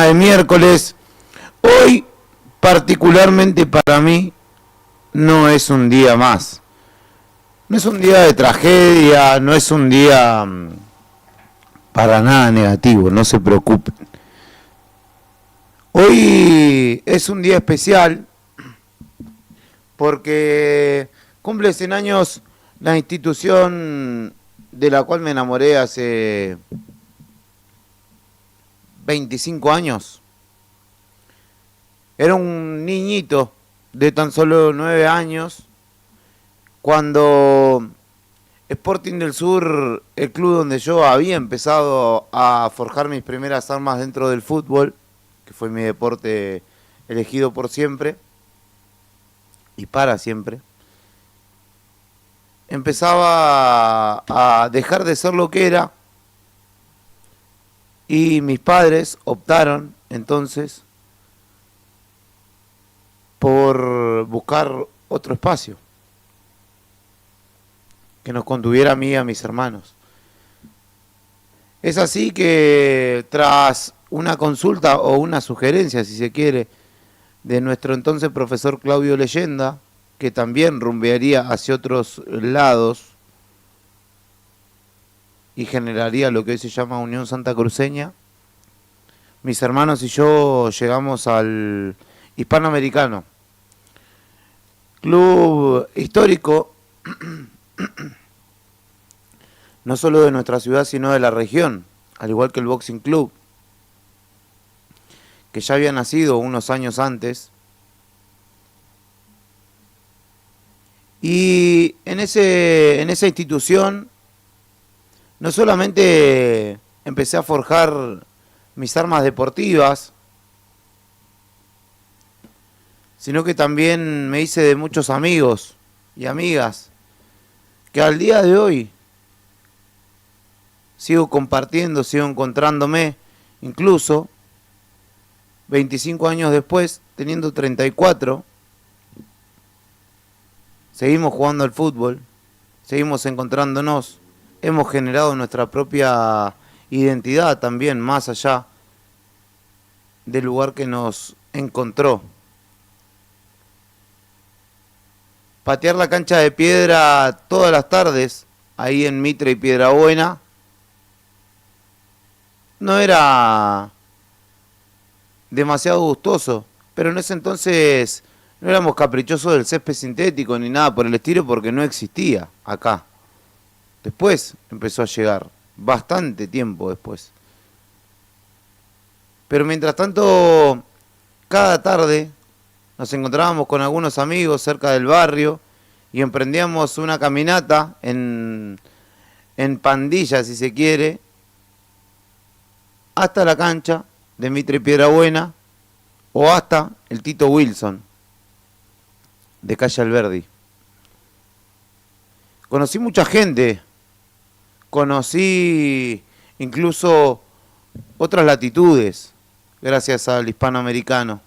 El miércoles, hoy particularmente para mí no es un día más. No es un día de tragedia, no es un día para nada negativo, no se preocupen. Hoy es un día especial porque cumple 100 años la institución de la cual me enamoré hace 25 años. Era un niñito de tan solo 9 años cuando Sporting del Sur, el club donde yo había empezado a forjar mis primeras armas dentro del fútbol, que fue mi deporte elegido por siempre y para siempre, empezaba a dejar de ser lo que era y mis padres optaron entonces por buscar otro espacio que nos contuviera a mí y a mis hermanos. Es así que tras una consulta o una sugerencia, si se quiere, de nuestro entonces profesor Claudio Leyenda, que también rumbearía hacia otros lados y generaría lo que hoy se llama Unión Santa Cruceña, mis hermanos y yo llegamos al Hispanoamericano, club histórico no solo de nuestra ciudad sino de la región, al igual que el Boxing Club, que ya había nacido unos años antes. Y en esa institución no solamente empecé a forjar mis armas deportivas, sino que también me hice de muchos amigos y amigas que al día de hoy sigo compartiendo, sigo encontrándome, incluso 25 años después, teniendo 34, seguimos jugando al fútbol, seguimos encontrándonos, hemos generado nuestra propia identidad también, más allá del lugar que nos encontró. Patear la cancha de piedra todas las tardes, ahí en Mitre y Piedrabuena, no era demasiado gustoso, pero en ese entonces no éramos caprichosos del césped sintético ni nada por el estilo porque no existía acá. Después empezó a llegar, bastante tiempo después. Pero mientras tanto, cada tarde nos encontrábamos con algunos amigos cerca del barrio y emprendíamos una caminata en pandilla, si se quiere, hasta la cancha de Mitre y Piedrabuena o hasta el Tito Wilson de Calle Alberdi. Conocí mucha gente, conocí incluso otras latitudes gracias al hispanoamericano.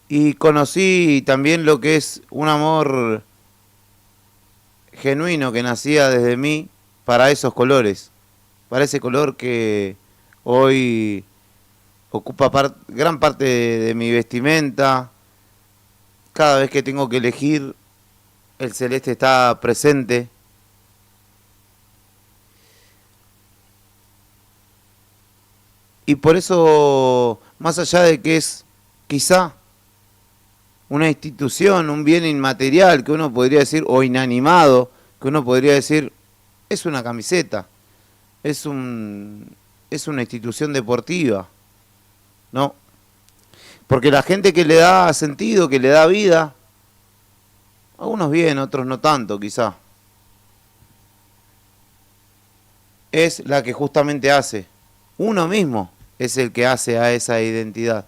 Y conocí también lo que es un amor genuino que nacía desde mí para esos colores, para ese color que hoy ocupa gran parte de mi vestimenta. Cada vez que tengo que elegir, el celeste está presente. Y por eso, más allá de que es quizá una institución, un bien inmaterial que uno podría decir, o inanimado, que uno podría decir, es una camiseta, es una institución deportiva, ¿no? Porque la gente que le da sentido, que le da vida, algunos bien, otros no tanto, quizá, es la que justamente hace. Uno mismo es el que hace a esa identidad.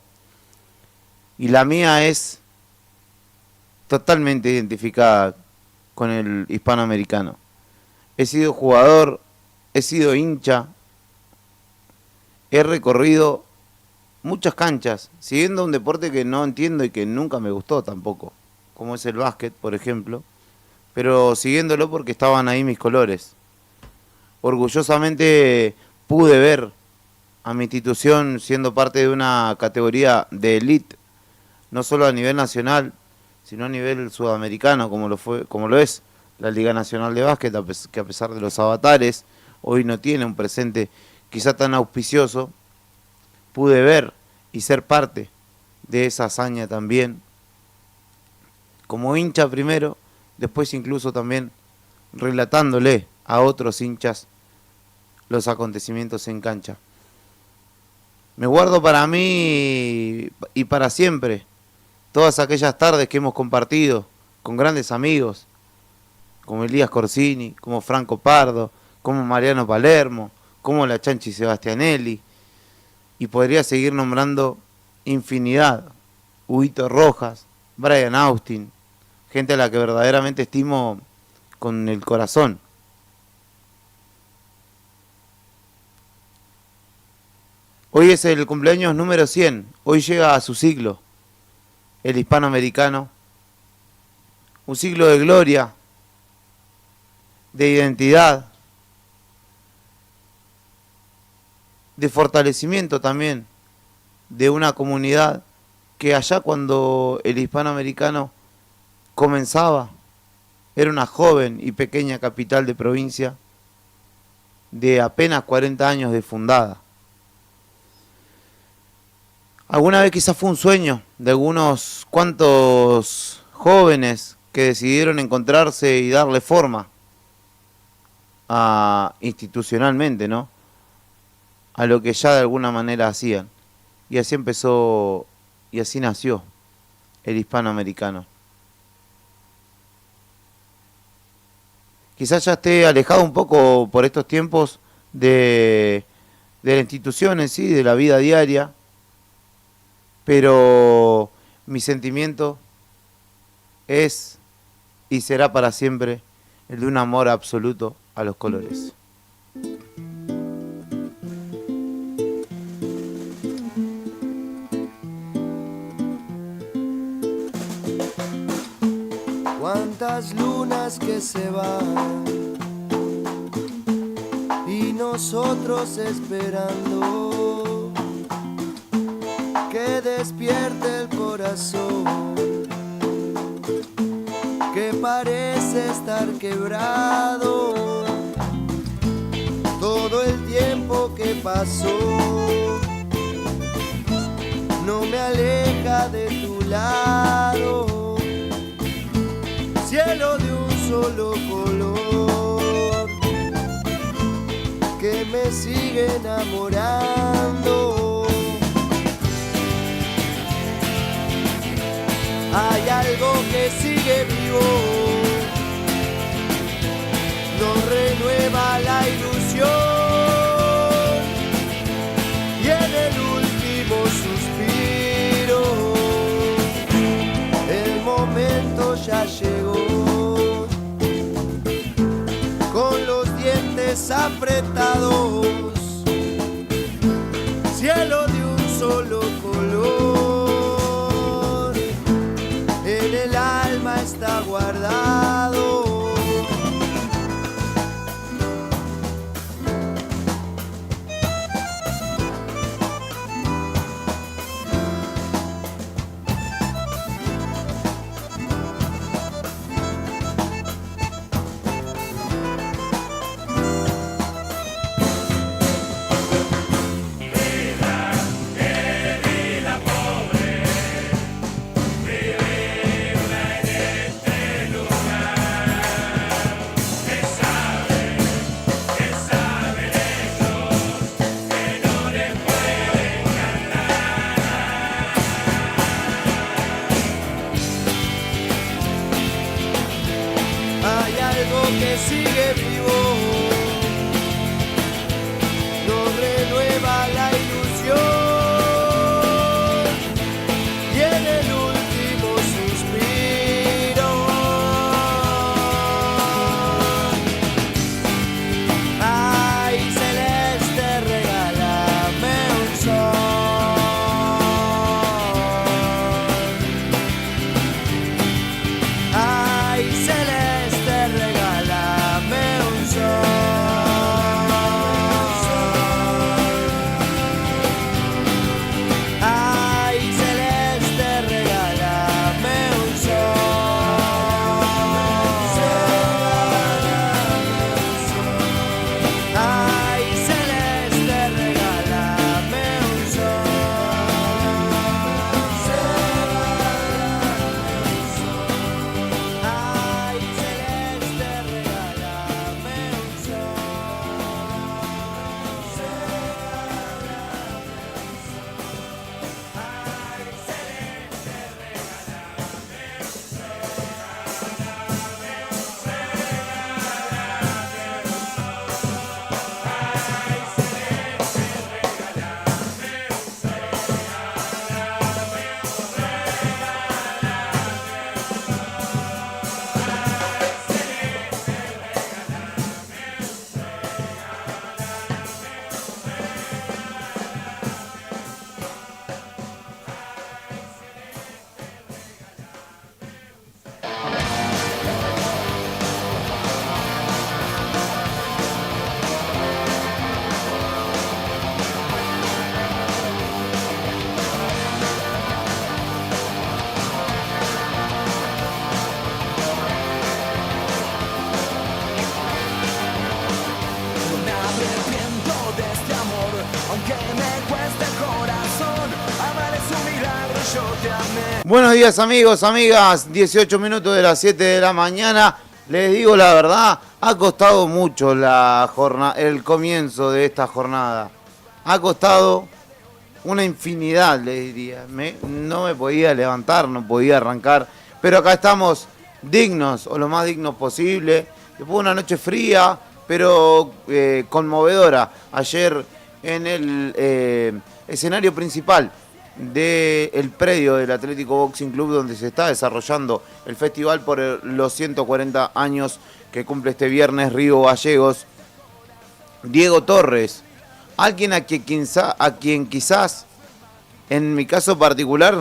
Y la mía es totalmente identificada con el hispanoamericano. He sido jugador, he sido hincha, he recorrido muchas canchas, siguiendo un deporte que no entiendo y que nunca me gustó tampoco, como es el básquet, por ejemplo, pero siguiéndolo porque estaban ahí mis colores. Orgullosamente pude ver a mi institución siendo parte de una categoría de elite, no solo a nivel nacional, sino a nivel sudamericano, como lo es la Liga Nacional de Básquet, que a pesar de los avatares, hoy no tiene un presente quizá tan auspicioso. Pude ver y ser parte de esa hazaña también, como hincha primero, después incluso también relatándole a otros hinchas los acontecimientos en cancha. Me guardo para mí y para siempre todas aquellas tardes que hemos compartido con grandes amigos, como Elías Corsini, como Franco Pardo, como Mariano Palermo, como la Chanchi Sebastianelli, y podría seguir nombrando infinidad. Huguito Rojas, Brian Austin, gente a la que verdaderamente estimo con el corazón. Hoy es el cumpleaños número 100, hoy llega a su siglo, el hispanoamericano, un siglo de gloria, de identidad, de fortalecimiento también de una comunidad que allá cuando el hispanoamericano comenzaba, era una joven y pequeña capital de provincia de apenas 40 años de fundada. Alguna vez quizás fue un sueño de algunos cuantos jóvenes que decidieron encontrarse y darle forma institucionalmente, ¿no? A lo que ya de alguna manera hacían. Y así empezó y así nació el hispanoamericano. Quizás ya esté alejado un poco por estos tiempos de la institución en sí, de la vida diaria, pero mi sentimiento es y será para siempre el de un amor absoluto a los colores. Cuántas lunas que se van y nosotros esperando que despierte el corazón que parece estar quebrado. Todo el tiempo que pasó no me aleja de tu lado. Cielo de un solo color que me sigue enamorando. Hay algo que sigue vivo, nos renueva la ilusión y en el último suspiro el momento ya llegó. Con los dientes apretados, cielo de un solo color, en el alma está guardado. Que sigue vivo, nos renueva la ilusión y en el último suspiro ay celeste regálame un sol, ay celeste regálame un sol, ay celeste regálame un sol, ay celeste regálame un ay celeste regálame un Buenos días amigos, amigas, 18 minutos de las 7 de la mañana. Les digo la verdad, ha costado mucho el comienzo de esta jornada. Ha costado una infinidad, les diría. No me podía levantar, no podía arrancar. Pero acá estamos dignos, o lo más dignos posible. Después de una noche fría, pero conmovedora. Ayer en el escenario principal del predio del Atlético Boxing Club, donde se está desarrollando el festival por los 140 años que cumple este viernes Río Gallegos. Diego Torres, alguien a quien quizás, en mi caso particular,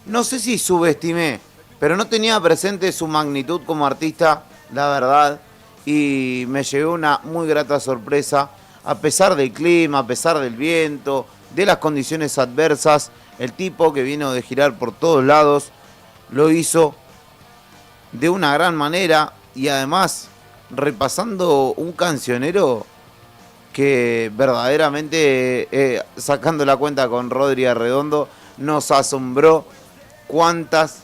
no sé si subestimé, pero no tenía presente su magnitud como artista, la verdad, y me llegó una muy grata sorpresa, a pesar del clima, a pesar del viento, de las condiciones adversas. El tipo que vino de girar por todos lados lo hizo de una gran manera y además repasando un cancionero que verdaderamente, sacando la cuenta con Rodri Arredondo, nos asombró cuántas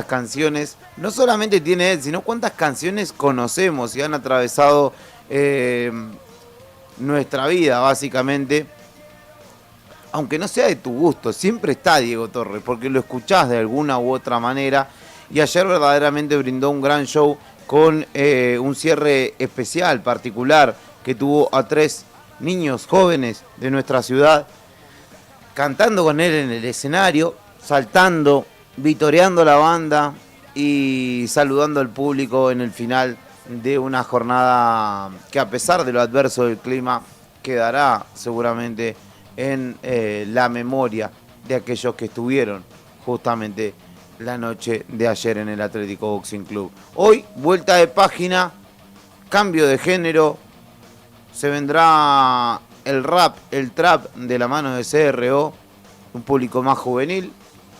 canciones, no solamente tiene él, sino cuántas canciones conocemos y han atravesado nuestra vida, básicamente. Aunque no sea de tu gusto, siempre está Diego Torres, porque lo escuchás de alguna u otra manera. Y ayer verdaderamente brindó un gran show con un cierre especial, particular, que tuvo a 3 niños jóvenes de nuestra ciudad, cantando con él en el escenario, saltando, vitoreando la banda y saludando al público en el final de una jornada que, a pesar de lo adverso del clima, quedará seguramente en la memoria de aquellos que estuvieron justamente la noche de ayer en el Atlético Boxing Club. Hoy, vuelta de página, cambio de género, se vendrá el rap, el trap de la mano de CRO, un público más juvenil,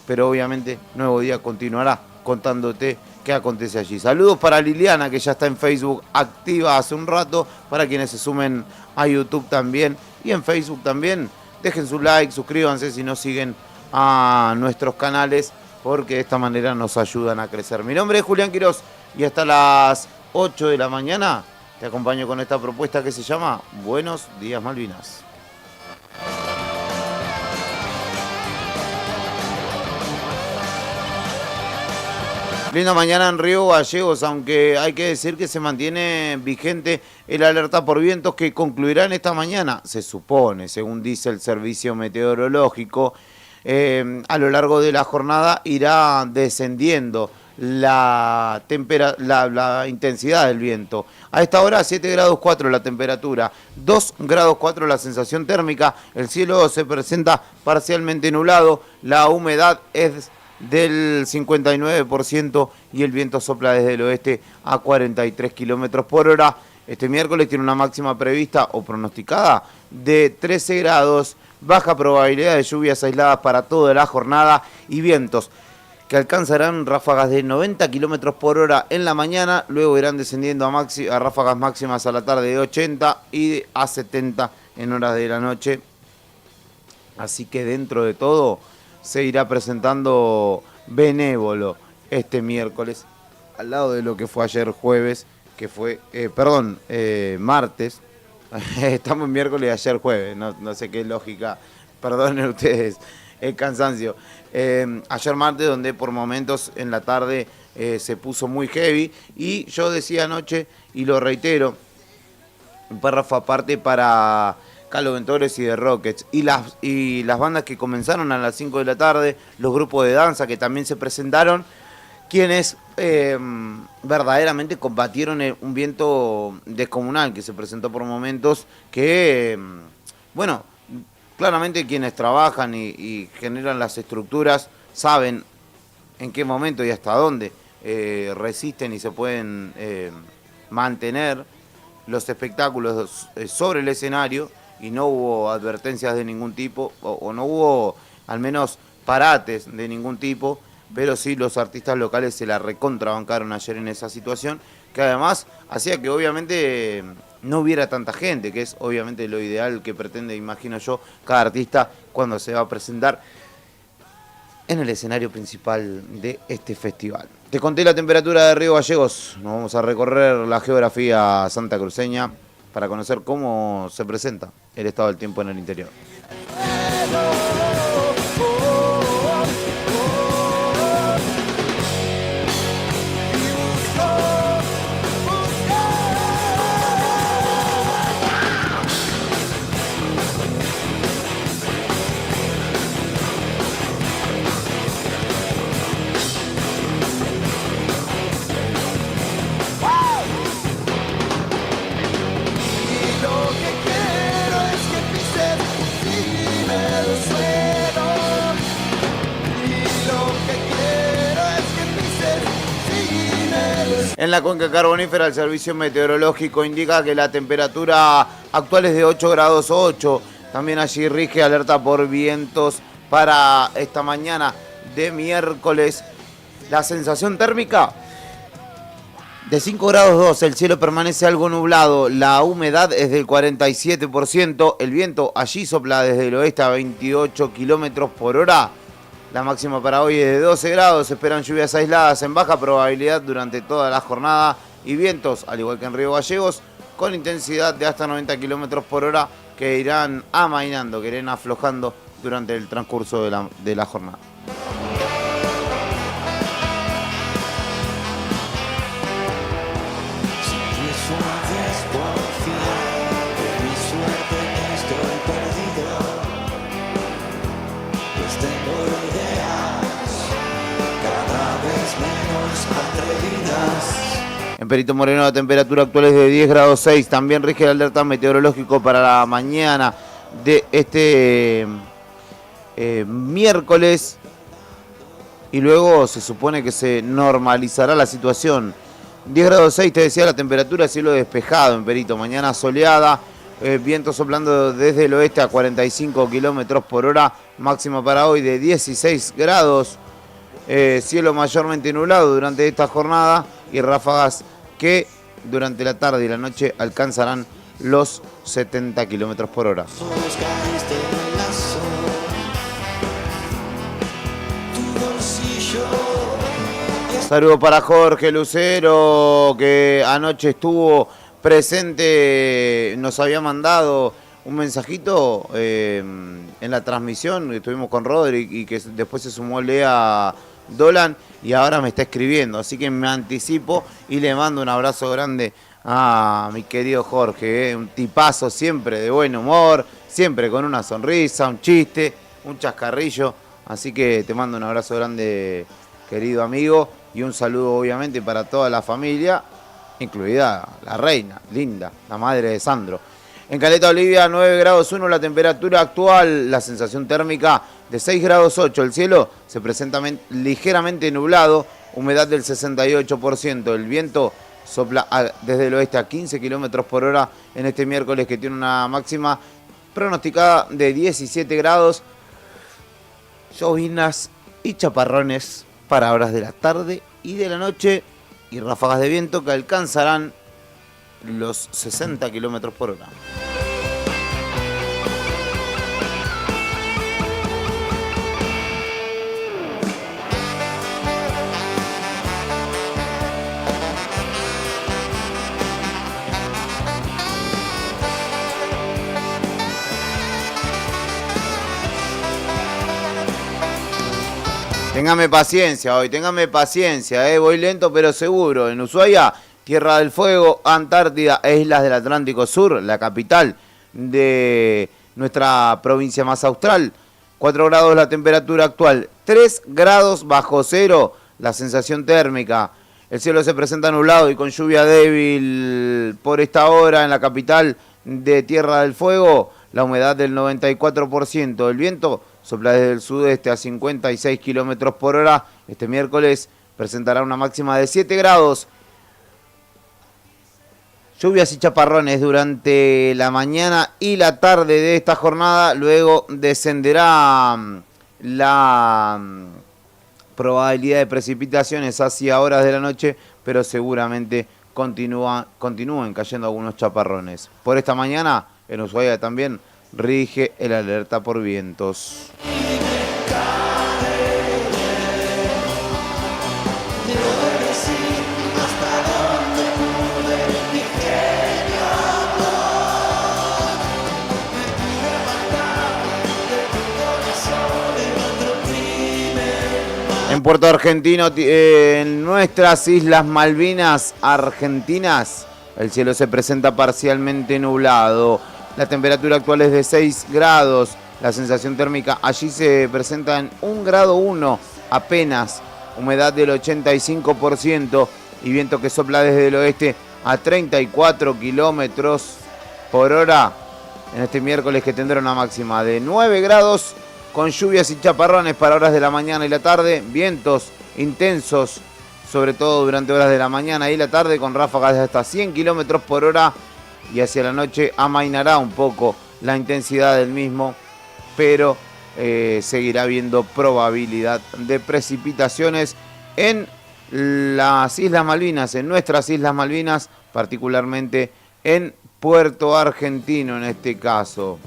pero obviamente Nuevo Día continuará contándote qué acontece allí. Saludos para Liliana, que ya está en Facebook activa hace un rato, para quienes se sumen a YouTube también y en Facebook también. Dejen su like, suscríbanse si no siguen a nuestros canales, porque de esta manera nos ayudan a crecer. Mi nombre es Julián Quirós y hasta las 8 de la mañana te acompaño con esta propuesta que se llama Buenos Días Malvinas. Linda mañana en Río Gallegos, aunque hay que decir que se mantiene vigente el alerta por vientos que concluirán esta mañana, se supone, según dice el servicio meteorológico. A lo largo de la jornada irá descendiendo la intensidad del viento. A esta hora 7 grados 4 la temperatura, 2 grados 4 la sensación térmica, el cielo se presenta parcialmente nublado, la humedad es del 59% y el viento sopla desde el oeste a 43 kilómetros por hora. Este miércoles tiene una máxima prevista o pronosticada de 13 grados, baja probabilidad de lluvias aisladas para toda la jornada y vientos que alcanzarán ráfagas de 90 kilómetros por hora en la mañana, luego irán descendiendo a ráfagas máximas a la tarde de 80 y a 70 en horas de la noche. Así que dentro de todo se irá presentando benévolo este miércoles, al lado de lo que fue ayer jueves, que fue, martes. Estamos en miércoles y ayer jueves, no sé qué lógica, perdonen ustedes el cansancio. Ayer martes, donde por momentos en la tarde se puso muy heavy, y yo decía anoche, y lo reitero, un párrafo aparte para Calo Ventores y The Rockets, y las bandas que comenzaron a las 5 de la tarde, los grupos de danza que también se presentaron, quienes verdaderamente combatieron un viento descomunal que se presentó por momentos, que, claramente quienes trabajan y generan las estructuras saben en qué momento y hasta dónde resisten y se pueden mantener los espectáculos sobre el escenario, y no hubo advertencias de ningún tipo, o no hubo al menos parates de ningún tipo, pero sí los artistas locales se la recontrabancaron ayer en esa situación, que además hacía que obviamente no hubiera tanta gente, que es obviamente lo ideal que pretende, imagino yo, cada artista cuando se va a presentar en el escenario principal de este festival. Te conté la temperatura de Río Gallegos, nos vamos a recorrer la geografía santacruceña para conocer cómo se presenta el estado del tiempo en el interior. En la cuenca carbonífera, el servicio meteorológico indica que la temperatura actual es de 8 grados 8. También allí rige alerta por vientos para esta mañana de miércoles. La sensación térmica de 5 grados 2. El cielo permanece algo nublado. La humedad es del 47%. El viento allí sopla desde el oeste a 28 kilómetros por hora. La máxima para hoy es de 12 grados. Se esperan lluvias aisladas en baja probabilidad durante toda la jornada y vientos, al igual que en Río Gallegos, con intensidad de hasta 90 kilómetros por hora que irán amainando, que irán aflojando durante el transcurso de la jornada. En Perito Moreno la temperatura actual es de 10 grados 6. También rige el alerta meteorológico para la mañana de este miércoles. Y luego se supone que se normalizará la situación. 10 grados 6, te decía la temperatura, cielo despejado en Perito. Mañana soleada, viento soplando desde el oeste a 45 kilómetros por hora. Máxima para hoy de 16 grados. Cielo mayormente nublado durante esta jornada y ráfagas que durante la tarde y la noche alcanzarán los 70 kilómetros por hora. Saludos para Jorge Lucero, que anoche estuvo presente, nos había mandado un mensajito en la transmisión que estuvimos con Rodri y que después se sumó Lea Dolan y ahora me está escribiendo, así que me anticipo y le mando un abrazo grande a mi querido Jorge, un tipazo siempre de buen humor, siempre con una sonrisa, un chiste, un chascarrillo, así que te mando un abrazo grande, querido amigo, y un saludo obviamente para toda la familia, incluida la reina, Linda, la madre de Sandro. En Caleta Olivia, 9 grados 1 la temperatura actual, la sensación térmica de 6 grados 8. El cielo se presenta ligeramente nublado, humedad del 68%. El viento sopla desde el oeste a 15 kilómetros por hora en este miércoles, que tiene una máxima pronosticada de 17 grados. Llovinas y chaparrones para horas de la tarde y de la noche y ráfagas de viento que alcanzarán los 60 kilómetros por hora. Téngame paciencia hoy, téngame paciencia, voy lento pero seguro. En Ushuaia, Tierra del Fuego, Antártida e Islas del Atlántico Sur, la capital de nuestra provincia más austral. 4 grados la temperatura actual, 3 grados bajo cero la sensación térmica. El cielo se presenta nublado y con lluvia débil por esta hora en la capital de Tierra del Fuego. La humedad del 94%. El viento sopla desde el sudeste a 56 kilómetros por hora. Este miércoles presentará una máxima de 7 grados. Lluvias y chaparrones durante la mañana y la tarde de esta jornada. Luego descenderá la probabilidad de precipitaciones hacia horas de la noche, pero seguramente continúan cayendo algunos chaparrones. Por esta mañana, en Ushuaia también rige el alerta por vientos. En Puerto Argentino, en nuestras Islas Malvinas Argentinas, el cielo se presenta parcialmente nublado. La temperatura actual es de 6 grados. La sensación térmica allí se presenta en 1 grado 1 apenas. Humedad del 85% y viento que sopla desde el oeste a 34 kilómetros por hora. En este miércoles, que tendrá una máxima de 9 grados con lluvias y chaparrones para horas de la mañana y la tarde. Vientos intensos sobre todo durante horas de la mañana y la tarde, con ráfagas de hasta 100 kilómetros por hora, y hacia la noche amainará un poco la intensidad del mismo, pero seguirá habiendo probabilidad de precipitaciones en las Islas Malvinas, en nuestras Islas Malvinas, particularmente en Puerto Argentino en este caso.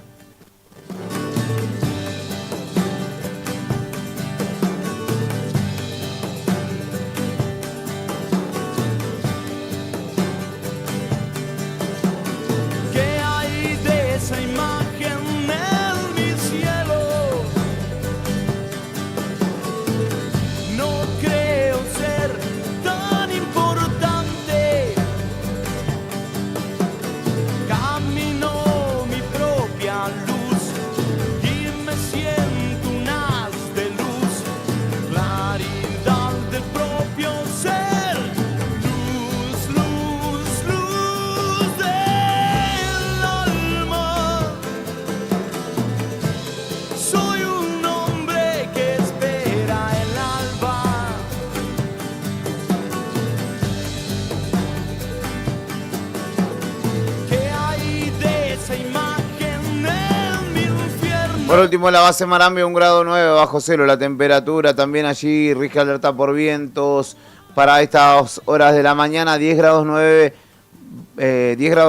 Por último, la base Marambio, 1 grado 9 bajo cero la temperatura. También allí rige alerta por vientos para estas horas de la mañana. 10 grados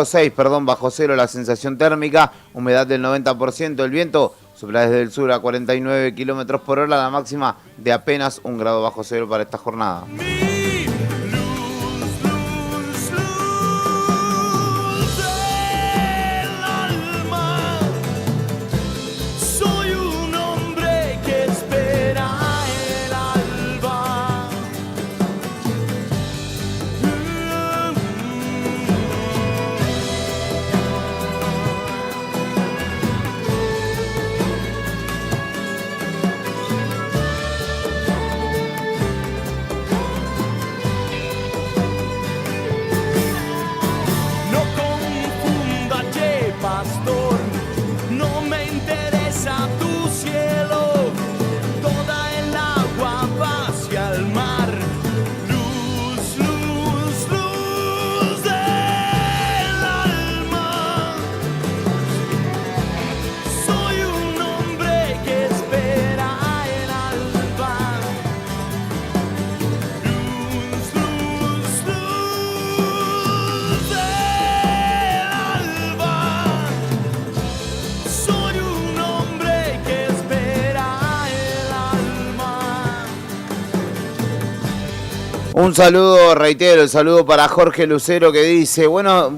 6 bajo cero la sensación térmica. Humedad del 90%. El viento sopla desde el sur a 49 kilómetros por hora. La máxima de apenas 1 grado bajo cero para esta jornada. Un saludo, reitero, el saludo para Jorge Lucero, que dice: buenos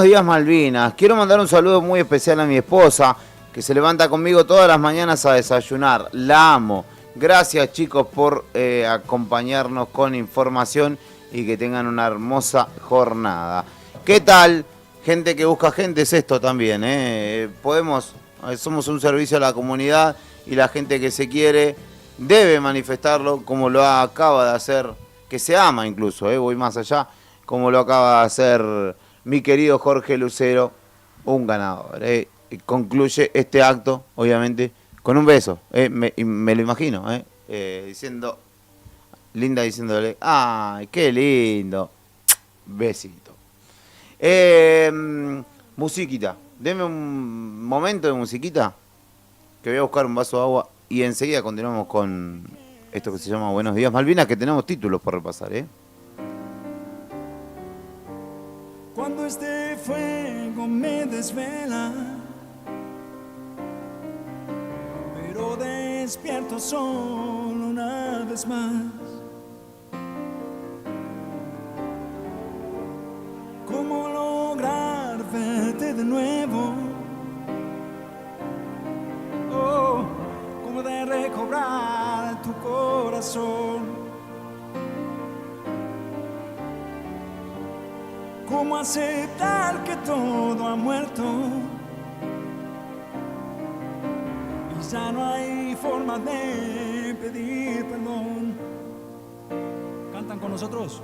días Malvinas. Quiero mandar un saludo muy especial a mi esposa, que se levanta conmigo todas las mañanas a desayunar. La amo. Gracias, chicos, por acompañarnos con información y que tengan una hermosa jornada. ¿Qué tal? Gente que busca gente es esto también, somos un servicio a la comunidad y la gente que se quiere debe manifestarlo, como lo acaba de hacer, que se ama incluso, voy más allá, como lo acaba de hacer mi querido Jorge Lucero, un ganador. Concluye este acto, obviamente, con un beso, me lo imagino, Linda diciéndole: ¡ay, qué lindo! Besito. Musiquita, deme un momento de musiquita, que voy a buscar un vaso de agua y enseguida continuamos con esto que se llama Buenos Días Malvinas, que tenemos títulos por repasar, Cuando este fuego me desvela, pero despierto solo una vez más. ¿Cómo lograr verte de nuevo? Oh, ¿cómo de recobrar tu corazón? ¿Cómo aceptar que todo ha muerto? Y ya no hay forma de pedir perdón. ¿Cantan con nosotros?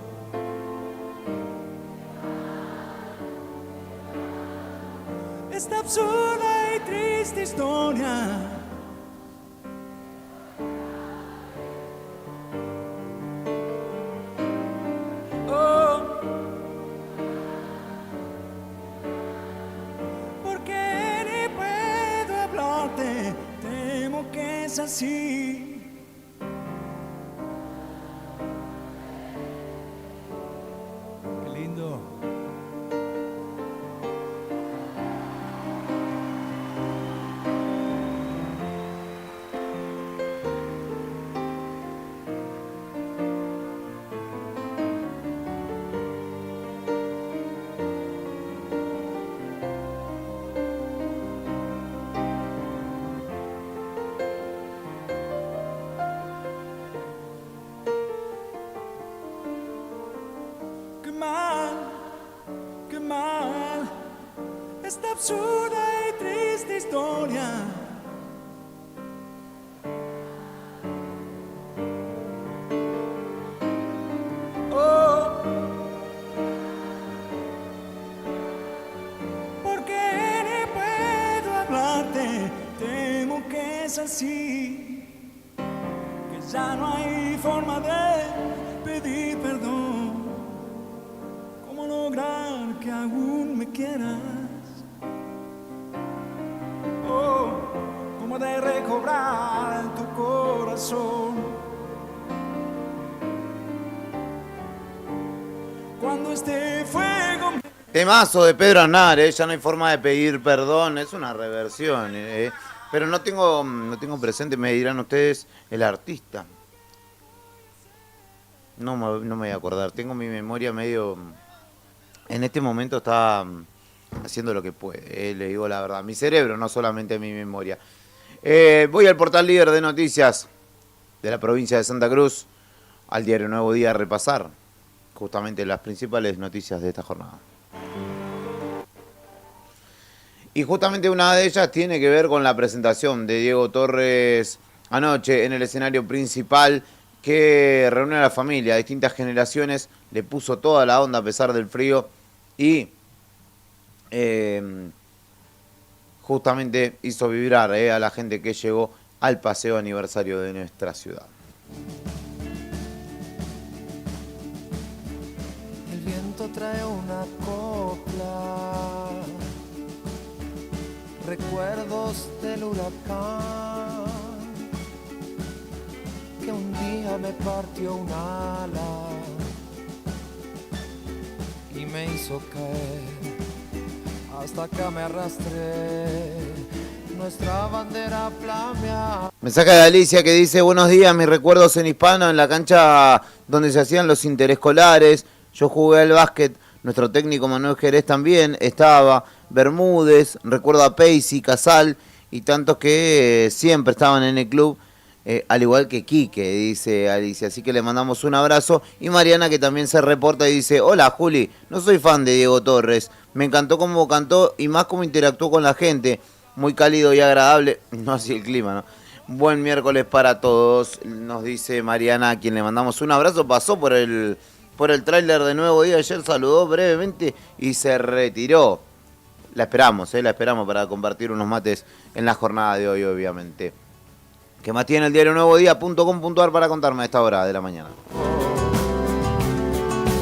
Esta absurda y triste historia esta absurda y triste historia. Oh, porque ni puedo hablarte, temo que es así, que ya no hay forma de pedir perdón. ¿Cómo lograr que aún me quieras? Oh, ¿cómo de recobrar tu corazón? Cuando este fuego... Temazo de Pedro Aznar, ya no hay forma de pedir perdón, es una reversión, pero no tengo presente, me dirán ustedes, el artista. No me voy a acordar, tengo mi memoria medio... En este momento está haciendo lo que puede, le digo la verdad. Mi cerebro, no solamente mi memoria. Voy al portal líder de noticias de la provincia de Santa Cruz, al diario Nuevo Día, a repasar justamente las principales noticias de esta jornada. Y justamente una de ellas tiene que ver con la presentación de Diego Torres anoche en el escenario principal, que reúne a la familia, a distintas generaciones, le puso toda la onda a pesar del frío y justamente hizo vibrar a la gente que llegó al paseo aniversario de nuestra ciudad. El viento trae una copla, recuerdos del huracán, que un día me partió un ala y me hizo caer, hasta acá me arrastré, nuestra bandera flamea. Mensaje de Alicia que dice: buenos días, mis recuerdos en Hispano, en la cancha donde se hacían los interescolares. Yo jugué al básquet, nuestro técnico Manuel Jerez también estaba, Bermúdez, recuerdo a Peisy, Casal y tantos que siempre estaban en el club, al igual que Quique, dice Alicia. Así que le mandamos un abrazo. Y Mariana, que también se reporta y dice: hola Juli, no soy fan de Diego Torres, me encantó cómo cantó y más cómo interactuó con la gente, muy cálido y agradable, no así el clima, ¿no? Buen miércoles para todos, nos dice Mariana, a quien le mandamos un abrazo. Pasó por el tráiler de Nuevo Día ayer, saludó brevemente y se retiró. La esperamos para compartir unos mates en la jornada de hoy, obviamente. ¿Qué más tiene el diario nuevodía.com.ar para contarme a esta hora de la mañana?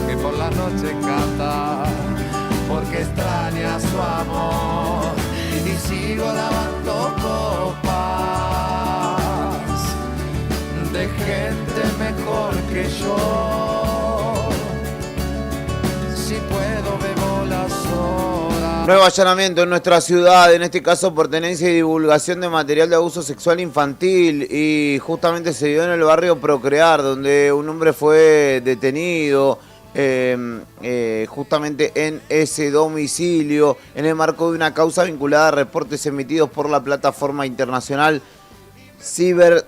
Que por la noche canta, porque extraña su amor, y sigo lavando copas de gente mejor que yo. Si puedo bebo las horas. Nuevo allanamiento en nuestra ciudad, en este caso por tenencia y divulgación de material de abuso sexual infantil, y justamente se dio en el barrio Procrear, donde un hombre fue detenido justamente en ese domicilio, en el marco de una causa vinculada a reportes emitidos por la plataforma internacional Cyber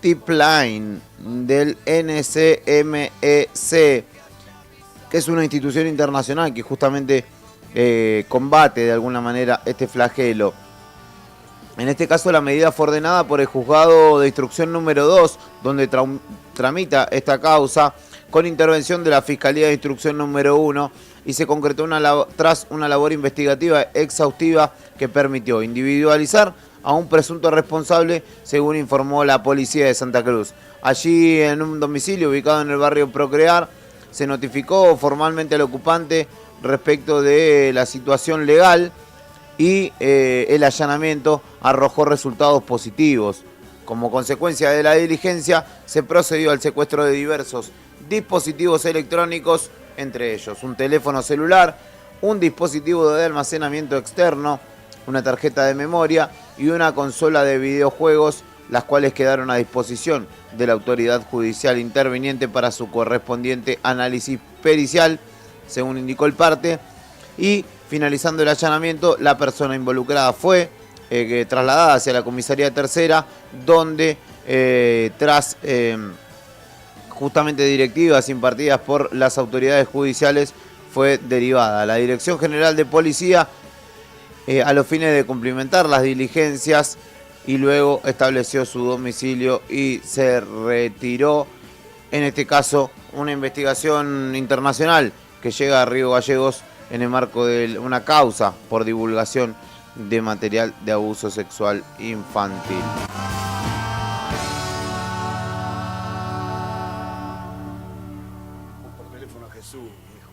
Tipline del NCMEC, que es una institución internacional que justamente combate de alguna manera este flagelo. En este caso la medida fue ordenada por el juzgado de instrucción número 2, donde tramita esta causa, con intervención de la Fiscalía de Instrucción número 1, y se concretó tras una labor investigativa exhaustiva que permitió individualizar a un presunto responsable, según informó la policía de Santa Cruz. Allí, en un domicilio ubicado en el barrio Procrear, se notificó formalmente al ocupante respecto de la situación legal y el allanamiento arrojó resultados positivos. Como consecuencia de la diligencia, se procedió al secuestro de diversos dispositivos electrónicos, entre ellos un teléfono celular, un dispositivo de almacenamiento externo, una tarjeta de memoria y una consola de videojuegos, las cuales quedaron a disposición de la autoridad judicial interviniente para su correspondiente análisis pericial, según indicó el parte. Y finalizando el allanamiento, la persona involucrada fue trasladada hacia la comisaría tercera, donde tras justamente directivas impartidas por las autoridades judiciales fue derivada a la Dirección General de Policía a los fines de cumplimentar las diligencias y luego estableció su domicilio y se retiró. En este caso, una investigación internacional que llega a Río Gallegos en el marco de una causa por divulgación de material de abuso sexual infantil. Por teléfono a Jesús, hijo.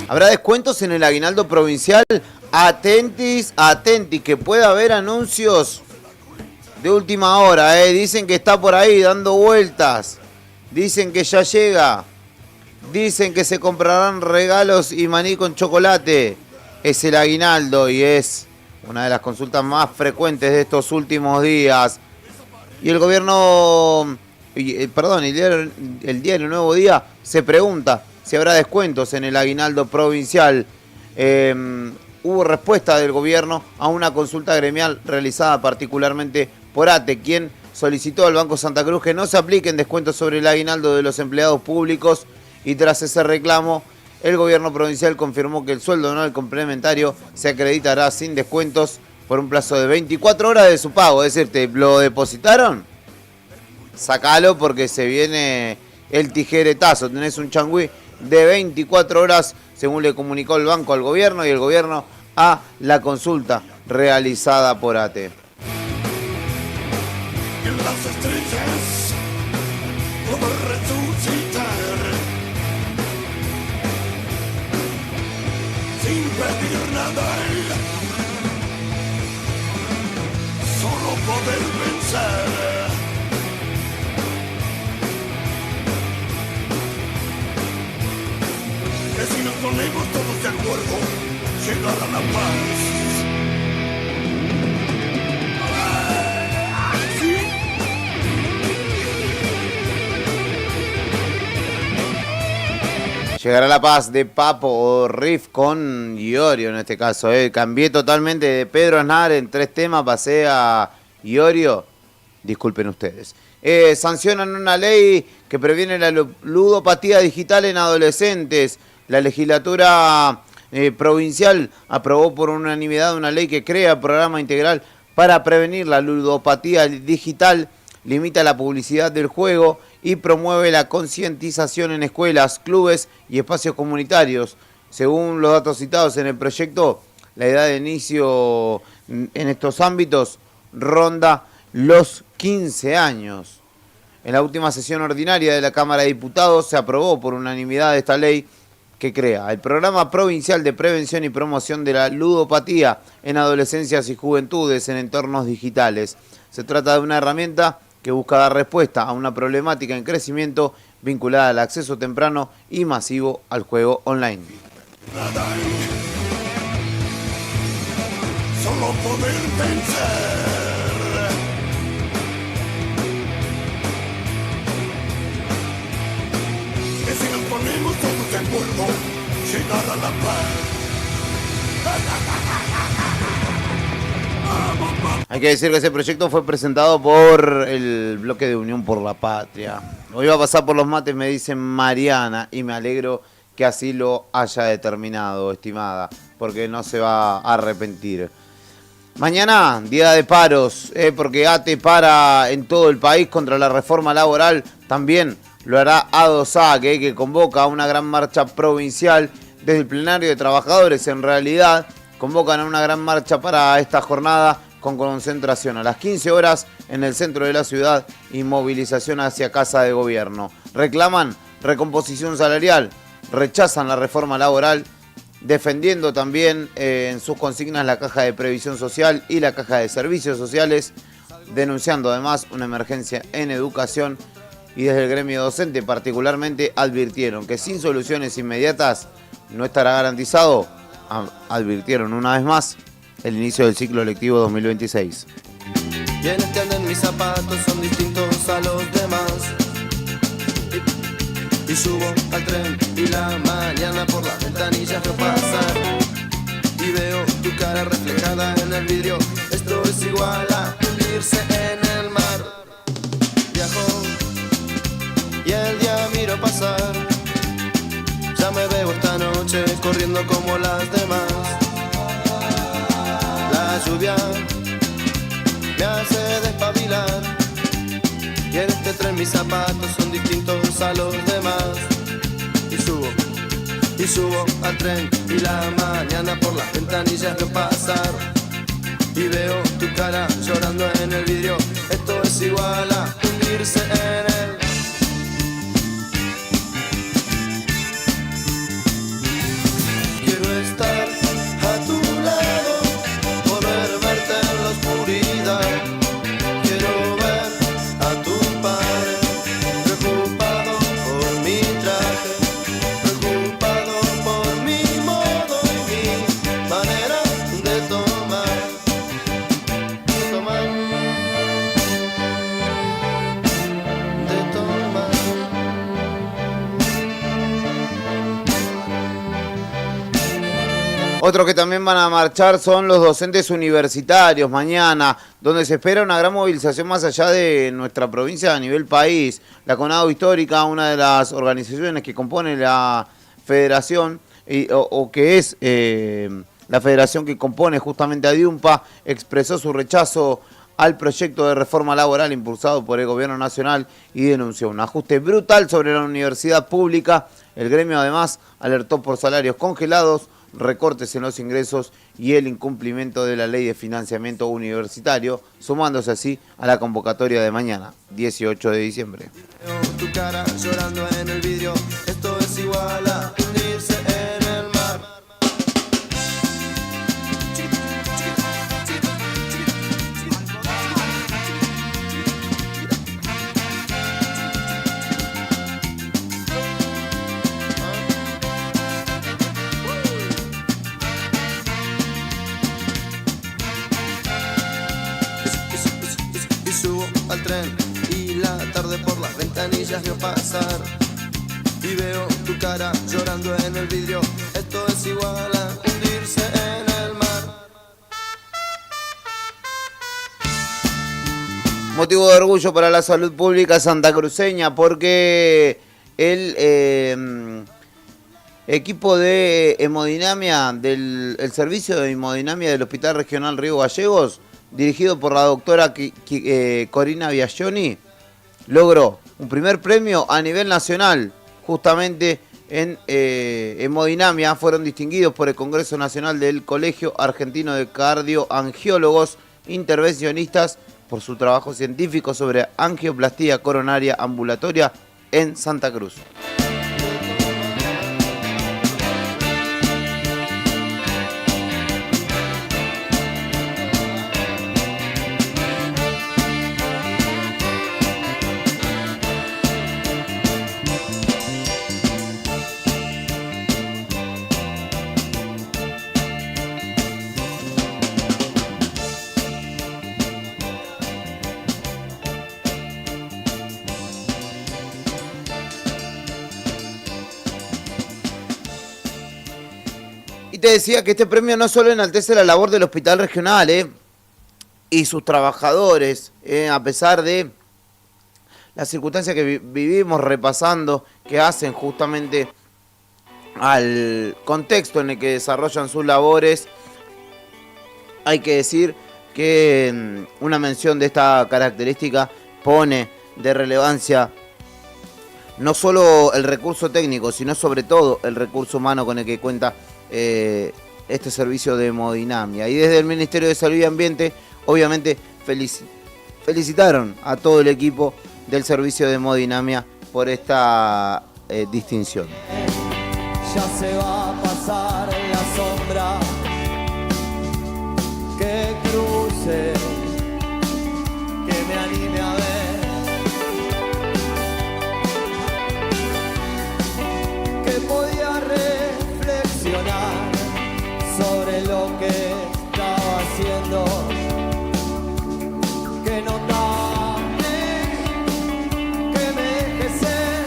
¿Habrá descuentos en el aguinaldo provincial? Atentis, que puede haber anuncios de última hora, Dicen que está por ahí dando vueltas. Dicen que ya llega. Dicen que se comprarán regalos y maní con chocolate. Es el aguinaldo y es una de las consultas más frecuentes de estos últimos días. Y el gobierno, el diario Nuevo Día se pregunta si habrá descuentos en el aguinaldo provincial. Hubo respuesta del gobierno a una consulta gremial realizada particularmente por ATE, quien solicitó al Banco Santa Cruz que no se apliquen descuentos sobre el aguinaldo de los empleados públicos, y tras ese reclamo, el gobierno provincial confirmó que el sueldo anual complementario se acreditará sin descuentos por un plazo de 24 horas de su pago. Es decir, ¿te lo depositaron? Sácalo porque se viene el tijeretazo. Tenés un changüí de 24 horas, según le comunicó el banco al gobierno y el gobierno a la consulta realizada por ATE. En las estrellas, como resucitar, sin pedir nada, solo poder vencer. Que si nos ponemos todos de acuerdo, llegará la paz. Llegará la paz de Papo o Riff con Iorio en este caso. Cambié totalmente de Pedro Aznar en 3 temas, pasé a Iorio. Disculpen ustedes. Sancionan una ley que previene la ludopatía digital en adolescentes. La legislatura provincial aprobó por unanimidad una ley que crea programa integral para prevenir la ludopatía digital, limita la publicidad del juego y promueve la concientización en escuelas, clubes y espacios comunitarios. Según los datos citados en el proyecto, la edad de inicio en estos ámbitos ronda los 15 años. En la última sesión ordinaria de la Cámara de Diputados se aprobó por unanimidad esta ley que crea el Programa Provincial de Prevención y Promoción de la Ludopatía en Adolescencias y Juventudes en Entornos Digitales. Se trata de una herramienta que busca dar respuesta a una problemática en crecimiento vinculada al acceso temprano y masivo al juego online. Solo poder vencer. Que si nos ponemos todos de acuerdo, llegará la paz. Hay que decir que ese proyecto fue presentado por el bloque de Unión por la Patria. Hoy va a pasar por los mates, me dice Mariana, y me alegro que así lo haya determinado, estimada, porque no se va a arrepentir. Mañana, día de paros, porque ATE para en todo el país contra la reforma laboral. También lo hará ADOSAC, que convoca a una gran marcha provincial. Desde el plenario de trabajadores, en realidad, convocan a una gran marcha para esta jornada, con concentración a las 15 horas en el centro de la ciudad y movilización hacia Casa de Gobierno. Reclaman recomposición salarial, rechazan la reforma laboral, defendiendo también en sus consignas la Caja de Previsión Social y la Caja de Servicios Sociales, denunciando además una emergencia en educación, y desde el gremio docente particularmente advirtieron que sin soluciones inmediatas no estará garantizado, advirtieron una vez más, el inicio del ciclo lectivo 2026. Quienes tienden mis zapatos son distintos a los demás. Y subo al tren y la mañana por las ventanillas veo pasar y veo tu cara reflejada en el vidrio. Esto es igual a hundirse en el mar. Viajo y el día miro pasar. Ya me veo esta noche corriendo como las demás. La lluvia me hace despabilar, y en este tren mis zapatos son distintos a los demás. Y subo al tren y la mañana por las ventanillas veo pasar, y veo tu cara llorando en el vidrio. Esto es igual a hundirse en el... Quiero estar a tu lado, poder verte en la oscuridad. Quiero ver a tu padre preocupado por mi traje, preocupado por mi modo y mi manera de tomar, de tomar, de tomar. Otros que también van a marchar son los docentes universitarios mañana, donde se espera una gran movilización más allá de nuestra provincia a nivel país. La CONADO Histórica, una de las organizaciones que compone la federación, o que es la federación que compone justamente a DIUMPA, expresó su rechazo al proyecto de reforma laboral impulsado por el gobierno nacional y denunció un ajuste brutal sobre la universidad pública. El gremio además alertó por salarios congelados, recortes en los ingresos y el incumplimiento de la ley de financiamiento universitario, sumándose así a la convocatoria de mañana, 18 de diciembre. Tu cara llorando en el vidrio, esto es igual a hundirse en el mar. Y subo al tren y la tarde por las ventanillas veo pasar, y veo tu cara llorando en el vidrio. Esto es igual a hundirse en el mar. Motivo de orgullo para la salud pública santacruceña, porque el equipo de hemodinamia, el servicio de hemodinamia del Hospital Regional Río Gallegos, dirigido por la doctora Corina Biagioni, logró un primer premio a nivel nacional, justamente en hemodinamia. Fueron distinguidos por el Congreso Nacional del Colegio Argentino de Cardioangiólogos Intervencionistas por su trabajo científico sobre angioplastía coronaria ambulatoria en Santa Cruz. Te decía que este premio no solo enaltece la labor del hospital regional y sus trabajadores, a pesar de las circunstancias que vivimos repasando, que hacen justamente al contexto en el que desarrollan sus labores. Hay que decir que una mención de esta característica pone de relevancia no solo el recurso técnico, sino sobre todo el recurso humano con el que cuenta este servicio de hemodinamia. Y desde el Ministerio de Salud y Ambiente, obviamente, felicitaron a todo el equipo del servicio de hemodinamia por esta distinción. Ya se va a pasar la sombra que cruce, que me anime a ver, que podía reflexionar sobre lo que estaba haciendo, que no tarde, que me deje ser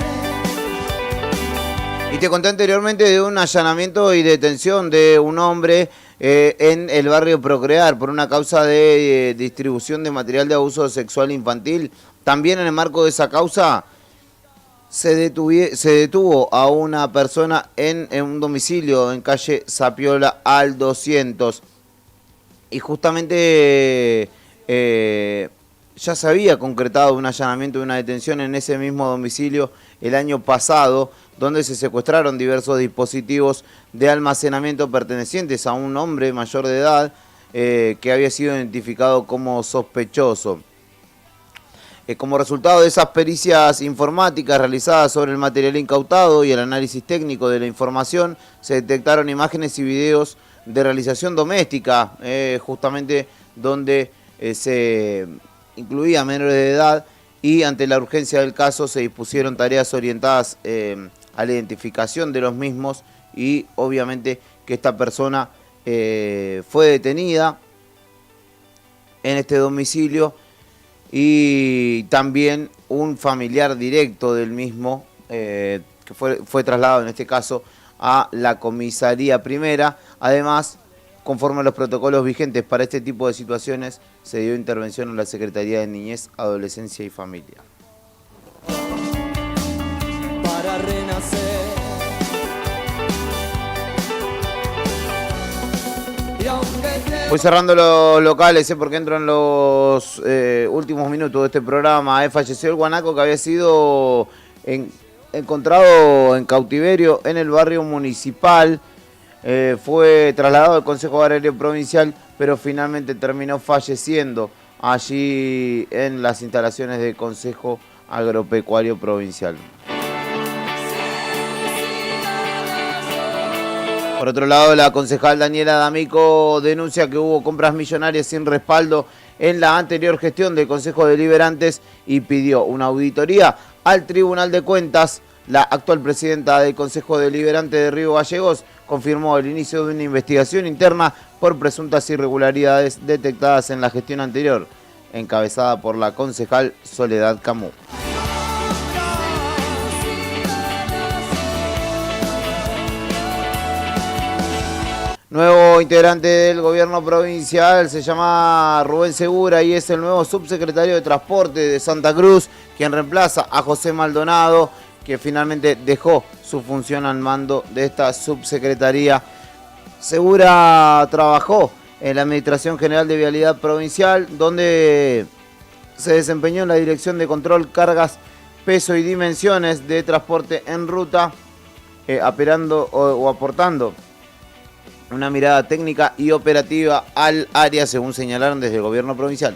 Y te conté anteriormente de un allanamiento y detención de un hombre en el barrio Procrear por una causa de distribución de material de abuso sexual infantil. También en el marco de esa causa se detuvo a una persona en un domicilio en calle Zapiola al 200. Y justamente ya se había concretado un allanamiento y una detención en ese mismo domicilio el año pasado, donde se secuestraron diversos dispositivos de almacenamiento pertenecientes a un hombre mayor de edad que había sido identificado como sospechoso. Como resultado de esas pericias informáticas realizadas sobre el material incautado y el análisis técnico de la información, se detectaron imágenes y videos de realización doméstica, justamente donde se incluía menores de edad, y ante la urgencia del caso se dispusieron tareas orientadas a la identificación de los mismos, y obviamente que esta persona fue detenida en este domicilio, y también un familiar directo del mismo que fue trasladado en este caso a la comisaría primera. Además, conforme a los protocolos vigentes para este tipo de situaciones, se dio intervención en la Secretaría de Niñez, Adolescencia y Familia. Para renacer. Y aunque Voy cerrando los locales, porque entro en los últimos minutos de este programa. Falleció el guanaco que había sido encontrado en cautiverio en el barrio municipal. Fue trasladado al Consejo Agrario Provincial, pero finalmente terminó falleciendo allí en las instalaciones del Consejo Agropecuario Provincial. Por otro lado, la concejal Daniela D'Amico denuncia que hubo compras millonarias sin respaldo en la anterior gestión del Consejo Deliberantes y pidió una auditoría al Tribunal de Cuentas. La actual presidenta del Consejo Deliberante de Río Gallegos confirmó el inicio de una investigación interna por presuntas irregularidades detectadas en la gestión anterior, encabezada por la concejal Soledad Camus. Nuevo integrante del gobierno provincial, se llama Rubén Segura y es el nuevo subsecretario de Transporte de Santa Cruz, quien reemplaza a José Maldonado, que finalmente dejó su función al mando de esta subsecretaría. Segura trabajó en la Administración General de Vialidad Provincial, donde se desempeñó en la Dirección de Control, Cargas, Peso y Dimensiones de Transporte en Ruta, aportando una mirada técnica y operativa al área, según señalaron desde el gobierno provincial.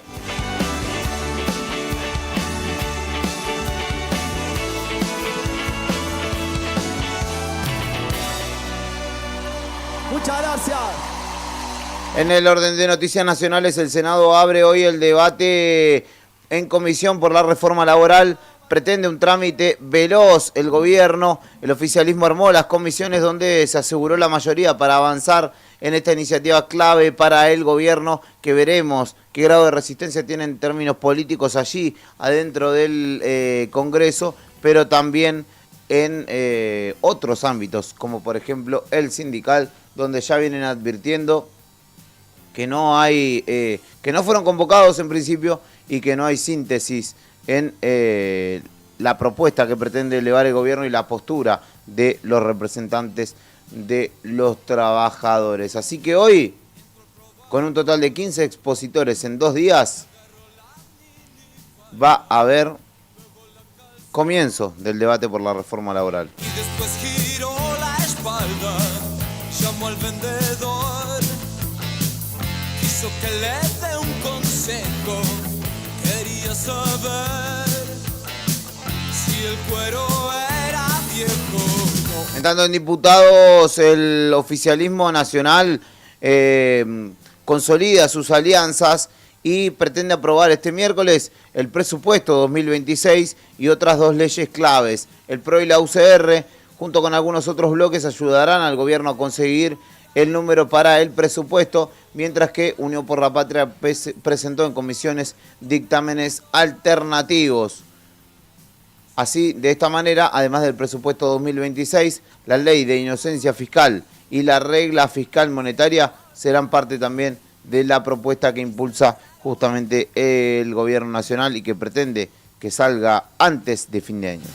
muchas gracias. En el orden de noticias nacionales, el Senado abre hoy el debate en comisión por la reforma laboral. Pretende un trámite veloz el gobierno. El oficialismo armó las comisiones donde se aseguró la mayoría para avanzar en esta iniciativa clave para el gobierno, que veremos qué grado de resistencia tiene en términos políticos allí adentro del Congreso, pero también en otros ámbitos, como por ejemplo el sindical, donde ya vienen advirtiendo que no hay, que no fueron convocados en principio y que no hay síntesis en la propuesta que pretende elevar el gobierno y la postura de los representantes de los trabajadores. Así que hoy, con un total de 15 expositores en 2 días, va a haber comienzo del debate por la reforma laboral. Y después giró la espalda, llamó al vendedor, quiso que le dé un consejo, quería saber si el cuero era viejo. En tanto, en diputados, el oficialismo nacional consolida sus alianzas y pretende aprobar este miércoles el presupuesto 2026 y otras 2 leyes claves. El PRO y la UCR, junto con algunos otros bloques, ayudarán al gobierno a conseguir el número para el presupuesto, mientras que Unión por la Patria presentó en comisiones dictámenes alternativos. Así, de esta manera, además del presupuesto 2026, la ley de inocencia fiscal y la regla fiscal monetaria serán parte también de la propuesta que impulsa justamente el gobierno nacional y que pretende que salga antes de fin de año.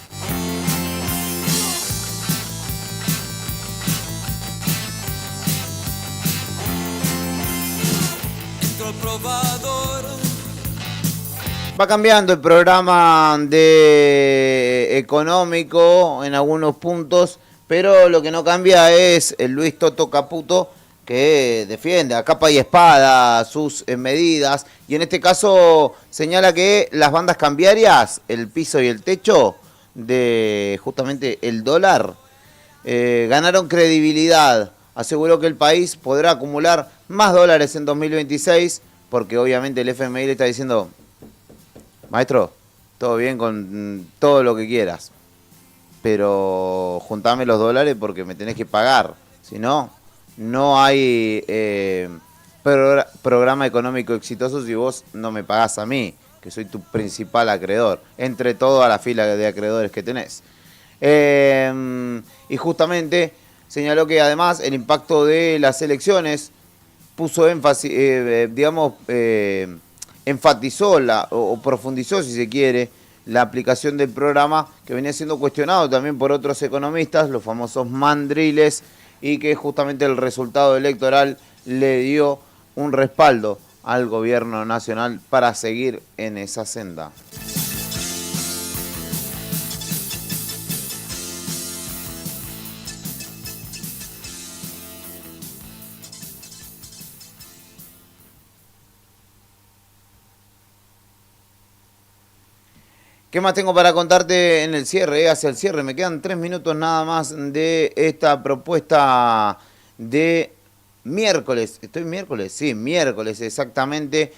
Va cambiando el programa de económico en algunos puntos, pero lo que no cambia es el Luis Toto Caputo, que defiende a capa y espada sus medidas, y en este caso señala que las bandas cambiarias, el piso y el techo de justamente el dólar, ganaron credibilidad. Aseguró que el país podrá acumular más dólares en 2026, porque obviamente el FMI le está diciendo: maestro, todo bien con todo lo que quieras, pero juntame los dólares porque me tenés que pagar. Si no, no hay programa económico exitoso si vos no me pagás a mí, que soy tu principal acreedor, entre toda la fila de acreedores que tenés. Y justamente señaló que además el impacto de las elecciones puso énfasis, enfatizó o profundizó, si se quiere, la aplicación del programa, que venía siendo cuestionado también por otros economistas, los famosos mandriles, y que justamente el resultado electoral le dio un respaldo al gobierno nacional para seguir en esa senda. ¿Qué más tengo para contarte en el cierre? Hacia el cierre, me quedan 3 minutos nada más de esta propuesta de miércoles. ¿Estoy miércoles? Sí, miércoles exactamente.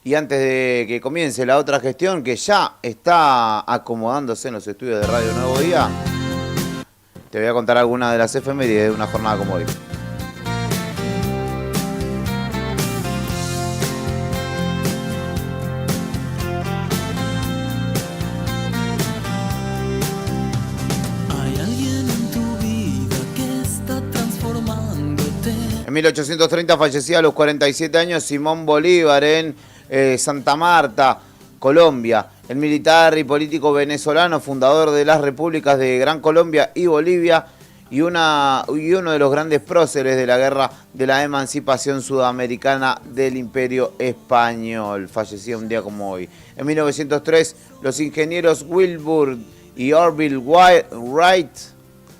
Y antes de que comience la otra gestión, que ya está acomodándose en los estudios de Radio Nuevo Día, te voy a contar algunas de las efemérides de una jornada como hoy. En 1830 fallecía a los 47 años Simón Bolívar en Santa Marta, Colombia. El militar y político venezolano, fundador de las repúblicas de Gran Colombia y Bolivia, y uno de los grandes próceres de la guerra de la emancipación sudamericana del Imperio Español. Fallecía un día como hoy. En 1903, los ingenieros Wilbur y Orville Wright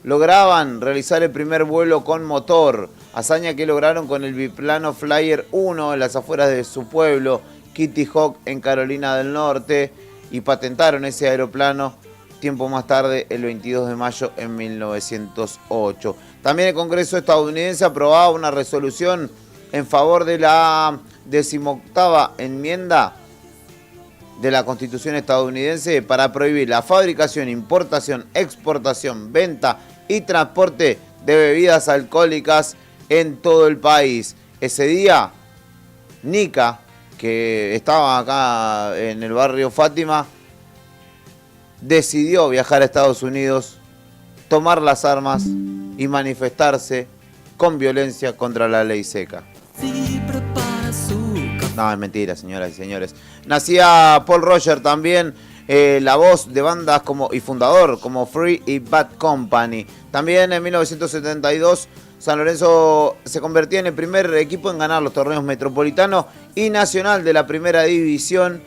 lograban realizar el primer vuelo con motor, hazaña que lograron con el biplano Flyer 1 en las afueras de su pueblo, Kitty Hawk, en Carolina del Norte, y patentaron ese aeroplano tiempo más tarde, el 22 de mayo en 1908. También el Congreso estadounidense aprobaba una resolución en favor de la 18ª enmienda de la Constitución estadounidense para prohibir la fabricación, importación, exportación, venta y transporte de bebidas alcohólicas en todo el país. Ese día, Nica, que estaba acá en el barrio Fátima, decidió viajar a Estados Unidos, tomar las armas y manifestarse con violencia contra la ley seca. No, es mentira, señoras y señores. Nacía Paul Roger también, la voz de bandas y fundador como Free y Bad Company. También en 1972 San Lorenzo se convertía en el primer equipo en ganar los torneos metropolitano y nacional de la primera división,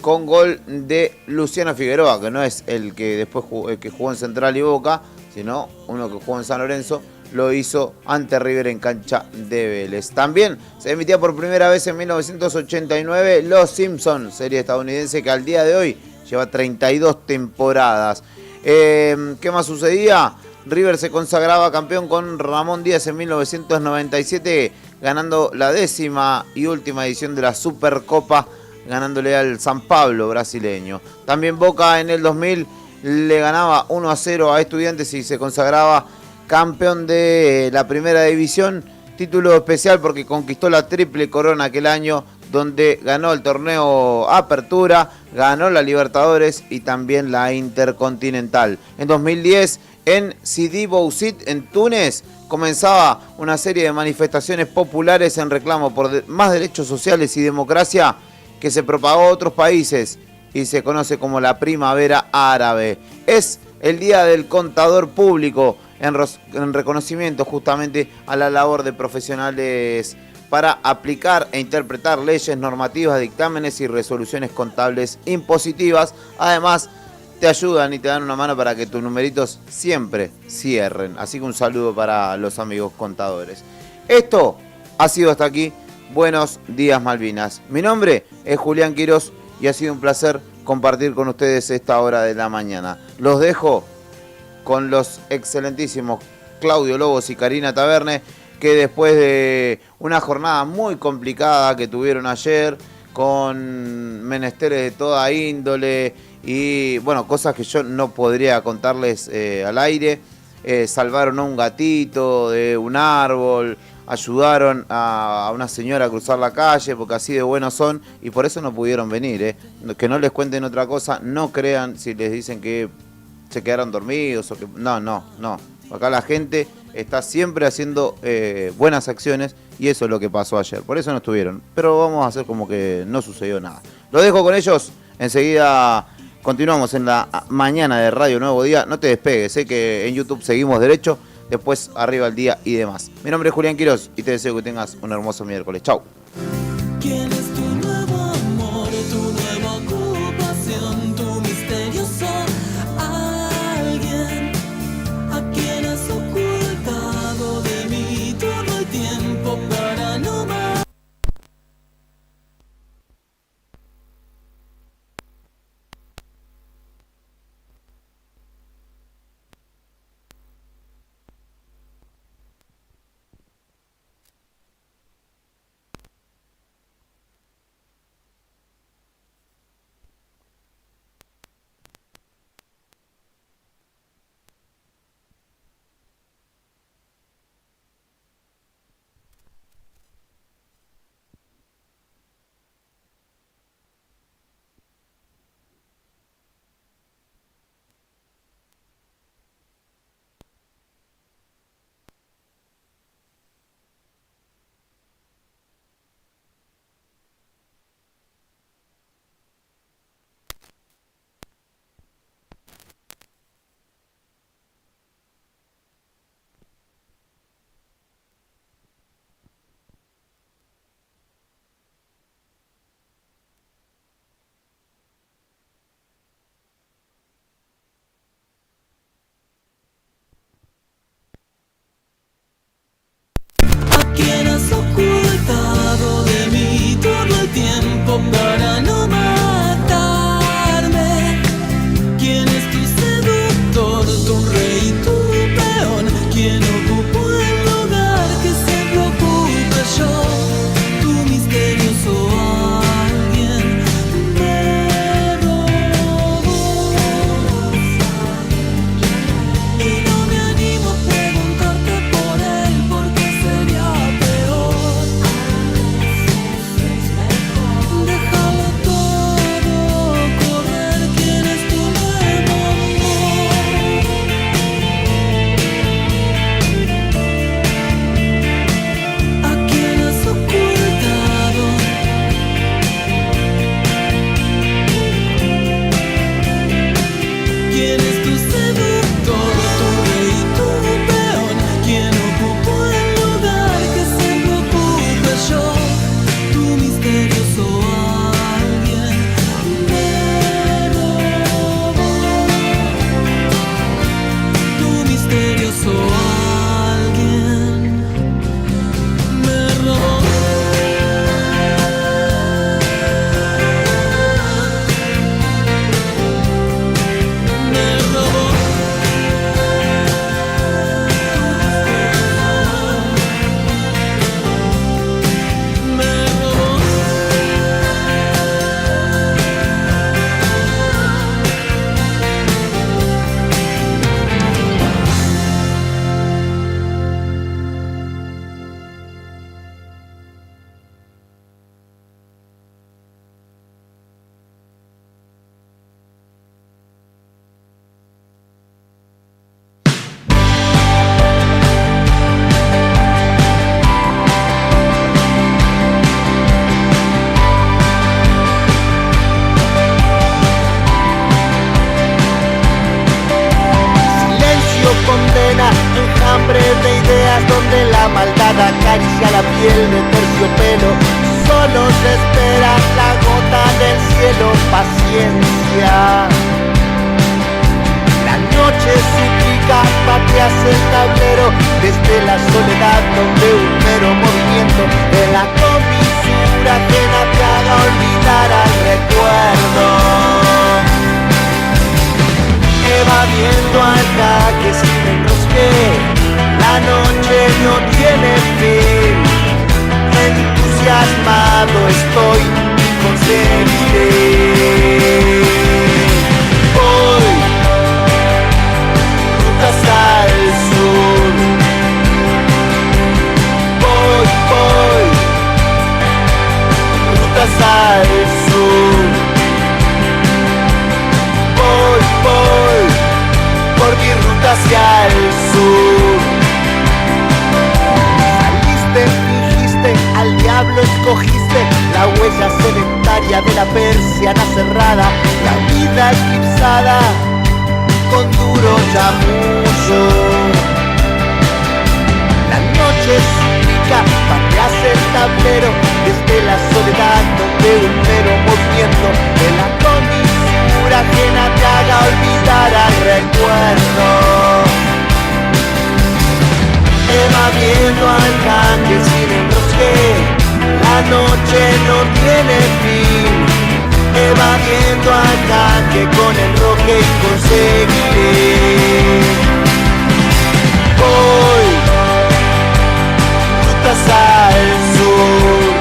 con gol de Luciano Figueroa, que no es el que después jugó en Central y Boca, sino uno que jugó en San Lorenzo. Lo hizo ante River en cancha de Vélez. También se emitía por primera vez en 1989 Los Simpsons, serie estadounidense que al día de hoy lleva 32 temporadas. ¿Qué más sucedía? River se consagraba campeón con Ramón Díaz en 1997, ganando la 10ª y última edición de la Supercopa, ganándole al San Pablo brasileño. También Boca en el 2000 le ganaba 1-0 a Estudiantes y se consagraba campeón de la primera división, título especial porque conquistó la triple corona aquel año donde ganó el torneo Apertura, ganó la Libertadores y también la Intercontinental. En 2010, en Sidi Bouzid, en Túnez, comenzaba una serie de manifestaciones populares en reclamo por más derechos sociales y democracia que se propagó a otros países y se conoce como la Primavera Árabe. Es el Día del Contador Público en reconocimiento justamente a la labor de profesionales para aplicar e interpretar leyes, normativas, dictámenes y resoluciones contables impositivas. Además, te ayudan y te dan una mano para que tus numeritos siempre cierren. Así que un saludo para los amigos contadores. Esto ha sido hasta aquí. Buenos días, Malvinas. Mi nombre es Julián Quirós y ha sido un placer compartir con ustedes esta hora de la mañana. Los dejo con los excelentísimos Claudio Lobos y Karina Taverne, que después de una jornada muy complicada que tuvieron ayer, con menesteres de toda índole y bueno, cosas que yo no podría contarles al aire, salvaron a un gatito de un árbol, ayudaron a una señora a cruzar la calle, porque así de buenos son, y por eso no pudieron venir. Que no les cuenten otra cosa, no crean si les dicen que se quedaron dormidos o que... No. Acá la gente está siempre haciendo buenas acciones y eso es lo que pasó ayer. Por eso no estuvieron. Pero vamos a hacer como que no sucedió nada. Lo dejo con ellos. Enseguida continuamos en la mañana de Radio Nuevo Día. No te despegues, sé que en YouTube seguimos derecho. Después arriba el día y demás. Mi nombre es Julián Quirós y te deseo que tengas un hermoso miércoles. Chau. ¿Quién es tu nuevo amor, tu nueva ocupación, tu misterioso alguien a quien has ocultado de mí todo el tiempo para no más? donde la maldad acaricia la piel de terciopelo. Solo se espera la gota del cielo, paciencia. La noche suplica, pateas el tablero desde la soledad donde un mero movimiento de la comisura ajena te haga olvidar al recuerdo. Evadiendo acá que sin enrosque, la noche no tiene fin. Entusiasmado estoy y conseguiré. Hoy, rutas al sur. Voy, rutas al sur. Voy, por mi ruta hacia el sur. Al diablo escogiste la huella sedentaria de la persiana cerrada, la vida eclipsada con duro chamullo. La noche suplica, pateas el tablero desde la soledad donde un mero movimiento de la comisura ajena te haga olvidar al recuerdo. Evadiendo al canje sin enrosque, la noche no tiene fin. Evadiendo al canje con enroque y conseguiré. Voy, rutas al sur.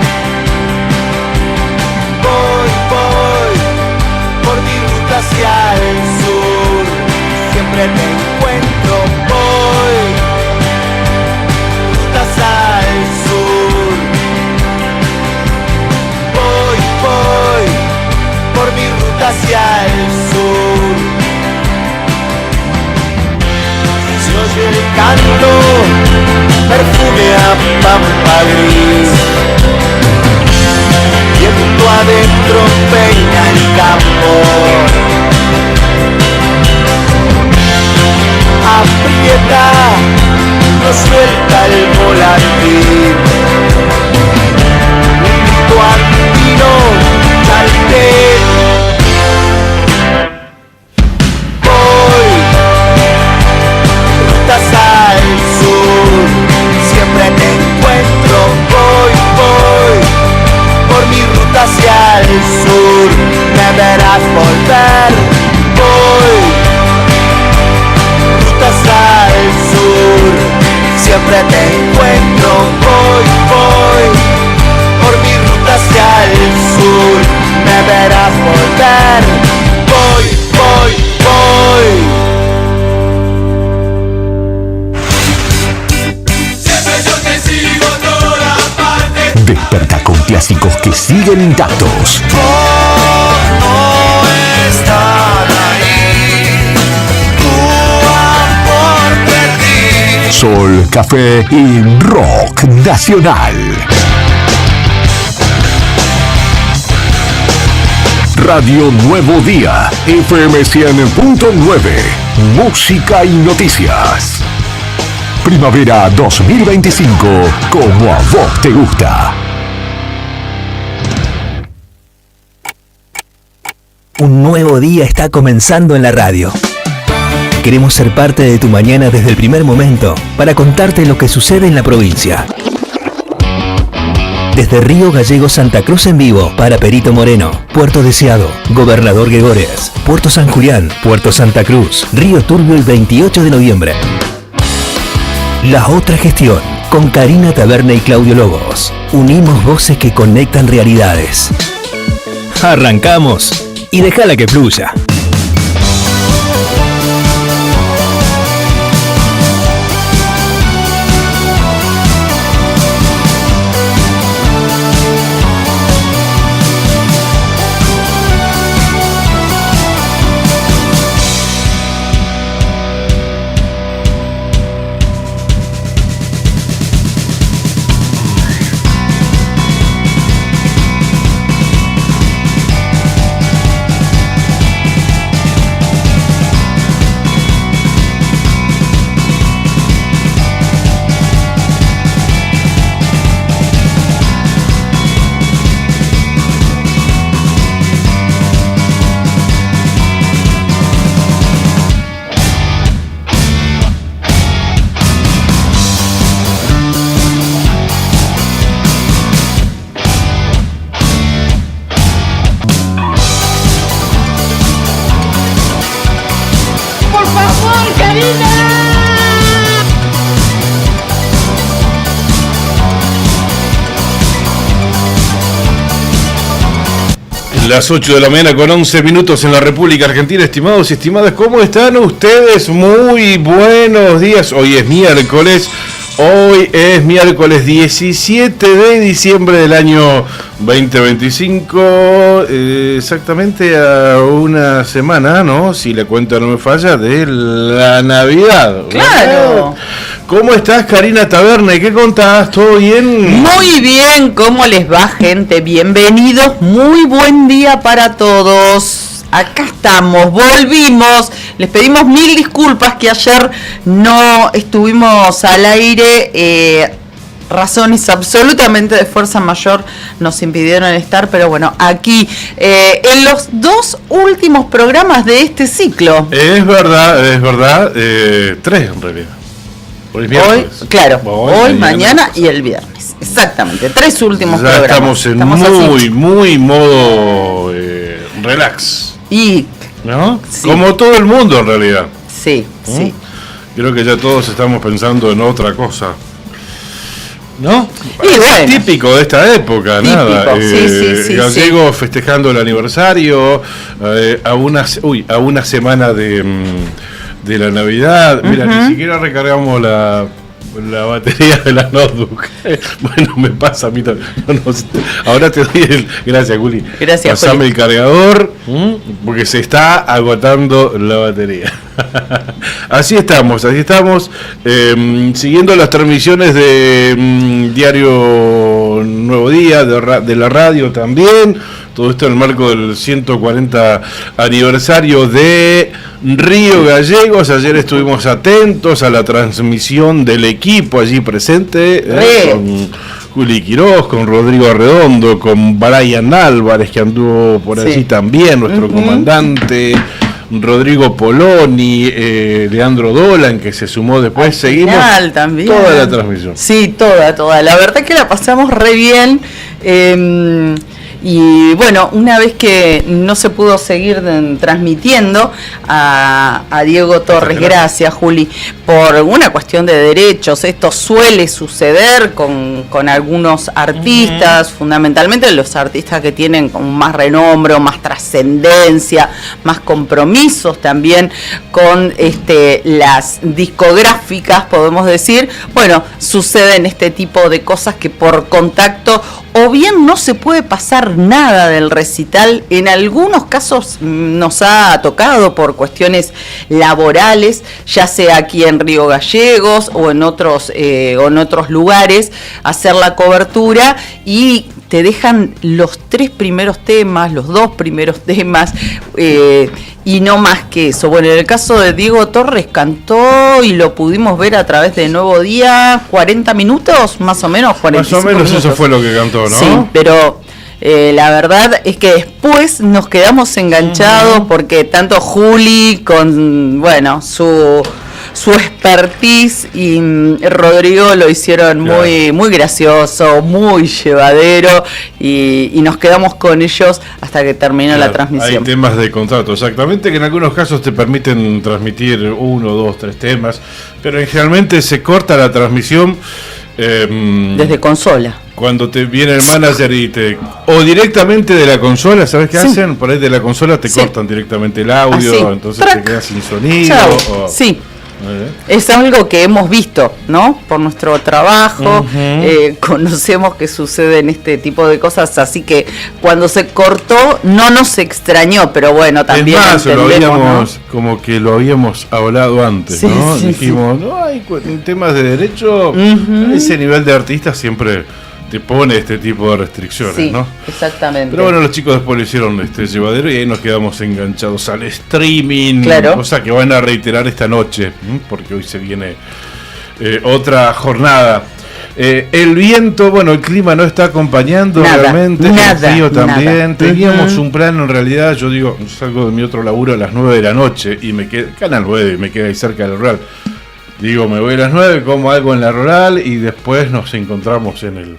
Voy, por mi ruta hacia el sur. Siempre me encuentro, voy al sur. Voy, por mi ruta hacia el sur. Se oye el canto, perfume a pampa gris. Viento adentro peña el campo. Aprieta, no suelta el volantín. Un grito andino, chaltén. Voy, rutas al sur. Siempre te encuentro, voy, por mi ruta hacia el sur. Me verás volver, voy, rutas al sur. Siempre te encuentro, voy, por mi ruta hacia el sur. Me verás volver, voy. Siempre yo te sigo a todas partes. Desperta con clásicos que siguen intactos. ¿Cómo estar ahí? Tu amor perdí. Sol, café y rock nacional. Radio Nuevo Día, FM 100.9, música y noticias. Primavera 2025, como a vos te gusta. Un nuevo día está comenzando en la radio. Queremos ser parte de tu mañana desde el primer momento para contarte lo que sucede en la provincia. Desde Río Gallegos Santa Cruz en vivo para Perito Moreno, Puerto Deseado, Gobernador Gregores, Puerto San Julián, Puerto Santa Cruz, Río Turbio el 28 de noviembre. La otra gestión, con Karina Taberna y Claudio Lobos. Unimos voces que conectan realidades. Arrancamos y déjala que fluya. Las 8 de la mañana con 11 minutos en la República Argentina. Estimados y estimadas, ¿cómo están ustedes? Muy buenos días. Hoy es miércoles 17 de diciembre del año 2025. Exactamente a una semana, ¿no? Si la cuenta no me falla, de la Navidad. ¡Claro! ¿Cómo estás, Karina Taberne? ¿Qué contás? ¿Todo bien? Muy bien, ¿cómo les va, gente? Bienvenidos, muy buen día para todos. Acá estamos, volvimos. Les pedimos mil disculpas que ayer no estuvimos al aire. Razones absolutamente de fuerza mayor nos impidieron estar, pero bueno, aquí en los dos últimos programas de este ciclo. Es verdad, tres en realidad. Hoy, claro, hoy, mañana y el viernes. Exactamente, tres últimos ya programas. Estamos en muy modo relax. Y ¿no? Sí. Como todo el mundo en realidad. Sí, sí. Creo que ya todos estamos pensando en otra cosa. ¿No? Y bueno, típico de esta época, típico, nada. Sí, Gallego festejando el aniversario, a una semana de la Navidad. Mira, ni siquiera recargamos la batería de la notebook. Bueno, me pasa a mí también. Ahora te doy gracias, Juli. Gracias, pasame el cargador, porque se está agotando la batería. Así estamos, siguiendo las transmisiones de Diario Nuevo Día, de la radio también. Todo esto en el marco del 140 aniversario de Río Gallegos. Ayer estuvimos atentos a la transmisión del equipo allí presente, con Juli Quiroz, con Rodrigo Arredondo, con Brian Álvarez, que anduvo por allí también, nuestro comandante, Rodrigo Poloni, Leandro Dolan, que se sumó después. Seguimos también. Toda la transmisión. Sí, toda. La verdad que la pasamos re bien. Y bueno, una vez que no se pudo seguir transmitiendo a Diego Torres, gracias Juli, por una cuestión de derechos. Esto suele suceder con algunos artistas, fundamentalmente los artistas que tienen como más renombre, más trascendencia, más compromisos también con las discográficas, podemos decir. Bueno, suceden este tipo de cosas que por contacto o bien no se puede pasar nada del recital. En algunos casos nos ha tocado por cuestiones laborales, ya sea aquí en Río Gallegos o en otros lugares, hacer la cobertura y te dejan los tres primeros temas, los dos primeros temas, y no más que eso. Bueno, en el caso de Diego Torres cantó y lo pudimos ver a través de Nuevo Día, 40 minutos, más o menos, 45 Más o menos minutos. Eso fue lo que cantó, ¿no? Sí, pero la verdad es que después nos quedamos enganchados porque tanto Juli con, bueno, su expertise y Rodrigo lo hicieron muy gracioso, muy llevadero y nos quedamos con ellos hasta que terminó la transmisión. Hay temas de contrato, exactamente, que en algunos casos te permiten transmitir 1, 2, 3 temas, pero generalmente se corta la transmisión desde consola. Cuando te viene el manager o directamente de la consola, ¿sabes qué hacen? Por ahí de la consola te cortan directamente el audio, entonces te quedas sin sonido. Sí. Es algo que hemos visto, ¿no? Por nuestro trabajo, conocemos que suceden este tipo de cosas, así que cuando se cortó no nos extrañó, pero bueno, también es más, entendemos, ¿no? Como que lo habíamos hablado antes, ¿no? Dijimos, no hay temas de derecho, ese nivel de artista siempre te pone este tipo de restricciones, ¿no? Exactamente. Pero bueno, los chicos después lo hicieron llevadero y ahí nos quedamos enganchados al streaming, cosa que van a reiterar esta noche, porque hoy se viene otra jornada. El viento, bueno, el clima no está acompañando realmente, el frío también. Teníamos un plan, en realidad, yo digo, salgo de mi otro laburo a las 9 de la noche y me quedo, Canal 9, me queda ahí cerca del rural. Digo, me voy a las 9, como algo en la rural y después nos encontramos en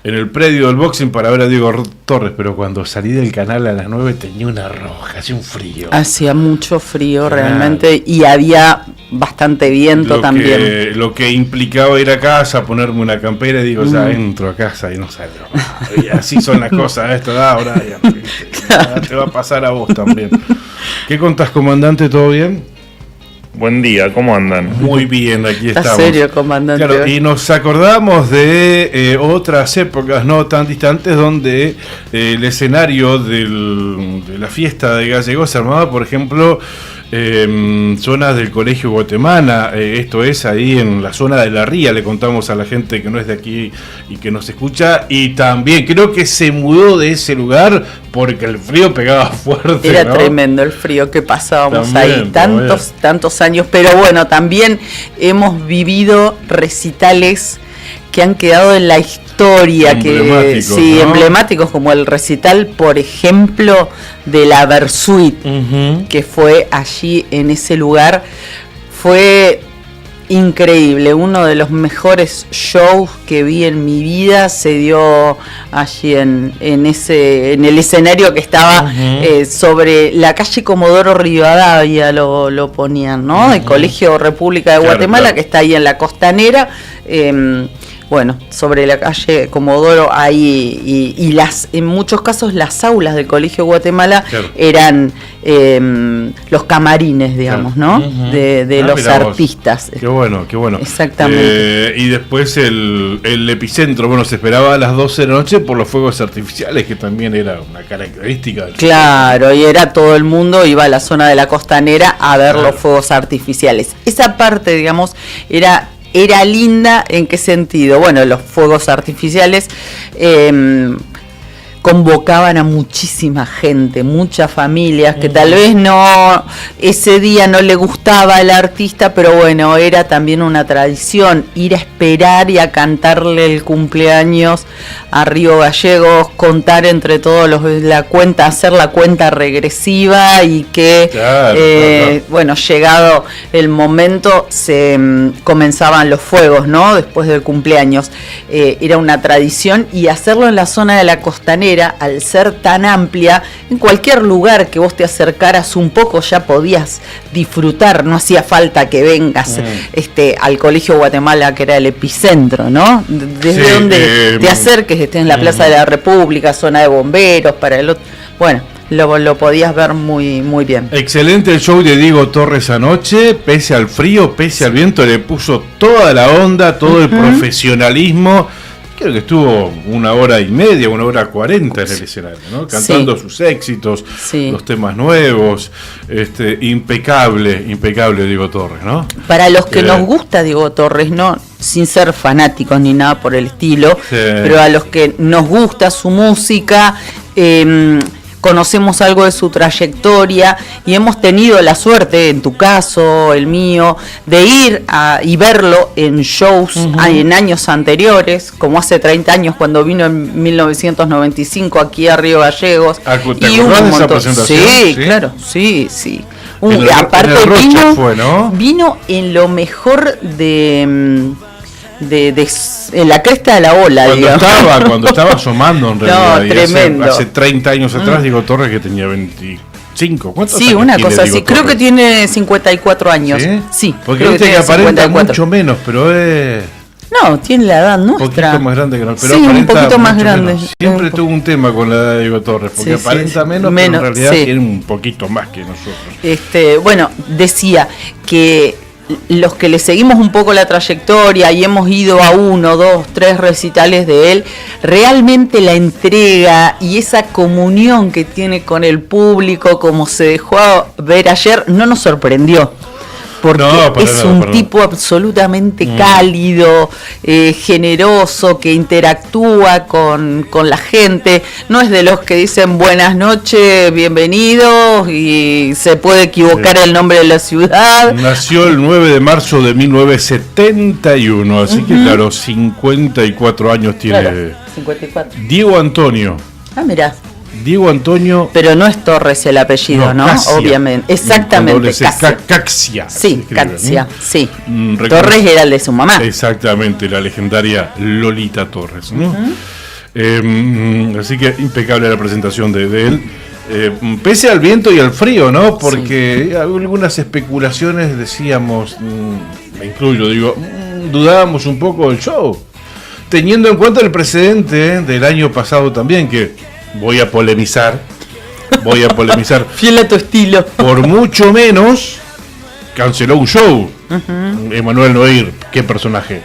en el predio del boxing para ver a Diego Torres, pero cuando salí del canal a las 9 tenía una roja, hacía un frío. Hacía mucho frío realmente y había bastante viento también. Lo que implicaba ir a casa, ponerme una campera y digo, ya entro a casa y no salgo. Y así son las cosas a esta edad, Brian. Te va a pasar a vos también. ¿Qué contás, comandante? ¿Todo bien? Buen día, ¿cómo andan? Muy bien, aquí ¿Está estamos. serio, comandante? Claro, y nos acordamos de otras épocas no tan distantes donde el escenario de la fiesta de Gallegos se armaba, por ejemplo, zonas del Colegio Guatemala, esto es ahí en la zona de la Ría, le contamos a la gente que no es de aquí y que nos escucha, y también creo que se mudó de ese lugar porque el frío pegaba fuerte. Era ¿no? Tremendo el frío que pasábamos También, ahí, tantos años, pero bueno, también hemos vivido recitales que han quedado en la historia, emblemáticos, como el recital, por ejemplo, de la Versuit, que fue allí en ese lugar. Fue increíble, uno de los mejores shows que vi en mi vida se dio allí en el escenario que estaba sobre la calle Comodoro Rivadavia, lo ponían, ¿no? El Colegio República de Guatemala, que está ahí en la Costanera. Bueno, sobre la calle Comodoro ahí, y en muchos casos las aulas del Colegio Guatemala eran los camarines, digamos, ¿no? De los artistas. Qué bueno. Exactamente. Y después el epicentro, bueno, se esperaba a las 12 de la noche por los fuegos artificiales, que también era una característica del Claro, y era todo el mundo, iba a la zona de la Costanera a ver los fuegos artificiales. Esa parte, digamos, era linda. ¿En qué sentido? Bueno, los fuegos artificiales convocaban a muchísima gente, muchas familias que tal vez ese día no le gustaba al artista, pero bueno, era también una tradición ir a esperar y a cantarle el cumpleaños a Río Gallegos, contar entre todos hacer la cuenta regresiva, y que bueno, llegado el momento se comenzaban los fuegos, ¿no? Después del cumpleaños. Era una tradición, y hacerlo en la zona de la Costanera, al ser tan amplia, en cualquier lugar que vos te acercaras un poco ya podías disfrutar, no hacía falta que vengas al Colegio Guatemala, que era el epicentro, ¿no? Desde donde te acerques, estés en la Plaza de la República, zona de bomberos, para el otro, bueno, lo podías ver muy, muy bien. Excelente el show de Diego Torres anoche, pese al frío, pese al viento, le puso toda la onda, todo el profesionalismo. Creo que estuvo 1 hora y media, 1 hora 40 en el escenario, ¿no? Cantando sus éxitos, los temas nuevos, impecable Diego Torres, ¿no? Para los que nos gusta Diego Torres, no, sin ser fanáticos ni nada por el estilo, pero a los que nos gusta su música, conocemos algo de su trayectoria, y hemos tenido la suerte, en tu caso, el mío, de ir y verlo en shows en años anteriores, como hace 30 años cuando vino en 1995 aquí a Río Gallegos. ¿Te acordás de esa presentación? Sí, claro, sí. Aparte vino en lo mejor en la cresta de la ola, cuando estaba asomando, en realidad. Tremendo. Hace 30 años atrás, Diego Torres, que tenía 25. ¿Cuántos años una cosa así. Creo que tiene 54 años. Sí. Porque viste que aparenta 54. Mucho menos, pero no, tiene la edad nuestra. Un poquito más grande que nosotros. Pero un poquito más grande. Menos. Siempre tuvo un tema con la edad de Diego Torres, porque aparenta menos, pero en realidad tiene un poquito más que nosotros. Bueno, decía que los que le seguimos un poco la trayectoria y hemos ido a 1, 2, 3 recitales de él, realmente la entrega y esa comunión que tiene con el público, como se dejó ver ayer, no nos sorprendió. Porque es un tipo absolutamente cálido, generoso, que interactúa con la gente. No es de los que dicen buenas noches, bienvenidos, y se puede equivocar el nombre de la ciudad. Nació el 9 de marzo de 1971, así que claro, 54 años tiene. Claro, 54. Diego Antonio. Mirá. Diego Antonio. Pero no es Torres el apellido, ¿no? Caxia. Obviamente. Exactamente. Caxia. Sí, Caxia. Sí. Torres era el de su mamá. Exactamente, la legendaria Lolita Torres, ¿no? Así que impecable la presentación de él. Pese al viento y al frío, ¿no? Porque algunas especulaciones decíamos, me incluyo, digo, dudábamos un poco del show. Teniendo en cuenta el precedente del año pasado también, que voy a polemizar. Fiel a tu estilo. Por mucho menos canceló un show. Emanuel Noir, ¿qué personaje?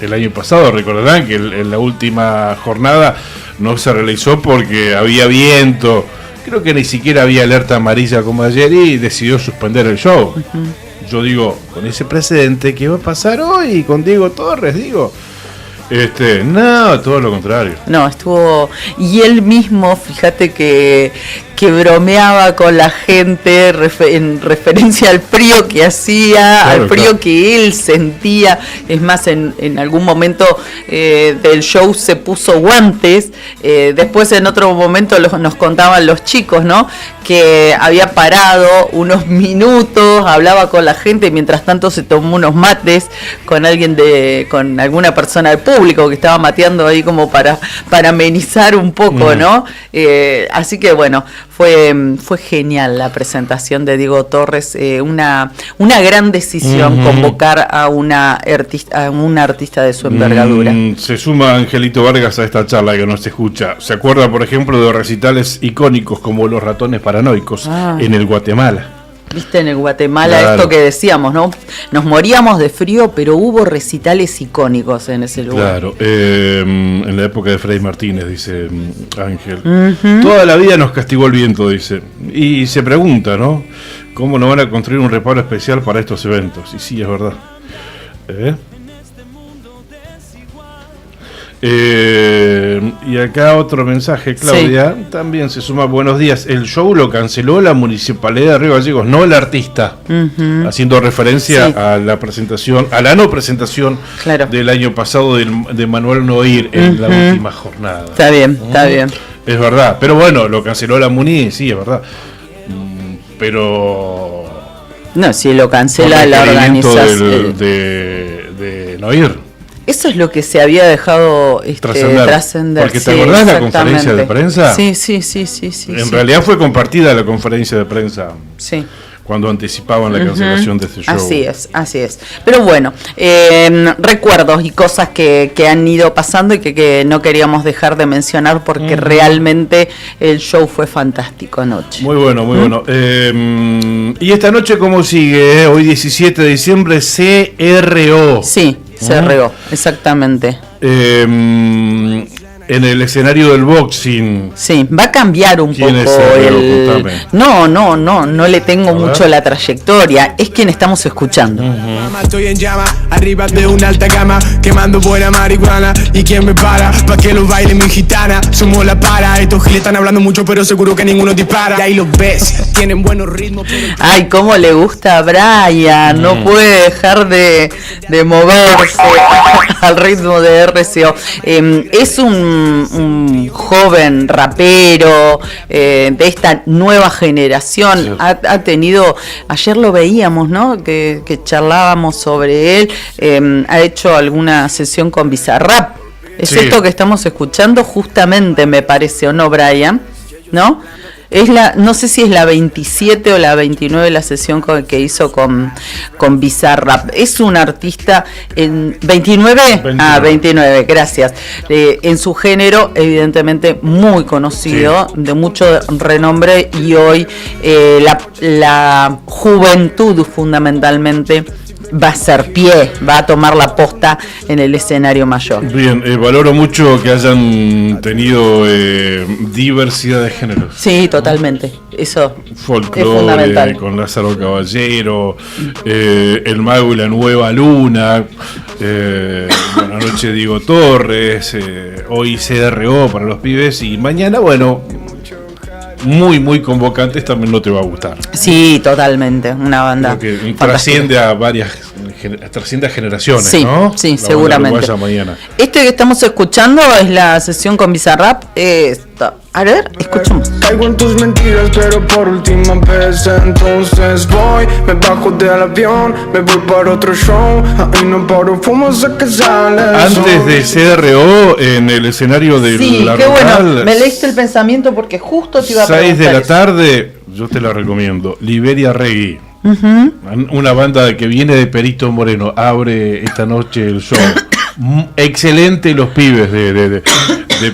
El año pasado, recordarán que en la última jornada no se realizó porque había viento. Creo que ni siquiera había alerta amarilla como ayer y decidió suspender el show. Yo digo, con ese precedente, ¿qué va a pasar hoy con Diego Torres? Digo, no, todo lo contrario. No, estuvo... Y él mismo, fíjate que bromeaba con la gente en referencia al frío que hacía, claro, al frío que él sentía. Es más, en algún momento del show se puso guantes. Después en otro momento nos contaban los chicos, ¿no? Que había parado unos minutos, hablaba con la gente, mientras tanto se tomó unos mates con con alguna persona del público que estaba mateando ahí como para amenizar un poco, ¿no? Así que bueno, fue genial la presentación de Diego Torres, una gran decisión convocar a un artista de su envergadura. Se suma Angelito Vargas a esta charla que nos escucha. ¿Se acuerda, por ejemplo, de recitales icónicos como Los Ratones Paranoicos en el Guatemala? Viste, en el Guatemala, claro. Esto que decíamos, ¿no? Nos moríamos de frío, pero hubo recitales icónicos en ese lugar. Claro, en la época de Freddy Martínez, dice Ángel. Toda la vida nos castigó el viento, dice. Y se pregunta, ¿no? ¿Cómo no van a construir un reparo especial para estos eventos? Y sí, es verdad. Y acá otro mensaje, Claudia, también se suma, buenos días, el show lo canceló la Municipalidad de Río Gallegos, no el artista, haciendo referencia a la presentación, a la no presentación del año pasado de Manuel Noir en la última jornada. Está bien. Es verdad, pero bueno, lo canceló la Muni, sí, es verdad. Pero... No, si lo cancela la organización de Noir. Eso es lo que se había dejado trascender. Porque ¿te acordás de la conferencia de prensa? Sí. En realidad fue compartida la conferencia de prensa. Sí. Cuando anticipaban la cancelación de este show. Así es. Pero bueno, recuerdos y cosas que han ido pasando y que no queríamos dejar de mencionar porque realmente el show fue fantástico anoche. Muy bueno. Y esta noche, ¿cómo sigue? Hoy 17 de diciembre, CRO. Sí. CRO, exactamente. En el escenario del boxing. Sí, va a cambiar un poco el... No le tengo mucho la trayectoria. Es quien estamos escuchando. Estoy en llama, arriba de una alta gama, quemando buena marihuana. ¿Y quién me para? Pa' que los baile mi gitana. Somos la para, estos giles están hablando mucho, pero seguro que ninguno dispara. Y ahí los ves, tienen buenos ritmos. Ay, cómo le gusta a Brian. No puede dejar de moverse al ritmo de RCO. Es un joven rapero de esta nueva generación. Sí. Ha tenido, ayer lo veíamos, ¿no? Que charlábamos sobre él. Ha hecho alguna sesión con Bizarrap. Es esto que estamos escuchando justamente, me parece, ¿o no, Brian? ¿No? No sé si es la 27 o la 29 la sesión que hizo con Bizarrap. Es un artista en 29. 29, gracias. En su género, evidentemente muy conocido, de mucho renombre, y hoy la juventud fundamentalmente va a ser pie, va a tomar la posta en el escenario mayor. Bien, valoro mucho que hayan tenido diversidad de géneros. Sí, totalmente. Eso folclore, es fundamental. Con Lázaro Caballero, El Mago y la Nueva Luna, buenas noches Diego Torres, hoy CRO para los pibes, y mañana, bueno, muy convocantes, también no te va a gustar. Sí, totalmente, una banda que trasciende a trasciende a generaciones, sí, ¿no? Sí, seguramente. Mañana. Este que estamos escuchando es la sesión con Bizarrap. A ver, escuchamos. Caigo en tus mentiras, pero por última vez. Entonces voy, me bajo del avión, me voy para otro show. Ahí no paro, fumo hasta que sale. Antes de CRO, en el escenario de la qué Rural, bueno, me leíste el pensamiento porque justo te iba a preguntar 6 de la eso. tarde, yo te la recomiendo. Liberia Reggae. Una banda que viene de Perito Moreno, abre esta noche el show. Excelente los pibes de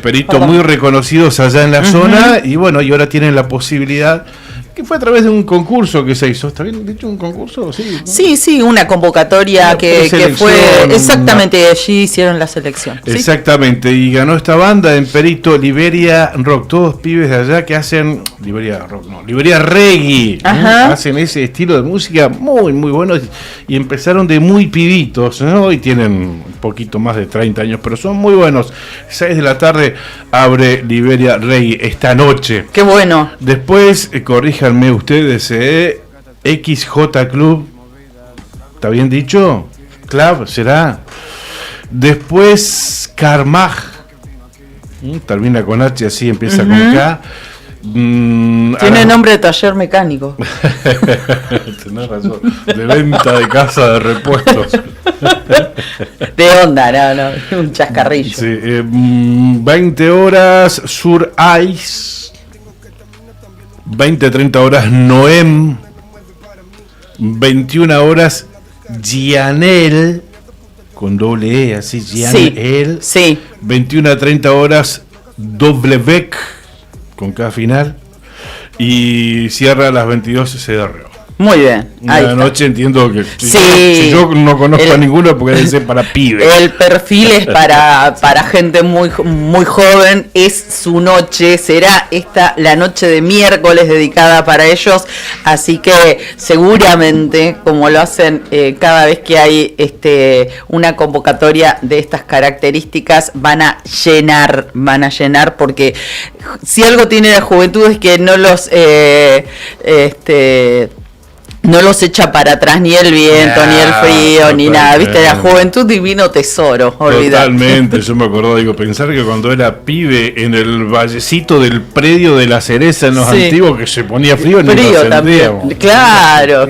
Perito, muy reconocidos allá en la zona, y bueno, y ahora tienen la posibilidad, que fue a través de un concurso que se hizo. ¿Está bien dicho un concurso? Sí, Sí, una convocatoria que fue exactamente, allí hicieron la selección. ¿Sí? Exactamente, y ganó esta banda en Perito, Liberia Rock, todos pibes de allá que hacen Liberia Rock, no, Liberia Reggae, hacen ese estilo de música muy muy bueno, y empezaron de muy pibitos, ¿no? Y tienen un poquito más de 30 años, pero son muy buenos. 6 de la tarde abre Liberia Reggae esta noche. Qué bueno. Después, corríjanme ustedes, XJ Club, ¿está bien dicho? Club, ¿será? Después, Carmaj, termina con H, así empieza con K. Tiene nombre de taller mecánico. Tenés razón. De venta de casa de repuestos. De onda, no, un chascarrillo. Sí, 20 horas Sur Ice. 20-30 horas Noem. 21 horas Gianel, con doble E, así, Gianel. Sí. 21 a 30 horas Doblevec, con K final. Y cierra a las 22 CRO. Muy bien. Una noche entiendo que si yo no conozco a ninguno, porque debe ser para pibes. El perfil es para gente muy muy joven, es su noche, será esta la noche de miércoles dedicada para ellos, así que seguramente, como lo hacen cada vez que hay una convocatoria de estas características, van a llenar, porque si algo tiene la juventud es que no los echa para atrás ni el viento, ni el frío, ni nada. ¿Viste? La juventud divino tesoro, olvidate. Totalmente, yo me acuerdo, pensar que cuando era pibe en el vallecito del predio de la Cereza en los antiguos, que se ponía frío, ni lo también. Claro.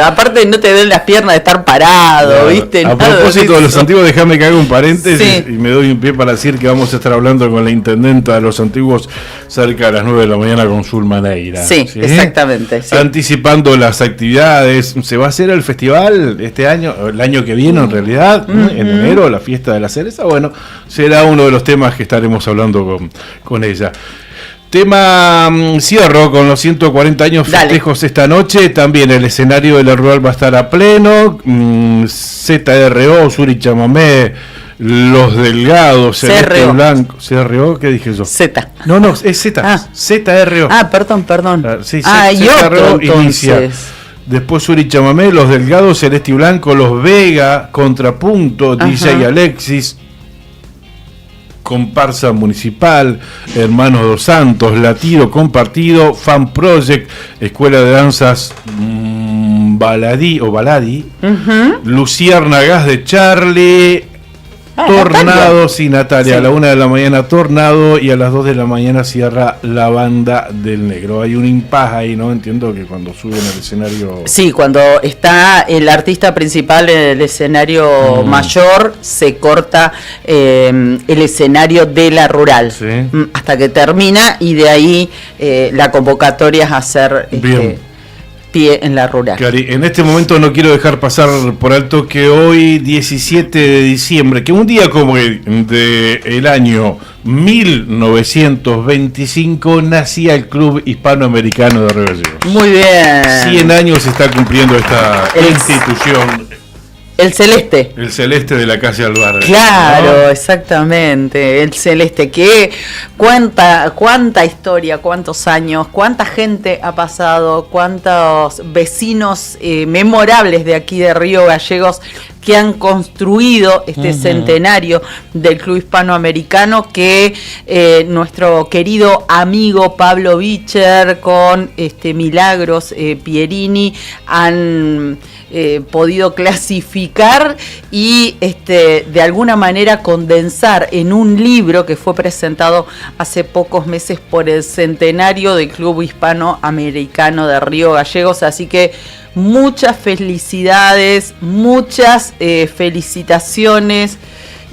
Aparte no te den las piernas de estar parado, ¿viste? A propósito de los antiguos, déjame que haga un paréntesis y me doy un pie para decir que vamos a estar hablando con la intendenta de los antiguos cerca de las 9 de la mañana con Zulma Neira. Sí, exactamente. Sí. Anticipando las actividades. Se va a hacer el festival este año, el año que viene en realidad, en enero, la fiesta de la cereza. Bueno, será uno de los temas que estaremos hablando con ella. Cierro con los 140 años festejos esta noche. También el escenario de la Rural va a estar a pleno. ZRO, Suri Chamamé, Los Delgados, Celeste Blanco. ¿CRO? ¿Qué dije yo? Z. No, es Z. ZRO. Perdón. Sí, y otro, entonces. Después Suri Chamamé, Los Delgados, Celeste Blanco, Los Vega, Contrapunto, DJ Alexis, Comparsa Municipal, Hermanos dos Santos, Latido Compartido, Fan Project, Escuela de Danzas Baladi, Luciérnagas de Charlie, Tornados y Natalia. A la 1 de la mañana Tornado, y a las 2 de la mañana cierra la Banda del Negro. Hay un impas ahí, ¿no? Entiendo que cuando suben al escenario... Sí, cuando está el artista principal en el escenario mayor, se corta el escenario de la Rural hasta que termina, y de ahí la convocatoria es hacer... pie en la Rural. Cari, en este momento no quiero dejar pasar por alto que hoy, 17 de diciembre, que un día como el año 1925, nacía el Club Hispanoamericano de Río Gallegos. Muy bien. 100 años está cumpliendo esta institución. El Celeste. El Celeste de la calle Alvar. Claro, exactamente. El Celeste. Que cuánta historia, cuántos años, cuánta gente ha pasado, cuántos vecinos memorables de aquí de Río Gallegos que han construido este centenario del Club Hispanoamericano, que nuestro querido amigo Pablo Bicher con Milagros Pierini han podido clasificar y de alguna manera condensar en un libro que fue presentado hace pocos meses por el centenario del Club Hispanoamericano de Río Gallegos. Así que muchas felicidades, muchas felicitaciones.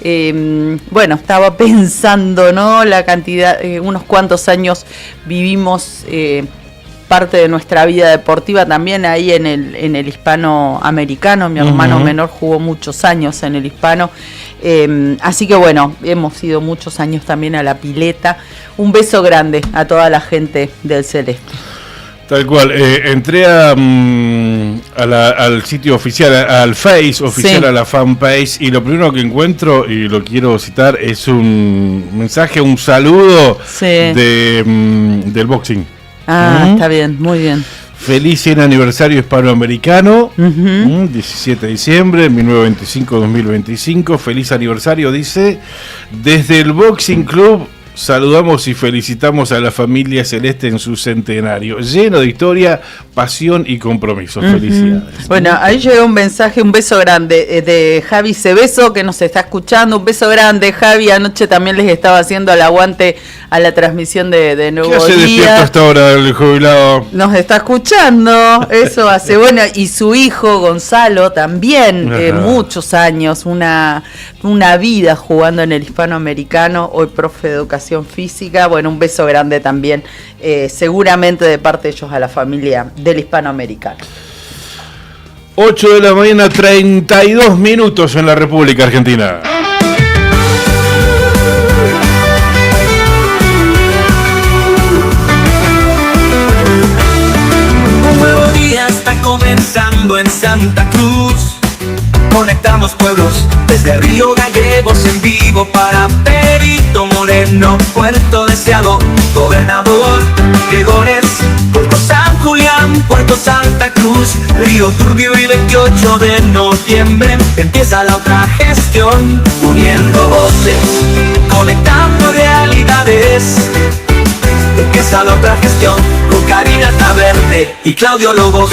Bueno, estaba pensando, ¿no? La cantidad, unos cuantos años vivimos parte de nuestra vida deportiva también ahí en el Hispanoamericano. Mi hermano menor jugó muchos años en el Hispano, así que bueno, hemos ido muchos años también a la pileta. Un beso grande a toda la gente del Celeste. Tal cual, entré al sitio oficial, al Face oficial, sí, a la fanpage, y lo primero que encuentro, y lo quiero citar, es un mensaje, un saludo, sí, del boxing. Está bien, muy bien. Feliz 100 aniversario hispanoamericano, 17 de diciembre, 1925, feliz aniversario, dice, desde el Boxing Club. Saludamos y felicitamos a la familia celeste en su centenario, lleno de historia, pasión y compromiso. Felicidades. Bueno, ahí llegó un mensaje, un beso grande de Javi Cebeso, que nos está escuchando. Un beso grande, Javi. Anoche también les estaba haciendo el aguante a la transmisión de Nuevo Día. ¿Qué hace despierto hasta ahora el jubilado? Nos está escuchando, eso hace. Bueno, y su hijo Gonzalo también, muchos años, una vida jugando en el Hispanoamericano, hoy profe de educación física. Bueno, un beso grande también, seguramente de parte de ellos a la familia del Hispanoamericano. 8 de la mañana, 32 minutos en la República Argentina. Un nuevo día está comenzando en Santa Cruz. Conectamos pueblos desde Río Gallegos en vivo para Perito Moreno, Puerto Deseado, Gobernador Gregores, Puerto San Julián, Puerto Santa Cruz, Río Turbio y 28 de noviembre empieza la otra gestión, uniendo voces, conectando realidades. Empieza la otra gestión con Karina Taverne y Claudio Lobos.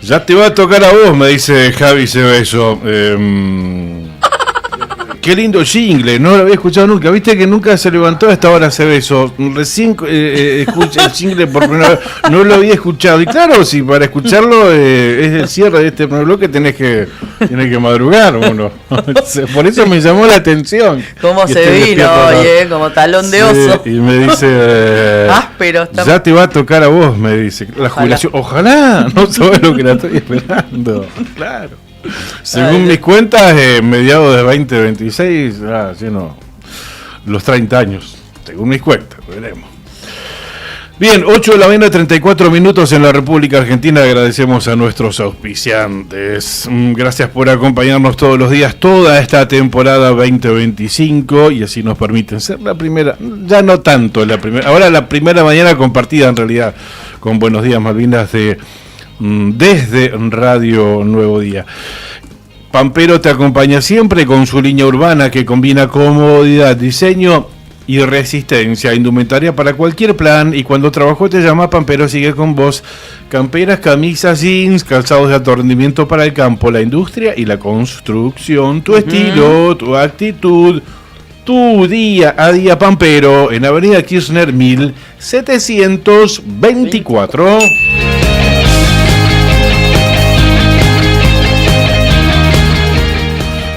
Ya te va a tocar a vos, me dice Javi Cebeso. Qué lindo jingle, no lo había escuchado nunca. Viste que nunca se levantó a esta hora Cebeso. Recién escuché el jingle por primera vez. No lo había escuchado. Y claro, si para escucharlo es el cierre de este bloque, tenés que madrugar uno. Por eso me llamó la atención. ¿Cómo se vino hoy, como talón de oso? Y me dice... áspero. Ya te va a tocar a vos, me dice. La jubilación. Ojalá, no sabes lo que la estoy esperando. Claro. Según mis cuentas, mediados de 2026, lleno los 30 años. Según mis cuentas, veremos. Bien, 8 de la mañana, 34 minutos en la República Argentina. Agradecemos a nuestros auspiciantes. Gracias por acompañarnos todos los días, toda esta temporada 2025, y así nos permiten ser la primera, ya no tanto la primera, ahora la primera mañana compartida en realidad con Buenos Días Malvinas desde Radio Nuevo Día. Pampero te acompaña siempre con su línea urbana que combina comodidad, diseño y resistencia, indumentaria para cualquier plan, y cuando trabajo te llama, Pampero sigue con vos. Camperas, camisas, jeans, calzados de alto rendimiento para el campo, la industria y la construcción. Tu estilo, tu actitud, tu día a día, Pampero, en Avenida Kirchner 1724.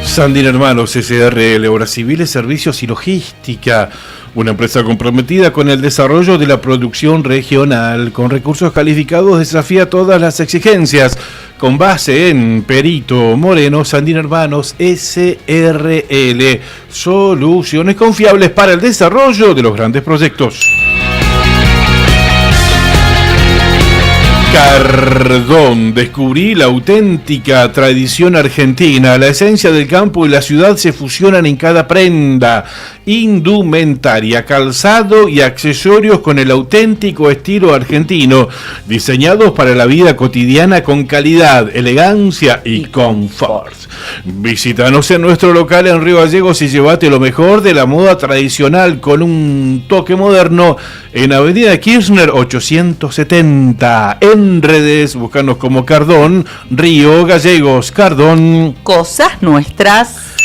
Sandin Hermanos, SRL, Obras Civiles, Servicios y Logística. Una empresa comprometida con el desarrollo de la producción regional. Con recursos calificados desafía todas las exigencias. Con base en Perito Moreno, Sandin Hermanos, SRL. Soluciones confiables para el desarrollo de los grandes proyectos. Cardón. Descubrí la auténtica tradición argentina. La esencia del campo y la ciudad se fusionan en cada prenda. Indumentaria, calzado y accesorios con el auténtico estilo argentino, diseñados para la vida cotidiana con calidad, elegancia y confort. Visítanos en nuestro local en Río Gallegos y llévate lo mejor de la moda tradicional con un toque moderno en Avenida Kirchner 870. En redes, búscanos como Cardón, Río Gallegos, Cardón. Cosas nuestras.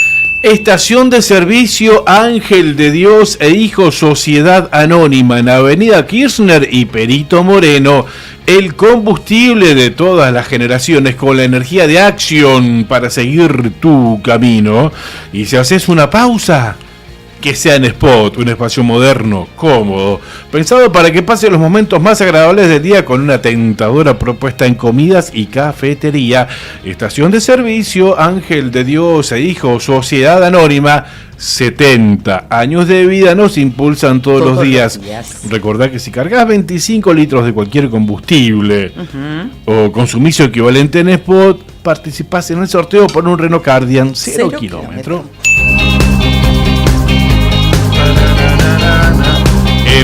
Estación de servicio Ángel de Dios e Hijo Sociedad Anónima en Avenida Kirchner y Perito Moreno. El combustible de todas las generaciones con la energía de Action para seguir tu camino. Y si haces una pausa, que sea en Spot, un espacio moderno, cómodo, pensado para que pases los momentos más agradables del día con una tentadora propuesta en comidas y cafetería. Estación de servicio Ángel de Dios e Hijo Sociedad Anónima. 70 años de vida nos impulsan todos los días. Recordá que si cargas 25 litros de cualquier combustible o consumís equivalente en Spot, participás en el sorteo por un Renault Cardian 0 kilómetro.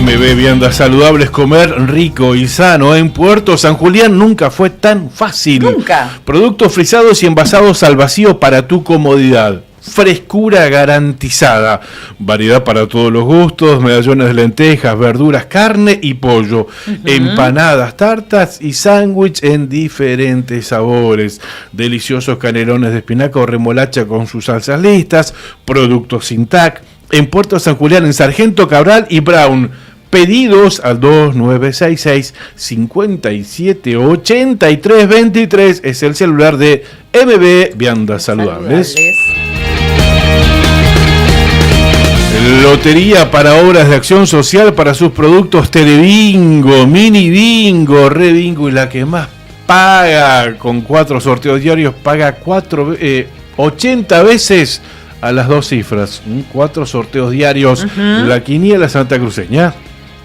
MB Viandas Saludables, comer rico y sano en Puerto San Julián nunca fue tan fácil. Nunca. Productos frisados y envasados al vacío para tu comodidad. Frescura garantizada. Variedad para todos los gustos. Medallones de lentejas, verduras, carne y pollo. Empanadas, tartas y sándwich en diferentes sabores. Deliciosos canelones de espinaca o remolacha con sus salsas listas. Productos sin TAC. En Puerto San Julián, en Sargento Cabral y Brown. Pedidos al 2966-578323. Es el celular de MB Viandas Saludables. Lotería para obras de acción social para sus productos Telebingo, Mini Bingo, Re Bingo y la que más paga con 4 sorteos diarios, paga 80 veces a las 2 cifras. 4 sorteos diarios, la quiniela santacruceña.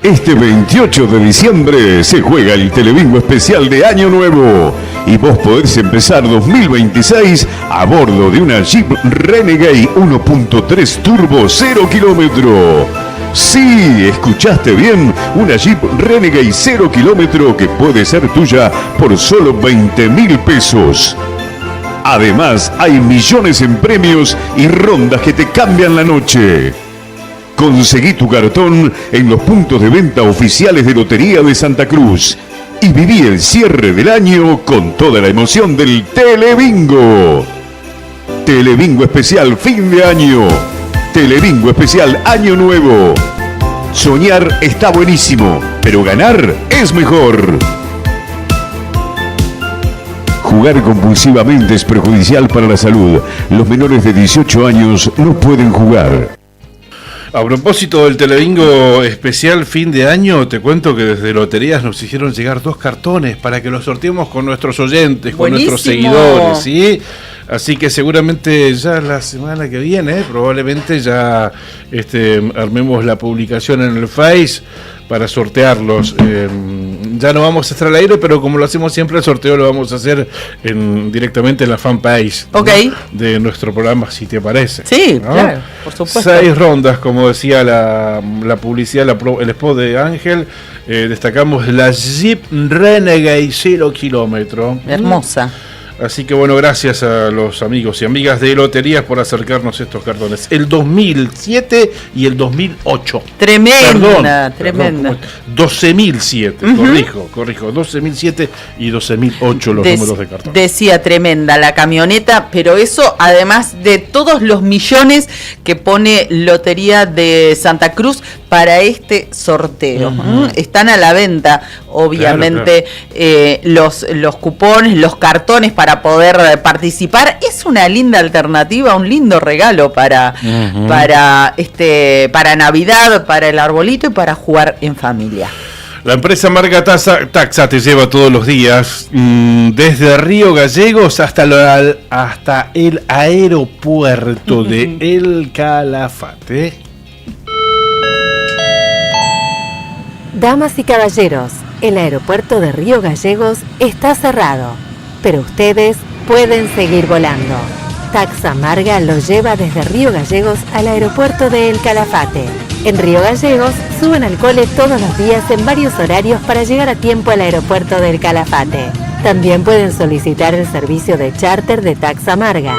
Este 28 de diciembre se juega el Telebingo especial de Año Nuevo y vos podés empezar 2026 a bordo de una Jeep Renegade 1.3 Turbo 0 kilómetro. Sí, escuchaste bien, una Jeep Renegade 0 kilómetro que puede ser tuya por solo 20.000 pesos. Además, hay millones en premios y rondas que te cambian la noche. Conseguí tu cartón en los puntos de venta oficiales de Lotería de Santa Cruz y viví el cierre del año con toda la emoción del Telebingo. Telebingo especial fin de año. Telebingo especial Año Nuevo. Soñar está buenísimo, pero ganar es mejor. Jugar compulsivamente es perjudicial para la salud. Los menores de 18 años no pueden jugar. A propósito del Telebingo especial fin de año, te cuento que desde Loterías nos hicieron llegar 2 cartones para que los sorteemos con nuestros oyentes, con nuestros seguidores, ¿sí? Así que seguramente ya la semana que viene, probablemente ya armemos la publicación en el Face para sortearlos. Ya no vamos a estar al aire, pero como lo hacemos siempre, el sorteo lo vamos a hacer directamente en la fanpage, ¿no?, de nuestro programa, si te parece. Sí, ¿no? claro, por supuesto. 6 rondas, como decía la publicidad, el spot de Ángel. Destacamos la Jeep Renegade 0 kilómetro. Hermosa. Así que bueno, gracias a los amigos y amigas de Loterías por acercarnos estos cartones. El 2007 y el 2008. Tremenda. 12.007, corrijo. 12.007 y 12.008 los números de cartón. Decía tremenda la camioneta, pero eso además de todos los millones que pone Lotería de Santa Cruz para este sorteo. Están a la venta, obviamente, claro. Los cupones, los cartones para poder participar. Es una linda alternativa, un lindo regalo para Navidad, para el arbolito y para jugar en familia. La empresa Marga Taxa te lleva todos los días, desde Río Gallegos hasta el aeropuerto de El Calafate. Damas y caballeros, El aeropuerto de Río Gallegos está cerrado, pero ustedes pueden seguir volando. Taxamarga los lleva desde Río Gallegos al aeropuerto de El Calafate. En Río Gallegos suben al cole todos los días en varios horarios para llegar a tiempo al aeropuerto del Calafate. También pueden solicitar el servicio de charter de Taxamarga.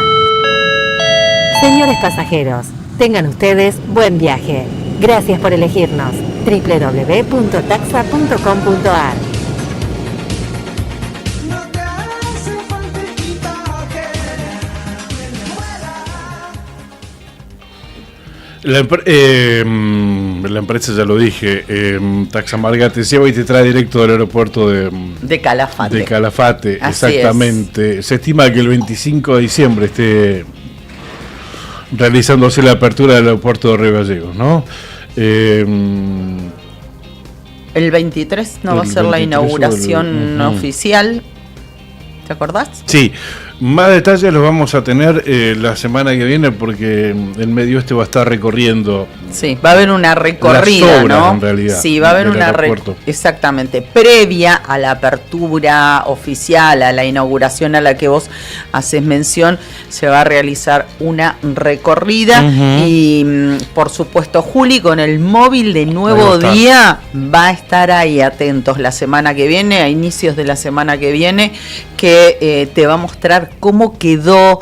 Señores pasajeros, tengan ustedes buen viaje. Gracias por elegirnos. www.taxa.com.ar. La empresa, ya lo dije, Taxamarga te lleva y te trae directo del aeropuerto de Calafate. De Calafate, Así exactamente. Se estima que el 25 de diciembre esté realizándose la apertura del aeropuerto de Río Gallegos, ¿no? El 23 no va a ser la inauguración oficial. ¿Te acordás? Sí. Más detalles los vamos a tener la semana que viene porque el Medio Oeste va a estar recorriendo. Sí, va a haber una recorrida, obras, ¿no? en realidad, sí, va a haber una exactamente, previa a la apertura oficial, a la inauguración a la que vos haces mención, se va a realizar una recorrida y por supuesto Juli con el móvil de Nuevo Día va a estar ahí atentos la semana que viene, a inicios de la semana que viene, que te va a mostrar cómo quedó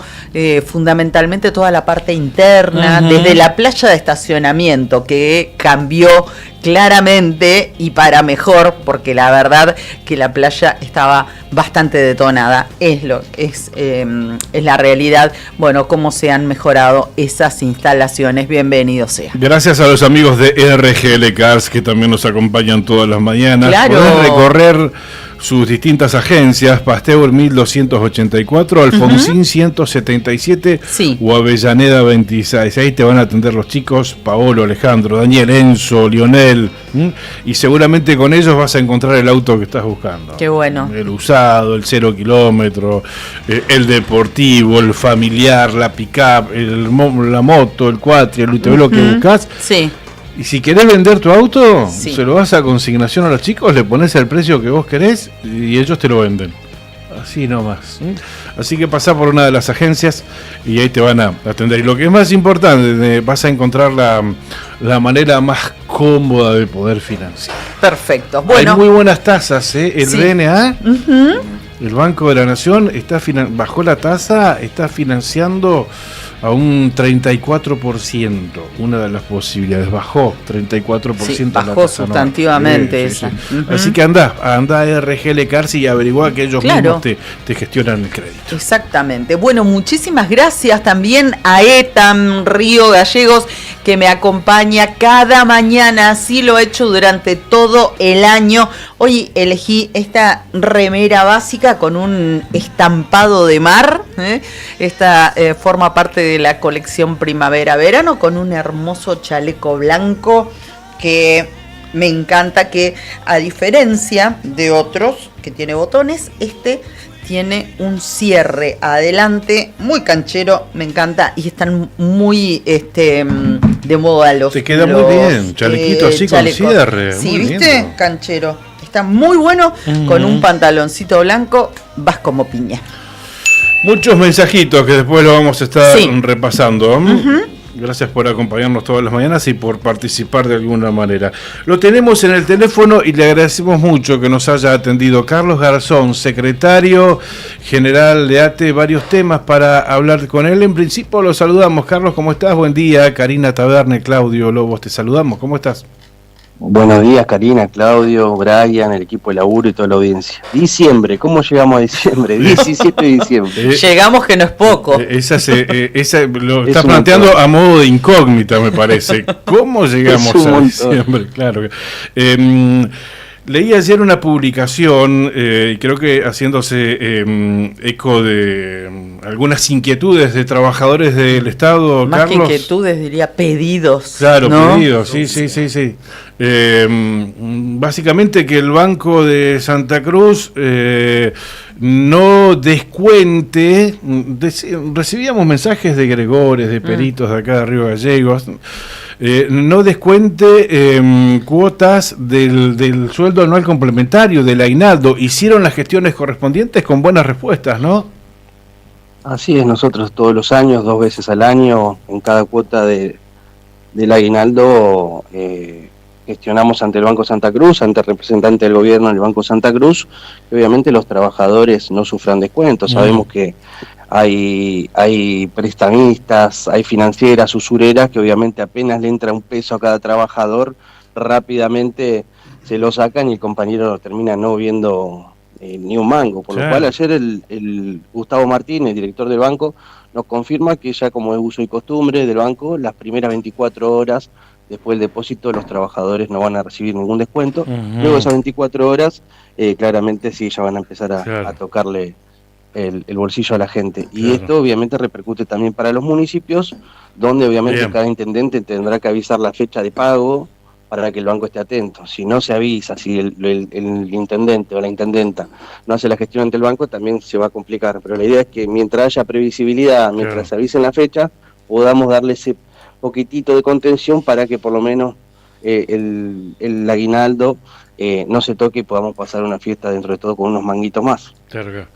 fundamentalmente toda la parte interna, desde la playa de estacionamiento, que cambió claramente y para mejor, porque la verdad que la playa estaba bastante detonada, es la realidad. Bueno, cómo se han mejorado esas instalaciones, bienvenido sea. Gracias a los amigos de RGL Cars que también nos acompañan todas las mañanas. Claro. Podés recorrer sus distintas agencias, Pasteur 1284, Alfonsín 177 o Avellaneda 26. Ahí te van a atender los chicos, Paolo, Alejandro, Daniel, Enzo, Lionel, y seguramente con ellos vas a encontrar el auto que estás buscando. Qué bueno. El usado, el 0 kilómetro, el deportivo, el familiar, la pick-up, la moto, el cuatri, el UTV, lo que buscas. Sí. Y si querés vender tu auto, se lo vas a consignación a los chicos, le pones el precio que vos querés y ellos te lo venden. Así nomás. Así que pasá por una de las agencias y ahí te van a atender. Y lo que es más importante, vas a encontrar la manera más cómoda de poder financiar. Perfecto. Bueno. Hay muy buenas tasas, ¿eh? El BNA, el Banco de la Nación, bajó la tasa, está financiando a un 34%, una de las posibilidades, bajó 34% bajó la tasa sustantivamente esa. Así que anda a RGL Cars y averigua que ellos mismos te gestionan el crédito. Exactamente. Bueno, muchísimas gracias también a ETAM Río Gallegos, que me acompaña cada mañana, así lo he hecho durante todo el año. Hoy elegí esta remera básica con un estampado de mar, esta forma parte de la colección primavera-verano, con un hermoso chaleco blanco que me encanta, que a diferencia de otros que tiene botones, este tiene un cierre adelante muy canchero, me encanta, y están muy de moda los. Te queda muy bien, chalequito así chalecos con cierre. Sí, muy ¿viste? Lindo. Canchero. Está muy bueno, con un pantaloncito blanco, vas como piña. Muchos mensajitos que después lo vamos a estar repasando. Gracias por acompañarnos todas las mañanas y por participar de alguna manera. Lo tenemos en el teléfono y le agradecemos mucho que nos haya atendido Carlos Garzón, secretario general de ATE, varios temas para hablar con él. En principio lo saludamos. Carlos, ¿cómo estás? Buen día. Karina Taberne, Claudio Lobos, te saludamos. ¿Cómo estás? Buenos días, Karina, Claudio, Brian, el equipo de laburo y toda la audiencia. Diciembre, ¿cómo llegamos a diciembre? 17 de diciembre. Llegamos, que no es poco. Esa lo estás planteando a modo de incógnita, me parece. ¿Cómo llegamos a diciembre? Claro. Leí ayer una publicación, y creo que haciéndose eco de algunas inquietudes de trabajadores del Estado, Más Carlos. que inquietudes, diría pedidos. Claro, ¿no? pedidos, sí. Básicamente que el Banco de Santa Cruz no descuente. Recibíamos mensajes de gregores, de peritos de acá de Río Gallegos, no descuente cuotas del sueldo anual complementario, del aguinaldo. Hicieron las gestiones correspondientes con buenas respuestas, ¿no? Así es, nosotros todos los años, 2 veces al año, en cada cuota del aguinaldo, gestionamos ante el Banco Santa Cruz, ante el representante del gobierno del Banco Santa Cruz, que obviamente los trabajadores no sufran descuentos. Sabemos que hay prestamistas, hay financieras, usureras, que obviamente apenas le entra un peso a cada trabajador, rápidamente se lo sacan y el compañero termina no viendo ni un mango. Por lo cual ayer el Gustavo Martínez, director del banco, nos confirma que ya como es uso y costumbre del banco, las primeras 24 horas después del depósito los trabajadores no van a recibir ningún descuento. Luego de esas 24 horas, claramente sí, ya van a empezar a tocarle el bolsillo a la gente. Y esto obviamente repercute también para los municipios, donde obviamente cada intendente tendrá que avisar la fecha de pago para que el banco esté atento. Si no se avisa, si el intendente o la intendenta no hace la gestión ante el banco, también se va a complicar. Pero la idea es que mientras haya previsibilidad, mientras se avisen la fecha, podamos darle ese poquitito de contención para que por lo menos el aguinaldo no se toque y podamos pasar una fiesta dentro de todo con unos manguitos más. Claro.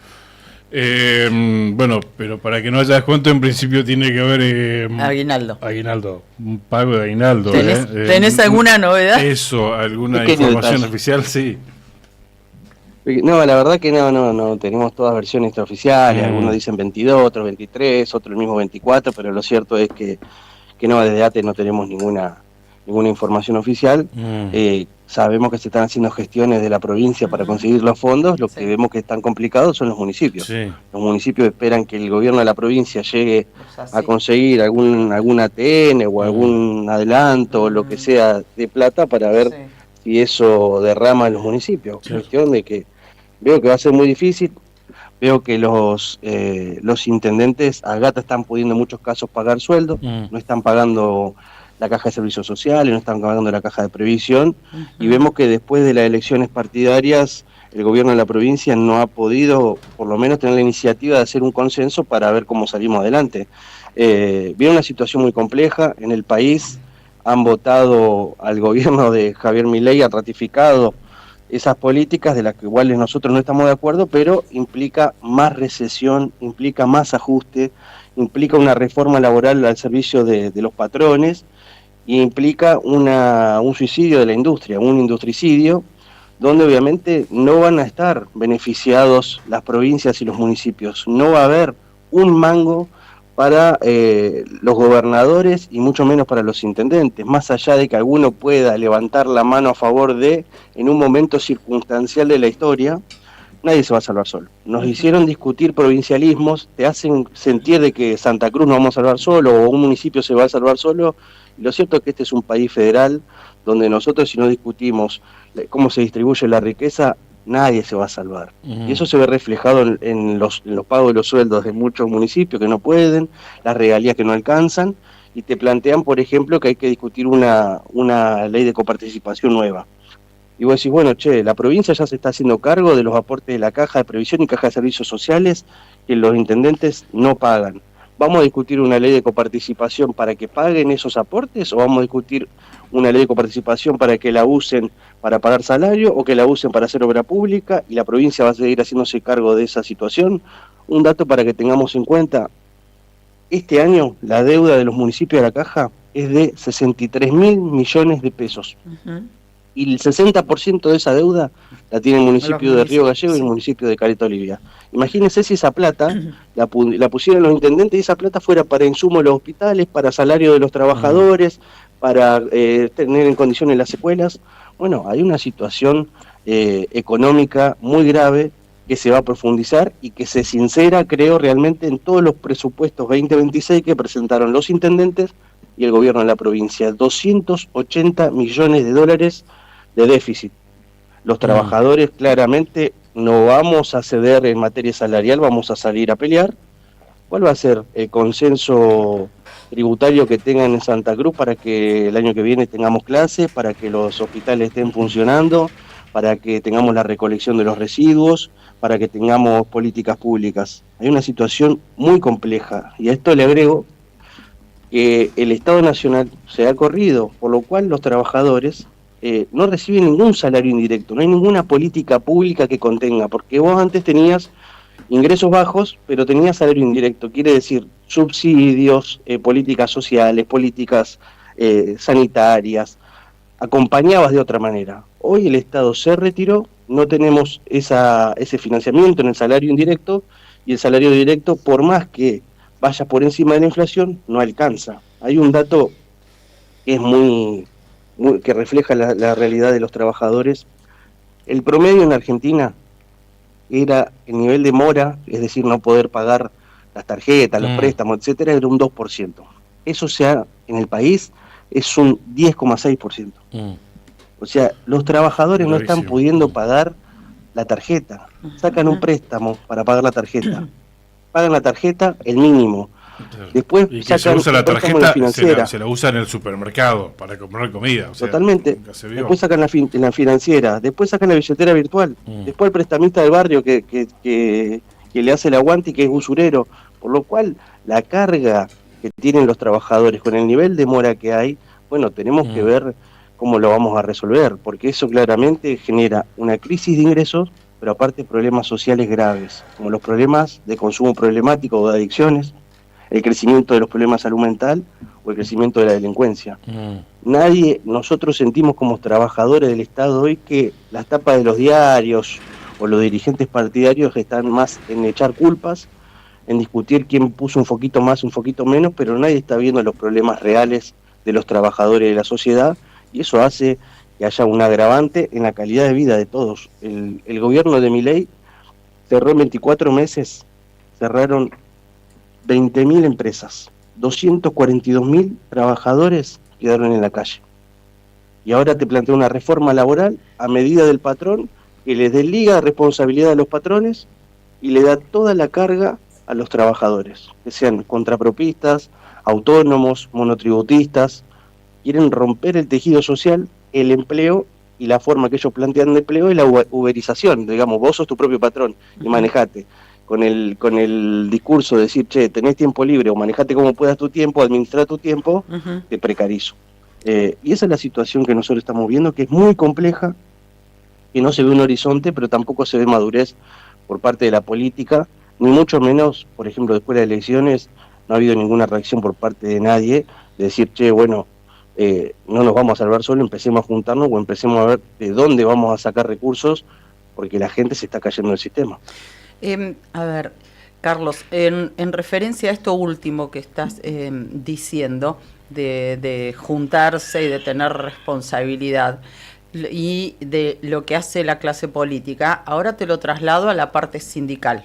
Bueno, pero para que no haya descuento, en principio tiene que haber aguinaldo, un pago de aguinaldo. ¿Tenés alguna novedad? Eso, alguna información oficial, sí. No, la verdad que no tenemos todas versiones extraoficiales, algunos dicen 22, otros 23, otros el mismo 24, pero lo cierto es que no, desde ATE no tenemos ninguna información oficial. Sabemos que se están haciendo gestiones de la provincia para conseguir los fondos. Lo que vemos que están complicados son los municipios. Los municipios esperan que el gobierno de la provincia llegue a conseguir algún ATN o algún adelanto o lo que sea de plata para ver si eso derrama en los municipios. Cuestión de que veo que va a ser muy difícil. Veo que los intendentes a gata están pudiendo en muchos casos pagar sueldo, no están pagando la caja de servicios sociales, no están pagando la caja de previsión, y vemos que después de las elecciones partidarias el gobierno de la provincia no ha podido por lo menos tener la iniciativa de hacer un consenso para ver cómo salimos adelante. Viene una situación muy compleja en el país, han votado al gobierno de Javier Milei, han ratificado esas políticas de las que igual nosotros no estamos de acuerdo, pero implica más recesión, implica más ajuste, implica una reforma laboral al servicio de los patrones y implica un suicidio de la industria, un industricidio, donde obviamente no van a estar beneficiados las provincias y los municipios. No va a haber un mango para los gobernadores y mucho menos para los intendentes, más allá de que alguno pueda levantar la mano a favor de, en un momento circunstancial de la historia, nadie se va a salvar solo. Nos hicieron discutir provincialismos, te hacen sentir de que Santa Cruz no vamos a salvar solo o un municipio se va a salvar solo, y lo cierto es que este es un país federal donde nosotros, si no discutimos cómo se distribuye la riqueza, nadie se va a salvar. Y eso se ve reflejado en los pagos de los sueldos de muchos municipios que no pueden, las regalías que no alcanzan, y te plantean, por ejemplo, que hay que discutir una ley de coparticipación nueva. Y vos decís, bueno, la provincia ya se está haciendo cargo de los aportes de la caja de previsión y caja de servicios sociales que los intendentes no pagan. ¿Vamos a discutir una ley de coparticipación para que paguen esos aportes o vamos a discutir una ley de coparticipación para que la usen para pagar salario o que la usen para hacer obra pública y la provincia va a seguir haciéndose cargo de esa situación? Un dato para que tengamos en cuenta, este año la deuda de los municipios de la caja es de 63.000 millones de pesos. Y el 60% de esa deuda la tiene el municipio de Río Gallegos y el municipio de Caleta Olivia. Imagínense si esa plata la pusieran los intendentes y esa plata fuera para insumos de los hospitales, para salario de los trabajadores, para tener en condiciones las escuelas. Bueno, hay una situación económica muy grave que se va a profundizar y que se sincera, creo, realmente en todos los presupuestos 2026 que presentaron los intendentes y el gobierno de la provincia. 280 millones de dólares de déficit. Los trabajadores claramente no vamos a ceder en materia salarial, vamos a salir a pelear. ¿Cuál va a ser el consenso tributario que tengan en Santa Cruz para que el año que viene tengamos clases, para que los hospitales estén funcionando, para que tengamos la recolección de los residuos, para que tengamos políticas públicas? Hay una situación muy compleja y a esto le agrego que el Estado Nacional se ha corrido, por lo cual los trabajadores no reciben ningún salario indirecto, no hay ninguna política pública que contenga, porque vos antes tenías ingresos bajos, pero tenías salario indirecto, quiere decir subsidios, políticas sociales, políticas sanitarias, acompañabas de otra manera. Hoy el Estado se retiró, no tenemos ese financiamiento en el salario indirecto, y el salario directo, por más que vaya por encima de la inflación, no alcanza. Hay un dato que es que refleja la realidad de los trabajadores. El promedio en Argentina era el nivel de mora, es decir, no poder pagar las tarjetas, los préstamos, etcétera, era un 2%. Eso en el país es un 10,6%. O sea, los trabajadores no están pudiendo pagar la tarjeta. Sacan un préstamo para pagar la tarjeta. Pagan la tarjeta el mínimo. Después y que se usa la tarjeta, se la usa en el supermercado para comprar comida. O sea, totalmente. Después sacan la financiera, después sacan la billetera virtual, después el prestamista del barrio que le hace el aguante y que es usurero. Por lo cual, la carga que tienen los trabajadores con el nivel de mora que hay, bueno, tenemos que ver cómo lo vamos a resolver, porque eso claramente genera una crisis de ingresos, pero aparte problemas sociales graves, como los problemas de consumo problemático o de adicciones, el crecimiento de los problemas de salud mental o el crecimiento de la delincuencia. Nosotros sentimos como trabajadores del Estado hoy que las tapas de los diarios o los dirigentes partidarios están más en echar culpas, en discutir quién puso un foquito más, un foquito menos, pero nadie está viendo los problemas reales de los trabajadores de la sociedad, y eso hace que haya un agravante en la calidad de vida de todos. El gobierno de Milei cerró en 24 meses, cerraron 20.000 empresas, 242.000 trabajadores quedaron en la calle. Y ahora te plantea una reforma laboral a medida del patrón que les desliga responsabilidad a los patrones y le da toda la carga a los trabajadores, que sean contrapropistas, autónomos, monotributistas. Quieren romper el tejido social, el empleo, y la forma que ellos plantean de empleo es la uberización. Digamos, vos sos tu propio patrón y manejate. Con el discurso de decir, che, tenés tiempo libre o manejate como puedas tu tiempo, administrar tu tiempo, te precarizo. Y esa es la situación que nosotros estamos viendo, que es muy compleja, que no se ve un horizonte, pero tampoco se ve madurez por parte de la política, ni mucho menos, por ejemplo, después de las elecciones, no ha habido ninguna reacción por parte de nadie, de decir, che, bueno, no nos vamos a salvar solo, empecemos a juntarnos o empecemos a ver de dónde vamos a sacar recursos, porque la gente se está cayendo del sistema. A ver, Carlos, en referencia a esto último que estás diciendo, de juntarse y de tener responsabilidad, y de lo que hace la clase política, ahora te lo traslado a la parte sindical.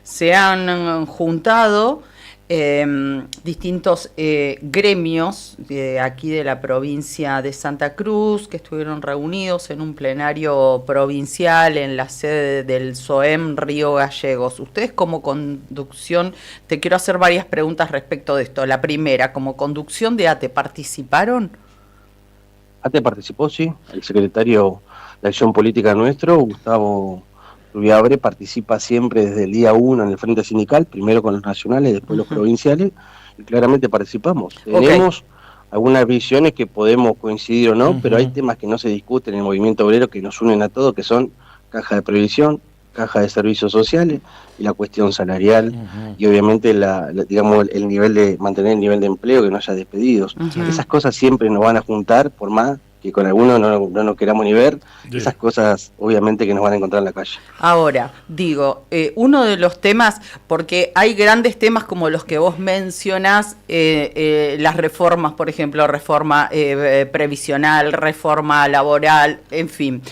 Se han juntado distintos gremios de aquí de la provincia de Santa Cruz, que estuvieron reunidos en un plenario provincial en la sede del SOEM Río Gallegos. Ustedes como conducción, te quiero hacer varias preguntas respecto de esto. La primera, como conducción de ATE, ¿participaron? ATE participó, sí. El secretario de Acción Política nuestro, Gustavo Rubiabre, participa siempre desde el día 1 en el Frente Sindical, primero con los nacionales, después los provinciales, y claramente participamos. Tenemos algunas visiones que podemos coincidir o no, pero hay temas que no se discuten en el movimiento obrero que nos unen a todos, que son caja de previsión, caja de servicios sociales y la cuestión salarial, y obviamente digamos el nivel de mantener el nivel de empleo, que no haya despedidos. Esas cosas siempre nos van a juntar, por más que con algunos no nos queramos ni ver, esas cosas obviamente que nos van a encontrar en la calle. Ahora, digo, uno de los temas, porque hay grandes temas como los que vos mencionás, las reformas, por ejemplo, reforma previsional, reforma laboral, en fin,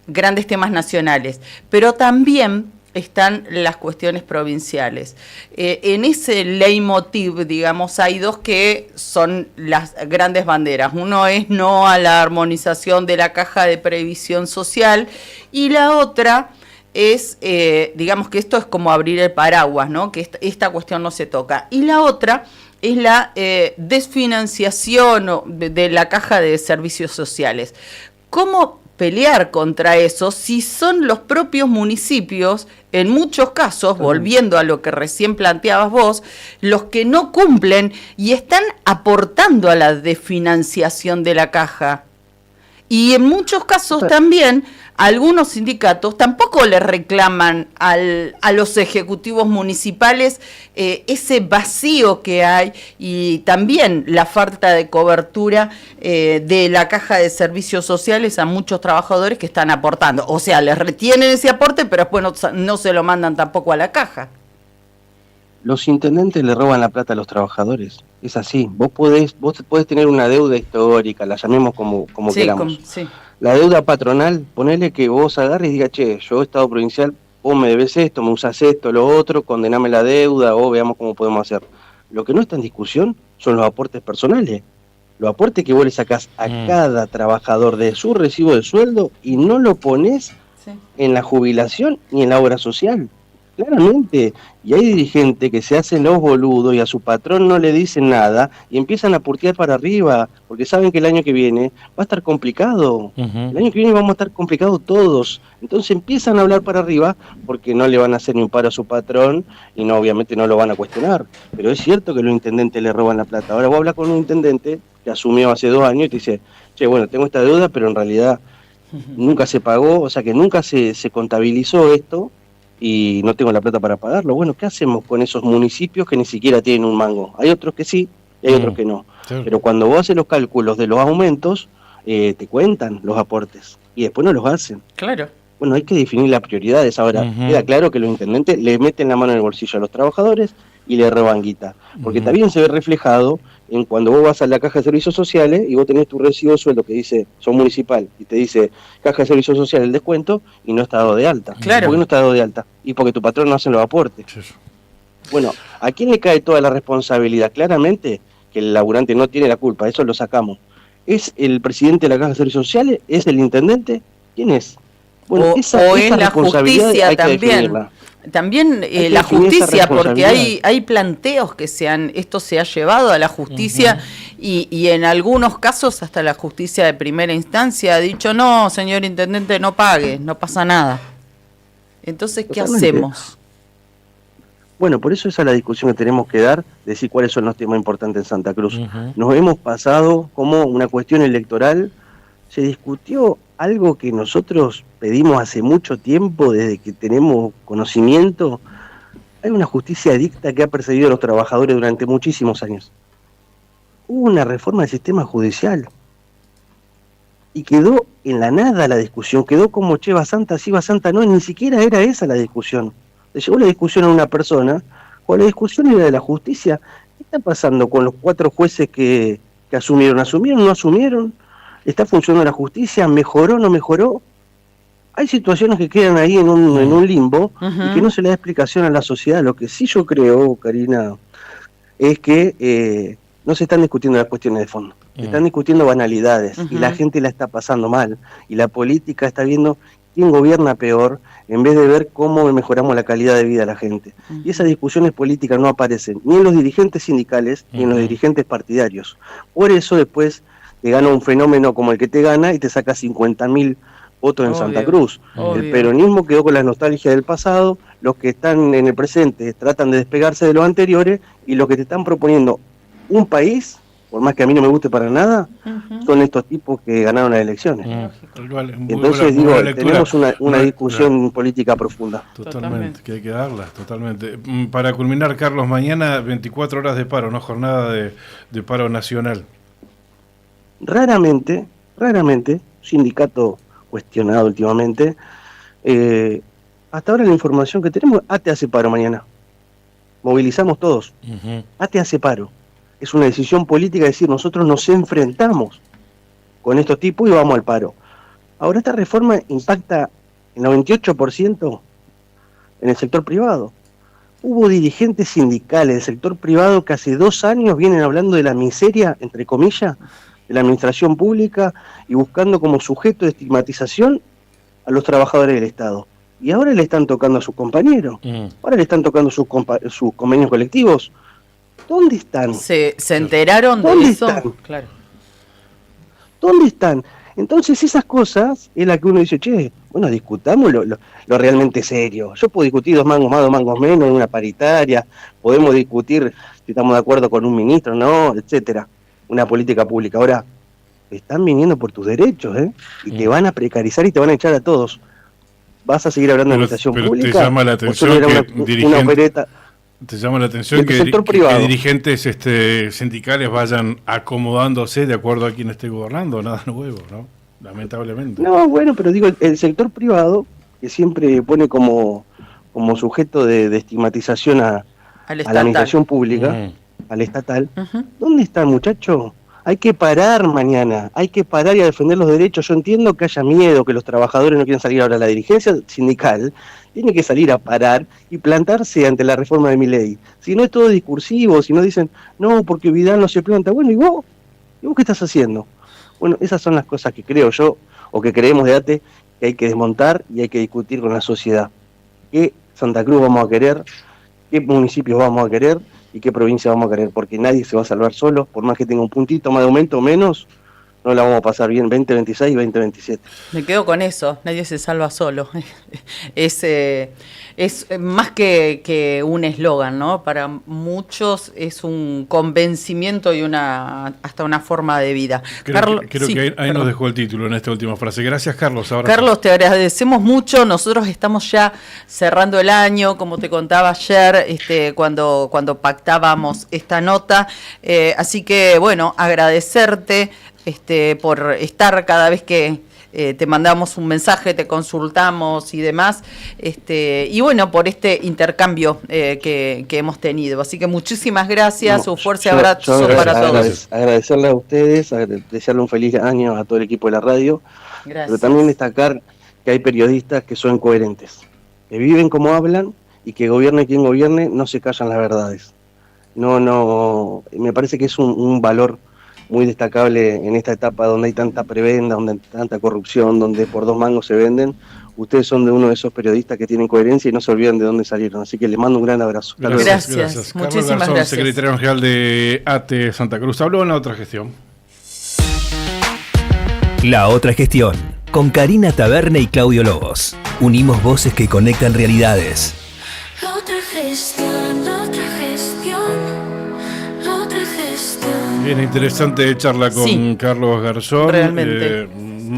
grandes temas nacionales, pero también están las cuestiones provinciales. En ese leitmotiv, digamos, hay dos que son las grandes banderas. Uno es no a la armonización de la caja de previsión social y la otra es, digamos que esto es como abrir el paraguas, ¿no? Que esta cuestión no se toca. Y la otra es la desfinanciación de la caja de servicios sociales. ¿cómo pelear contra eso si son los propios municipios, en muchos casos, volviendo a lo que recién planteabas vos, los que no cumplen y están aportando a la desfinanciación de la caja? Y en muchos casos también algunos sindicatos tampoco le reclaman a los ejecutivos municipales ese vacío que hay y también la falta de cobertura de la caja de servicios sociales a muchos trabajadores que están aportando. O sea, les retienen ese aporte, pero después no se lo mandan tampoco a la caja. Los intendentes le roban la plata a los trabajadores. Es así. Vos podés tener una deuda histórica, la llamemos como queramos. Sí. La deuda patronal, ponele que vos agarres y digas, che, yo, Estado provincial, vos me debes esto, me usás esto, lo otro, condename la deuda o veamos cómo podemos hacer. Lo que no está en discusión son los aportes personales. Los aportes que vos le sacás a cada trabajador de su recibo de sueldo y no lo ponés en la jubilación ni en la obra social. Claramente, y hay dirigentes que se hacen los boludos y a su patrón no le dicen nada y empiezan a purtear para arriba, porque saben que el año que viene va a estar complicado. El año que viene vamos a estar complicados todos. Entonces empiezan a hablar para arriba porque no le van a hacer ni un paro a su patrón y no, obviamente no lo van a cuestionar. Pero es cierto que los intendentes le roban la plata. Ahora vos hablas con un intendente que asumió hace 2 años y te dice, che, bueno, tengo esta deuda, pero en realidad nunca se pagó, o sea que nunca se contabilizó esto, y no tengo la plata para pagarlo. Bueno, ¿qué hacemos con esos municipios que ni siquiera tienen un mango? Hay otros que sí y hay otros que no. Sí. Pero cuando vos haces los cálculos de los aumentos, te cuentan los aportes y después no los hacen. Claro. Bueno, hay que definir las prioridades. Ahora, queda claro que los intendentes le meten la mano en el bolsillo a los trabajadores y le roban guita. Porque también se ve reflejado en cuando vos vas a la caja de servicios sociales y vos tenés tu recibo de sueldo que dice, son municipal, y te dice caja de servicios sociales el descuento y no está dado de alta. Claro. ¿Por qué no está dado de alta? Y porque tu patrón no hace los aportes. Sí. Bueno, ¿a quién le cae toda la responsabilidad? Claramente que el laburante no tiene la culpa, eso lo sacamos. ¿Es el presidente de la caja de servicios sociales? ¿Es el intendente? ¿Quién es? Bueno, esa es la justicia también. También la justicia, porque hay planteos que esto se ha llevado a la justicia y en algunos casos hasta la justicia de primera instancia ha dicho, no, señor intendente, no pague, no pasa nada. Entonces, ¿qué hacemos? Bueno, por eso esa es la discusión que tenemos que dar, decir cuáles son los temas importantes en Santa Cruz. Nos hemos pasado como una cuestión electoral, se discutió algo que nosotros pedimos hace mucho tiempo, desde que tenemos conocimiento. Hay una justicia adicta que ha perseguido a los trabajadores durante muchísimos años. Hubo una reforma del sistema judicial y quedó en la nada la discusión, quedó como che, va santa, sí va santa, no, ni siquiera era esa la discusión. Le llevó la discusión a una persona, o la discusión era de la justicia. ¿Qué está pasando con los 4 jueces que asumieron? ¿Asumieron o no asumieron? ¿Está funcionando la justicia? ¿Mejoró o no mejoró? Hay situaciones que quedan ahí en un limbo y que no se le da explicación a la sociedad. Lo que sí yo creo, Karina, es que no se están discutiendo las cuestiones de fondo. Se están discutiendo banalidades y la gente la está pasando mal. Y la política está viendo quién gobierna peor en vez de ver cómo mejoramos la calidad de vida de la gente. Y esas discusiones políticas no aparecen ni en los dirigentes sindicales ni en los dirigentes partidarios. Por eso después te gana un fenómeno como el que te gana y te saca 50.000 votos en Santa Cruz. El peronismo quedó con la nostalgia del pasado, los que están en el presente tratan de despegarse de los anteriores y los que te están proponiendo un país, por más que a mí no me guste para nada, son estos tipos que ganaron las elecciones. Entonces tenemos una discusión política profunda. Totalmente, que hay que darla, totalmente. Para culminar, Carlos, mañana 24 horas de paro, no jornada de paro nacional. Raramente, sindicato cuestionado últimamente, hasta ahora la información que tenemos, ATE hace paro mañana. Movilizamos todos. ATE hace paro. Es una decisión política, decir, nosotros nos enfrentamos con estos tipos y vamos al paro. Ahora esta reforma impacta en 98% en el sector privado. Hubo dirigentes sindicales del sector privado que hace 2 años vienen hablando de la miseria, entre comillas, de la administración pública y buscando como sujeto de estigmatización a los trabajadores del Estado. Y ahora le están tocando a sus compañeros, ahora le están tocando sus convenios colectivos. ¿Dónde están? ¿Se enteraron de eso? Están? Claro. ¿Dónde están? Entonces esas cosas es la que uno dice, che, bueno, discutamos lo realmente serio. Yo puedo discutir 2 mangos más, 2 mangos menos en una paritaria, podemos discutir si estamos de acuerdo con un ministro, no, etcétera, una política pública. Ahora, están viniendo por tus derechos, y te van a precarizar y te van a echar a todos. ¿Vas a seguir hablando de administración pública? Te llama la atención una opereta. Te llama la atención que dirigentes sindicales vayan acomodándose de acuerdo a quien esté gobernando, nada nuevo, ¿no? Lamentablemente. No, bueno, pero digo, el sector privado, que siempre pone como sujeto de estigmatización a la administración pública, al estatal, ¿dónde está, muchacho? Hay que parar mañana, hay que parar y a defender los derechos. Yo entiendo que haya miedo, que los trabajadores no quieran salir ahora. La dirigencia sindical tiene que salir a parar y plantarse ante la reforma de Milei. Si no es todo discursivo, si no dicen, no, porque Vidal no se planta. Bueno, ¿y vos? ¿Y vos qué estás haciendo? Bueno, esas son las cosas que creo yo, o que creemos de ATE, que hay que desmontar y hay que discutir con la sociedad. ¿Qué Santa Cruz vamos a querer? ¿Qué municipios vamos a querer? ¿Y qué provincia vamos a querer? Porque nadie se va a salvar solo, por más que tenga un puntito más de aumento o menos, no la vamos a pasar bien 2026 y 2027. Me quedo con eso, nadie se salva solo. Es más que un eslogan, ¿no? Para muchos es un convencimiento y hasta una forma de vida. Creo que ahí nos dejó el título en esta última frase. Gracias, Carlos. Ahora Carlos, te agradecemos mucho. Nosotros estamos ya cerrando el año, como te contaba ayer, cuando pactábamos esta nota. Así que, bueno, agradecerte por estar cada vez que te mandamos un mensaje, te consultamos y demás, y bueno, por este intercambio que hemos tenido. Así que muchísimas gracias, un fuerte abrazo para todos. Agradecerle a ustedes, desearle un feliz año a todo el equipo de la radio, gracias. Pero también destacar que hay periodistas que son coherentes, que viven como hablan y que gobierne quien gobierne, no se callan las verdades. No, me parece que es un valor muy destacable en esta etapa donde hay tanta prebenda, donde hay tanta corrupción, donde por 2 mangos se venden. Ustedes son de uno de esos periodistas que tienen coherencia y no se olvidan de dónde salieron. Así que les mando un gran abrazo. Gracias. Muchísimas Carlos Garzón, gracias. secretario general de ATE Santa Cruz. Habló en la otra gestión. La otra gestión, con Karina Taberne y Claudio Lobos. Unimos voces que conectan realidades. La otra gestión, la otra gestión, la otra gestión. Bien, interesante charla con Carlos Garzón. Realmente.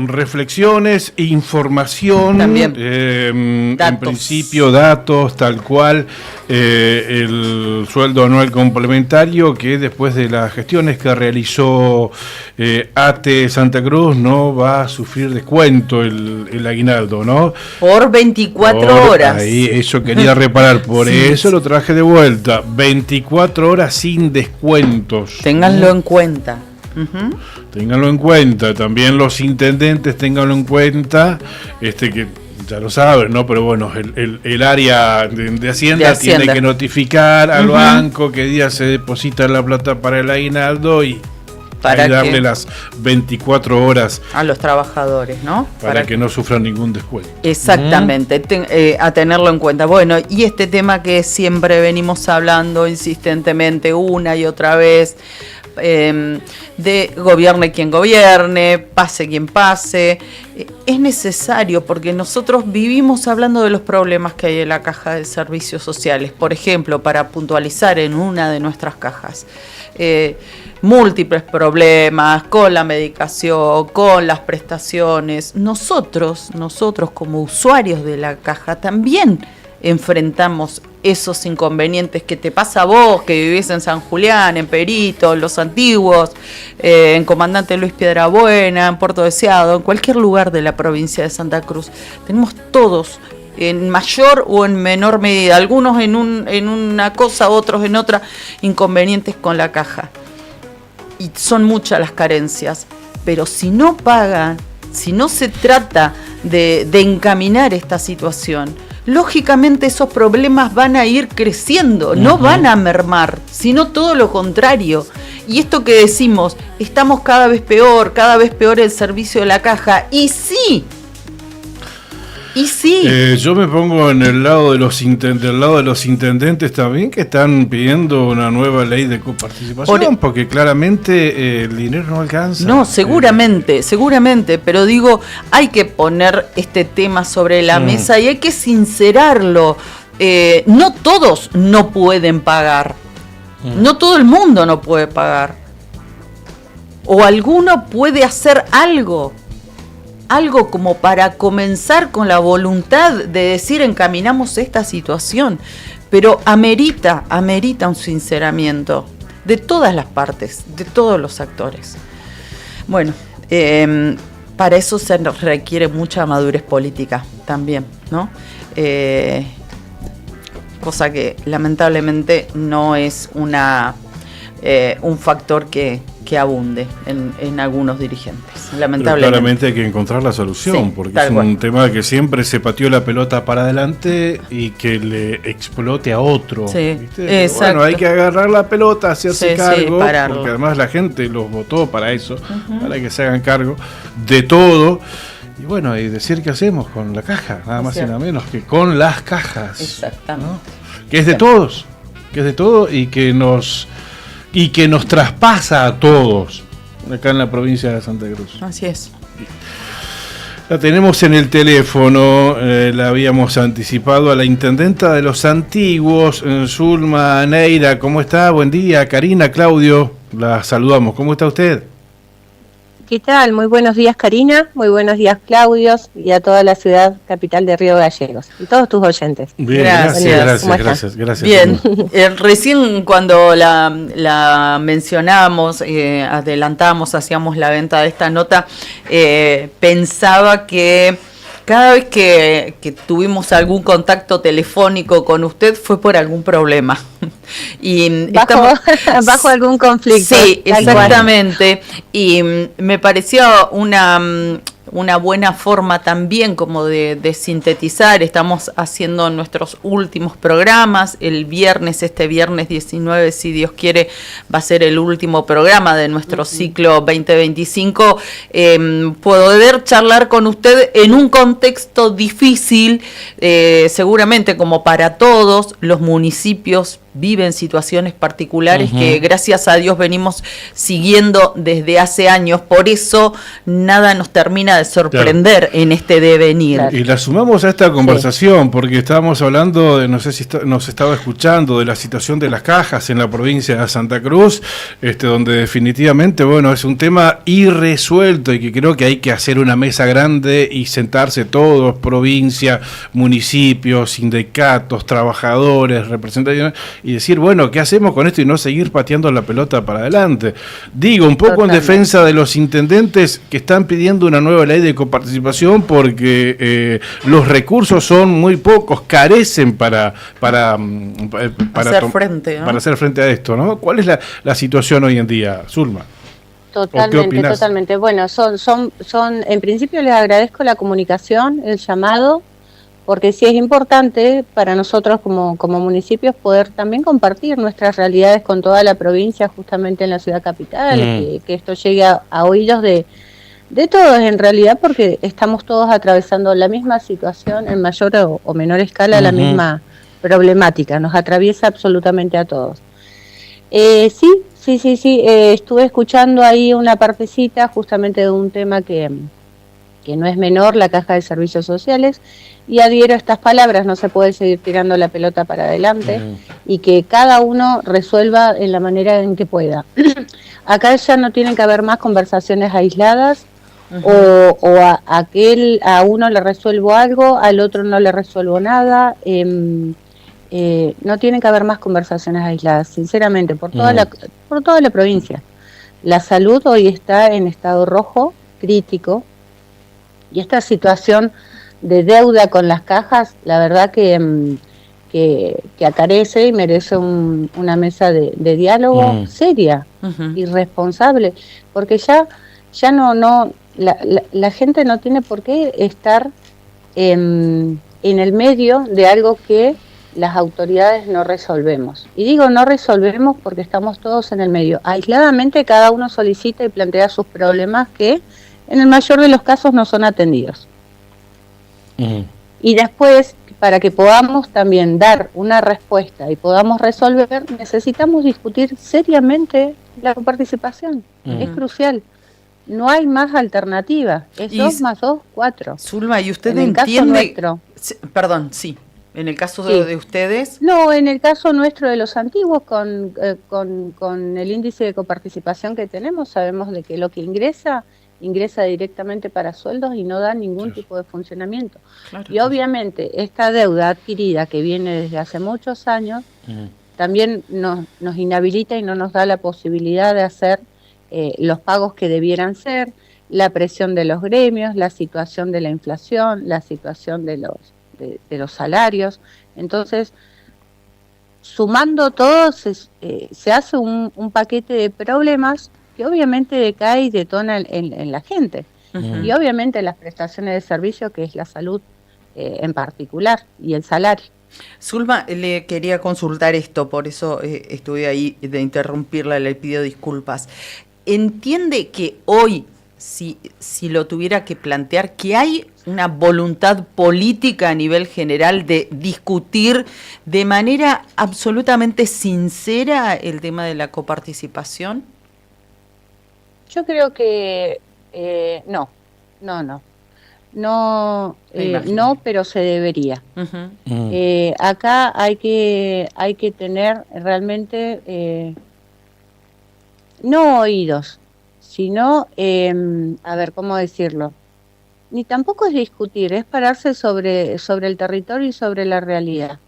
Reflexiones, información, en principio datos, tal cual, el sueldo anual complementario que después de las gestiones que realizó ATE Santa Cruz no va a sufrir descuento el aguinaldo, ¿no? Por 24 horas. Ahí, eso quería reparar, por eso lo traje de vuelta, 24 horas sin descuentos. Ténganlo en cuenta. Ténganlo en cuenta, también los intendentes ténganlo en cuenta, que ya lo saben, ¿no? Pero bueno, el área de Hacienda tiene que notificar al banco qué día se deposita la plata para el aguinaldo y para darle las 24 horas a los trabajadores, ¿no? Para que no sufran ningún descuento. Exactamente, a tenerlo en cuenta. Bueno, y este tema que siempre venimos hablando insistentemente una y otra vez, de gobierne quien gobierne, pase quien pase, es necesario porque nosotros vivimos hablando de los problemas que hay en la caja de servicios sociales. Por ejemplo, para puntualizar en una de nuestras cajas, múltiples problemas con la medicación, con las prestaciones. Nosotros como usuarios de la caja también enfrentamos esos inconvenientes que te pasa a vos, que vivís en San Julián, en Perito, en Los Antiguos, en Comandante Luis Piedrabuena, en Puerto Deseado, en cualquier lugar de la provincia de Santa Cruz. Tenemos todos, en mayor o en menor medida, algunos en una cosa, otros en otra, inconvenientes con la caja. Y son muchas las carencias, pero si no pagan, si no se trata de encaminar esta situación, lógicamente esos problemas van a ir creciendo, no van a mermar, sino todo lo contrario. Y esto que decimos, estamos cada vez peor el servicio de la caja, y sí, Y sí. Yo me pongo en el lado de los intendentes también, que están pidiendo una nueva ley de coparticipación, porque claramente el dinero no alcanza. No, seguramente, pero digo, hay que poner este tema sobre la mesa y hay que sincerarlo. No todos no pueden pagar. No todo el mundo no puede pagar. O alguno puede hacer algo como para comenzar con la voluntad de decir encaminamos esta situación, pero amerita un sinceramiento de todas las partes, de todos los actores. Bueno, para eso se requiere mucha madurez política también, ¿no? Cosa que lamentablemente no es un factor que abunde en algunos dirigentes, lamentablemente. Pero claramente hay que encontrar la solución, porque es un tema que siempre se pateó la pelota para adelante y que le explote a otro. Sí, bueno, hay que agarrar la pelota, hacerse cargo, porque pararlo. además la gente los votó para eso, para que se hagan cargo de todo. Y bueno, y decir qué hacemos con la caja, nada más y nada menos que con las cajas. Exactamente. ¿No? Que es de todos, y que nos traspasa a todos acá en la provincia de Santa Cruz. Así es. La tenemos en el teléfono, la habíamos anticipado, a la intendenta de Los Antiguos, Zulma Neira. ¿Cómo está? Buen día. Karina, Claudio, la saludamos. ¿Cómo está usted? ¿Qué tal? Muy buenos días, Karina. Muy buenos días, Claudio, y a toda la ciudad capital de Río Gallegos. Y todos tus oyentes. Bien, gracias. Bien, recién cuando la mencionábamos, adelantamos, hacíamos la venta de esta nota, pensaba que cada vez que tuvimos algún contacto telefónico con usted fue por algún problema. Y bajo algún conflicto. Sí, exactamente. Y me pareció una buena forma también como de sintetizar. Estamos haciendo nuestros últimos programas. Este viernes 19, si Dios quiere, va a ser el último programa de nuestro ciclo 2025. Poder charlar con usted en un contexto difícil, seguramente como para todos los municipios viven situaciones particulares que gracias a Dios venimos siguiendo desde hace años, por eso nada nos termina de sorprender en este devenir. Y la sumamos a esta conversación porque estábamos hablando de, no sé si nos estaba escuchando, de la situación de las cajas en la provincia de Santa Cruz, donde definitivamente, bueno, es un tema irresuelto y que creo que hay que hacer una mesa grande y sentarse todos, provincia, municipios, sindicatos, trabajadores, representantes, y decir, bueno, ¿qué hacemos con esto? Y no seguir pateando la pelota para adelante. Digo, un poco en defensa de los intendentes que están pidiendo una nueva ley de coparticipación porque los recursos son muy pocos, carecen para hacer frente, ¿no? Para hacer frente a esto, ¿no? ¿Cuál es la situación hoy en día, Zulma? Totalmente. Bueno, son en principio les agradezco la comunicación, el llamado, porque sí es importante para nosotros como municipios poder también compartir nuestras realidades con toda la provincia, justamente en la ciudad capital, que esto llegue a oídos de todos en realidad, porque estamos todos atravesando la misma situación en mayor o menor escala, la misma problemática, nos atraviesa absolutamente a todos. Sí, estuve escuchando ahí una partecita justamente de un tema que no es menor, la caja de servicios sociales, y adhiero a estas palabras, no se puede seguir tirando la pelota para adelante, y que cada uno resuelva en la manera en que pueda. Acá ya no tienen que haber más conversaciones aisladas, o a uno le resuelvo algo, al otro no le resuelvo nada, no tienen que haber más conversaciones aisladas, sinceramente, por toda la provincia. La salud hoy está en estado rojo, crítico, y esta situación de deuda con las cajas, la verdad que acarece y merece una mesa de diálogo seria y responsable, porque ya no la gente no tiene por qué estar en el medio de algo que las autoridades no resolvemos. Y digo no resolvemos porque estamos todos en el medio. Aisladamente cada uno solicita y plantea sus problemas que en el mayor de los casos no son atendidos. Y después, para que podamos también dar una respuesta y podamos resolver, necesitamos discutir seriamente la coparticipación. Es crucial. No hay más alternativa. Es 2 más 2, 4. Zulma, ¿y usted en el entiende? Caso nuestro, Perdón, sí. En el caso sí. de ustedes. No, en el caso nuestro de los antiguos, con el índice de coparticipación que tenemos, sabemos de que lo que ingresa directamente para sueldos y no da ningún tipo de funcionamiento. Claro. Y obviamente esta deuda adquirida que viene desde hace muchos años también nos inhabilita y no nos da la posibilidad de hacer los pagos que debieran ser, la presión de los gremios, la situación de la inflación, la situación de los salarios. Entonces, sumando todo, se hace un paquete de problemas que obviamente decae y detona en la gente. Y obviamente las prestaciones de servicio, que es la salud en particular, y el salario. Zulma, le quería consultar esto, por eso estuve ahí de interrumpirla, le pido disculpas. ¿Entiende que hoy, si lo tuviera que plantear, que hay una voluntad política a nivel general de discutir de manera absolutamente sincera el tema de la coparticipación? Yo creo que no, pero se debería. Acá hay que tener realmente no oídos, sino, a ver, ¿cómo decirlo? Ni tampoco es discutir, es pararse sobre el territorio y sobre la realidad.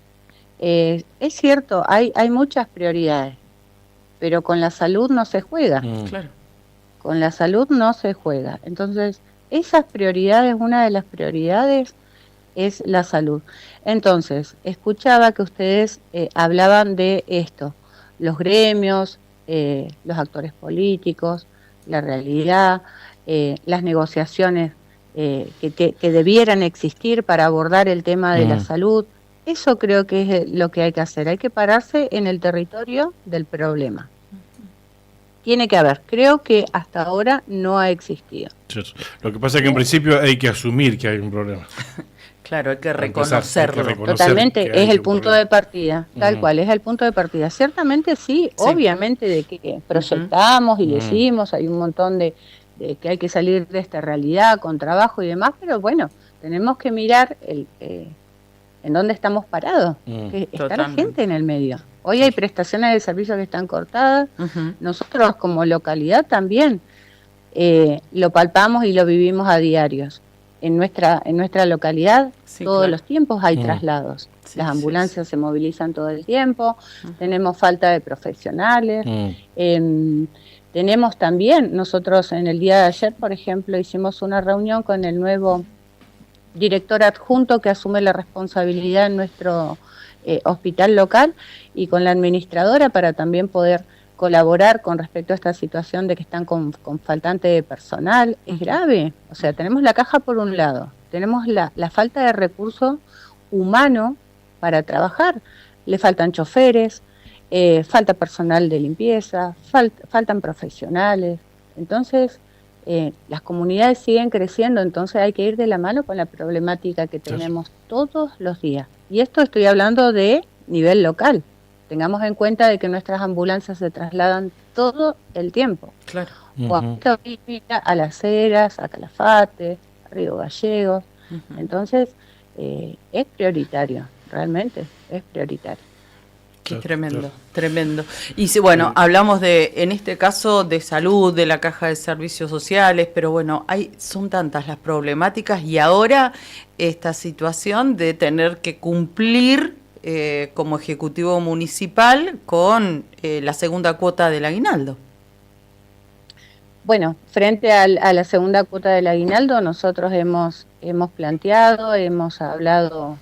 Es cierto, hay muchas prioridades, pero con la salud no se juega. Claro. Con la salud no se juega. Entonces, esas prioridades, una de las prioridades es la salud. Entonces, escuchaba que ustedes hablaban de esto, los gremios, los actores políticos, la realidad, las negociaciones que debieran existir para abordar el tema de la salud. Eso creo que es lo que hay que hacer. Hay que pararse en el territorio del problema. Tiene que haber. Creo que hasta ahora no ha existido. Lo que pasa es que en principio hay que asumir que hay un problema. Claro, hay que reconocerlo. Totalmente, es el punto de partida, tal cual, es el punto de partida. Ciertamente sí, obviamente de que proyectamos y decimos, hay un montón de que hay que salir de esta realidad con trabajo y demás, pero bueno, tenemos que mirar en dónde estamos parados, que está la gente en el medio. Hoy hay prestaciones de servicios que están cortadas, nosotros como localidad también lo palpamos y lo vivimos a diarios. En nuestra localidad todos los tiempos hay traslados, las ambulancias se movilizan todo el tiempo, tenemos falta de profesionales, tenemos también, nosotros en el día de ayer, por ejemplo, hicimos una reunión con el nuevo director adjunto que asume la responsabilidad en nuestro hospital local y con la administradora para también poder colaborar con respecto a esta situación de que están con faltante de personal. Es grave, o sea, tenemos la caja por un lado, tenemos la falta de recurso humano para trabajar, le faltan choferes, falta personal de limpieza, faltan profesionales, entonces las comunidades siguen creciendo, entonces hay que ir de la mano con la problemática que tenemos todos los días. Y esto estoy hablando de nivel local. Tengamos en cuenta de que nuestras ambulancias se trasladan todo el tiempo. Claro. A Las Heras, a Calafate, a Río Gallegos. Entonces, es prioritario, realmente es prioritario. Qué tremendo, tremendo. Y si, bueno, hablamos en este caso, de salud, de la caja de servicios sociales, pero bueno, son tantas las problemáticas y ahora esta situación de tener que cumplir como ejecutivo municipal con la segunda cuota del aguinaldo. Bueno, frente a la segunda cuota del aguinaldo, nosotros hemos planteado, hemos hablado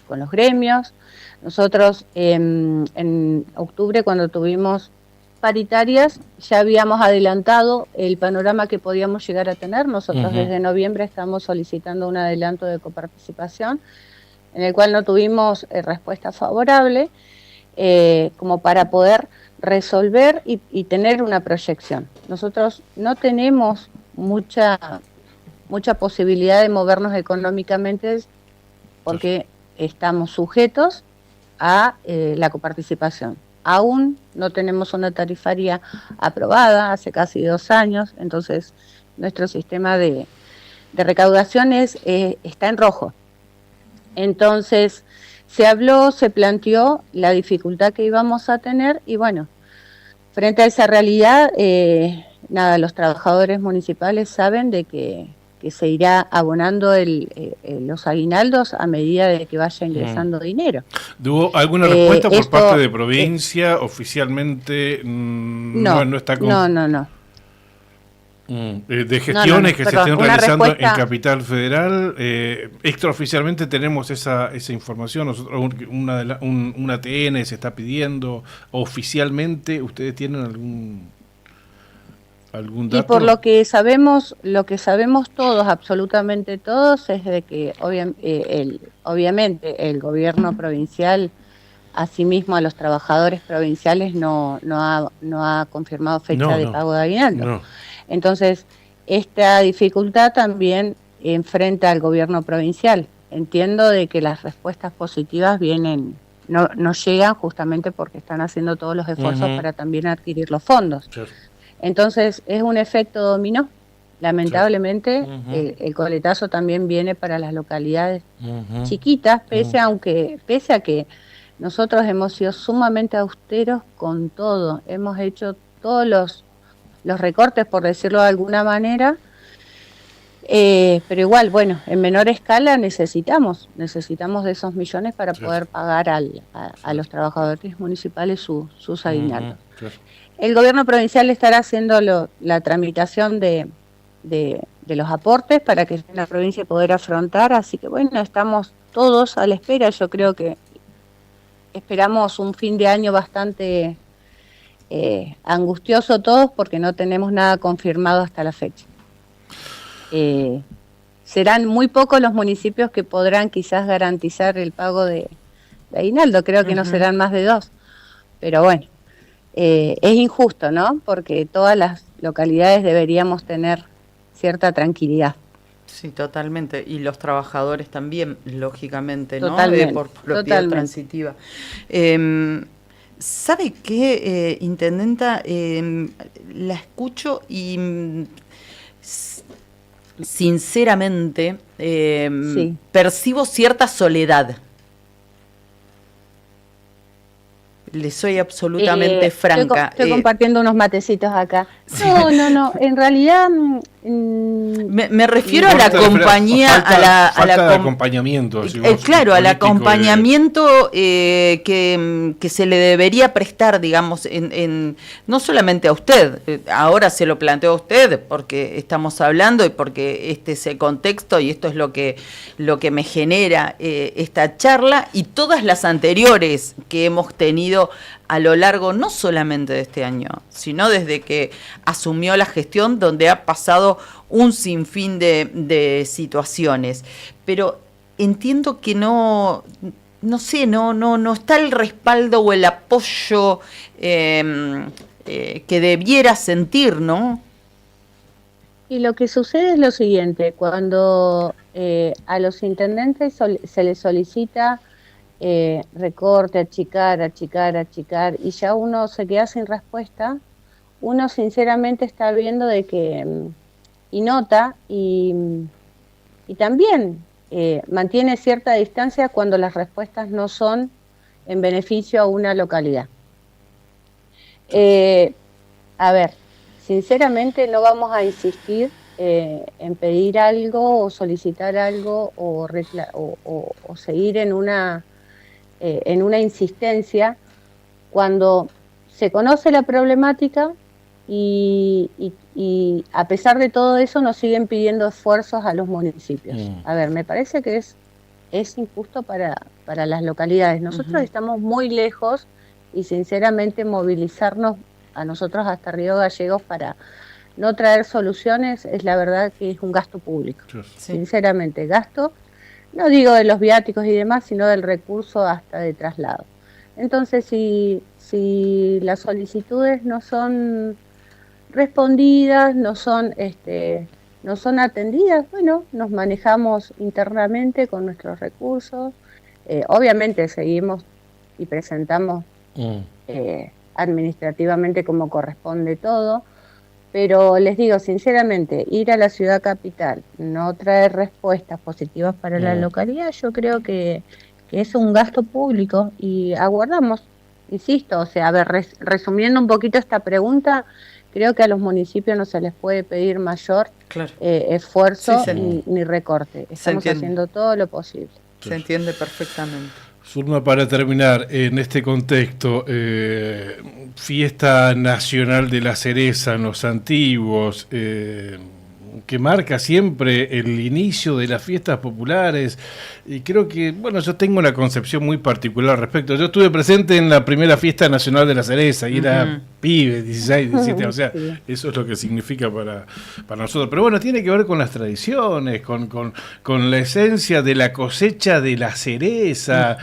con los gremios. Nosotros en octubre, cuando tuvimos paritarias, ya habíamos adelantado el panorama que podíamos llegar a tener. Nosotros desde noviembre estamos solicitando un adelanto de coparticipación, en el cual no tuvimos respuesta favorable, como para poder resolver y tener una proyección. Nosotros no tenemos mucha posibilidad de movernos económicamente porque estamos sujetos a la coparticipación. Aún no tenemos una tarifaria aprobada hace casi 2 años, entonces nuestro sistema de recaudación está en rojo. Entonces se planteó la dificultad que íbamos a tener y bueno, frente a esa realidad, los trabajadores municipales saben de que se irá abonando los aguinaldos a medida de que vaya ingresando dinero. ¿Hubo alguna respuesta por parte de provincia? Oficialmente no está con... No. De gestiones que se estén realizando en Capital Federal, extraoficialmente tenemos esa información. Nosotros, un ATN se está pidiendo. Oficialmente, ¿ustedes tienen algún dato? Y por lo que sabemos todos, absolutamente todos, es de que obviamente el gobierno provincial, asimismo a los trabajadores provinciales, no ha confirmado fecha de pago de aguinaldo. No. Entonces, esta dificultad también enfrenta al gobierno provincial. Entiendo de que las respuestas positivas no llegan justamente porque están haciendo todos los esfuerzos para también adquirir los fondos. Sure. Entonces, es un efecto dominó. Lamentablemente, el coletazo también viene para las localidades chiquitas, pese a que nosotros hemos sido sumamente austeros con todo. Hemos hecho todos los recortes, por decirlo de alguna manera, pero igual, bueno, en menor escala necesitamos de esos millones para poder pagar a los trabajadores municipales sus aguinaldos. El gobierno provincial estará haciendo la tramitación de los aportes para que la provincia poder afrontar, así que bueno, estamos todos a la espera. Yo creo que esperamos un fin de año bastante angustioso todos porque no tenemos nada confirmado hasta la fecha. Serán muy pocos los municipios que podrán quizás garantizar el pago de aguinaldo, creo que no serán más de 2, pero bueno, es injusto, ¿no? Porque todas las localidades deberíamos tener cierta tranquilidad. Sí, totalmente, y los trabajadores también, lógicamente, totalmente, ¿no? Por propiedad transitiva. ¿Sabe qué, intendenta? La escucho y sinceramente percibo cierta soledad. Le soy absolutamente franca. Estoy compartiendo unos matecitos acá. Sí. No, en realidad... me refiero a la compañía, falta de acompañamiento. Claro, al acompañamiento que se le debería prestar, digamos, no solamente a usted, ahora se lo planteo a usted, porque estamos hablando y porque este es el contexto y esto es lo que me genera esta charla y todas las anteriores que hemos tenido a lo largo no solamente de este año, sino desde que asumió la gestión, donde ha pasado un sinfín de situaciones. Pero entiendo que no está el respaldo o el apoyo que debiera sentir, ¿no? Y lo que sucede es lo siguiente: cuando a los intendentes se les solicita recorte, achicar, y ya uno se queda sin respuesta, uno sinceramente está viendo de que, y nota, y también mantiene cierta distancia cuando las respuestas no son en beneficio a una localidad. A ver, sinceramente no vamos a insistir en pedir algo o solicitar algo o seguir en una insistencia cuando se conoce la problemática y a pesar de todo eso nos siguen pidiendo esfuerzos a los municipios. A ver, me parece que es injusto para las localidades. Nosotros estamos muy lejos y sinceramente movilizarnos a nosotros hasta Río Gallegos para no traer soluciones es la verdad que es un gasto público. Sí. Sinceramente, gasto, no digo de los viáticos y demás, sino del recurso hasta de traslado. Entonces, si las solicitudes no son respondidas, no son no son atendidas, bueno, nos manejamos internamente con nuestros recursos. Obviamente seguimos y presentamos administrativamente como corresponde todo, pero les digo sinceramente, ir a la ciudad capital, no traer respuestas positivas para la localidad, yo creo que es un gasto público y aguardamos, insisto, o sea, a ver, resumiendo un poquito esta pregunta, creo que a los municipios no se les puede pedir mayor esfuerzo ni recorte. Estamos haciendo todo lo posible. Se entiende perfectamente. Zulma, para terminar, en este contexto, Fiesta Nacional de la Cereza en Los Antiguos, que marca siempre el inicio de las fiestas populares, y creo que, bueno, yo tengo una concepción muy particular al respecto. Yo estuve presente en la primera Fiesta Nacional de la Cereza y era pibe, 16, 17, o sea, eso es lo que significa para nosotros. Pero bueno, tiene que ver con las tradiciones, con la esencia de la cosecha de la cereza.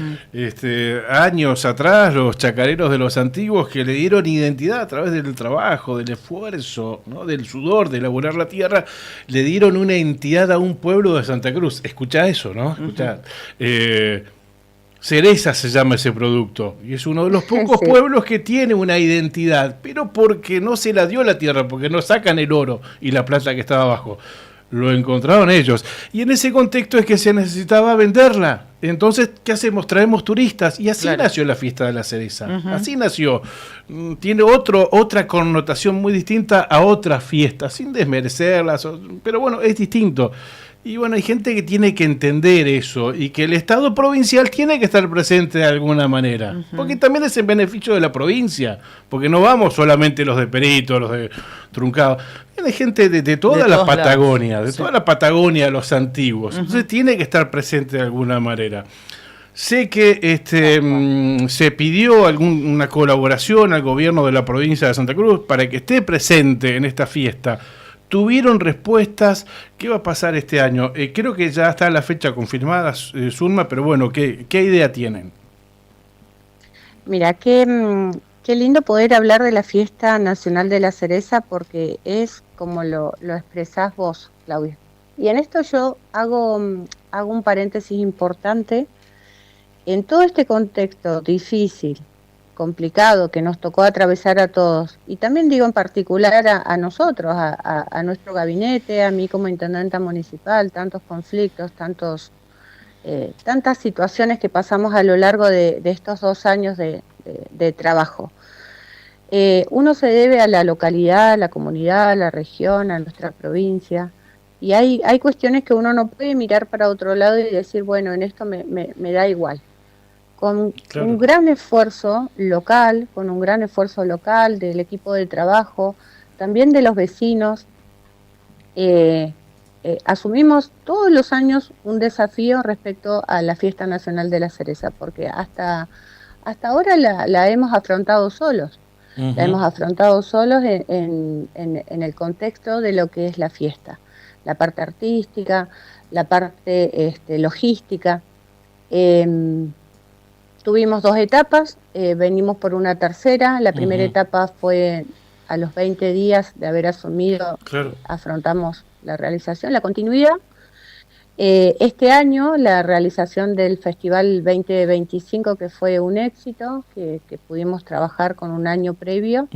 Años atrás, los chacareros de Los Antiguos que le dieron identidad a través del trabajo, del esfuerzo, ¿no? Del sudor, de elaborar la tierra, le dieron una entidad a un pueblo de Santa Cruz. Escuchá eso, ¿no? Escuchá. Cereza se llama ese producto y es uno de los pocos pueblos que tiene una identidad, pero porque no se la dio la tierra, porque no sacan el oro y la plata que estaba abajo. Lo encontraron ellos. Y en ese contexto es que se necesitaba venderla. Entonces, ¿qué hacemos? Traemos turistas. Y así nació la Fiesta de la Cereza. Así nació. Tiene otra connotación muy distinta a otras fiestas, sin desmerecerlas. Pero bueno, es distinto. Y bueno, hay gente que tiene que entender eso y que el Estado provincial tiene que estar presente de alguna manera. Porque también es en beneficio de la provincia. Porque no vamos solamente los de Perito, los de Truncado. Viene gente de toda la Patagonia, toda la Patagonia, Los Antiguos. Entonces tiene que estar presente de alguna manera. Sé que se pidió una colaboración al gobierno de la provincia de Santa Cruz para que esté presente en esta fiesta. ¿Tuvieron respuestas? ¿Qué va a pasar este año? Creo que ya está la fecha confirmada, Zulma, pero bueno, ¿qué idea tienen? Mira, qué lindo poder hablar de la Fiesta Nacional de la Cereza, porque es como lo expresás vos, Claudia. Y en esto yo hago un paréntesis importante. En todo este contexto difícil, complicado, que nos tocó atravesar a todos, y también digo en particular a nosotros, a nuestro gabinete, a mí como intendenta municipal, tantos conflictos, tantas situaciones que pasamos a lo largo de estos 2 años de trabajo. Uno se debe a la localidad, a la comunidad, a la región, a nuestra provincia, y hay cuestiones que uno no puede mirar para otro lado y decir, bueno, en esto me da igual. Con un gran esfuerzo local, del equipo de trabajo, también de los vecinos, asumimos todos los años un desafío respecto a la Fiesta Nacional de la Cereza, porque hasta ahora la hemos afrontado solos. La hemos afrontado solos en el contexto de lo que es la fiesta, la parte artística, la parte logística. Tuvimos 2 etapas, venimos por una tercera. La primera etapa fue a los 20 días de haber asumido, afrontamos la realización, la continuidad. Este año la realización del Festival 2025, que fue un éxito, que pudimos trabajar con un año previo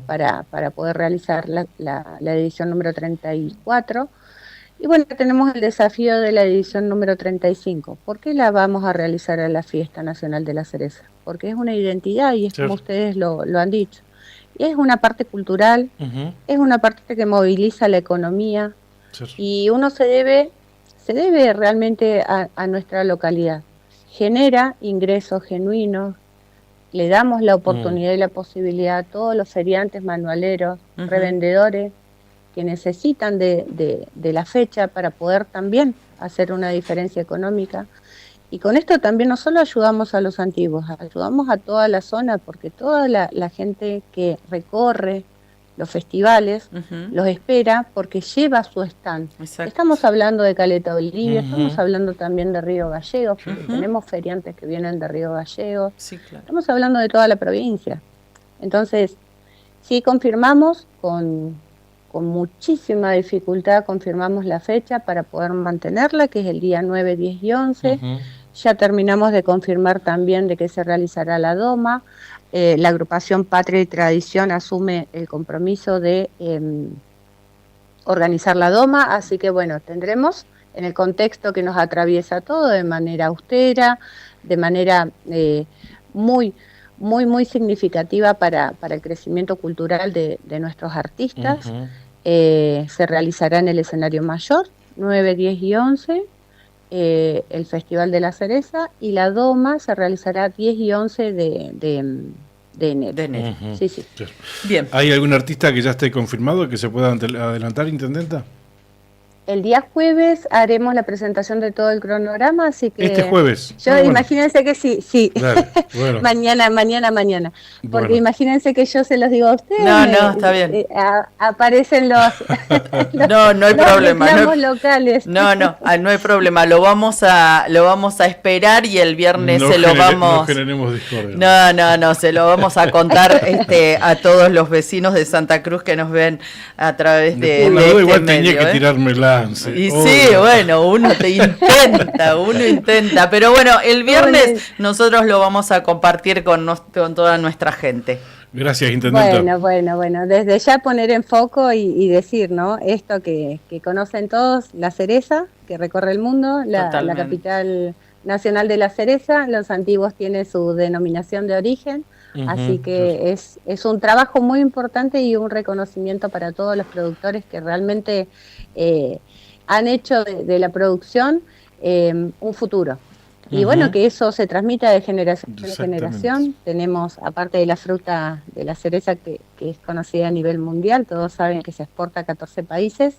para poder realizar la edición número 34. Y bueno, tenemos el desafío de la edición número 35. ¿Por qué la vamos a realizar a la Fiesta Nacional de la Cereza? Porque es una identidad y es como ustedes lo han dicho. Y es una parte cultural, es una parte que moviliza la economía y uno se debe realmente a nuestra localidad. Genera ingresos genuinos, le damos la oportunidad y la posibilidad a todos los feriantes, manualeros, revendedores, que necesitan de la fecha para poder también hacer una diferencia económica. Y con esto también no solo ayudamos a los antiguos, ayudamos a toda la zona, porque toda la gente que recorre los festivales los espera porque lleva su stand. Estamos hablando de Caleta Olivia, estamos hablando también de Río Gallegos, porque tenemos feriantes que vienen de Río Gallegos. Estamos hablando de toda la provincia. Entonces, sí confirmamos con con muchísima dificultad confirmamos la fecha para poder mantenerla, que es el día 9, 10 y 11. Ya terminamos de confirmar también de que se realizará la doma. La agrupación Patria y Tradición asume el compromiso de organizar la doma, así que bueno, tendremos en el contexto que nos atraviesa todo de manera austera, de manera muy significativa para el crecimiento cultural de nuestros artistas. Se realizará en el escenario mayor, 9, 10 y 11, el Festival de la Cereza, y la doma se realizará 10 y 11 de enero. Sí. Bien. ¿Hay algún artista que ya esté confirmado que se pueda adelantar, intendenta? El día jueves haremos la presentación de todo el cronograma, así que... Este jueves. Imagínense que sí. Claro, bueno. mañana. Porque imagínense que yo se los digo a ustedes. No, está bien. Aparecen los... no hay problema. Locales. No hay problema. Lo vamos a esperar y el viernes No generemos discordia. No, se lo vamos a contar a todos los vecinos de Santa Cruz que nos ven a través de igual tenía que tirármela. Y sí, bueno, uno intenta, pero bueno, el viernes nosotros lo vamos a compartir con toda nuestra gente. Gracias, intendente. Bueno, desde ya poner en foco y decir, ¿no? Esto que conocen todos, la cereza, que recorre el mundo, la capital nacional de la cereza, Los Antiguos tiene su denominación de origen. Así que es un trabajo muy importante y un reconocimiento para todos los productores que realmente han hecho de la producción un futuro. Y bueno, que eso se transmita de generación en generación. Tenemos, aparte de la fruta de la cereza que es conocida a nivel mundial, todos saben que se exporta a 14 países,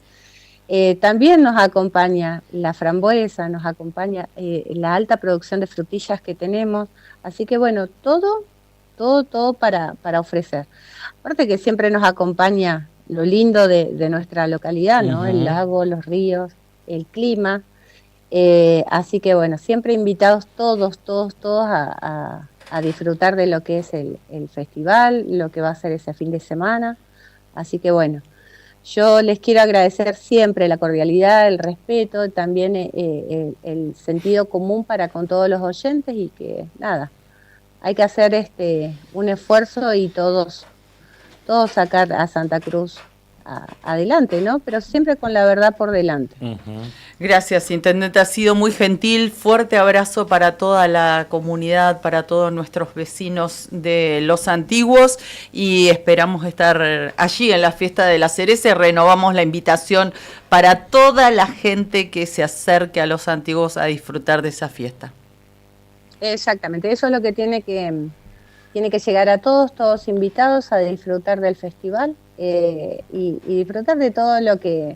también nos acompaña la frambuesa, nos acompaña la alta producción de frutillas que tenemos. Así que bueno, todo para ofrecer. Aparte que siempre nos acompaña lo lindo de nuestra localidad, ¿no? El lago, los ríos, el clima. Así que bueno, siempre invitados todos a disfrutar de lo que es el festival, lo que va a ser ese fin de semana. Así que bueno, yo les quiero agradecer siempre la cordialidad, el respeto, también el sentido común para con todos los oyentes, y que nada, hay que hacer un esfuerzo y todos sacar a Santa Cruz adelante, ¿no? Pero siempre con la verdad por delante. Gracias, intendente, ha sido muy gentil. Fuerte abrazo para toda la comunidad, para todos nuestros vecinos de Los Antiguos, y esperamos estar allí en la fiesta de la cereza. Renovamos la invitación para toda la gente que se acerque a Los Antiguos a disfrutar de esa fiesta. Exactamente, eso es lo que tiene que llegar a todos invitados a disfrutar del festival y disfrutar de todo lo que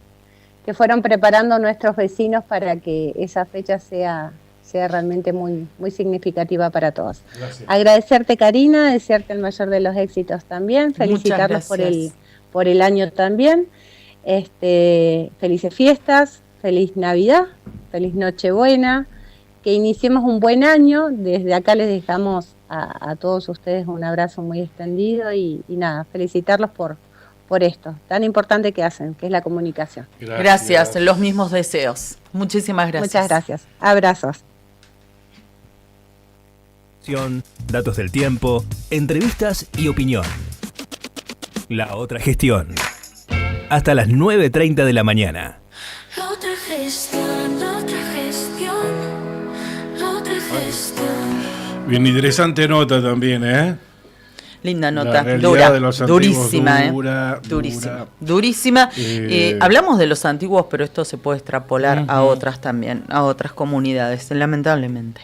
fueron preparando nuestros vecinos para que esa fecha sea realmente muy significativa para todos. Gracias. Agradecerte, Karina, desearte el mayor de los éxitos también, felicitarlos por el año también. Felices fiestas, feliz Navidad, feliz Nochebuena, que iniciemos un buen año. Desde acá les dejamos a todos ustedes un abrazo muy extendido y nada, felicitarlos por esto tan importante que hacen, que es la comunicación. Gracias, los mismos deseos. Muchísimas gracias. Muchas gracias. Abrazos. Datos del tiempo, entrevistas y opinión. La otra gestión. Hasta las 9:30 de la mañana. La otra gestión, la otra gestión, la otra gestión. Bien interesante nota también, ¿eh? Linda nota, dura, durísima, durísima. Hablamos de Los Antiguos, pero esto se puede extrapolar a otras también, a otras comunidades, lamentablemente.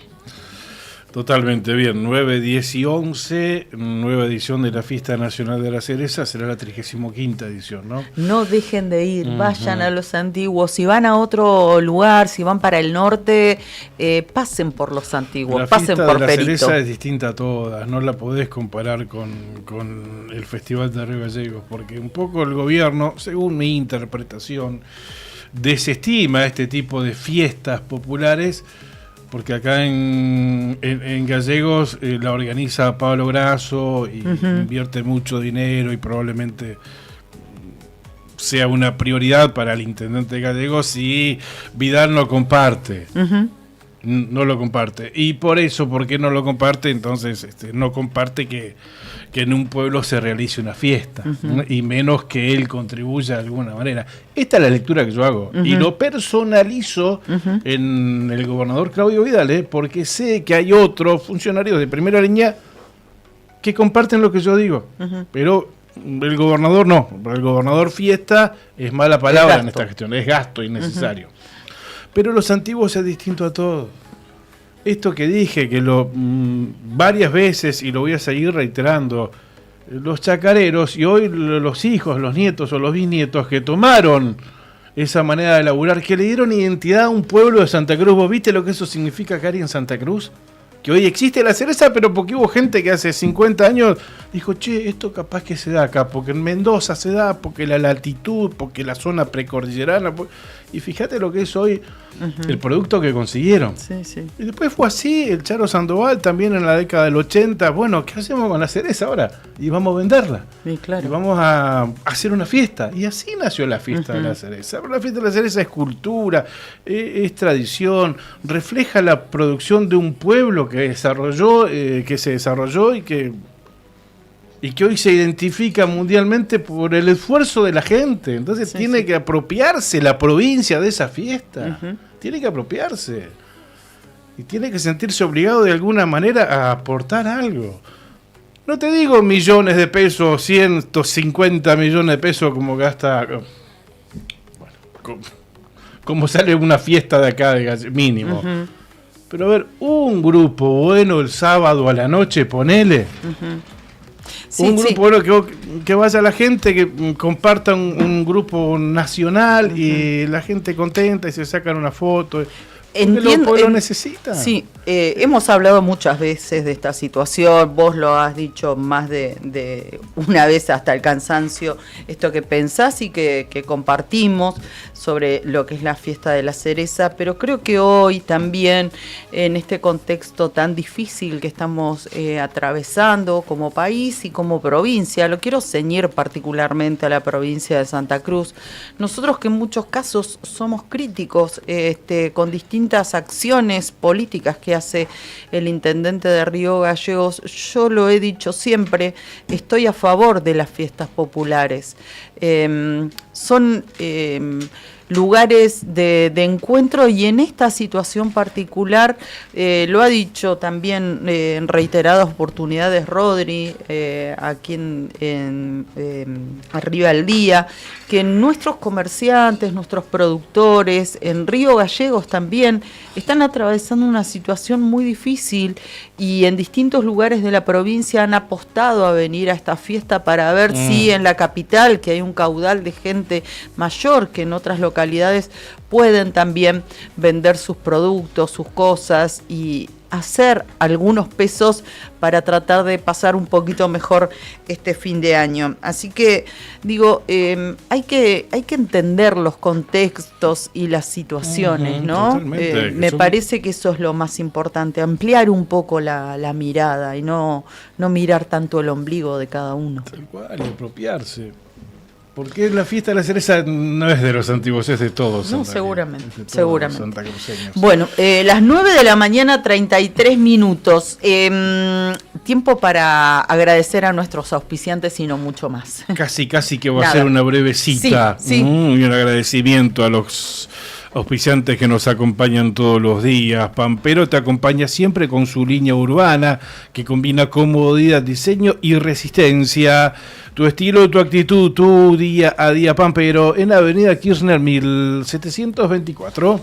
Totalmente, bien. 9, 10 y 11, nueva edición de la Fiesta Nacional de la Cereza, será la 35ª edición, ¿no? No dejen de ir, vayan a Los Antiguos. Si van a otro lugar, si van para el norte, pasen por Los Antiguos, pasen por Perito. La Fiesta de la Cereza es distinta a todas, no la podés comparar con el Festival de Río Gallegos, porque un poco el gobierno, según mi interpretación, desestima este tipo de fiestas populares, porque acá en Gallegos la organiza Pablo Grasso y invierte mucho dinero y probablemente sea una prioridad para el intendente Gallegos si Vidal no comparte. No lo comparte. Y por eso, ¿por qué no lo comparte? Entonces, no comparte que en un pueblo se realice una fiesta, ¿no? Y menos que él contribuya de alguna manera. Esta es la lectura que yo hago. Y lo personalizo en el gobernador Claudio Vidal, porque sé que hay otros funcionarios de primera línea que comparten lo que yo digo. Pero el gobernador no. El gobernador fiesta es mala palabra en esta gestión. Es gasto innecesario. Pero los antiguos es distinto a todo. Esto que dije, que varias veces, y lo voy a seguir reiterando, los chacareros, y hoy los hijos, los nietos o los bisnietos que tomaron esa manera de laburar, que le dieron identidad a un pueblo de Santa Cruz. ¿Vos viste lo que eso significa, Cari, en Santa Cruz? Que hoy existe la cereza, pero porque hubo gente que hace 50 años dijo, che, esto capaz que se da acá, porque en Mendoza se da, porque la latitud, porque la zona precordillerana. Y fíjate lo que es hoy el producto que consiguieron. Y después fue así, el Charo Sandoval también en la década del 80. Bueno, ¿qué hacemos con la cereza ahora? Y vamos a venderla. Y vamos a hacer una fiesta. Y así nació la fiesta de la cereza. La fiesta de la cereza es cultura, es tradición, refleja la producción de un pueblo que se desarrolló y que hoy se identifica mundialmente por el esfuerzo de la gente. Entonces tiene que apropiarse la provincia de esa fiesta. Tiene que apropiarse. Y tiene que sentirse obligado de alguna manera a aportar algo. No te digo millones de pesos, 150 millones de pesos como gasta... Bueno, como sale una fiesta de acá, mínimo. Pero a ver, un grupo bueno el sábado a la noche, ponele... un grupo bueno que vaya la gente, que comparta un grupo nacional y la gente contenta y se sacan una foto. Entiendo, lo necesita. Sí, hemos hablado muchas veces de esta situación, vos lo has dicho más de una vez hasta el cansancio, esto que pensás y que compartimos sobre lo que es la fiesta de la cereza, pero creo que hoy también, en este contexto tan difícil que estamos atravesando como país y como provincia, lo quiero ceñir particularmente a la provincia de Santa Cruz, nosotros que en muchos casos somos críticos con distintas acciones políticas que hace el intendente de Río Gallegos, yo lo he dicho siempre, estoy a favor de las fiestas populares. Son lugares de encuentro y en esta situación particular, lo ha dicho también en reiteradas oportunidades Rodri, aquí en Arriba al Día, que nuestros comerciantes, nuestros productores, en Río Gallegos también, están atravesando una situación muy difícil y en distintos lugares de la provincia han apostado a venir a esta fiesta para ver si en la capital, que hay un caudal de gente mayor que en otras localidades, pueden también vender sus productos, sus cosas y hacer algunos pesos para tratar de pasar un poquito mejor este fin de año. Así que digo, hay que entender los contextos y las situaciones, ¿no? Me parece que eso es lo más importante, ampliar un poco la mirada y no mirar tanto el ombligo de cada uno. Tal cual, apropiarse. Porque la fiesta de la cereza no es de los antiguos, es de todos. No, seguramente. Bueno, las 9 de la mañana, 33 minutos. Tiempo para agradecer a nuestros auspiciantes y no mucho más. Casi que va a ser una breve cita. Y un agradecimiento a los auspiciantes que nos acompañan todos los días. Pampero te acompaña siempre con su línea urbana que combina comodidad, diseño y resistencia. Tu estilo, tu actitud, tu día a día. Pampero en Avenida Kirchner 1724.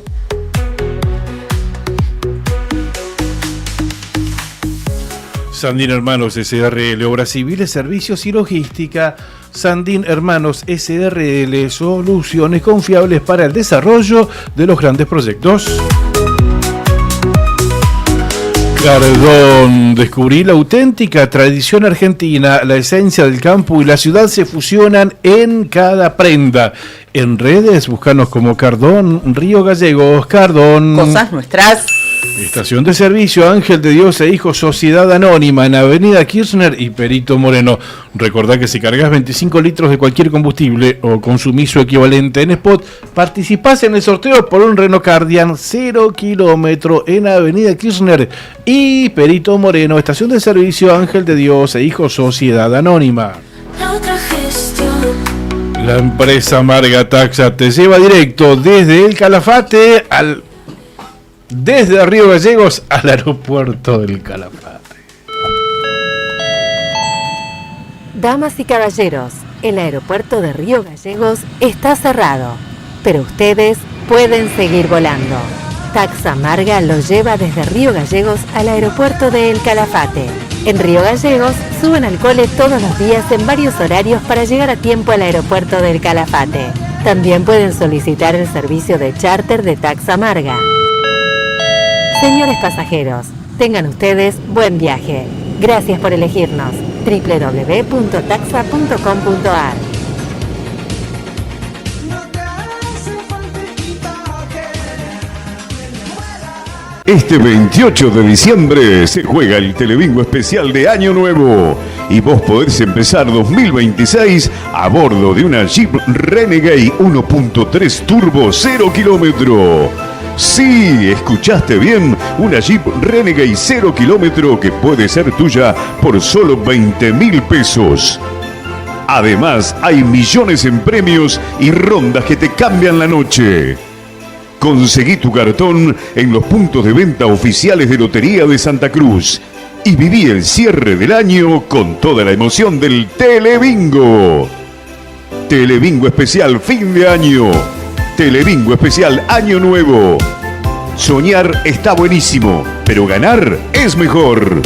Sandín Hermanos SRL, Obras Civiles, Servicios y Logística. Sandín Hermanos SRL, soluciones confiables para el desarrollo de los grandes proyectos. Cardón, descubrí la auténtica tradición argentina, la esencia del campo y la ciudad se fusionan en cada prenda. En redes, búscanos como Cardón Río Gallegos. Cardón. Cosas nuestras. Estación de servicio Ángel de Dios e Hijo Sociedad Anónima en Avenida Kirchner y Perito Moreno. Recordá que si cargas 25 litros de cualquier combustible o consumís su equivalente en spot, participás en el sorteo por un Renault Cardian 0 kilómetro en Avenida Kirchner y Perito Moreno. Estación de servicio Ángel de Dios e Hijo Sociedad Anónima. La otra gestión. La empresa Marga Taxa te lleva directo desde el Calafate desde Río Gallegos al aeropuerto del Calafate. Damas y caballeros, el aeropuerto de Río Gallegos está cerrado, pero ustedes pueden seguir volando. Taxa Marga los lleva desde Río Gallegos al aeropuerto de El Calafate. En Río Gallegos suben al cole todos los días en varios horarios para llegar a tiempo al aeropuerto del Calafate. También pueden solicitar el servicio de charter de Taxa Marga. Señores pasajeros, tengan ustedes buen viaje. Gracias por elegirnos. www.taxa.com.ar. Este 28 de diciembre se juega el Telebingo especial de Año Nuevo y vos podés empezar 2026 a bordo de una Jeep Renegade 1.3 Turbo 0 kilómetro. Sí, escuchaste bien, una Jeep Renegade 0 kilómetro que puede ser tuya por solo 20.000 pesos. Además, hay millones en premios y rondas que te cambian la noche. Conseguí tu cartón en los puntos de venta oficiales de Lotería de Santa Cruz y viví el cierre del año con toda la emoción del Telebingo. Telebingo especial fin de año. Telebingo especial Año Nuevo. Soñar está buenísimo, pero ganar es mejor.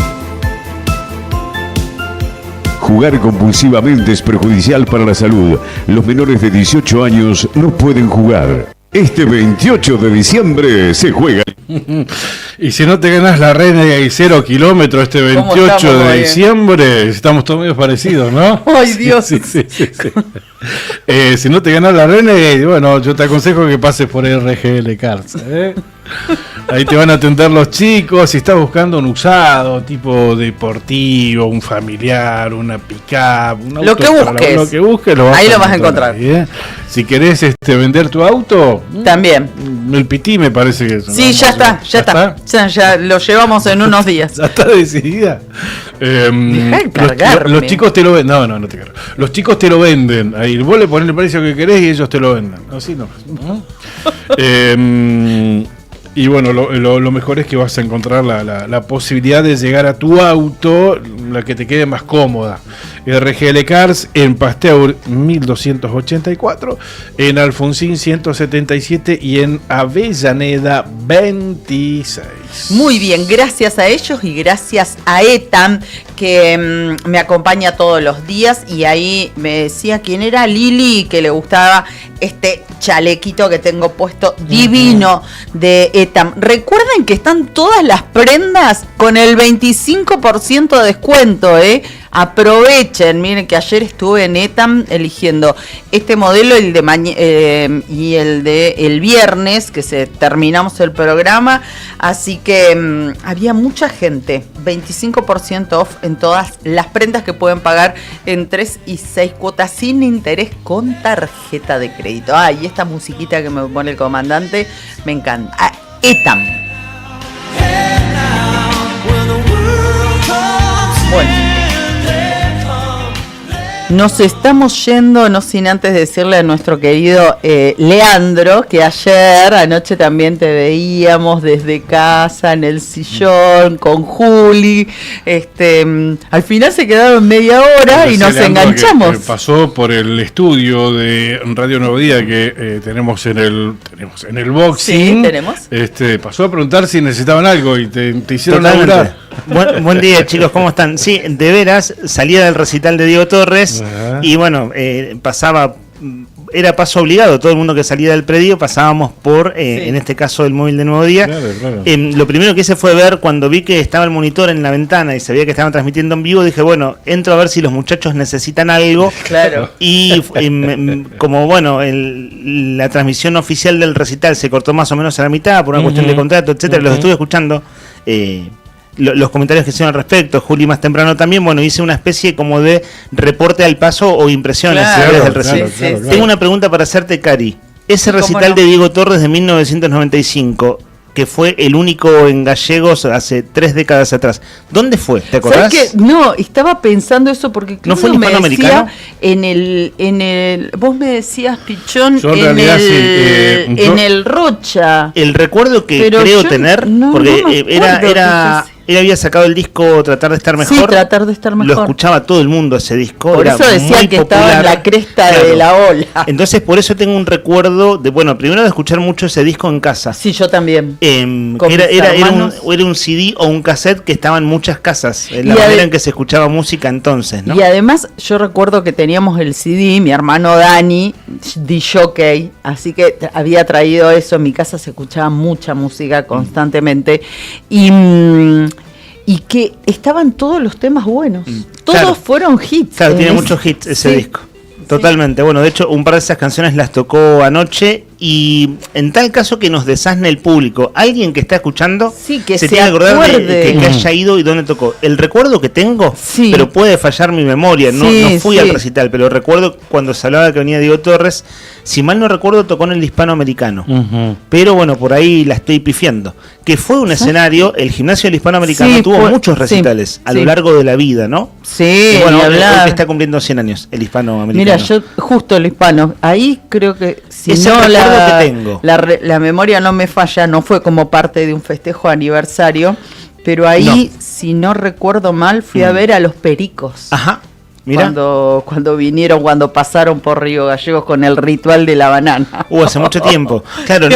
Jugar compulsivamente es perjudicial para la salud. Los menores de 18 años no pueden jugar. Este 28 de diciembre se juega. Y si no te ganas la Renegade 0 kilómetros este 28 de diciembre, estamos todos medio parecidos, ¿no? ¡Ay, Dios! Sí. Si no te ganas la Renegade, bueno, yo te aconsejo que pases por RGL Cars. Ahí te van a atender los chicos. Si estás buscando un usado, tipo deportivo, un familiar, una pick-up, un auto, lo que busques, ahí lo vas a encontrar. Ahí, Si querés vender tu auto, también. El Pití me parece que es. Sí, ya está. Ya lo llevamos en unos días. Ya está decidida. Los chicos te lo venden. No te cargo. Los chicos te lo venden. Ahí vos le pones el precio que querés y ellos te lo venden. Así no. Y bueno, lo mejor es que vas a encontrar la posibilidad de llegar a tu auto, la que te quede más cómoda. RGL Cars en Pasteur 1284, en Alfonsín 177 y en Avellaneda 26. Muy bien, gracias a ellos y gracias a Etam, que me acompaña todos los días, y ahí me decía quién era, Lili, que le gustaba este chalequito que tengo puesto divino de Etam. Recuerden que están todas las prendas con el 25% de descuento, aprovechen. Miren que ayer estuve en Etam eligiendo este modelo, el de y el de el viernes, que terminamos el programa, así que había mucha gente, 25% off en todas las prendas que pueden pagar en 3 y 6 cuotas sin interés con tarjeta de crédito. Y esta musiquita que me pone el comandante me encanta. Etam. Bueno, nos estamos yendo, no sin antes decirle a nuestro querido Leandro, que anoche también te veíamos desde casa, en el sillón, con Juli. Al final se quedaron media hora y nos enganchamos. Que pasó por el estudio de Radio Nuevo Día que tenemos en el boxing. Sí, tenemos. Pasó a preguntar si necesitaban algo y te hicieron laburar. Buen día, chicos, ¿cómo están? Sí, de veras, salía del recital de Diego Torres y bueno, pasaba era paso obligado, todo el mundo que salía del predio pasábamos por, en este caso, el móvil de Nuevo Día. Claro. Lo primero que hice fue ver, cuando vi que estaba el monitor en la ventana y sabía que estaban transmitiendo en vivo, dije, bueno, entro a ver si los muchachos necesitan algo. Claro. Y como, bueno, la transmisión oficial del recital se cortó más o menos a la mitad por una cuestión de contrato, etcétera, los estuve escuchando. Los comentarios que hicieron al respecto, Juli más temprano también, bueno, hice una especie como de reporte al paso o impresiones del recital. Tengo una pregunta para hacerte, Cari. Ese recital de Diego Torres de 1995, que fue el único en Gallegos hace 3 décadas atrás, ¿dónde fue? ¿Te acordás? ¿Sabes qué? No, estaba pensando eso porque ¿no fue en Hispanoamericano? En el vos me decías, Pichón, Yo en realidad en el Rocha. El recuerdo que Pero creo yo tener, porque él había sacado el disco Tratar de Estar Mejor. Sí, Tratar de Estar Mejor. Lo escuchaba todo el mundo ese disco. Por eso decía que estaba en la cresta de la ola. Entonces, por eso tengo un recuerdo de, bueno, primero de escuchar mucho ese disco en casa. Sí, yo también. Era un CD o un cassette que estaba en muchas casas, en la manera en que se escuchaba música entonces, ¿no? Y además, yo recuerdo que teníamos el CD, mi hermano Dani, DJ, así que había traído eso. En mi casa se escuchaba mucha música constantemente. Y que estaban todos los temas buenos. Todos fueron hits. Claro, tiene muchos hits ese disco. Totalmente. Bueno, de hecho, un par de esas canciones las tocó anoche. Y en tal caso que nos desasne el público, alguien que está escuchando que se tiene que acordar de que haya ido y dónde tocó. El recuerdo que tengo, pero puede fallar mi memoria, no fui al recital, pero recuerdo cuando se hablaba que venía Diego Torres, si mal no recuerdo, tocó en el Hispanoamericano. Pero bueno, por ahí la estoy pifiando. Que fue un escenario, el gimnasio del Hispanoamericano tuvo muchos recitales a lo largo de la vida, ¿no? Sí, y bueno, hoy está cumpliendo 100 años el Hispanoamericano. Mira, yo justo el hispano, ahí creo que si es no que tengo. La memoria no me falla, no fue como parte de un festejo aniversario, pero ahí, si no recuerdo mal, fui a ver a los Pericos. Ajá. Mira. Cuando vinieron, cuando pasaron por Río Gallegos con el ritual de la banana. Hace mucho tiempo. Claro,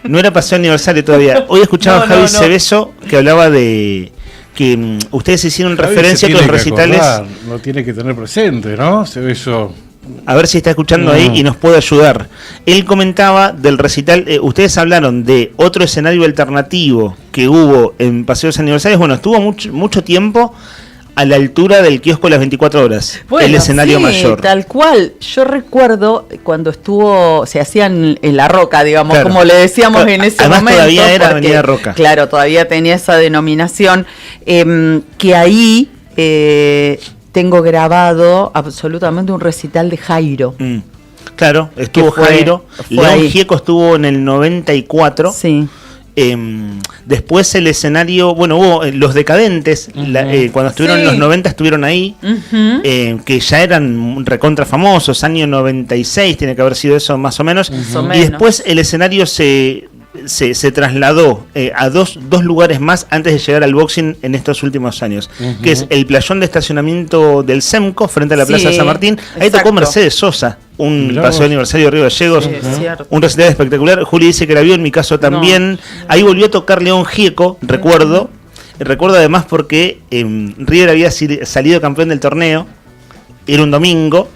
no era paseo aniversario todavía. Hoy escuchaba a Javi Cebeso que hablaba de que ustedes hicieron referencia a los recitales. Lo tiene que tener presente, ¿no? Cebeso. A ver si está escuchando ahí y nos puede ayudar. Él comentaba del recital, ustedes hablaron de otro escenario alternativo que hubo en Paseos Aniversarios. Bueno, estuvo mucho tiempo a la altura del kiosco Las 24 Horas, bueno, el escenario mayor. Tal cual. Yo recuerdo cuando se hacían en La Roca, digamos, como le decíamos en ese además momento. Todavía era Avenida Roca. Claro, todavía tenía esa denominación, que ahí tengo grabado absolutamente un recital de Jairo. Claro, estuvo Jairo. León Gieco estuvo en el 94. Sí. Después el escenario, bueno, hubo Los Decadentes, cuando estuvieron en los 90 estuvieron ahí, que ya eran recontra famosos, año 96 tiene que haber sido eso más o menos. Y después el escenario se trasladó a dos lugares más antes de llegar al boxing en estos últimos años, que es el playón de estacionamiento del SEMCO frente a la Plaza San Martín. Ahí tocó Mercedes Sosa, un paseo de aniversario de Río Gallegos, un recital espectacular. Juli dice que la vio, en mi caso también. Ahí volvió a tocar León Gieco, recuerdo además porque River había salido campeón del torneo, era un domingo.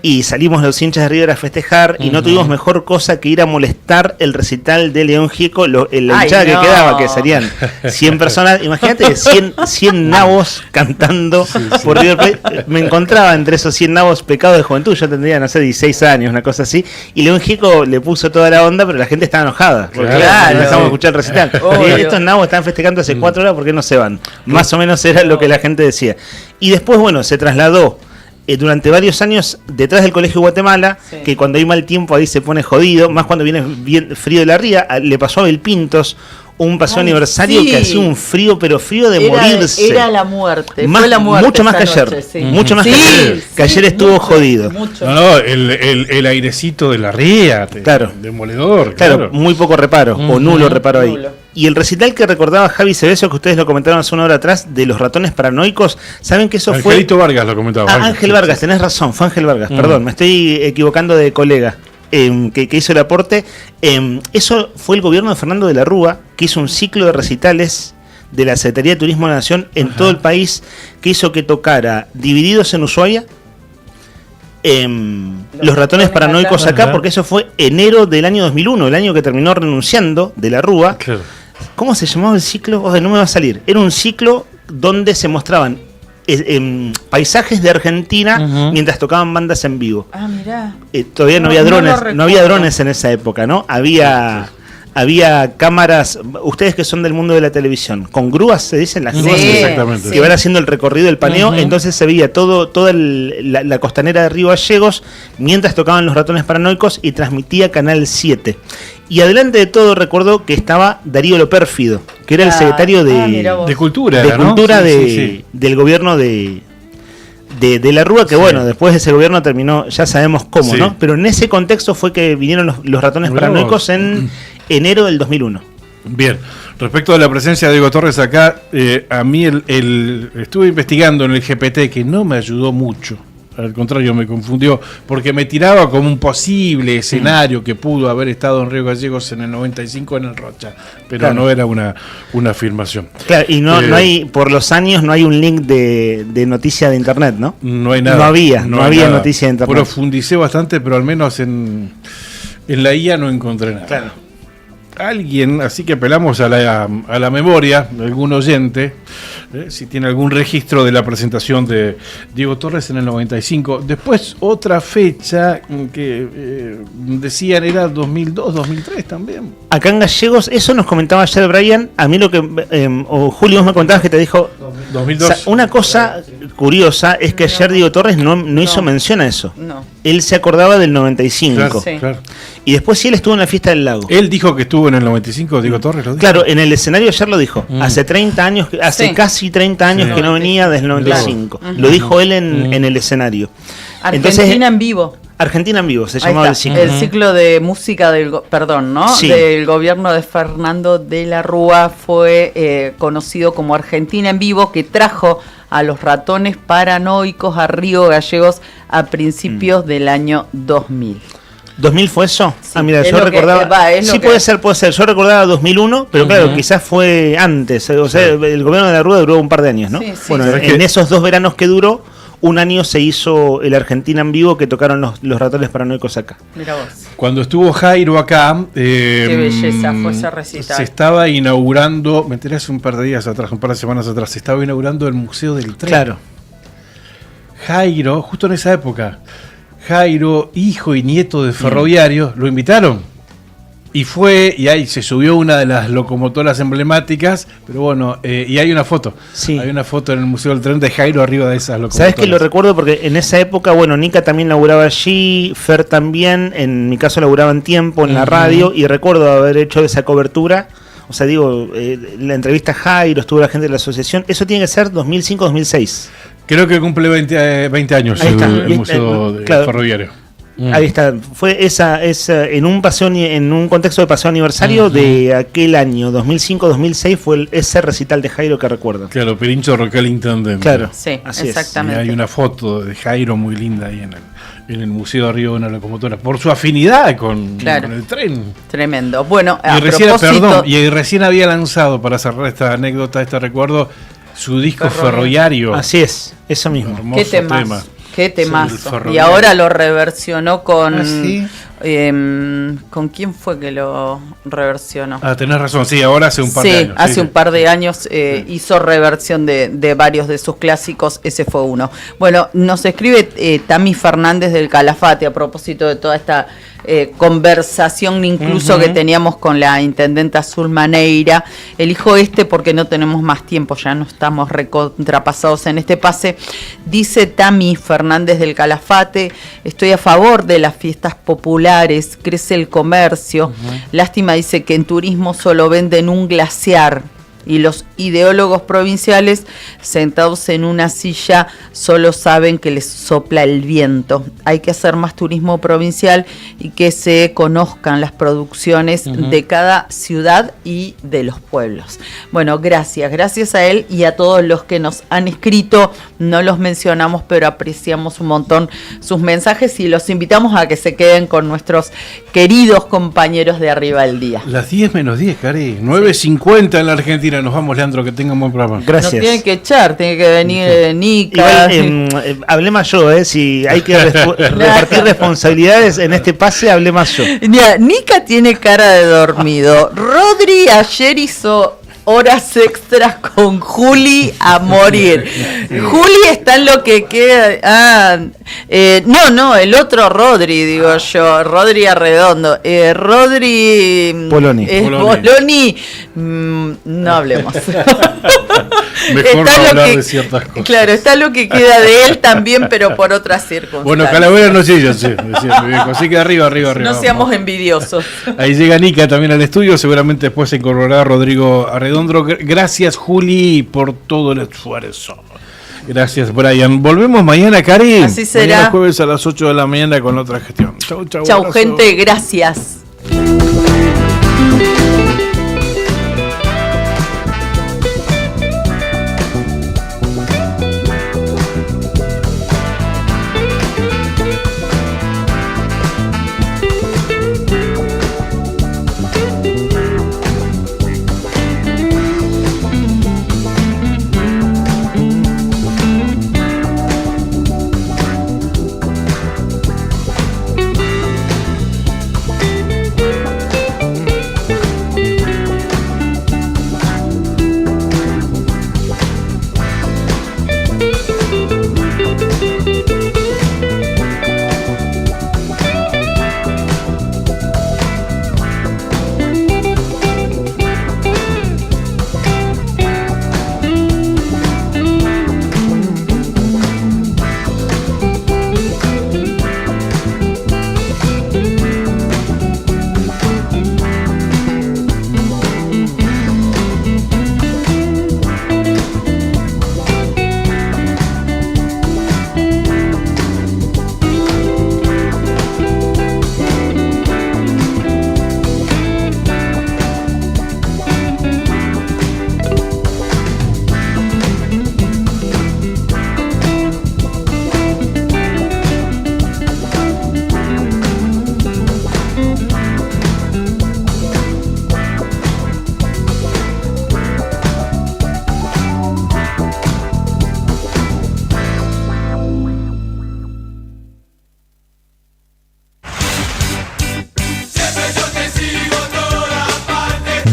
Y salimos los hinchas de River a festejar y no tuvimos mejor cosa que ir a molestar el recital de León Gieco, la hinchada que quedaba, que serían 100 personas. Imagínate 100 nabos cantando por River Plate. Me encontraba entre esos 100 nabos pecado de juventud. Yo tendría, no sé, 16 años, una cosa así. Y León Gieco le puso toda la onda, pero la gente estaba enojada. Porque no dejamos escuchar el recital. Y estos nabos están festejando hace 4 horas, ¿por qué no se van? Más o menos era lo que la gente decía. Y después, bueno, se trasladó durante varios años detrás del Colegio Guatemala, que cuando hay mal tiempo ahí se pone jodido, más cuando viene bien frío de la ría. Le pasó a Belpintos un paseo aniversario que hacía un frío, pero frío de morirse. Era la muerte, fue la muerte. Mucho más que ayer. Noche, mucho más que ayer. Que ayer estuvo jodido. No, el airecito de la ría, demoledor. Claro, muy poco reparo, o nulo reparo ahí. Y el recital que recordaba Javi Cebeso, que ustedes lo comentaron hace una hora atrás, de los ratones paranoicos, ¿saben que eso fue? Angelito Vargas lo comentaba. Ángel Vargas, tenés razón, fue Ángel Vargas, perdón, me estoy equivocando de colega. Que hizo el aporte. Eso fue el gobierno de Fernando de la Rúa, que hizo un ciclo de recitales de la Secretaría de Turismo de la Nación en todo el país, que hizo que tocara Divididos en Ushuaia, Los ratones paranoicos acá, porque eso fue enero del año 2001, el año que terminó renunciando de la Rúa. Claro. ¿Cómo se llamaba el ciclo? No me va a salir. Era un ciclo donde se mostraban paisajes de Argentina mientras tocaban bandas en vivo. Ah, mirá. Todavía no había drones, no había drones en esa época, ¿no? Había cámaras, ustedes que son del mundo de la televisión, con grúas se dicen las grúas que van haciendo el recorrido del paneo, entonces se veía toda la costanera de Río Gallegos mientras tocaban los ratones paranoicos y transmitía Canal 7. Y adelante de todo recuerdo que estaba Darío Lo Pérfido, que era el secretario de Cultura, del gobierno de la Rúa, que bueno, después ese gobierno terminó, ya sabemos cómo, ¿no? Pero en ese contexto fue que vinieron los ratones paranoicos en enero del 2001. Bien, respecto a la presencia de Diego Torres acá, a mí estuve investigando en el GPT, que no me ayudó mucho. Al contrario, me confundió, porque me tiraba como un posible escenario que pudo haber estado en Río Gallegos en el 95 en el Rocha, pero no era una afirmación. Claro, y no hay, por los años, no hay un link de noticia de internet, ¿no? No hay nada. No había noticia de internet. Profundicé bastante, pero al menos en la IA no encontré nada. Claro. Alguien, así que apelamos a la memoria de algún oyente, si tiene algún registro de la presentación de Diego Torres en el 95. Después otra fecha que decían era 2002, 2003 también. Acá en Gallegos, eso nos comentaba ayer Brian, a mí lo que, Julio, vos me contabas que te dijo... 2002. O sea, una cosa curiosa es que ayer Diego Torres no hizo mención a eso. No. Él se acordaba del 95. Claro. Y después sí él estuvo en la fiesta del lago. Él dijo que estuvo en el 95, Diego Torres lo dijo. Claro, en el escenario ayer lo dijo. Hace 30 años, casi 30 años que no venía desde el 95. Lo dijo él en el escenario. Argentina en vivo. Argentina en vivo se llamaba el ciclo. El ciclo de música del gobierno de Fernando de la Rúa fue conocido como Argentina en vivo, que trajo a los ratones paranoicos a Río Gallegos a principios del año 2000. ¿2000 fue eso? Sí, mira, yo recordaba... puede ser. Yo recordaba 2001, pero claro, quizás fue antes. O sea, el gobierno de la Rúa duró un par de años, ¿no? En esos 2 veranos que duró, un año se hizo el Argentina en vivo que tocaron los ratones paranoicos acá. Mira vos. Cuando estuvo Jairo acá... Qué belleza fue ese recital. Se estaba inaugurando, me enteré hace un par de semanas atrás, se estaba inaugurando el Museo del Tren. Claro. Jairo, justo en esa época... Jairo, hijo y nieto de ferroviario, lo invitaron. Y fue, y ahí se subió una de las locomotoras emblemáticas, pero bueno, y hay una foto. Sí. Hay una foto en el Museo del Tren de Jairo arriba de esas locomotoras. ¿Sabes que lo recuerdo? Porque en esa época, bueno, Nica también laburaba allí, Fer también, en mi caso laburaba en Tiempo, en la radio, y recuerdo haber hecho esa cobertura. O sea, digo, la entrevista a Jairo, estuvo la gente de la asociación. Eso tiene que ser 2005-2006. Creo que cumple 20 años el Museo Ferroviario. Ahí está. Fue esa en un contexto de paseo aniversario de aquel año, 2005-2006, fue ese recital de Jairo que recuerdo. Claro, Pirincho Rocal intendente. Claro, sí, así exactamente. Es. Y hay una foto de Jairo muy linda ahí en el Museo de arriba de una locomotora, por su afinidad con el tren. Tremendo. Bueno, y recién había lanzado, para cerrar esta anécdota, este recuerdo, su disco Ferroviario. Así es, eso mismo. Qué tema. Qué temazo. Y ahora lo reversionó con... ¿Con quién fue que lo reversionó? Tenés razón, sí, ahora hace un par de años. Hace un par de años hizo reversión de varios de sus clásicos, ese fue uno. Bueno, nos escribe Tami Fernández del Calafate a propósito de toda esta conversación incluso que teníamos con la intendenta Zulma Neira. Elijo porque no tenemos más tiempo, ya no estamos recontrapasados en este pase. Dice Tami Fernández del Calafate: estoy a favor de las fiestas populares, crece el comercio. Lástima, dice, que en turismo solo venden un glaciar y los ideólogos provinciales sentados en una silla solo saben que les sopla el viento. Hay que hacer más turismo provincial y que se conozcan las producciones de cada ciudad y de los pueblos. Bueno, gracias a él y a todos los que nos han escrito. No los mencionamos, pero apreciamos un montón sus mensajes y los invitamos a que se queden con nuestros queridos compañeros de Arriba del Día. Las 10 menos 10, Cari. 9:50 en la Argentina. Mira, nos vamos, Leandro, que tengan buen programa. Gracias. No tiene que echar, tiene que venir Nica. Igual, hablé más yo, si hay que repartir responsabilidades en este pase, hablé más yo. Mira, Nica tiene cara de dormido. Rodri ayer hizo horas extras con Juli a morir. Juli está en lo que queda. No, el otro Rodri, digo yo. Rodri Arredondo. Rodri Poloni. Poloni. No hablemos. Mejor no hablar de ciertas cosas. Claro, está lo que queda de él también, pero por otras circunstancias. Bueno, Calavera no chilla, sí, decía mi viejo. Así que arriba. No seamos envidiosos. Ahí llega Nica también al estudio. Seguramente después se incorporará Rodrigo Arredondo. Gracias, Juli, por todo el esfuerzo. Gracias, Brian. Volvemos mañana, Cari. Así será. Mañana jueves a las 8 de la mañana con otra gestión. Chau, Chau, gente. Gracias.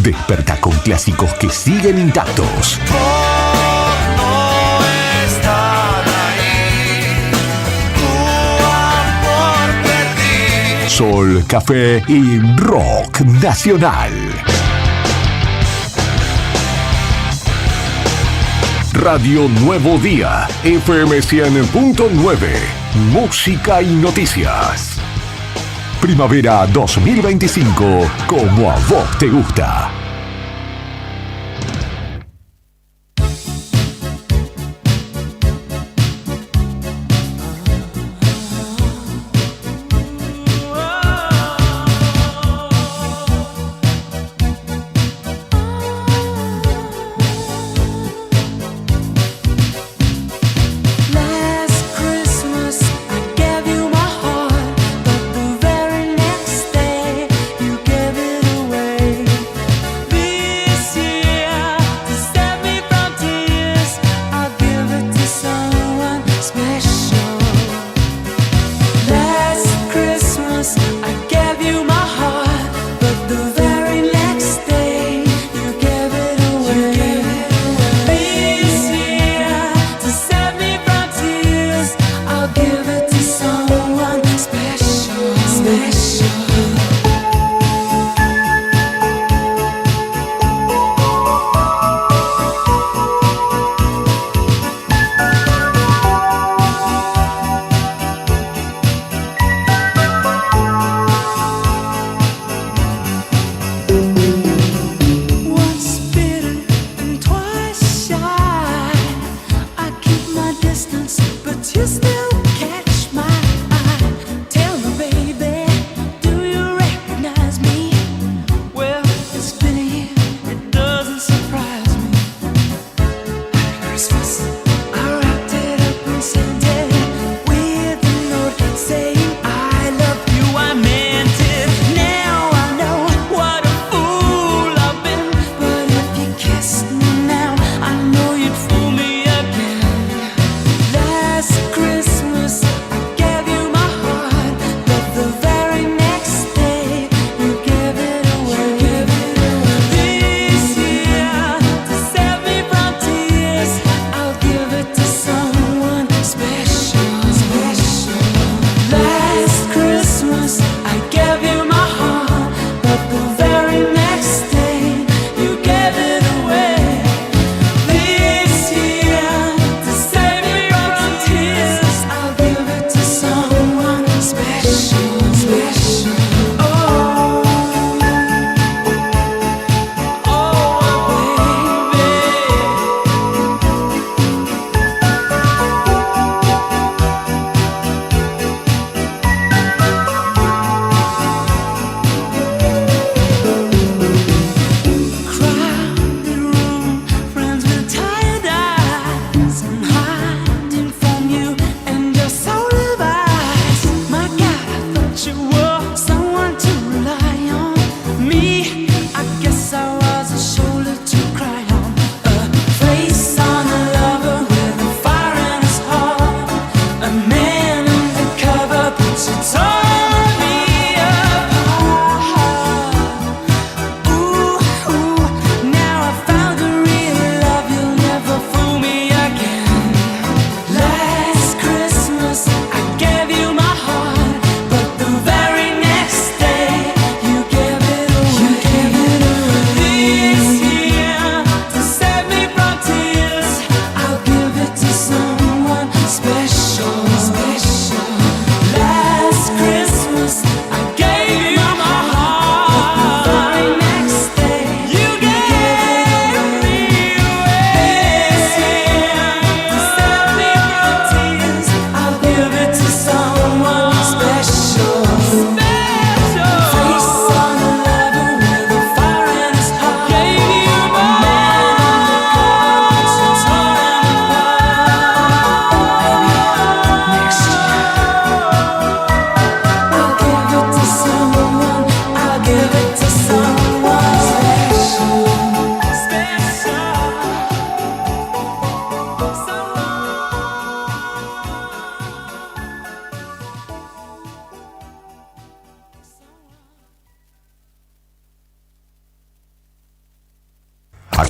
Despertá con clásicos que siguen intactos. Sol, café y rock nacional. Radio Nuevo Día, FM 100.9, música y noticias. Primavera 2025, como a vos te gusta.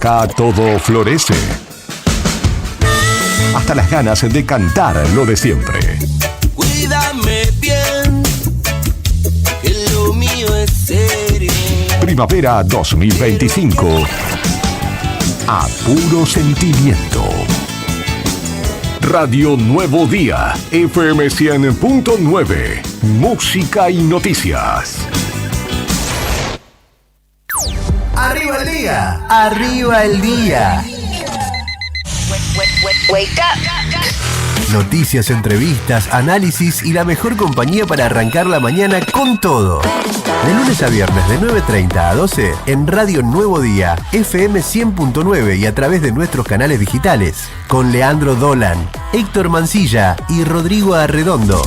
Acá todo florece. Hasta las ganas de cantar lo de siempre. Cuídame bien, que lo mío es serio. Primavera 2025. A puro sentimiento. Radio Nuevo Día, FM 100.9. Música y noticias. ¡Arriba el día! ¡Arriba el día! Wake up. Noticias, entrevistas, análisis y la mejor compañía para arrancar la mañana con todo. De lunes a viernes de 9:30 a 12 en Radio Nuevo Día, FM 100.9 y a través de nuestros canales digitales. Con Leandro Dolan, Héctor Mancilla y Rodrigo Arredondo.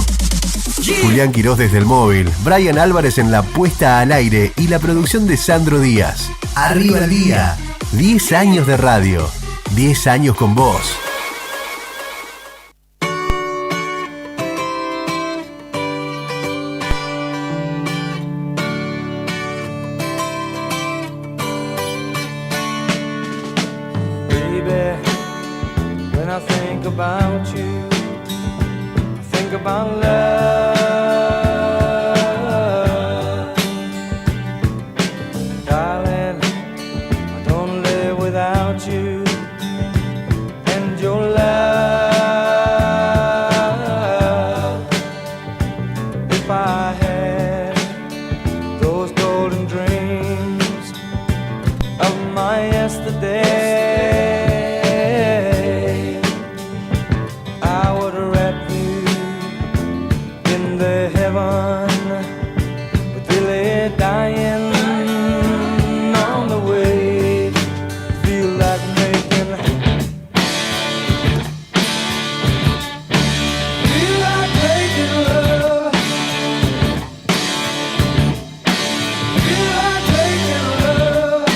Julián Quirós desde el móvil, Brian Álvarez en la puesta al aire y la producción de Sandro Díaz. Arriba el día. 10 años de radio. 10 años con vos. Baby, when I think about you, I think about love. Darling, I don't live without you and your love. If I had those golden dreams of my yesterday, I would wrap you in the heaven, but really dying on the way. Feel like making love. Feel like making love. Feel like making love.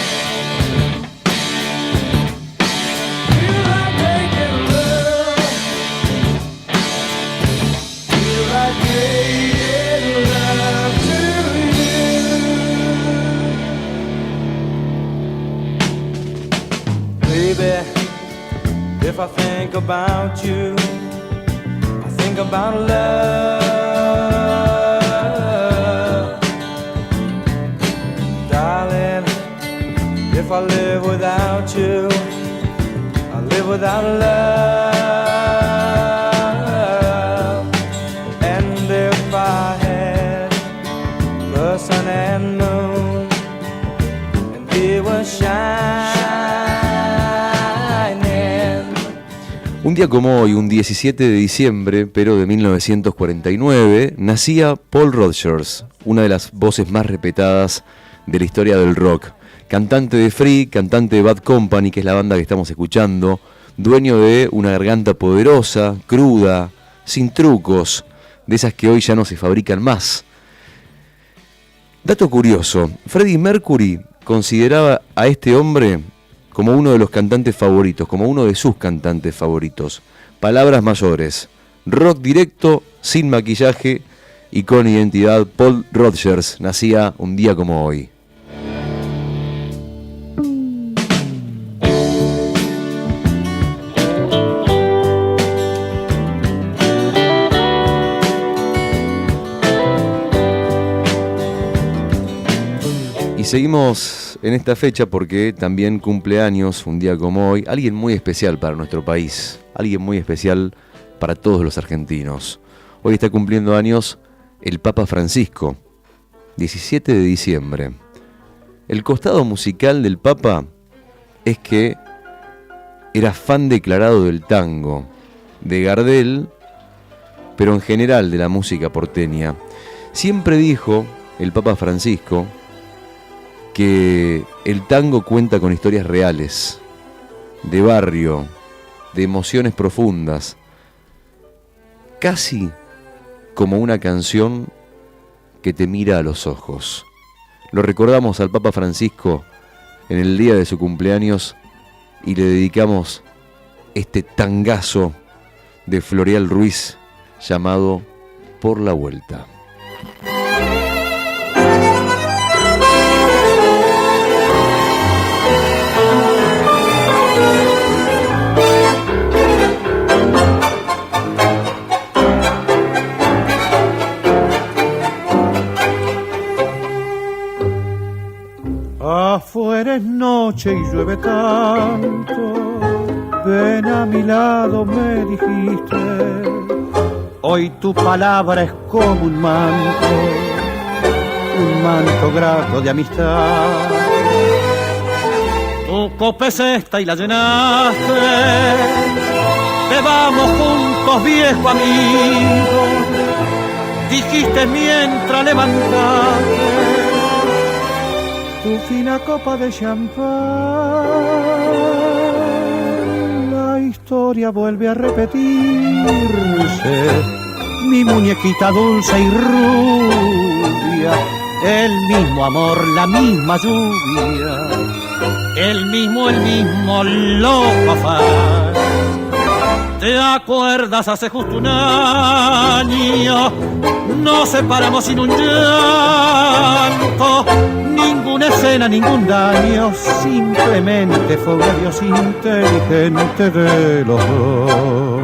Feel like making love to you. Baby, if I think about you, I think about love. Darling, if I live without you, I live without love. And if I had the sun and moon, and they were shining. Un día como hoy, un 17 de diciembre, pero de 1949, nacía Paul Rodgers, una de las voces más respetadas de la historia del rock. Cantante de Free, cantante de Bad Company, que es la banda que estamos escuchando, dueño de una garganta poderosa, cruda, sin trucos, de esas que hoy ya no se fabrican más. Dato curioso, Freddie Mercury consideraba a este hombre como uno de los cantantes favoritos, como uno de sus cantantes favoritos. Palabras mayores, rock directo, sin maquillaje y con identidad. Paul Rodgers nacía un día como hoy. Y seguimos en esta fecha porque también cumple años, un día como hoy, alguien muy especial para nuestro país, alguien muy especial para todos los argentinos. Hoy está cumpliendo años el Papa Francisco, 17 de diciembre. El costado musical del Papa es que era fan declarado del tango, de Gardel, pero en general de la música porteña. Siempre dijo el Papa Francisco que el tango cuenta con historias reales, de barrio, de emociones profundas, casi como una canción que te mira a los ojos. Lo recordamos al Papa Francisco en el día de su cumpleaños y le dedicamos este tangazo de Floreal Ruiz llamado Por la Vuelta. noche y llueve tanto, ven a mi lado, me dijiste. Hoy tu palabra es como un manto grato de amistad. Tu copa es esta y la llenaste, bebamos juntos, viejo amigo, dijiste mientras levantaste tu fina copa de champán. La historia vuelve a repetirse, mi muñequita dulce y rubia, el mismo amor, la misma lluvia, el mismo loco afán. ¿Te acuerdas? Hace justo un año nos separamos sin un llanto, ninguna escena, ningún daño, simplemente fue un adiós inteligente de los dos.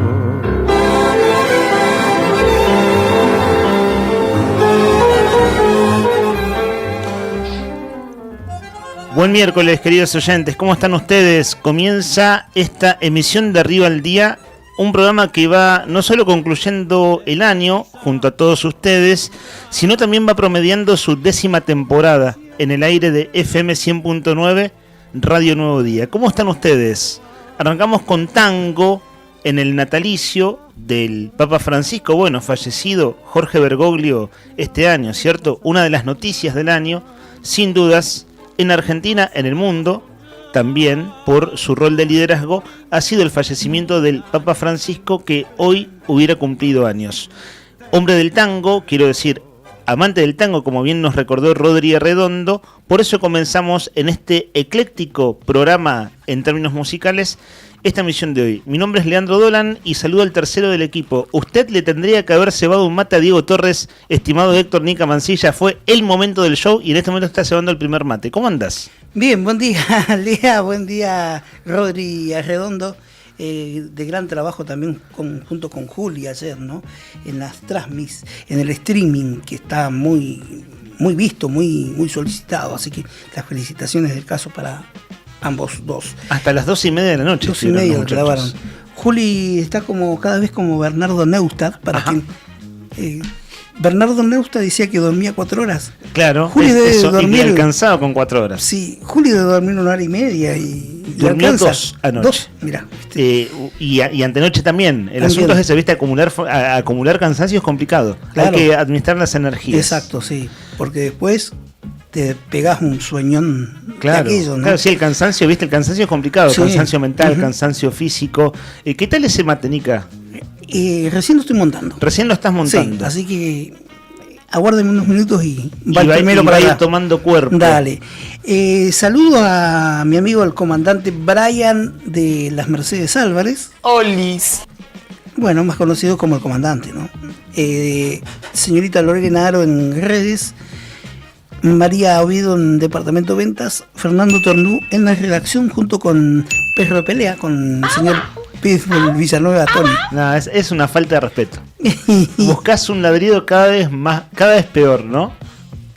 Buen miércoles, queridos oyentes, ¿cómo están ustedes? Comienza esta emisión de Arriba al Día, un programa que va no solo concluyendo el año junto a todos ustedes, sino también va promediando su 10ª temporada en el aire de FM 100.9 Radio Nuevo Día. ¿Cómo están ustedes? Arrancamos con tango en el natalicio del Papa Francisco, bueno, fallecido Jorge Bergoglio este año, ¿cierto? Una de las noticias del año, sin dudas, en Argentina, en el mundo, también por su rol de liderazgo, ha sido el fallecimiento del Papa Francisco, que hoy hubiera cumplido años. Hombre del tango, quiero decir, amante del tango, como bien nos recordó Rodri Arredondo, por eso comenzamos en este ecléctico programa en términos musicales esta emisión de hoy. Mi nombre es Leandro Dolan y saludo al tercero del equipo. Usted le tendría que haber cebado un mate a Diego Torres, estimado Héctor Nica Mancilla. Fue el momento del show y en este momento está cebando el primer mate. ¿Cómo andás? Bien, buen día, Lea, buen día, Rodri Arredondo. De gran trabajo también junto con Juli ayer, ¿no? En las transmis, en el streaming, que está muy visto, muy solicitado. Así que las felicitaciones del caso para ambos dos. Hasta las 2:30 de la noche. 2:30 grabaron. Juli está cada vez como Bernardo Neustadt, para quien Bernardo Neustadt decía que dormía 4 horas. Claro, Juli debe dormir, alcanzado con 4 horas. Sí, Juli debe dormir 1 hora y media y durmió 2 anoche. 2, mirá. Y antenoche también. El asunto es ese, ¿viste? Acumular cansancio es complicado. Claro. Hay que administrar las energías. Exacto, sí. Porque después te pegás un sueñón. Claro, de aquello, ¿no? Claro, sí, el cansancio, ¿viste? El cansancio es complicado. Sí. Cansancio mental, cansancio físico. ¿Qué tal ese mate, Nica? Recién lo estoy montando. Recién lo estás montando. Sí, así que aguárdeme unos minutos y va el primero para ir tomando cuerpo. Dale. Saludo a mi amigo el comandante Brian de las Mercedes Álvarez. Olis. Bueno, más conocido como el comandante, ¿no? Señorita Lorena Aro en redes, María Oviedo en Departamento de Ventas, Fernando Tornú en la redacción junto con Perro de Pelea, con el señor Pitbull Villanueva Tony. No, es una falta de respeto. Buscás un ladrido cada vez peor, ¿no?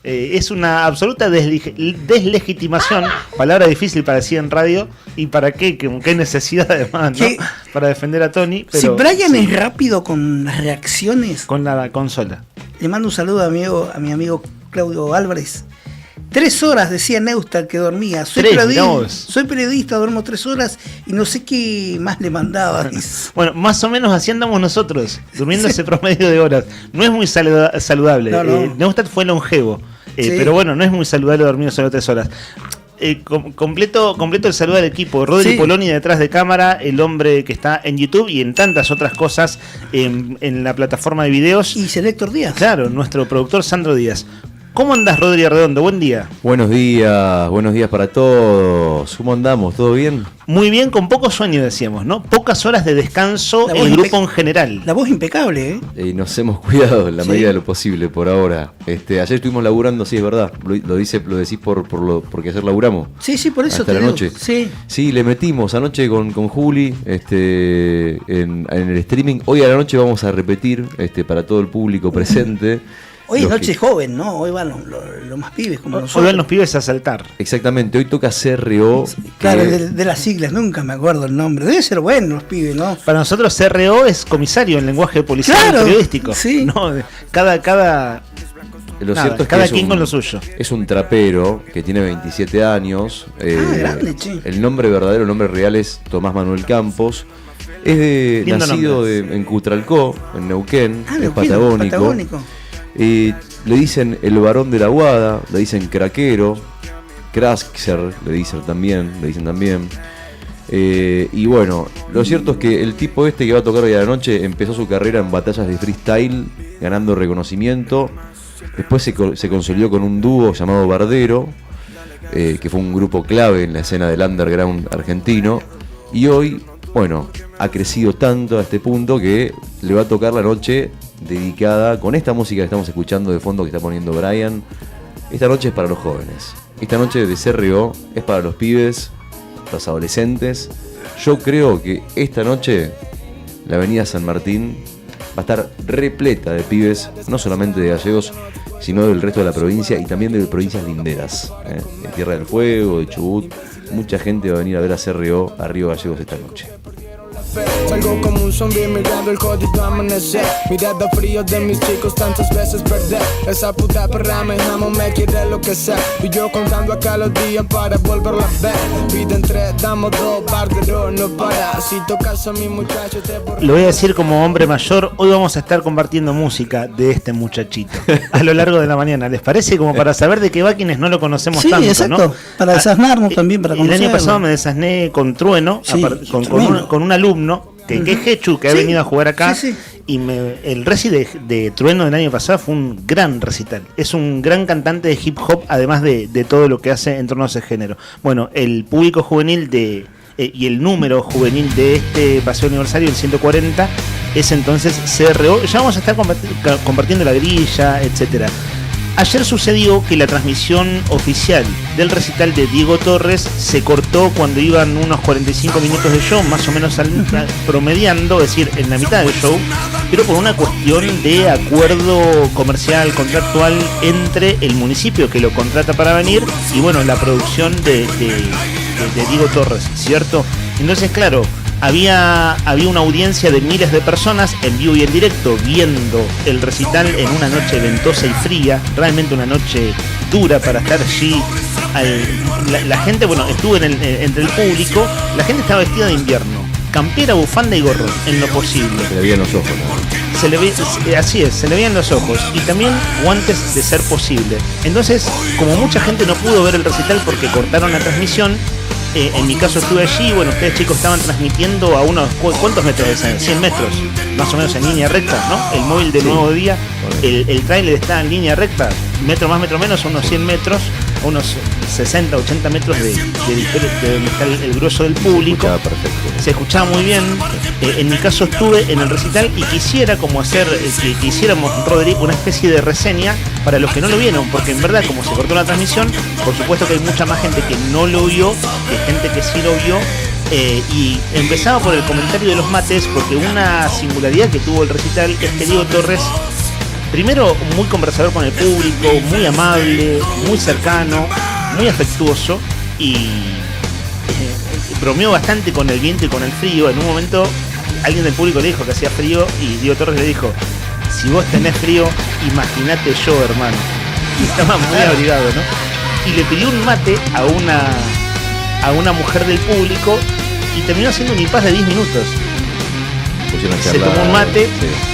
Es una absoluta deslegitimación, palabra difícil para decir en radio, y para qué necesidad además, ¿no? Para defender a Tony. Pero, si Brian es rápido con las reacciones, con la consola. Le mando un saludo a mi amigo Claudio Álvarez. 3 horas decía Neustadt que dormía. Soy periodista, duermo 3 horas y no sé qué más le mandaba. Bueno, más o menos así andamos nosotros, durmiendo ese promedio de horas. No es muy saludable. No. Neustadt fue longevo, sí. Pero bueno, no es muy saludable dormir solo 3 horas. Completo el saludo al equipo. Rodri Poloni detrás de cámara, el hombre que está en YouTube y en tantas otras cosas en la plataforma de videos. Y Selector Díaz. Claro, nuestro productor Sandro Díaz. ¿Cómo andás, Rodri Arredondo? Buen día. Buenos días para todos. ¿Cómo andamos? ¿Todo bien? Muy bien, con poco sueño decíamos, ¿no? Pocas horas de descanso el grupo en general. La voz impecable, Y nos hemos cuidado en la medida de lo posible por ahora. Ayer estuvimos laburando, sí, es verdad. Lo decís porque ayer laburamos. Sí, por eso hasta la noche. Sí, le metimos anoche con Juli en el streaming. Hoy a la noche vamos a repetir para todo el público presente. Hoy es noche joven, ¿no? Hoy van los más pibes como nosotros. Hoy van los pibes a saltar. Exactamente, hoy toca CRO. Claro, de las siglas, nunca me acuerdo el nombre. Debe ser bueno los pibes, ¿no? Para nosotros CRO es comisario en lenguaje policial, claro, periodístico. Sí. ¿No? Cada Lo cierto es cada que quien con lo suyo. Es un trapero que tiene 27 años. Grande, che. El nombre verdadero, el nombre real es Tomás Manuel Campos. Es nacido en Cutralcó, en Neuquén, es patagónico. Le dicen el varón de la Guada, le dicen craquero, Krasker le dicen también. Y bueno, lo cierto es que el tipo este que va a tocar hoy a la noche empezó su carrera en batallas de freestyle, ganando reconocimiento. Después se consolidó con un dúo llamado Bardero, que fue un grupo clave en la escena del underground argentino. Y hoy, bueno, ha crecido tanto a este punto que le va a tocar la noche dedicada con esta música que estamos escuchando de fondo que está poniendo Brian. Esta noche es para los jóvenes. Esta noche de CRO es para los pibes, los adolescentes. Yo creo que esta noche la avenida San Martín va a estar repleta de pibes, no solamente de gallegos, sino del resto de la provincia y también de provincias linderas, de Tierra del Fuego, de Chubut. Mucha gente va a venir a ver a CRO a Río Gallegos esta noche. Salgo como un zombie mirando el jodido amanecer. Mirada frío de mis chicos, tantas veces perder. Esa puta perra me amo, me quiere lo que sea. Y yo contando acá los días para volverla a ver. Piden 3, damos 2, Bardero no para. Si tocas a mi muchacho te borro. Lo voy a decir como hombre mayor, hoy vamos a estar compartiendo música de este muchachito a lo largo de la mañana. ¿Les parece? Como para saber de qué va quienes no lo conocemos tanto, exacto, ¿no? Para desasnarnos también, para conocerlo. El año pasado me desasné con Trueno, Sí, con un alumno que es Hechu, que ha venido a jugar acá. Y el reci de Trueno del año pasado fue un gran recital. Es un gran cantante de hip hop, además de todo lo que hace en torno a ese género. Bueno, el público juvenil y el número juvenil de este paseo aniversario, el 140, es entonces CRO. Ya vamos a estar compartiendo la grilla, etcétera. Ayer sucedió que la transmisión oficial del recital de Diego Torres se cortó cuando iban unos 45 minutos de show, más o menos promediando, es decir, en la mitad del show, pero por una cuestión de acuerdo comercial, contractual entre el municipio que lo contrata para venir y bueno, la producción de Diego Torres, ¿cierto? Entonces, claro, había una audiencia de miles de personas en vivo y en directo viendo el recital en una noche ventosa y fría, realmente una noche dura para estar allí. La gente, bueno, estuvo entre el público, la gente estaba vestida de invierno, campera, bufanda y gorro, en lo posible. Se le veían los ojos, ¿no? Así es, se le veían los ojos y también guantes de ser posible. Entonces, como mucha gente no pudo ver el recital porque cortaron la transmisión, en mi caso estuve allí, bueno, ustedes chicos estaban transmitiendo a unos, ¿cuántos metros de 100 metros? Más o menos en línea recta, ¿no? El móvil de Nuevo Día, el tráiler está en línea recta, metro más, metro menos, unos 100 metros, unos 60, 80 metros de donde está el grueso del público. Se escuchaba muy bien. En mi caso estuve en el recital y quisiera como hacer, que hiciéramos, Rodri, una especie de reseña para los que no lo vieron, porque en verdad como se cortó la transmisión, por supuesto que hay mucha más gente que no lo vio, que gente que sí lo vio. Y empezaba por el comentario de los mates, porque una singularidad que tuvo el recital es que Diego Torres, primero muy conversador con el público, muy amable, muy cercano, muy afectuoso y bromeó bastante con el viento y con el frío. En un momento alguien del público le dijo que hacía frío y Diego Torres le dijo: si vos tenés frío, imagínate yo, hermano. Y estaba muy abrigado, ¿no? Y le pidió un mate a una mujer del público y terminó haciendo un impas de 10 minutos. Se tomó un mate,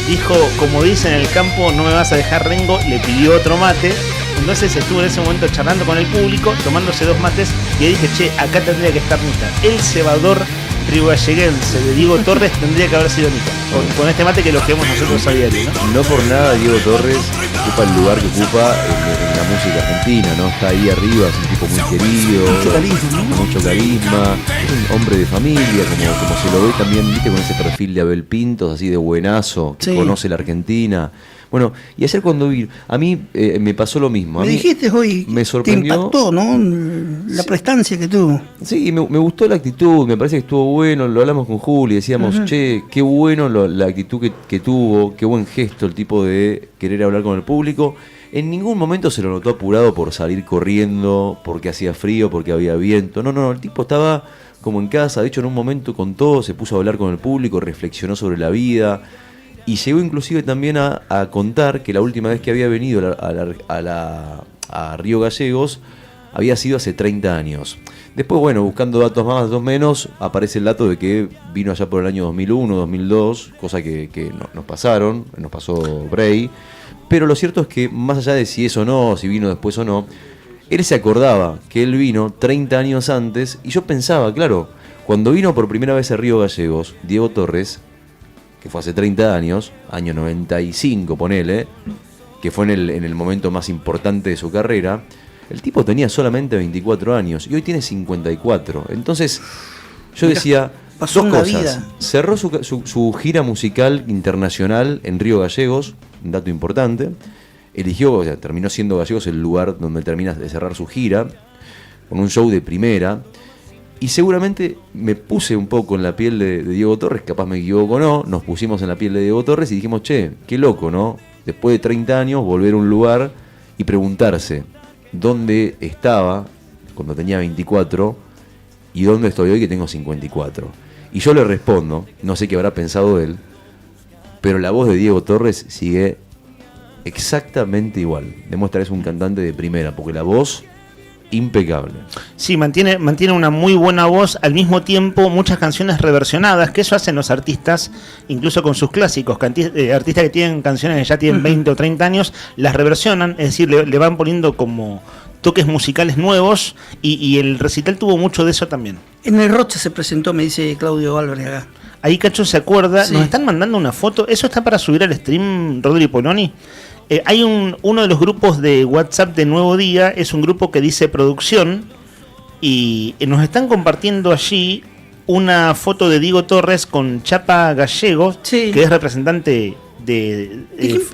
dijo, como dicen en el campo, no me vas a dejar rengo, le pidió otro mate. Entonces estuvo en ese momento charlando con el público, tomándose 2 mates, y ahí dije, che, acá tendría que estar Nita. El cebador riogalleguense de Diego Torres tendría que haber sido Nita. Con este mate que lo queremos nosotros a diario, ¿no? No por nada Diego Torres ocupa el lugar que ocupa en la música argentina, ¿no? Está ahí arriba, es un tipo muy querido, mucho carisma, es un hombre de familia, como se lo ve también, viste, con ese perfil de Abel Pintos, así de buenazo, que conoce la Argentina. Bueno, y ayer cuando vi, a mí me pasó lo mismo. Me dijiste hoy, me sorprendió, te impactó, ¿no? La prestancia que tuvo. Sí, me gustó la actitud, me parece que estuvo bueno, lo hablamos con Juli, decíamos, che, qué bueno la actitud que tuvo, qué buen gesto el tipo de querer hablar con el público. En ningún momento se lo notó apurado por salir corriendo, porque hacía frío, porque había viento. No, el tipo estaba como en casa, de hecho en un momento contó, se puso a hablar con el público, reflexionó sobre la vida. Y llegó inclusive también a contar que la última vez que había venido a Río Gallegos había sido hace 30 años. Después, bueno, buscando datos más, datos menos, aparece el dato de que vino allá por el año 2001, 2002, cosa que nos pasó Bray. Pero lo cierto es que más allá de si eso o no, si vino después o no, él se acordaba que él vino 30 años antes y yo pensaba, claro, cuando vino por primera vez a Río Gallegos, Diego Torres, que fue hace 30 años, año 95, ponele, que fue en el momento más importante de su carrera, el tipo tenía solamente 24 años y hoy tiene 54. Entonces, yo decía, dos cosas. Vida. Cerró su gira musical internacional en Río Gallegos, un dato importante. Terminó siendo Gallegos el lugar donde termina de cerrar su gira, con un show de primera. Y seguramente me puse un poco en la piel de Diego Torres, capaz me equivoco o no, nos pusimos en la piel de Diego Torres y dijimos, che, qué loco, ¿no? Después de 30 años, volver a un lugar y preguntarse dónde estaba cuando tenía 24 y dónde estoy hoy que tengo 54. Y yo le respondo, no sé qué habrá pensado él, pero la voz de Diego Torres sigue exactamente igual. Demuestra que es un cantante de primera, porque la voz... impecable. Sí, mantiene una muy buena voz, al mismo tiempo muchas canciones reversionadas, que eso hacen los artistas, incluso con sus clásicos, artistas que tienen canciones que ya tienen 20 o 30 años, las reversionan, es decir, le van poniendo como toques musicales nuevos y el recital tuvo mucho de eso también. En el Rocha se presentó, me dice Claudio Álvarez acá. Ahí Cacho se acuerda, sí. Nos están mandando una foto, ¿eso está para subir al stream, Rodri Poloni? Hay uno de los grupos de WhatsApp de Nuevo Día, es un grupo que dice producción y nos están compartiendo allí una foto de Diego Torres con Chapa Gallegos, sí. Que es representante de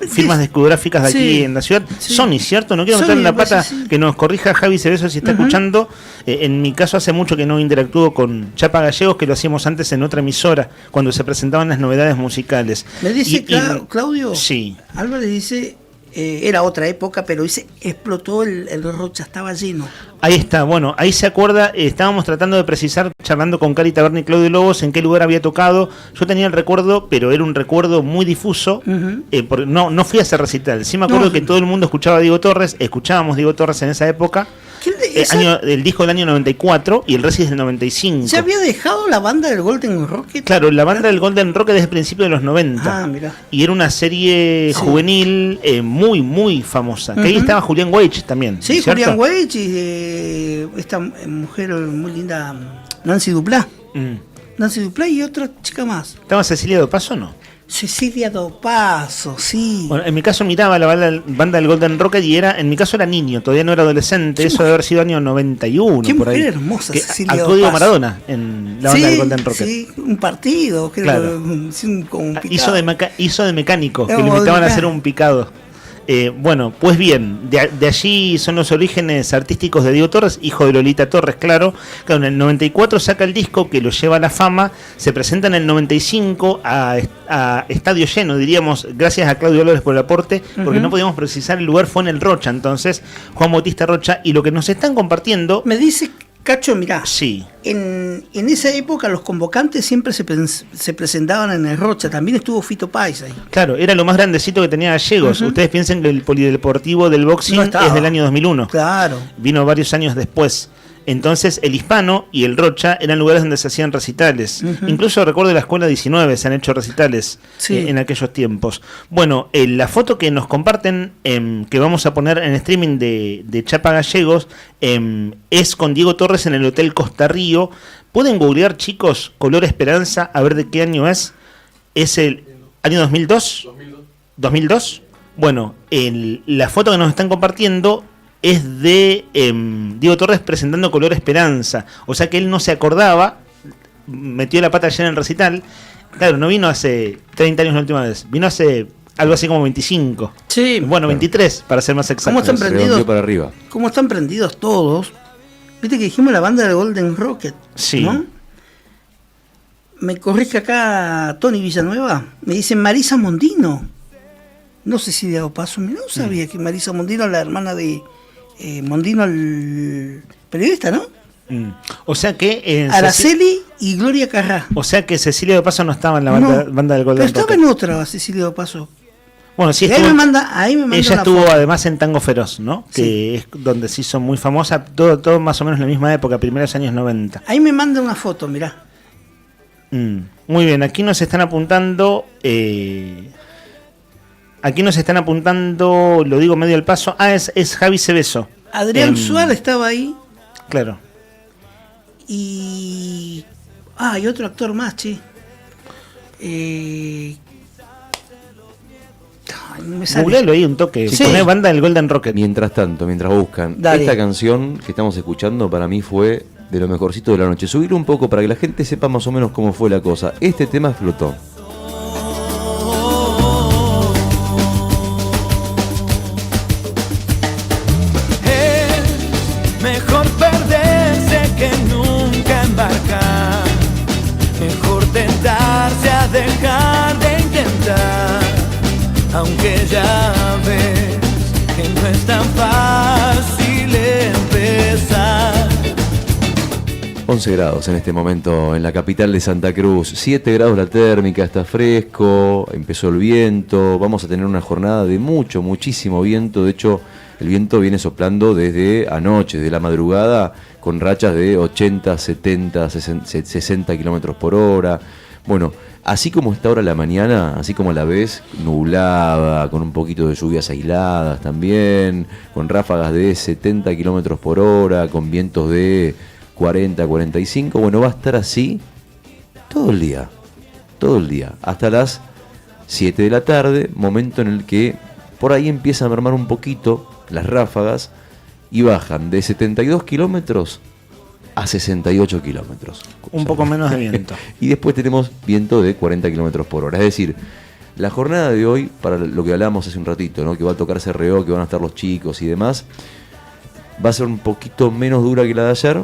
firmas discográficas de aquí en la ciudad. Sí. Sony, ¿cierto? No quiero meter en la pata, sí. Que nos corrija Javi Cebeso si está escuchando. En mi caso hace mucho que no interactúo con Chapa Gallegos, que lo hacíamos antes en otra emisora, cuando se presentaban las novedades musicales. Me dice Claudio, sí. Álvarez dice... era otra época, pero dice, explotó el Rocha, estaba lleno. Ahí está, bueno, ahí se acuerda, estábamos tratando de precisar, charlando con Cari Taberna y Claudio Lobos, en qué lugar había tocado. Yo tenía el recuerdo, pero era un recuerdo muy difuso, porque no fui a ese recital. Sí me acuerdo que todo el mundo escuchaba a Diego Torres, escuchábamos Diego Torres en esa época. El disco del año 94 y el Resis del 95. ¿Se había dejado la banda del Golden Rocket? Claro, la banda del Golden Rocket desde el principio de los 90. Ah, mira. Y era una serie juvenil muy, muy famosa. Que ahí estaba Julián Weich también. Sí, ¿cierto? Julián Weich y esta mujer muy linda, Nancy Duplá. Nancy Duplá y otra chica más. ¿Estaba Cecilia Dopazo o no? Cecilia Dopazo, sí. Bueno, en mi caso miraba la banda del Golden Rocket y en mi caso era niño, todavía no era adolescente, eso debe haber sido año 91. Qué por ahí. Mujer hermosa, Cecilia Dopazo. Código Maradona en la banda del Golden Rocket. Sí, un partido, creo, claro. Con un hizo de mecánico, que le invitaban a hacer un picado. Bueno, pues bien, de allí son los orígenes artísticos de Diego Torres, hijo de Lolita Torres, claro. En el 94 saca el disco que lo lleva a la fama, se presenta en el 95 a estadio lleno, diríamos, gracias a Claudio López por el aporte, porque no podíamos precisar el lugar, fue en el Rocha, entonces, Juan Bautista Rocha, y lo que nos están compartiendo... Me dice... Cacho, mirá, sí. En esa época los convocantes siempre se presentaban en el Rocha, también estuvo Fito Páez ahí. Claro, era lo más grandecito que tenía Gallegos. Ustedes piensen que el polideportivo del boxing es del año 2001. Claro. Vino varios años después. Entonces el Hispano y el Rocha eran lugares donde se hacían recitales. Incluso recuerdo la Escuela 19 se han hecho recitales en aquellos tiempos. Bueno, la foto que nos comparten, que vamos a poner en streaming de Chapa Gallegos, es con Diego Torres en el Hotel Costa Río. Pueden googlear, chicos, Color Esperanza, a ver de qué año es. ¿Es el año 2002? 2002. Bueno, la foto que nos están compartiendo es de Diego Torres presentando Color Esperanza. O sea que él no se acordaba, metió la pata ayer en el recital. Claro, no vino hace 30 años la última vez, vino hace algo así como 25. Sí. Bueno, 23 para ser más exacto. ¿Cómo están prendidos? Para arriba. ¿Cómo están prendidos todos? Viste que dijimos la banda del Golden Rocket. Sí. ¿No? Me corrige acá Tony Villanueva. Me dice Marisa Mondino. No sé si de hago paso. No sabía que Marisa Mondino, la hermana de Mondino, el periodista, ¿no? O sea que Araceli y Gloria Carrá. O sea que Cecilia de Paso no estaba en la banda del Golden Rocket. Pero estaba en otra Cecilia de Paso. Bueno, sí, ahí me manda ella estuvo foto. Además en Tango Feroz, ¿no? Sí. Que es donde se hizo muy famosa, todo más o menos en la misma época, primeros años 90. Ahí me manda una foto, mirá. Muy bien, aquí nos están apuntando, lo digo medio al paso, es Javi Cebeso. Adrián Suárez estaba ahí. Claro. Y hay otro actor más, che. Googlealo ahí un toque. Sí. Poné banda del Golden Rocket. Mientras tanto, mientras buscan, esta canción que estamos escuchando para mí fue de lo mejorcito de la noche. Subir un poco para que la gente sepa más o menos cómo fue la cosa. Este tema explotó. Es mejor perderse que nunca embarcar. Mejor tentarse a dejar de intentar. Aunque ya ves que no es tan fácil empezar. 11 grados en este momento en la capital de Santa Cruz, 7 grados la térmica, está fresco, empezó el viento, vamos a tener una jornada de muchísimo viento, de hecho el viento viene soplando desde anoche, desde la madrugada, con rachas de 80, 70, 60 kilómetros por hora. Bueno, así como está ahora la mañana, así como la ves, nublada, con un poquito de lluvias aisladas también, con ráfagas de 70 kilómetros por hora, con vientos de 40, 45, bueno, va a estar así todo el día, hasta las 7 de la tarde, momento en el que por ahí empiezan a mermar un poquito las ráfagas y bajan de 72 kilómetros a 68 kilómetros. Un poco menos de viento. Y después tenemos viento de 40 kilómetros por hora. Es decir, la jornada de hoy, para lo que hablábamos hace un ratito, ¿no? Que va a tocar CRO, que van a estar los chicos y demás, va a ser un poquito menos dura que la de ayer.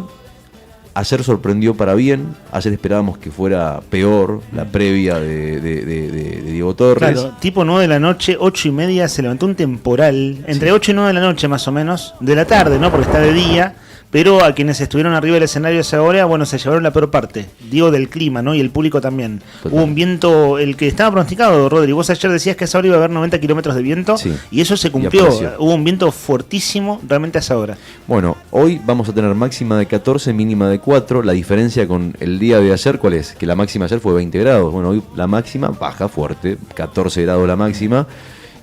Ayer sorprendió para bien, ayer esperábamos que fuera peor la previa de Diego Torres. Claro, tipo 9 de la noche, 8:30, se levantó un temporal, entre 8 y 9 de la noche más o menos, de la tarde, ¿no? Porque está de día, pero a quienes estuvieron arriba del escenario a esa hora, bueno, se llevaron la peor parte, digo del clima, ¿no? Y el público también. Total. Hubo un viento, el que estaba pronosticado, Rodri, vos ayer decías que a esa hora iba a haber 90 kilómetros de viento, sí, y eso se cumplió, hubo un viento fuertísimo realmente a esa hora. Bueno, hoy vamos a tener máxima de 14, mínima de 4, la diferencia con el día de ayer, ¿cuál es? Que la máxima ayer fue 20 grados, bueno, hoy la máxima baja fuerte, 14 grados la máxima,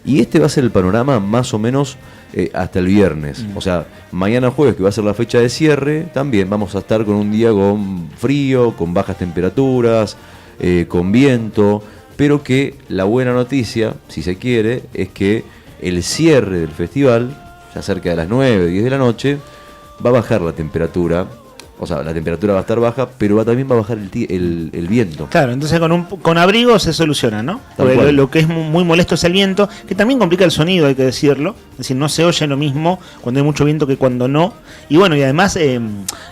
y este va a ser el panorama más o menos hasta el viernes. O sea, mañana jueves, que va a ser la fecha de cierre, también vamos a estar con un día con frío, con bajas temperaturas, con viento, pero que la buena noticia, si se quiere, es que el cierre del festival, ya cerca de las 9, 10 de la noche, va a bajar la temperatura. O sea, la temperatura va a estar baja, pero también va a bajar el viento. Claro, entonces con abrigo se soluciona, ¿no? Porque lo que es muy molesto es el viento, que también complica el sonido, hay que decirlo. Es decir, no se oye lo mismo cuando hay mucho viento que cuando no. Y bueno, y además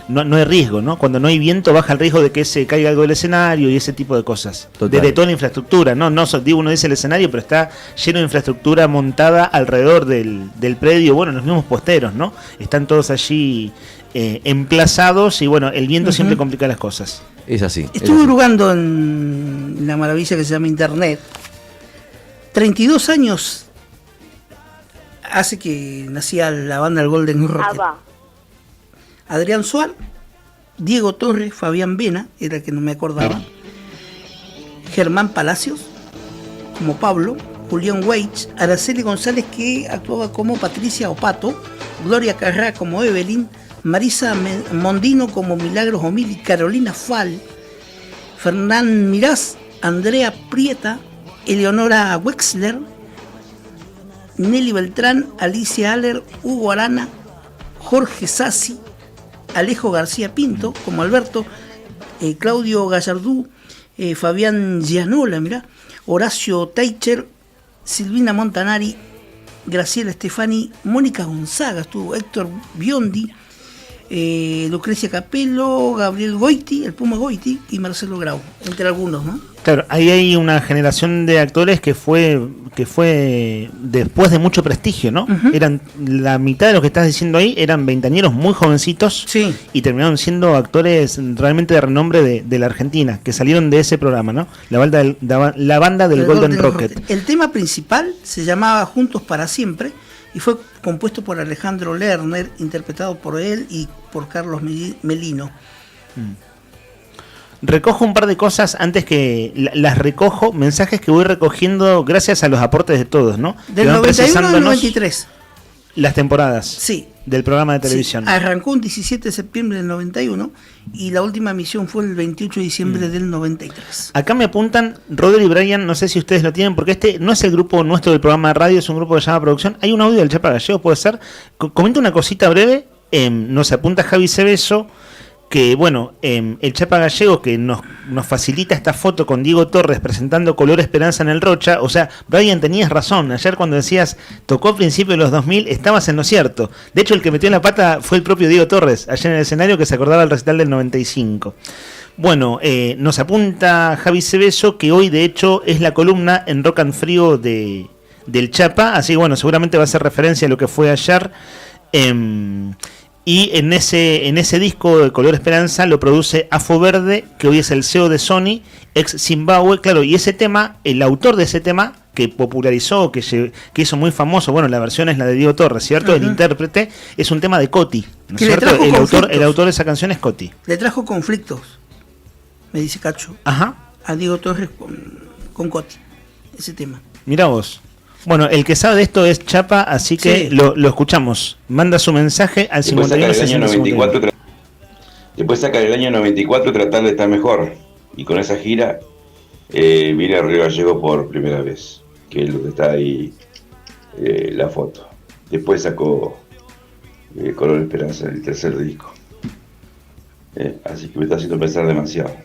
no hay riesgo, ¿no? Cuando no hay viento baja el riesgo de que se caiga algo del escenario y ese tipo de cosas. De toda la infraestructura, ¿no? Digo, uno dice el escenario, pero está lleno de infraestructura montada alrededor del predio. Bueno, los mismos posteros, ¿no? Están todos allí emplazados y bueno, el viento siempre complica las cosas. Es así. Estuve hurgando en la maravilla que se llama Internet. 32 años hace que nacía la banda del Golden Rocket. Adrián Suárez, Diego Torres, Fabián Vena, era el que no me acordaba, Germán Palacios, como Pablo, Julián Weitz, Araceli González, que actuaba como Patricia Opato, Gloria Carrá como Evelyn, Marisa Mondino como Milagros Omili, Carolina Fal, Fernán Mirás, Andrea Prieta, Eleonora Wexler, Nelly Beltrán, Alicia Aller, Hugo Arana, Jorge Sassi, Alejo García Pinto como Alberto, Claudio Gallardú, Fabián Gianola, mirá, Horacio Teicher, Silvina Montanari, Graciela Stefani, Mónica Gonzaga, estuvo Héctor Biondi, Lucrecia Capello, Gabriel Goiti, el Puma Goiti y Marcelo Grau, entre algunos, ¿no? Claro, ahí hay una generación de actores que fue después de mucho prestigio, ¿no? Eran la mitad de los que estás diciendo ahí eran veinteañeros muy jovencitos y terminaron siendo actores realmente de renombre de la Argentina, que salieron de ese programa, ¿no? La banda del Golden Rocket. El tema principal se llamaba Juntos para Siempre y fue compuesto por Alejandro Lerner, interpretado por él y por Carlos Melino. Recojo un par de cosas antes que las recojo, mensajes que voy recogiendo gracias a los aportes de todos, ¿no? Del 91 al 93. Las temporadas del programa de televisión. Sí. Arrancó un 17 de septiembre del 91 y la última emisión fue el 28 de diciembre del 93. Acá me apuntan Rodri y Brian, no sé si ustedes lo tienen, porque este no es el grupo nuestro del programa de radio, es un grupo que se llama Producción. Hay un audio del Chapa Gallego, puede ser. Comenta una cosita breve, nos apunta Javi Cebeso, que bueno, el Chapa Gallego que nos facilita esta foto con Diego Torres presentando Color Esperanza en el Rocha. O sea, Brian, tenías razón, ayer cuando decías tocó a principios de los 2000 estabas en lo cierto. De hecho, el que metió en la pata fue el propio Diego Torres ayer en el escenario, que se acordaba del recital del 95. Bueno, nos apunta Javi Cebeso que hoy de hecho es la columna en Rock and Frío del Chapa, así que bueno, seguramente va a hacer referencia a lo que fue ayer. Y en ese disco de Color Esperanza lo produce Afo Verde, que hoy es el CEO de Sony, ex Zimbabue, claro, y ese tema, el autor de ese tema, que popularizó, que hizo muy famoso, bueno, la versión es la de Diego Torres, ¿cierto? El intérprete es un tema de Coti, ¿no es cierto? El autor de esa canción es Coti. Le trajo conflictos, me dice Cacho, a Diego Torres con Coti, ese tema. Mirá vos. Bueno, el que sabe de esto es Chapa, así que lo escuchamos. Manda su mensaje al 51. Después saca el año 94 tratar de estar mejor. Y con esa gira viene a Río Gallego por primera vez, que es lo que está ahí la foto. Después sacó Color Esperanza, el tercer disco. Así que me está haciendo pensar demasiado.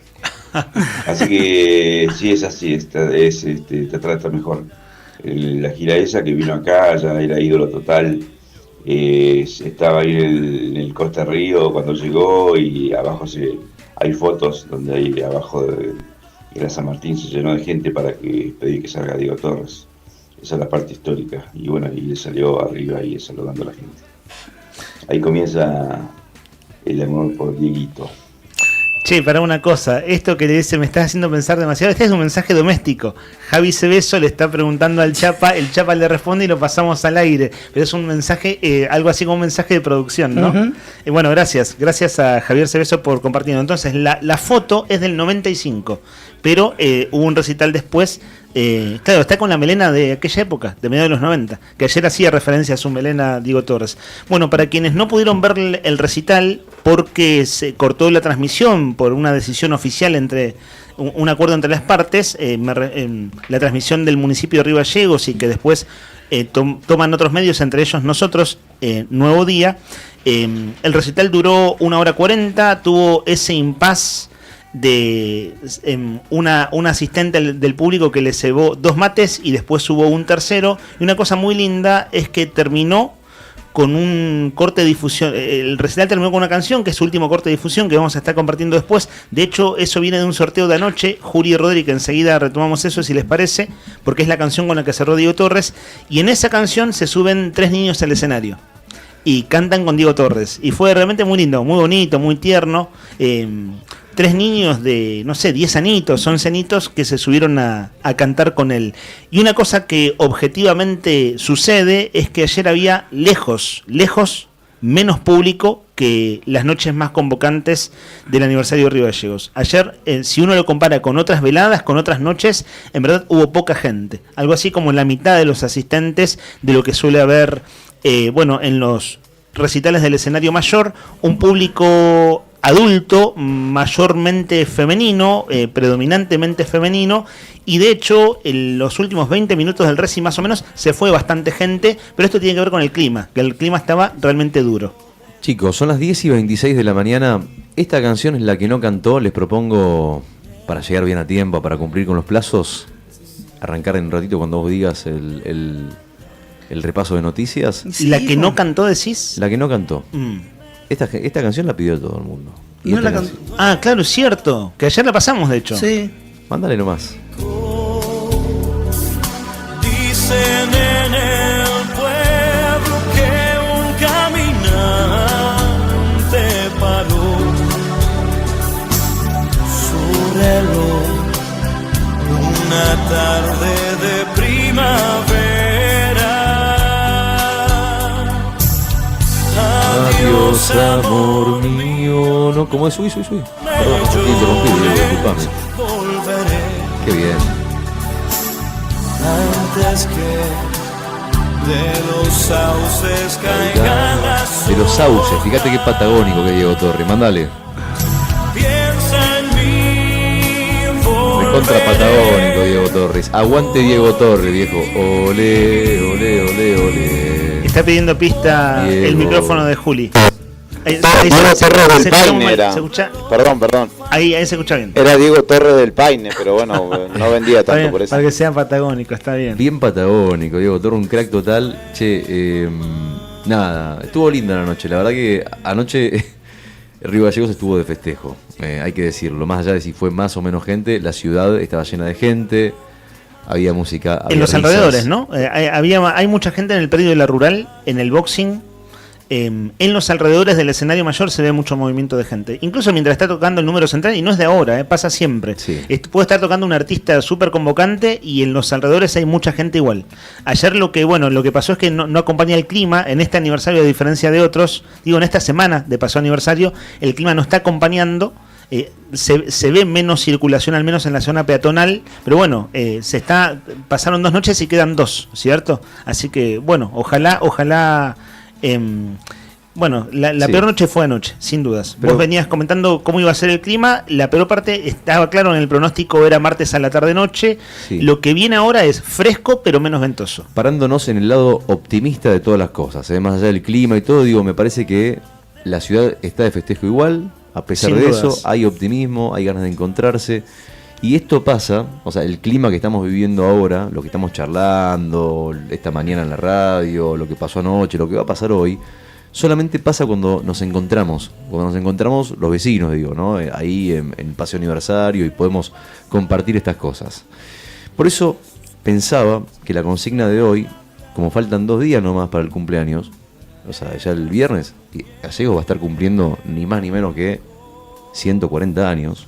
Así que sí, es así, tratar de estar mejor. La gira esa que vino acá ya era ídolo total, estaba ahí en el Costa Río cuando llegó y abajo hay fotos donde ahí abajo de la San Martín se llenó de gente para pedir que salga Diego Torres. Esa es la parte histórica y bueno, ahí le salió arriba ahí saludando a la gente. Ahí comienza el amor por Dieguito. Che, para una cosa, esto que le dice me estás haciendo pensar demasiado, este es un mensaje doméstico. Javi Cebeso le está preguntando al Chapa, el Chapa le responde y lo pasamos al aire, pero es un mensaje, algo así como un mensaje de producción, ¿no? Bueno, gracias a Javier Cebeso por compartirlo. Entonces, la foto es del 95, pero hubo un recital después. Claro, está con la melena de aquella época, de mediados de los 90, que ayer hacía referencia a su melena Diego Torres. Bueno, para quienes no pudieron ver el recital porque se cortó la transmisión por una decisión oficial entre un acuerdo entre las partes, la transmisión del municipio de Río Gallegos y que después toman otros medios, entre ellos nosotros, Nuevo Día. El recital duró 1 hora 40, tuvo ese impasse de una asistente del público que le cebó 2 mates y después hubo un tercero, y una cosa muy linda es que terminó con un corte de difusión. El recital terminó con una canción que es su último corte de difusión que vamos a estar compartiendo después. De hecho, eso viene de un sorteo de anoche, Juli y Rodri, que enseguida retomamos eso si les parece, porque es la canción con la que cerró Diego Torres, y en esa canción se suben 3 niños al escenario y cantan con Diego Torres, y fue realmente muy lindo, muy bonito, muy tierno. 3 niños de, no sé, 10 añitos, 11 añitos que se subieron a cantar con él. Y una cosa que objetivamente sucede es que ayer había lejos menos público que las noches más convocantes del aniversario de Río Gallegos. Ayer, si uno lo compara con otras veladas, con otras noches, en verdad hubo poca gente. Algo así como la mitad de los asistentes de lo que suele haber, en los recitales del escenario mayor, un público adulto, mayormente femenino, predominantemente femenino, y de hecho en los últimos 20 minutos del reci más o menos se fue bastante gente, pero esto tiene que ver con el clima, que el clima estaba realmente duro. Chicos, son las 10:26 de la mañana, esta canción es la que no cantó, les propongo, para llegar bien a tiempo, para cumplir con los plazos, arrancar en un ratito cuando vos digas el repaso de noticias. Sí, ¿la que no cantó decís? La que no cantó. Esta canción la pidió todo el mundo. No la claro, es cierto. Que ayer la pasamos, de hecho. Sí. Mándale nomás. Dicen en el pueblo que un caminante paró su reloj una tarde de primavera. Adiós, amor mío. No, ¿cómo es? Subí. Perdón, te interrumpí, disculpame. Qué bien. Antes que de los sauces caigan las De los sauces, fíjate qué patagónico que Diego Torres, mándale. Piensa en mí. Contra patagónico Diego Torres. Aguante Diego Torres, viejo. Ole. Está pidiendo pista Diego. El micrófono de Juli. Diego Torres del Paine era. Perdón. Ahí se escucha bien. Era Diego Torres del Paine, pero bueno, no vendía tanto bien, por eso. Para que sea patagónico, está bien. Bien patagónico, Diego Torres, un crack total. Che, nada, estuvo linda la noche. La verdad que anoche Río Gallegos estuvo de festejo, hay que decirlo. Más allá de si fue más o menos gente, la ciudad estaba llena de gente. Había música. Había en los risas. alrededores, ¿no? Hay mucha gente en el predio de la Rural, en el boxing. En los alrededores del escenario mayor se ve mucho movimiento de gente. Incluso mientras está tocando el número central, y no es de ahora, pasa siempre. Sí. Puede estar tocando un artista súper convocante y en los alrededores hay mucha gente igual. Ayer lo que pasó es que no acompaña el clima. En este aniversario, a diferencia de otros, en esta semana de pasó aniversario, el clima no está acompañando. Se ve menos circulación, al menos en la zona peatonal, pero bueno, pasaron 2 noches y quedan 2, ¿cierto? Así que, bueno, ojalá la Sí. peor noche fue anoche, sin dudas. Pero, vos venías comentando cómo iba a ser el clima. La peor parte estaba claro en el pronóstico, era martes a la tarde-noche. Sí. Lo que viene ahora es fresco, pero menos ventoso. Parándonos en el lado optimista de todas las cosas, más allá del clima y todo, me parece que la ciudad está de festejo igual. A pesar Sin de dudas. eso, hay optimismo, hay ganas de encontrarse. Y esto pasa, el clima que estamos viviendo ahora, lo que estamos charlando esta mañana en la radio, lo que pasó anoche, lo que va a pasar hoy, solamente pasa cuando nos encontramos. Cuando nos encontramos los vecinos, ¿no? Ahí en Paseo Aniversario, y podemos compartir estas cosas. Por eso pensaba que la consigna de hoy, como faltan 2 días nomás para el cumpleaños, ya el viernes, Gallegos va a estar cumpliendo ni más ni menos que 140 años.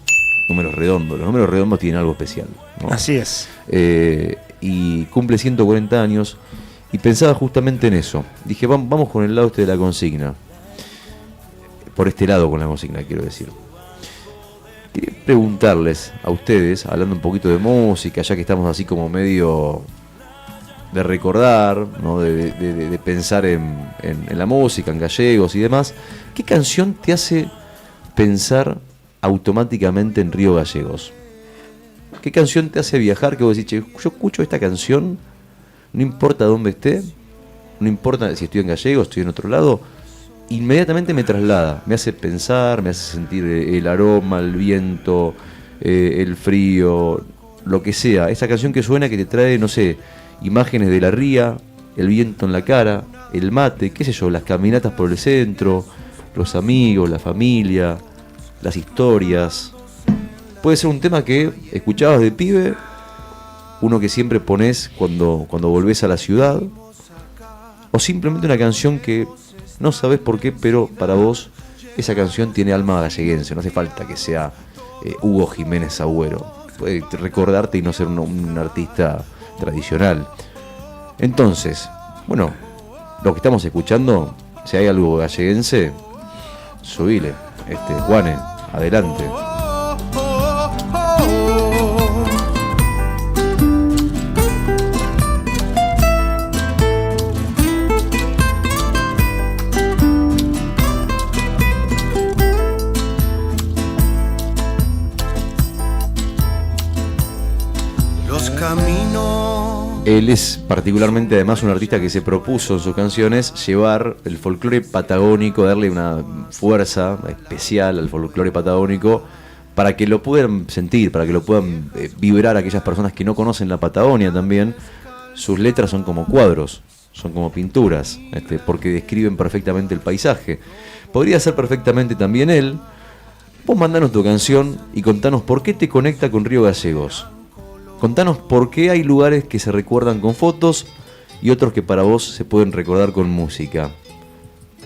Números redondos. Los números redondos tienen algo especial, ¿no? Así es. Y cumple 140 años. Y pensaba justamente en eso. Dije, vamos con el lado de la consigna. Por este lado con la consigna, quiero decir. Quería preguntarles a ustedes, hablando un poquito de música, ya que estamos así como medio de recordar, ¿no? de pensar en la música, en gallegos y demás. ¿Qué canción te hace pensar automáticamente en Río Gallegos? ¿Qué canción te hace viajar que vos decís, yo escucho esta canción, no importa dónde esté, no importa si estoy en Gallegos, estoy en otro lado, inmediatamente me traslada, me hace pensar, me hace sentir el aroma, el viento, el frío, lo que sea? Esa canción que suena, que te trae, no sé, imágenes de la ría, el viento en la cara, el mate, qué sé yo, las caminatas por el centro, los amigos, la familia, las historias. Puede ser un tema que escuchabas de pibe, uno que siempre pones cuando volvés a la ciudad, o simplemente una canción que no sabes por qué, pero para vos esa canción tiene alma galleguense. No hace falta que sea Hugo Jiménez Agüero, puede recordarte y no ser un artista tradicional. Entonces, bueno, lo que estamos escuchando, si hay algo galleguense, subile, Juane, adelante. Los caminos. Él es particularmente además un artista que se propuso en sus canciones llevar el folclore patagónico, darle una fuerza especial al folclore patagónico para que lo puedan sentir, para que lo puedan vibrar aquellas personas que no conocen la Patagonia también. Sus letras son como cuadros, son como pinturas, porque describen perfectamente el paisaje. Podría ser perfectamente también él. Vos mandanos tu canción y contanos por qué te conecta con Río Gallegos. Contanos por qué hay lugares que se recuerdan con fotos y otros que para vos se pueden recordar con música.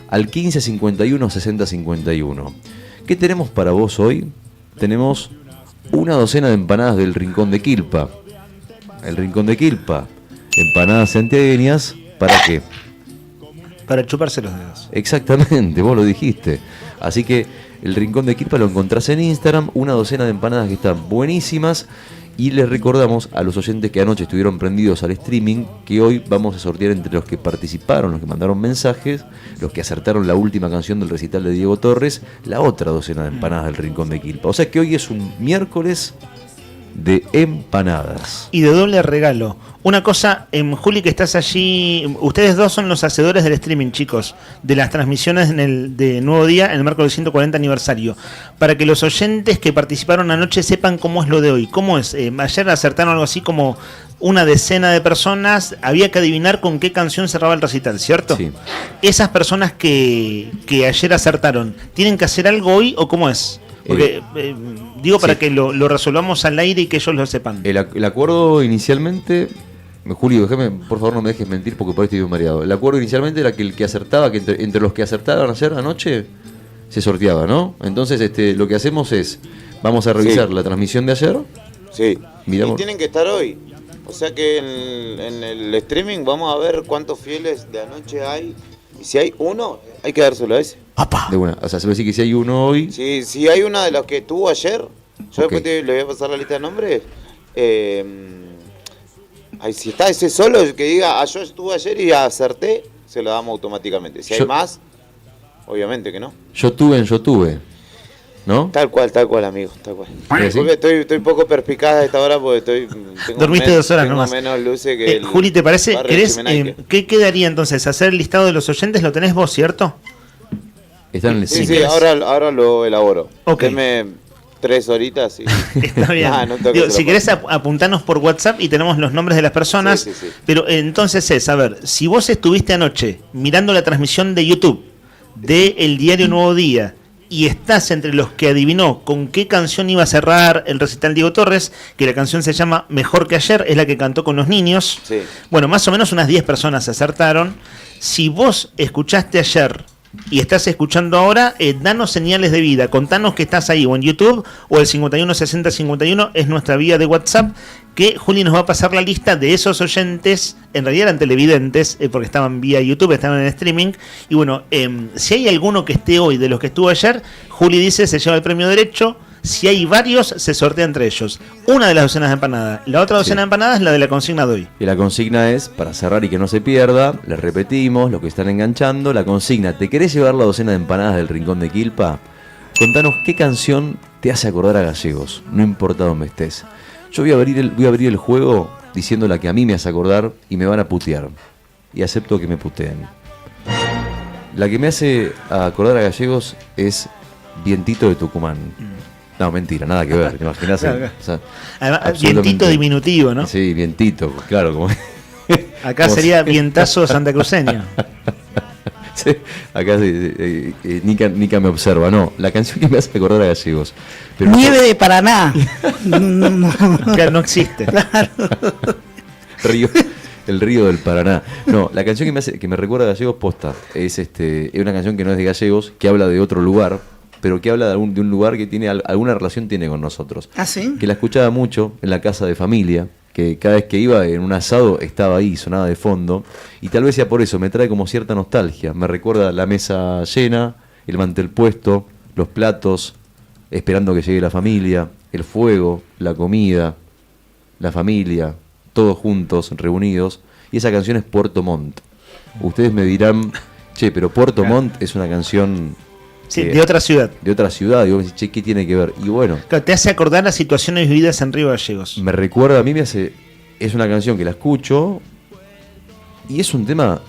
Al 15 51 60 51. ¿Qué tenemos para vos hoy? Tenemos una docena de empanadas del Rincón de Quilpa. El Rincón de Quilpa. Empanadas santiagueñas, ¿para qué? Para chuparse los dedos. Exactamente, vos lo dijiste. Así que el Rincón de Quilpa lo encontrás en Instagram, una docena de empanadas que están buenísimas. Y les recordamos a los oyentes que anoche estuvieron prendidos al streaming que hoy vamos a sortear entre los que participaron, los que mandaron mensajes, los que acertaron la última canción del recital de Diego Torres, la otra docena de empanadas del Rincón de Quilpa. O sea que hoy es un miércoles de empanadas. Y de doble regalo. Una cosa, Juli, que estás allí, ustedes dos son los hacedores del streaming, chicos, de las transmisiones de Nuevo Día en el marco del 140 aniversario. Para que los oyentes que participaron anoche sepan cómo es lo de hoy. ¿Cómo es? Ayer acertaron algo así como una decena de personas, había que adivinar con qué canción cerraba el recital, ¿cierto? Sí. Esas personas que ayer acertaron, ¿tienen que hacer algo hoy o cómo es? Porque, digo, para que lo resolvamos al aire y que ellos lo sepan. El acuerdo inicialmente, Julio, déjame, por favor no me dejes mentir porque por ahí estoy bien mareado. El acuerdo inicialmente era que el que acertaba, que entre los que acertaron ayer anoche, se sorteaba, ¿no? Entonces lo que hacemos es, vamos a revisar la transmisión de ayer. Sí, miramos. Y tienen que estar hoy. O sea que en el streaming vamos a ver cuántos fieles de anoche hay. Y si hay uno, hay que dárselo a ese. De una, o sea, se puede decir que si hay uno hoy. Sí, si hay una de los que tuvo ayer, yo después le voy a pasar la lista de nombres. Ahí, si está ese solo, que diga, yo estuve ayer y acerté, se lo damos automáticamente. Si hay más, obviamente que no. Yo tuve. ¿No? Tal cual, amigo, tal cual. ¿Sí? Estoy poco perspicaz a esta hora porque dormiste 2 horas nomás. Menos luces que Juli, ¿te parece? ¿Qué quedaría entonces? ¿Hacer el listado de los oyentes? ¿Lo tenés vos, cierto? Está en el Sí, ahora lo elaboro. Denme 3 horitas y... Está bien. Digo, si querés apuntanos por WhatsApp y tenemos los nombres de las personas. Sí. Pero entonces a ver, si vos estuviste anoche mirando la transmisión de YouTube de El Diario Nuevo Día y estás entre los que adivinó con qué canción iba a cerrar el recital Diego Torres, que la canción se llama Mejor que ayer, es la que cantó con los niños. Sí. Bueno, más o menos unas 10 personas acertaron. Si vos escuchaste ayer y estás escuchando ahora, danos señales de vida, contanos que estás ahí o en YouTube o el 51 60 51 es nuestra vía de WhatsApp, que Juli nos va a pasar la lista de esos oyentes, en realidad eran televidentes, porque estaban vía YouTube, estaban en streaming, y bueno, si hay alguno que esté hoy de los que estuvo ayer, Juli dice se lleva el premio derecho. Si hay varios, se sortea entre ellos. Una de las docenas de empanadas. La otra docena de empanadas es la de la consigna de hoy. Y la consigna es, para cerrar y que no se pierda, les repetimos, los que están enganchando, la consigna, ¿te querés llevar la docena de empanadas del Rincón de Quilpa? Contanos qué canción te hace acordar a Gallegos, no importa dónde estés. Yo voy a abrir el juego diciendo la que a mí me hace acordar y me van a putear. Y acepto que me puteen. La que me hace acordar a Gallegos es Vientito de Tucumán. No, mentira, nada que ver, ¿te imaginas? Claro. O sea, además, vientito diminutivo, ¿no? Sí, vientito, claro. Como acá sería vientazo santacruceño. Sí, acá Nica me observa. No, la canción que me hace acordar a Gallegos. Pero Nieve de Paraná. Claro, no existe. Claro. El río del Paraná. No, la canción que me recuerda a Gallegos posta es una canción que no es de Gallegos, que habla de otro lugar, pero que habla de un lugar que tiene alguna relación tiene con nosotros. ¿Ah, sí? Que la escuchaba mucho en la casa de familia, que cada vez que iba en un asado estaba ahí, sonaba de fondo, y tal vez sea por eso, me trae como cierta nostalgia. Me recuerda la mesa llena, el mantel puesto, los platos, esperando que llegue la familia, el fuego, la comida, la familia, todos juntos, reunidos, y esa canción es Puerto Montt. Ustedes me dirán, che, pero Puerto Montt es una canción... Sí, de otra ciudad. De otra ciudad, y vos me decís, che, ¿qué tiene que ver? Y bueno... Claro, te hace acordar las situaciones vividas en Río Gallegos. Me recuerda, a mí es una canción que la escucho, y es un tema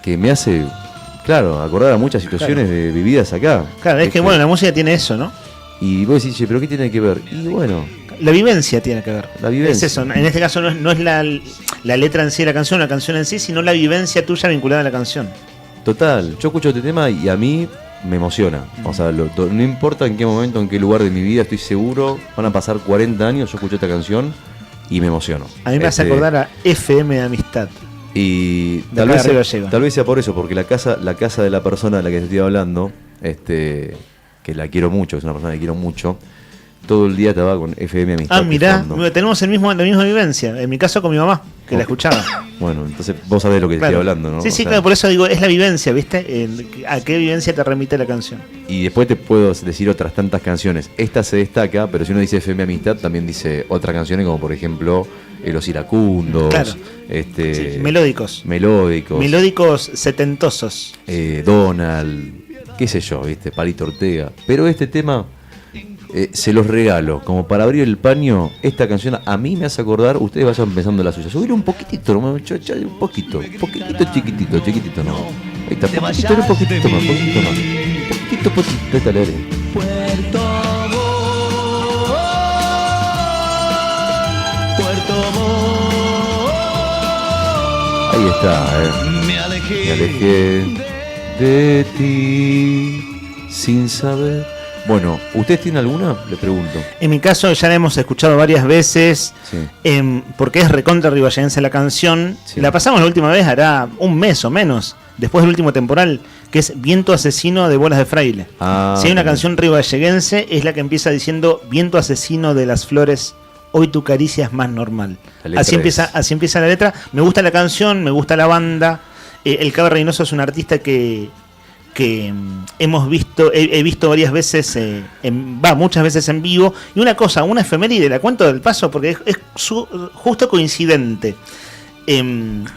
que me hace, claro, acordar a muchas situaciones vividas acá. Claro, es que bueno, la música tiene eso, ¿no? Y vos decís, ¿pero qué tiene que ver? Y bueno, la vivencia tiene que ver. La vivencia. Es eso. En este caso no es la letra en sí de la canción en sí, sino la vivencia tuya vinculada a la canción. Total, yo escucho este tema y a mí me emociona. O sea, no importa en qué momento, en qué lugar de mi vida, estoy seguro, van a pasar 40 años, yo escucho esta canción y me emociono. A mí me hace acordar a FM de Amistad. Y tal vez sea por eso, porque la casa de la persona de la que te estoy hablando, que la quiero mucho, es una persona que quiero mucho, todo el día estaba con FM Amistad. Ah, mirá, tenemos la misma vivencia. En mi caso con mi mamá, que la escuchaba. Bueno, entonces vos sabés lo que estoy hablando, ¿no? Sí, sí, claro, por eso digo, es la vivencia, ¿viste? ¿A qué vivencia te remite la canción? Y después te puedo decir otras tantas canciones. Esta se destaca, pero si uno dice FM Amistad, también dice otras canciones como por ejemplo Los Iracundos. Claro. Sí, melódicos. Melódicos setentosos. Donald, qué sé yo, ¿viste? Palito Ortega. Pero este tema... se los regalo, como para abrir el paño. Esta canción a mí me hace acordar. Ustedes vayan pensando la suya. Subir un poquitito, un poquitito chiquitito, no. Ahí está, un poquitito más. Poquitito, esta le haré. Puerto Montt. Ahí está, Me alejé de ti sin saber. Bueno, ¿ustedes tienen alguna? Le pregunto. En mi caso ya la hemos escuchado varias veces, sí. Porque es recontra ribayense la canción. Sí. La pasamos la última vez, hará un mes o menos, después del último temporal, que es Viento Asesino de Bolas de Fraile. Si hay una canción ribayense, es la que empieza diciendo Viento Asesino de las Flores, hoy tu caricia es más normal. Así empieza la letra. Me gusta la canción, me gusta la banda. El Cabra Reynoso es un artista que hemos visto, he visto varias veces, muchas veces en vivo. Y una efeméride, la cuento del paso porque es justo coincidente.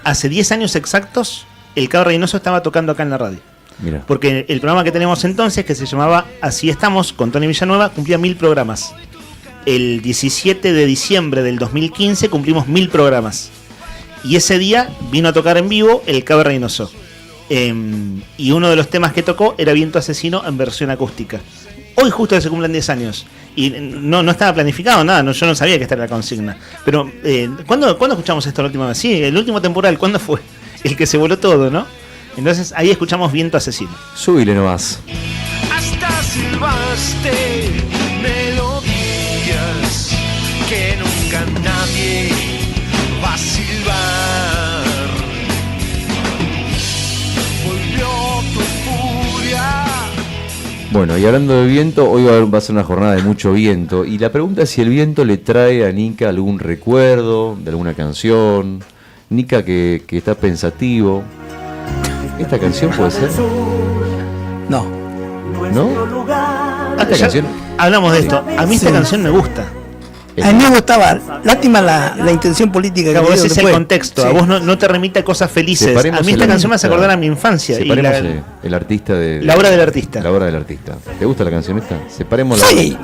Hace 10 años exactos, el Cabra Reynoso estaba tocando acá en la radio. Mira. Porque el programa que tenemos entonces, que se llamaba Así Estamos, con Tony Villanueva, cumplía 1000 programas. El 17 de diciembre del 2015 cumplimos 1000 programas. Y ese día vino a tocar en vivo el Cabra Reynoso. Y uno de los temas que tocó era Viento Asesino en versión acústica. Hoy justo se cumplen 10 años. Y no estaba planificado nada, yo no sabía que esta era la consigna. Pero, ¿cuándo escuchamos esto la última vez? Sí, el último temporal, ¿cuándo fue? El que se voló todo, ¿no? Entonces ahí escuchamos Viento Asesino. Súbile nomás. Hasta silbaste melodías que nunca nadie va a silbar. Bueno, y hablando de viento, hoy va a ser una jornada de mucho viento. Y la pregunta es si el viento le trae a Nika algún recuerdo de alguna canción. Nika que está pensativo. ¿Esta canción puede ser? No. ¿No? ¿Esta canción? Hablamos de esto. A mí esta canción me gusta. A mí me gustaba, lástima la intención política que vos es el contexto, sí. A vos no te remite a cosas felices. Separemos a mí esta canción me hace acordar a mi infancia. Separemos el artista de... La obra del artista. La obra del artista. ¿Te gusta la canción esta? Separemos sí,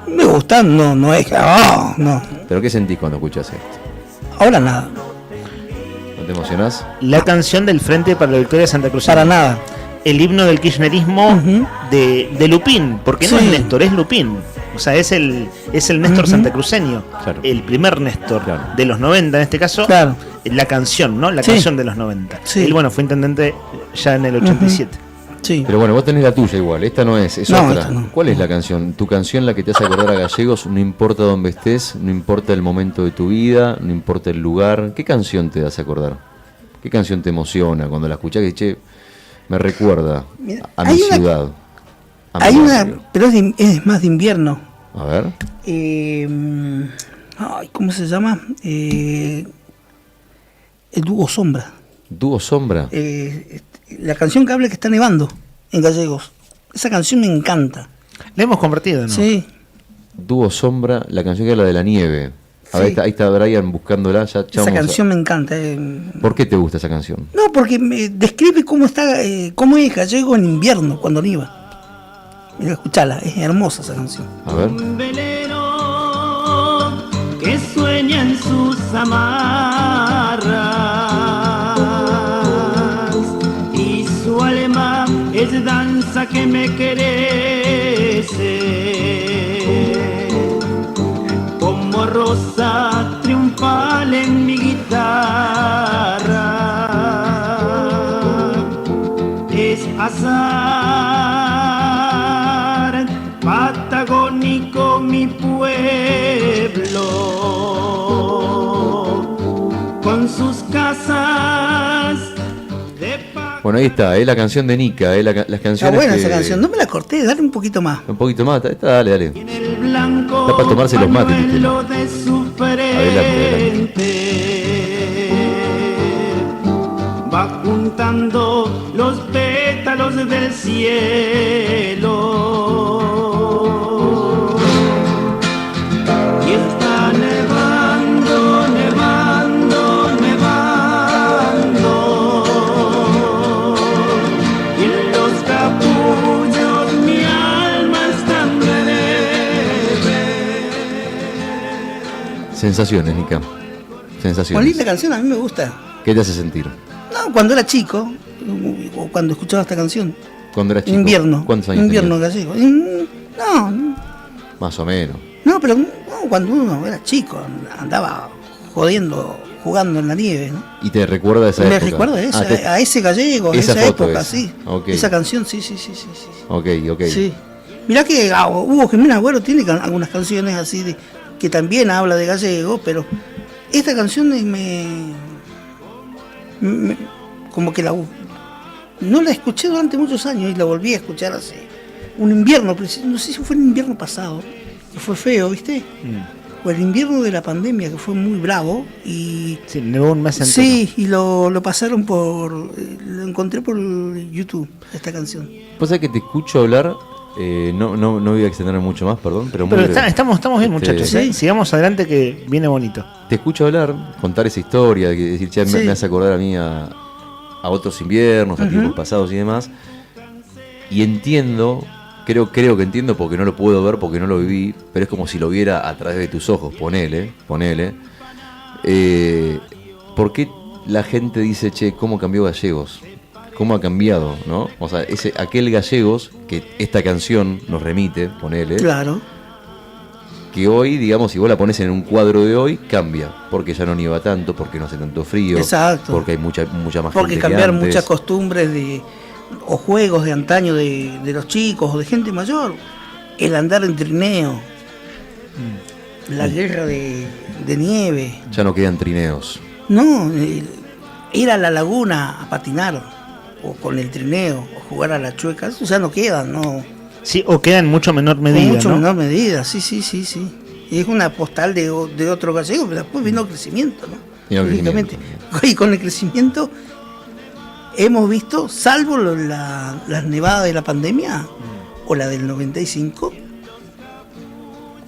me gusta, no es... Oh, no. ¿Pero qué sentís cuando escuchas esto? Ahora nada. ¿No te emocionás? La canción del Frente para la Victoria de Santa Cruz. Para nada. El himno del kirchnerismo de Lupín, porque no es Néstor, es Lupín. O sea, es el Néstor santacruceño, claro. El primer Néstor, claro. De los 90 en este caso, claro. La canción, ¿no? La canción de los 90. Sí. Él, fue intendente ya en el 87. Sí. Pero bueno, vos tenés la tuya igual, esta no es otra. No. ¿Cuál es la canción? Tu canción, la que te hace acordar a Gallegos, no importa dónde estés, no importa el momento de tu vida, no importa el lugar. ¿Qué canción te hace acordar? ¿Qué canción te emociona cuando la escuchás? Que che, me recuerda a mi ciudad. Hay una, pero es más de invierno. A ver. ¿Cómo se llama? El Dúo Sombra. ¿Dúo Sombra? La canción que habla que está nevando en Gallegos. Esa canción me encanta. La hemos convertido, ¿no? Sí. Dúo Sombra, la canción que habla de la nieve. A ver, ahí está Brian buscándola. Ya esa canción me encanta. ¿Por qué te gusta esa canción? No, porque me describe cómo es Gallego en invierno, cuando nieva. Mira, escuchala, es hermosa esa canción. A ver. Un velero que sueña en sus amarras y su alma es danza que me crece. con sus casas. Bueno, ahí está, es la canción de Nika, las canciones. Está buena esa canción, no me la corté, dale un poquito más. Un poquito más, dale. El blanco Está para tomarse los mates. pañuelo de su frente va juntando los pétalos del cielo y está nevando, nevando, nevando y en los capullos mi alma está en Sensaciones, Nika. Sensaciones. Con linda canción, a mí me gusta. ¿Qué te hace sentir? No, cuando era chico, o cuando escuchaba esta canción. Cuando eras chico. Invierno. ¿Cuántos años Invierno tenías? gallego. No, Más o menos. no, pero no, cuando uno era chico, andaba jodiendo, jugando en la nieve, ¿no? ¿Y te recuerda a esa Me época? recuerda eso, a ese gallego, a esa foto época, es. sí. Okay. Esa canción, sí. Ok. Sí. Mirá que Hugo Jiménez Agüero tiene algunas canciones así de que también habla de gallego, pero esta canción como que no la escuché durante muchos años y la volví a escuchar hace un invierno, no sé si fue el invierno pasado, que fue feo, ¿viste? O el invierno de la pandemia, que fue muy bravo y... Sí, nevó un mes entero. Sí, y lo pasaron lo encontré por YouTube, esta canción. Pues es que te escucho hablar, no voy a extenderme mucho más, perdón, pero muy breve. Estamos bien, muchachos. Sí. Sigamos adelante que viene bonito. Te escucho hablar, contar esa historia, decir, che, me hace acordar a mí a otros inviernos, a tiempos pasados y demás. Y entiendo, creo que entiendo porque no lo puedo ver, porque no lo viví, pero es como si lo viera a través de tus ojos, ponele. ¿Por qué la gente dice, che, cómo cambió Gallegos? ¿Cómo ha cambiado, no? O sea, aquel Gallegos que esta canción nos remite, ponele. Claro. Que hoy, digamos, si vos la pones en un cuadro de hoy, cambia. Porque ya no nieva tanto, porque no hace tanto frío. Exacto. Porque hay mucha más porque gente cambiaron que antes. muchas costumbres o juegos de antaño de los chicos o de gente mayor. El andar en trineo. La guerra de nieve. Ya no quedan trineos. No, ir a la laguna a patinar. O con el trineo, o jugar a la chueca. Eso ya no quedan, ¿no? Sí, o queda en mucho menor medida. En mucho ¿no? menor medida, sí. Y es una postal de otro gallego, pero después vino el crecimiento, ¿no? Lógicamente. Y con el crecimiento hemos visto, salvo las nevadas de la pandemia, o la del 95,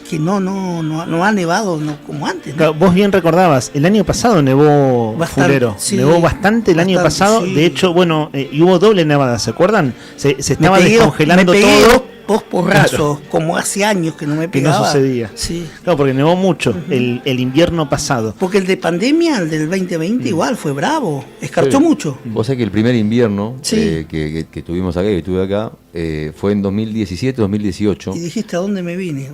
que no ha nevado como antes, ¿no? Claro, vos bien recordabas, el año pasado nevó fulero, nevó bastante el año pasado, sí. De hecho, bueno, y hubo doble nevada, ¿se acuerdan? Se estaba descongelando todo. Dos porrazos, claro. Como hace años que no me pegaba. Que no sucedía. Sí. Claro, porque nevó mucho el invierno pasado. Porque el de pandemia, el del 2020, igual fue bravo, escarchó mucho. O sea que el primer invierno que tuvimos acá, que estuve acá, fue en 2017, 2018. Y dijiste, ¿a dónde me vine?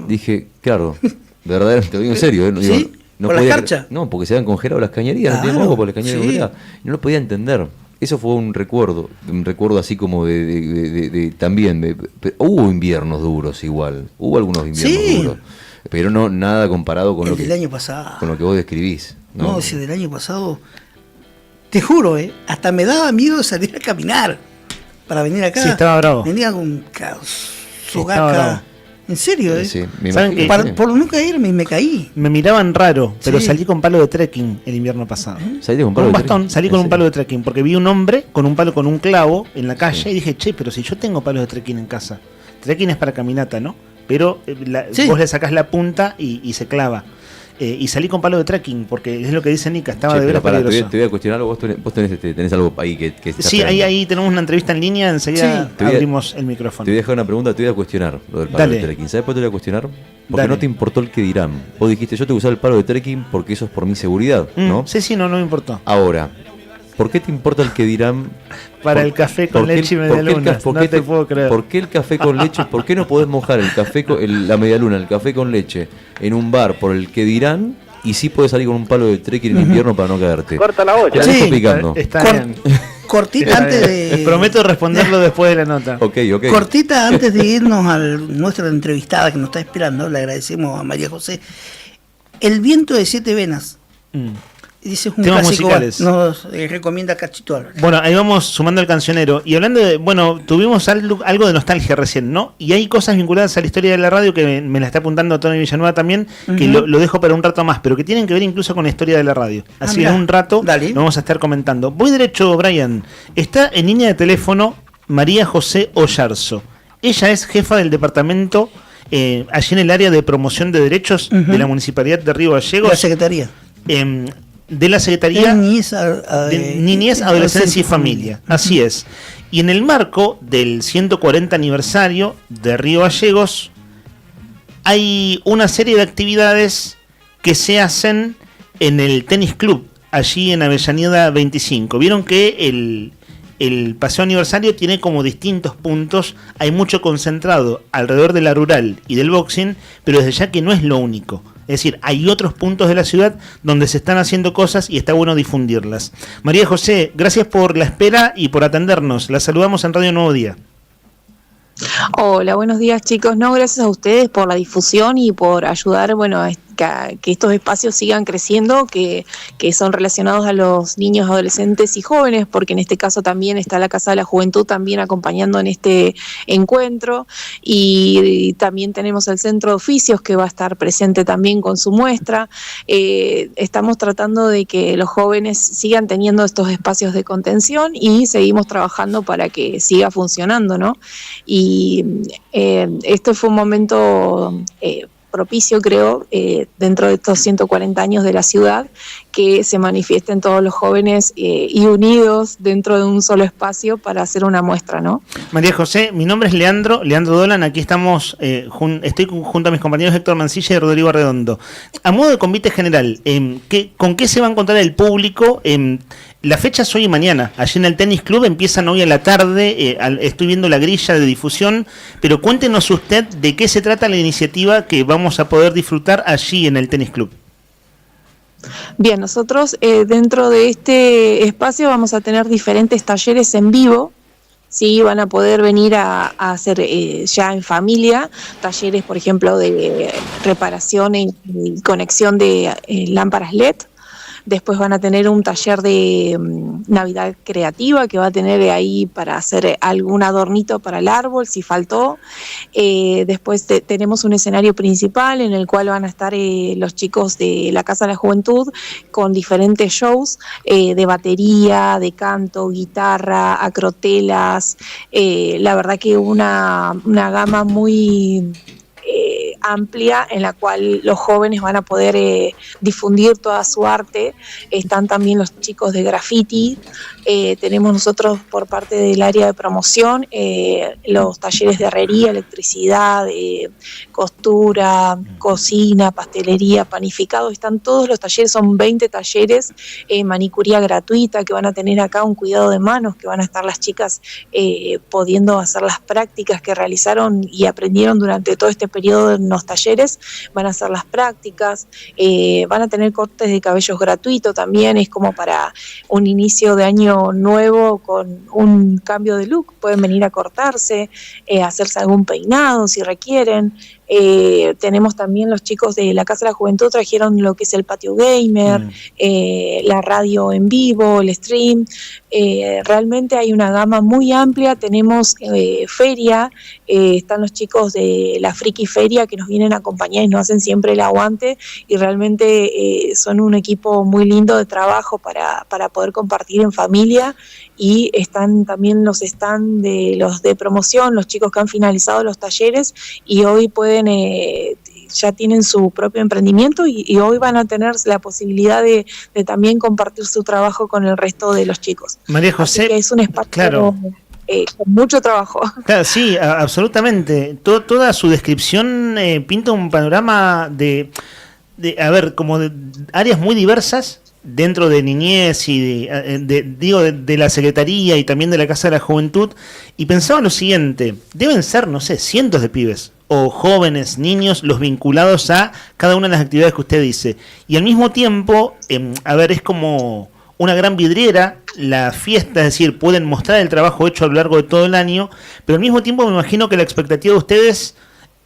Dije, claro, de verdad, te lo digo en serio. ¿Sí? Digo, no ¿Por podía, la escarcha? No, porque se habían congelado las cañerías, no teníamos agua por las cañerías congeladas. No lo podía entender. Eso fue un recuerdo así como también. Hubo inviernos duros igual, hubo algunos inviernos duros, pero no nada comparado con el lo del año pasado. Con lo que vos describís. No, ese del año pasado, te juro, hasta me daba miedo salir a caminar para venir acá. Sí, estaba bravo. Venía con sogaca. En serio, Sí, ¿Saben que por no caerme y me caí. Me miraban raro, pero salí con palo de trekking el invierno pasado. ¿Salí con un bastón? Salí con un palo de trekking, porque vi un hombre con un palo con un clavo en la calle y dije, che, pero si yo tengo palos de trekking en casa. Trekking es para caminata, ¿no? Pero vos le sacás la punta y se clava. Y salí con palo de trekking, porque es lo que dice Nika, estaba de veras peligroso. Te voy a cuestionar algo, vos tenés algo ahí que sí, ahí tenemos una entrevista en línea, enseguida abrimos el micrófono. Te voy a dejar una pregunta, te voy a cuestionar lo del palo de trekking. ¿Sabes por qué te voy a cuestionar? Porque no te importó el que dirán. Vos dijiste, yo te voy a usar el palo de trekking porque eso es por mi seguridad, ¿no? Sí, no me importó. Ahora, ¿por qué te importa el que dirán? Para el café con leche y medialunas, no te puedo creer. ¿Por qué el café con leche? ¿Por qué no podés mojar el café la medialuna, el café con leche en un bar por el que dirán? Y sí puedes salir con un palo de trekking en invierno para no caerte. Corta la olla. Sí, picando. Está bien. Cortita antes de... Prometo responderlo después de la nota. Okay. Cortita antes de irnos a nuestra entrevistada que nos está esperando. Le agradecemos a María José. El viento de 7 venas. Dice un temas clásico, musicales. nos recomienda Cachito Álvarez. Bueno, ahí vamos sumando el cancionero. Y hablando de, bueno, tuvimos algo de nostalgia recién, ¿no? Y hay cosas vinculadas a la historia de la radio que me la está apuntando Tony Villanueva también, que lo dejo para un rato más, pero que tienen que ver incluso con la historia de la radio. Así en un rato lo vamos a estar comentando. Voy derecho, Brian. Está en línea de teléfono María José Ollarzo. Ella es jefa del departamento allí en el área de promoción de derechos de la Municipalidad de Río Gallegos. La Secretaría. De la Secretaría de Niñez, Adolescencia y Familia. Así es. Y en el marco del 140 aniversario de Río Gallegos, hay una serie de actividades que se hacen en el Tenis Club, allí en Avellaneda 25. Vieron que el paseo aniversario tiene como distintos puntos, hay mucho concentrado alrededor de la rural y del boxing, pero desde ya que no es lo único. Es decir, hay otros puntos de la ciudad donde se están haciendo cosas y está bueno difundirlas. María José, gracias por la espera y por atendernos. La saludamos en Radio Nuevo Día. Hola, buenos días chicos. No, gracias a ustedes por la difusión y por ayudar, bueno, a que estos espacios sigan creciendo, que son relacionados a los niños, adolescentes y jóvenes, porque en este caso también está la Casa de la Juventud también acompañando en este encuentro, y también tenemos el Centro de Oficios que va a estar presente también con su muestra. Estamos tratando de que los jóvenes sigan teniendo estos espacios de contención y seguimos trabajando para que siga funcionando, ¿no? Y esto fue un momento propicio, creo, dentro de estos 140 años de la ciudad, que se manifiesten todos los jóvenes y unidos dentro de un solo espacio para hacer una muestra, ¿no? María José, mi nombre es Leandro Dolan, aquí estamos, estoy junto a mis compañeros Héctor Mancilla y Rodrigo Arredondo. A modo de convite general, ¿con qué se va a encontrar el público? La fecha es hoy y mañana, allí en el Tenis Club, empiezan hoy a la tarde, estoy viendo la grilla de difusión, pero cuéntenos usted de qué se trata la iniciativa que vamos a poder disfrutar allí en el Tenis Club. Bien, nosotros dentro de este espacio vamos a tener diferentes talleres en vivo. Sí, van a poder venir a hacer ya en familia talleres, por ejemplo, de reparación y conexión de lámparas LED. Después van a tener un taller de Navidad creativa que va a tener ahí para hacer algún adornito para el árbol, si faltó. Después tenemos un escenario principal en el cual van a estar los chicos de la Casa de la Juventud con diferentes shows de batería, de canto, guitarra, acrotelas. La verdad que una gama muy amplia en la cual los jóvenes van a poder difundir toda su arte. Están también los chicos de graffiti. Tenemos nosotros por parte del área de promoción los talleres de herrería, electricidad, costura, cocina, pastelería, panificado. Están todos los talleres, son 20 talleres, manicuría gratuita que van a tener acá, un cuidado de manos que van a estar las chicas pudiendo hacer las prácticas que realizaron y aprendieron durante todo este periodo en los talleres. Van a hacer las prácticas, van a tener cortes de cabellos gratuitos también, es como para un inicio de año nuevo con un cambio de look, pueden venir a cortarse, hacerse algún peinado si requieren. Tenemos también los chicos de la Casa de la Juventud, trajeron lo que es el patio gamer, la radio en vivo, el stream. Realmente hay una gama muy amplia. Tenemos feria, están los chicos de la Friki Feria que nos vienen a acompañar y nos hacen siempre el aguante, y realmente son un equipo muy lindo de trabajo para poder compartir en familia. Y están también los stand de los de promoción, los chicos que han finalizado los talleres y hoy pueden ya tienen su propio emprendimiento y hoy van a tener la posibilidad de también compartir su trabajo con el resto de los chicos. María José, así que es un espacio, claro, con mucho trabajo. Claro, sí, absolutamente. Toda su descripción pinta un panorama de como de áreas muy diversas dentro de niñez y de la Secretaría y también de la Casa de la Juventud, y pensaba lo siguiente: deben ser, no sé, cientos de pibes o jóvenes, niños, los vinculados a cada una de las actividades que usted dice, y al mismo tiempo, es como una gran vidriera la fiesta, es decir, pueden mostrar el trabajo hecho a lo largo de todo el año, pero al mismo tiempo me imagino que la expectativa de ustedes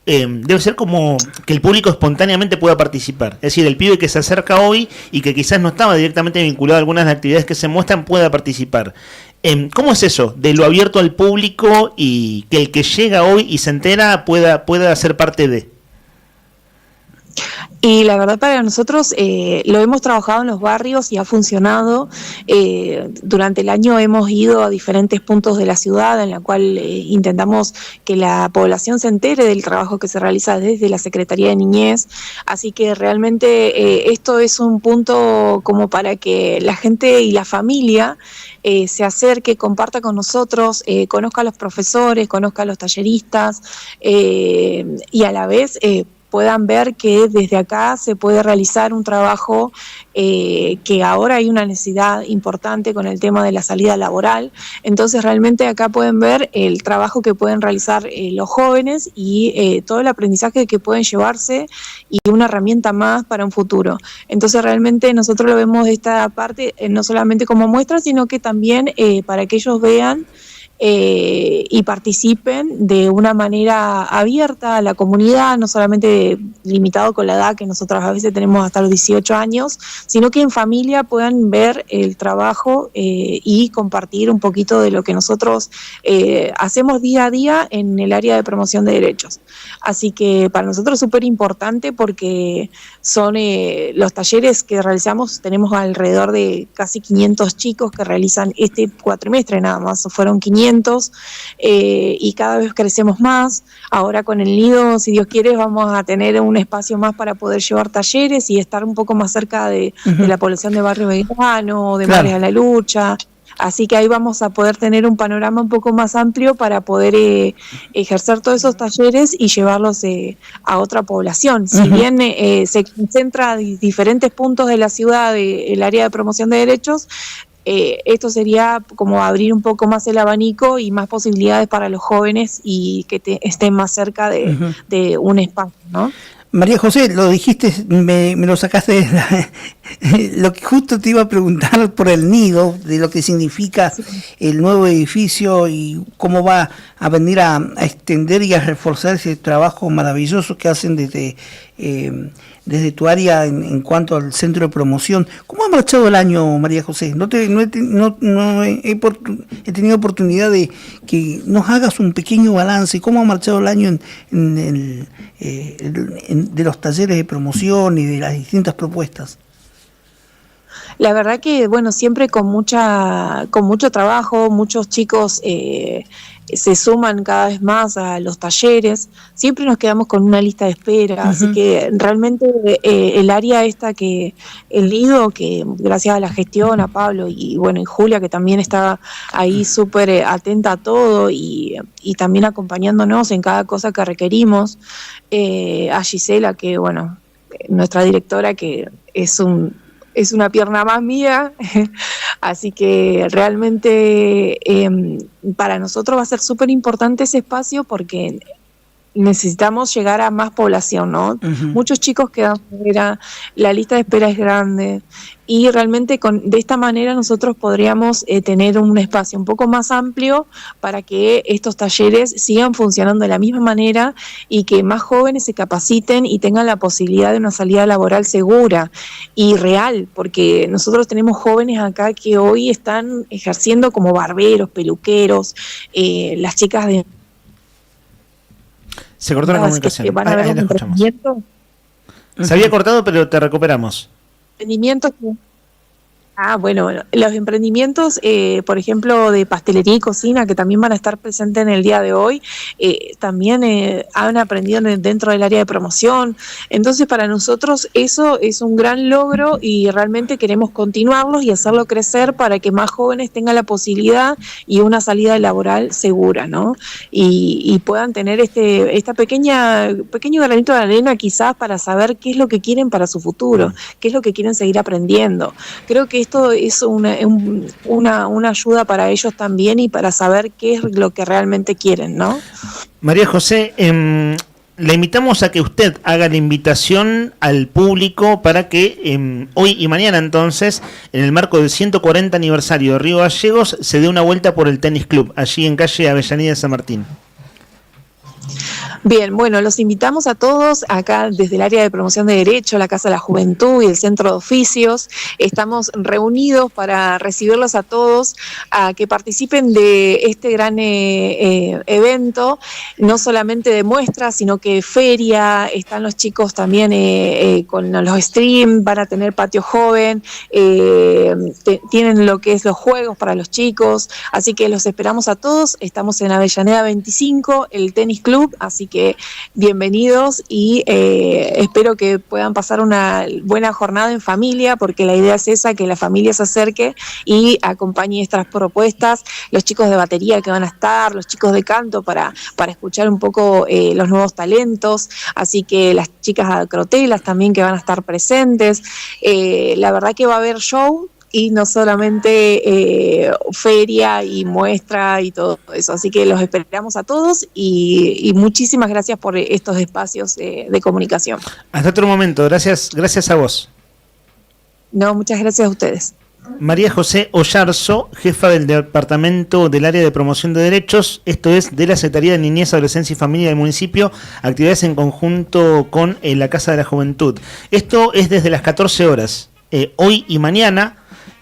debe ser como que el público espontáneamente pueda participar. Es decir, el pibe que se acerca hoy y que quizás no estaba directamente vinculado a algunas de las actividades que se muestran pueda participar. ¿Cómo es eso? De lo abierto al público y que el que llega hoy y se entera pueda ser parte de. Y la verdad para nosotros lo hemos trabajado en los barrios y ha funcionado. Durante el año hemos ido a diferentes puntos de la ciudad en la cual intentamos que la población se entere del trabajo que se realiza desde la Secretaría de Niñez. Así que realmente esto es un punto como para que la gente y la familia se acerque, comparta con nosotros, conozca a los profesores, conozca a los talleristas y a la vez puedan ver que desde acá se puede realizar un trabajo que ahora hay una necesidad importante con el tema de la salida laboral. Entonces realmente acá pueden ver el trabajo que pueden realizar los jóvenes y todo el aprendizaje que pueden llevarse y una herramienta más para un futuro. Entonces realmente nosotros lo vemos de esta parte no solamente como muestra, sino que también para que ellos vean y participen de una manera abierta a la comunidad, no solamente limitado con la edad que nosotros a veces tenemos hasta los 18 años, sino que en familia puedan ver el trabajo y compartir un poquito de lo que nosotros hacemos día a día en el área de promoción de derechos. Así que para nosotros es súper importante porque son los talleres que realizamos, tenemos alrededor de casi 500 chicos que realizan este cuatrimestre nada más, fueron 500 y cada vez crecemos más. Ahora con el nido, si Dios quiere, vamos a tener un espacio más para poder llevar talleres y estar un poco más cerca de la población de Barrio Belgrano, de Madres a la Lucha. Así que ahí vamos a poder tener un panorama un poco más amplio para poder ejercer todos esos talleres y llevarlos a otra población. Si bien se concentra en diferentes puntos de la ciudad el área de promoción de derechos, esto sería como abrir un poco más el abanico y más posibilidades para los jóvenes y que estén más cerca de un espacio, ¿no? María José, lo dijiste, me lo sacaste lo que justo te iba a preguntar por el nido, de lo que significa el nuevo edificio y cómo va a venir a extender y a reforzar ese trabajo maravilloso que hacen desde tu área en cuanto al centro de promoción. ¿Cómo ha marchado el año, María José? He tenido oportunidad de que nos hagas un pequeño balance. ¿Cómo ha marchado el año de los talleres de promoción y de las distintas propuestas? La verdad que, bueno, siempre con mucho trabajo, muchos chicos se suman cada vez más a los talleres, siempre nos quedamos con una lista de espera, así que realmente el área esta que el nido, que gracias a la gestión, a Pablo y bueno, y Julia, que también está ahí súper atenta a todo y también acompañándonos en cada cosa que requerimos, a Gisela, que bueno, nuestra directora, que es una pierna más mía, así que realmente para nosotros va a ser súper importante ese espacio porque necesitamos llegar a más población, ¿no? Muchos chicos quedan fuera, la lista de espera es grande y realmente de esta manera nosotros podríamos tener un espacio un poco más amplio para que estos talleres sigan funcionando de la misma manera y que más jóvenes se capaciten y tengan la posibilidad de una salida laboral segura y real, porque nosotros tenemos jóvenes acá que hoy están ejerciendo como barberos, peluqueros, las chicas de... Se cortó la comunicación. Van a ver emprendimientos. Se había cortado, pero te recuperamos. Emprendimientos que... bueno, los emprendimientos, por ejemplo, de pastelería y cocina, que también van a estar presentes en el día de hoy, también han aprendido dentro del área de promoción. Entonces, para nosotros eso es un gran logro y realmente queremos continuarlos y hacerlo crecer para que más jóvenes tengan la posibilidad y una salida laboral segura, ¿no? Y puedan tener esta pequeño granito de arena quizás para saber qué es lo que quieren para su futuro, qué es lo que quieren seguir aprendiendo. Creo que esto es una ayuda para ellos también y para saber qué es lo que realmente quieren, ¿no? María José, le invitamos a que usted haga la invitación al público para que hoy y mañana entonces, en el marco del 140 aniversario de Río Gallegos, se dé una vuelta por el Tenis Club, allí en calle Avellaneda de San Martín. Bien, bueno, los invitamos a todos acá desde el área de promoción de derecho, la Casa de la Juventud y el Centro de Oficios. Estamos reunidos para recibirlos a todos, a que participen de este gran evento, no solamente de muestras, sino que feria, están los chicos también con los streams, van a tener patio joven, tienen lo que es los juegos para los chicos, así que los esperamos a todos. Estamos en Avellaneda 25, el Tenis Club, así que bienvenidos y espero que puedan pasar una buena jornada en familia, porque la idea es esa, que la familia se acerque y acompañe estas propuestas, los chicos de batería que van a estar, los chicos de canto para escuchar un poco los nuevos talentos, así que las chicas acrotelas también que van a estar presentes. La verdad que va a haber show y no solamente feria y muestra y todo eso. Así que los esperamos a todos y muchísimas gracias por estos espacios de comunicación. Hasta otro momento, gracias a vos. No, muchas gracias a ustedes. María José Ollarzo, jefa del Departamento del Área de Promoción de Derechos, esto es de la Secretaría de Niñez, Adolescencia y Familia del municipio, actividades en conjunto con la Casa de la Juventud. Esto es desde las 14 horas, hoy y mañana,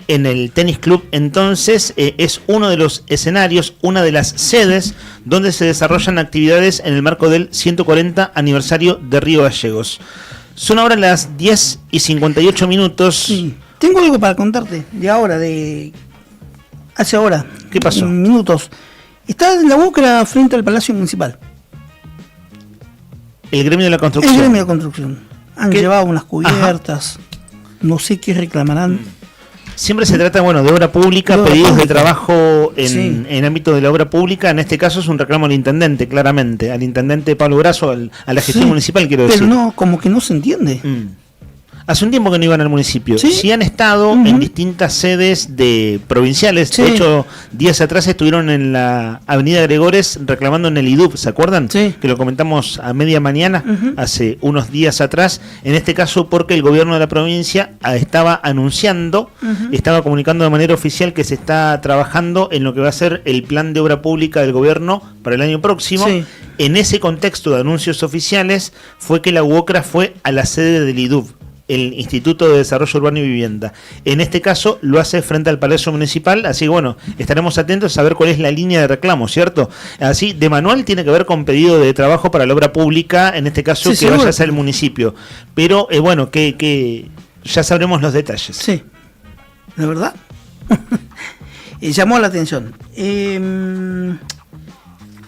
en el Tenis Club. Entonces es uno de los escenarios, una de las sedes donde se desarrollan actividades en el marco del 140 aniversario de Río Gallegos. Son ahora las 10:58 minutos. Sí. Tengo algo para contarte de ahora, hace ahora. ¿Qué pasó? Minutos. Está en la UCRA frente al Palacio Municipal. El gremio de la construcción. El gremio de construcción. Han llevado unas cubiertas. Ajá. No sé qué reclamarán. Siempre se trata, bueno, de obra pública, pedidos de trabajo en ámbito de la obra pública. En este caso es un reclamo al intendente, claramente. Al intendente Pablo Brazo, a la gestión municipal, quiero decir. Pero no, como que no se entiende. Hace un tiempo que no iban al municipio. Sí han estado en distintas sedes provinciales. De hecho, días atrás estuvieron en la Avenida Gregores reclamando en el IDUB, ¿se acuerdan? Que lo comentamos a media mañana, hace unos días atrás. En este caso porque el gobierno de la provincia estaba anunciando, estaba comunicando de manera oficial que se está trabajando en lo que va a ser el plan de obra pública del gobierno para el año próximo. En ese contexto de anuncios oficiales fue que la UOCRA fue a la sede del IDUB, el Instituto de Desarrollo Urbano y Vivienda. En este caso lo hace frente al Palacio Municipal, así que bueno, estaremos atentos a ver cuál es la línea de reclamo, ¿cierto? Así, de manual tiene que ver con pedido de trabajo para la obra pública, en este caso que vaya hacia el municipio. Pero bueno, que ya sabremos los detalles. Sí, la verdad. Llamó la atención.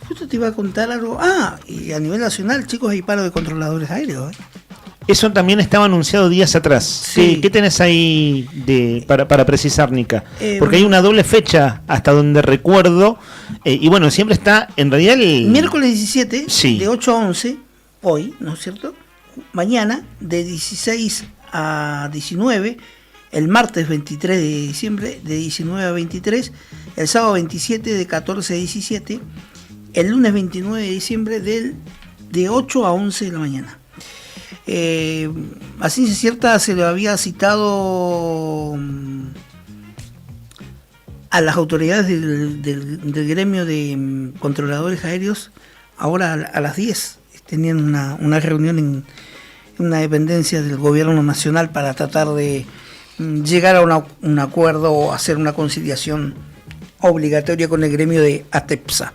Justo te iba a contar algo. Y a nivel nacional, chicos, hay paro de controladores aéreos, Eso también estaba anunciado días atrás. Sí. ¿Qué tenés ahí para precisar, Nica? Porque hay una doble fecha, hasta donde recuerdo. Y bueno, siempre está, en realidad... El miércoles 17, de 8 a 11, hoy, ¿no es cierto? Mañana, de 16 a 19. El martes 23 de diciembre, de 19 a 23. El sábado 27, de 14 a 17. El lunes 29 de diciembre, de 8 a 11 de la mañana. Así es cierta, se le había citado a las autoridades del gremio de controladores aéreos ahora a las 10. Tenían una reunión en una dependencia del gobierno nacional para tratar de llegar a un acuerdo o hacer una conciliación obligatoria con el gremio de ATEPSA.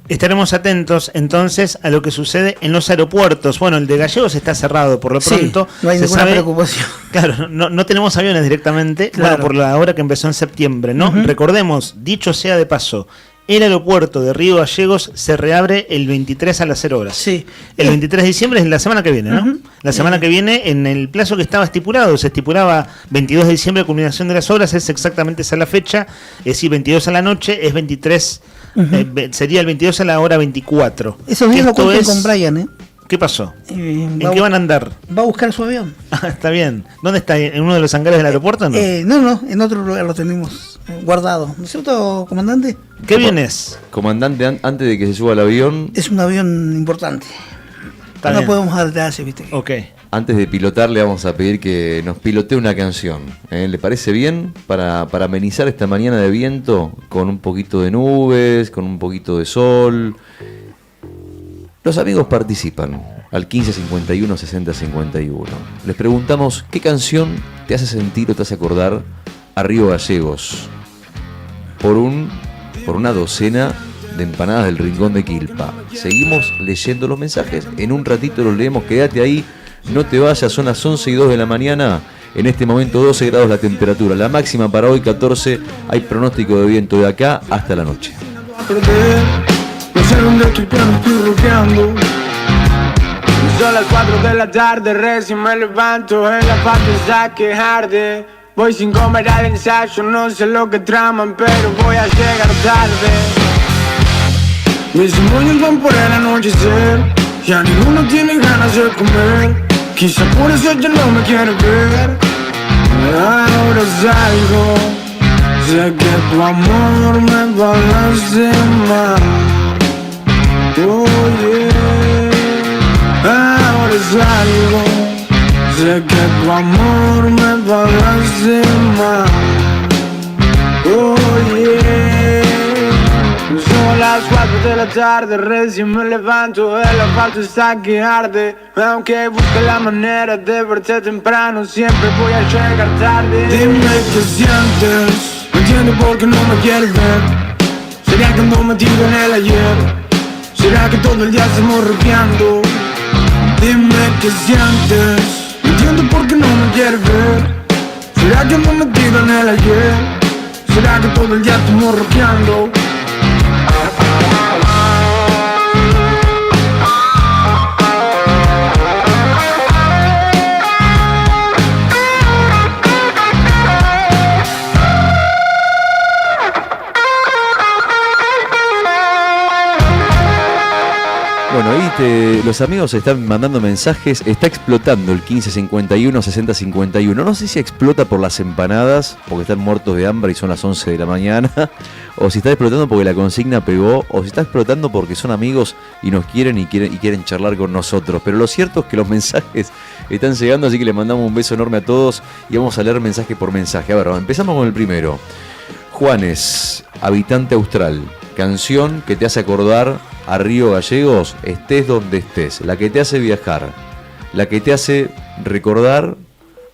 Estaremos atentos entonces a lo que sucede en los aeropuertos. Bueno, el de Gallegos está cerrado por lo pronto. No hay ninguna preocupación. Claro, no tenemos aviones directamente, bueno, por la hora que empezó en septiembre, ¿no? Recordemos, dicho sea de paso, el aeropuerto de Río Gallegos se reabre el 23 a las 0 horas. Sí. El 23 de diciembre es la semana que viene, ¿no? La semana que viene, en el plazo que estaba estipulado, se estipulaba 22 de diciembre, culminación de las obras, es exactamente esa la fecha, es decir, 22 a la noche, es 23... sería el 22 a la hora 24. Esos días lo cuento con Brian, ¿Qué pasó? ¿En qué van a andar? Va a buscar su avión. Está bien. ¿Dónde está? ¿En uno de los hangares del aeropuerto? No, en otro lugar lo tenemos guardado. ¿No es cierto, comandante? ¿Qué avión es? Comandante, antes de que se suba al avión... Es un avión importante. No podemos dar detalles, ¿viste? Ok. Antes de pilotar le vamos a pedir que nos pilotee una canción. ¿Le parece bien? Para amenizar esta mañana de viento, con un poquito de nubes, con un poquito de sol. Los amigos participan al 15 51 60 51. Les preguntamos qué canción te hace sentir o te hace acordar a Río Gallegos por una docena de empanadas del Rincón de Quilpa. Seguimos leyendo los mensajes, en un ratito los leemos, quédate ahí, no te vayas, son las 11:02 de la mañana. En este momento 12 grados la temperatura, la máxima para hoy 14, hay pronóstico de viento de acá hasta la noche. No sé dónde estoy, pero me estoy rodeando. Son las 4 de la tarde, recién me levanto. En la parte ya que arde. Voy sin comer al ensayo, no sé lo que traman, pero voy a llegar tarde. Mis demonios van por el anochecer. Ya ninguno tiene ganas de comer. Quizá por eso ya no me quiere ver. Ahora salgo. Sé que tu amor me va a lastimar. Oh yeah. Ahora salgo. Sé que tu amor me va a lastimar. Oh yeah. Son las 4 de la tarde, recién me levanto. El asfalto está que arde. Aunque busque la manera de verte temprano, siempre voy a llegar tarde. Dime qué sientes, no entiendo por qué no me quieres ver. ¿Será que ando metido en el ayer? ¿Será que todo el día estamos rodeando? Dime qué sientes, no entiendo por qué no me quieres ver. ¿Será que ando metido en el ayer? ¿Será que todo el día estamos rodeando? Bueno, ahí los amigos están mandando mensajes. Está explotando el 15 51 60 51. No sé si explota por las empanadas, porque están muertos de hambre y son las 11 de la mañana, o si está explotando porque la consigna pegó, o si está explotando porque son amigos y nos quieren y quieren charlar con nosotros. Pero lo cierto es que los mensajes están llegando, así que les mandamos un beso enorme a todos y vamos a leer mensaje por mensaje. A ver, empezamos con el primero. Juanes, habitante austral. Canción que te hace acordar a Río Gallegos, estés donde estés. La que te hace viajar. La que te hace recordar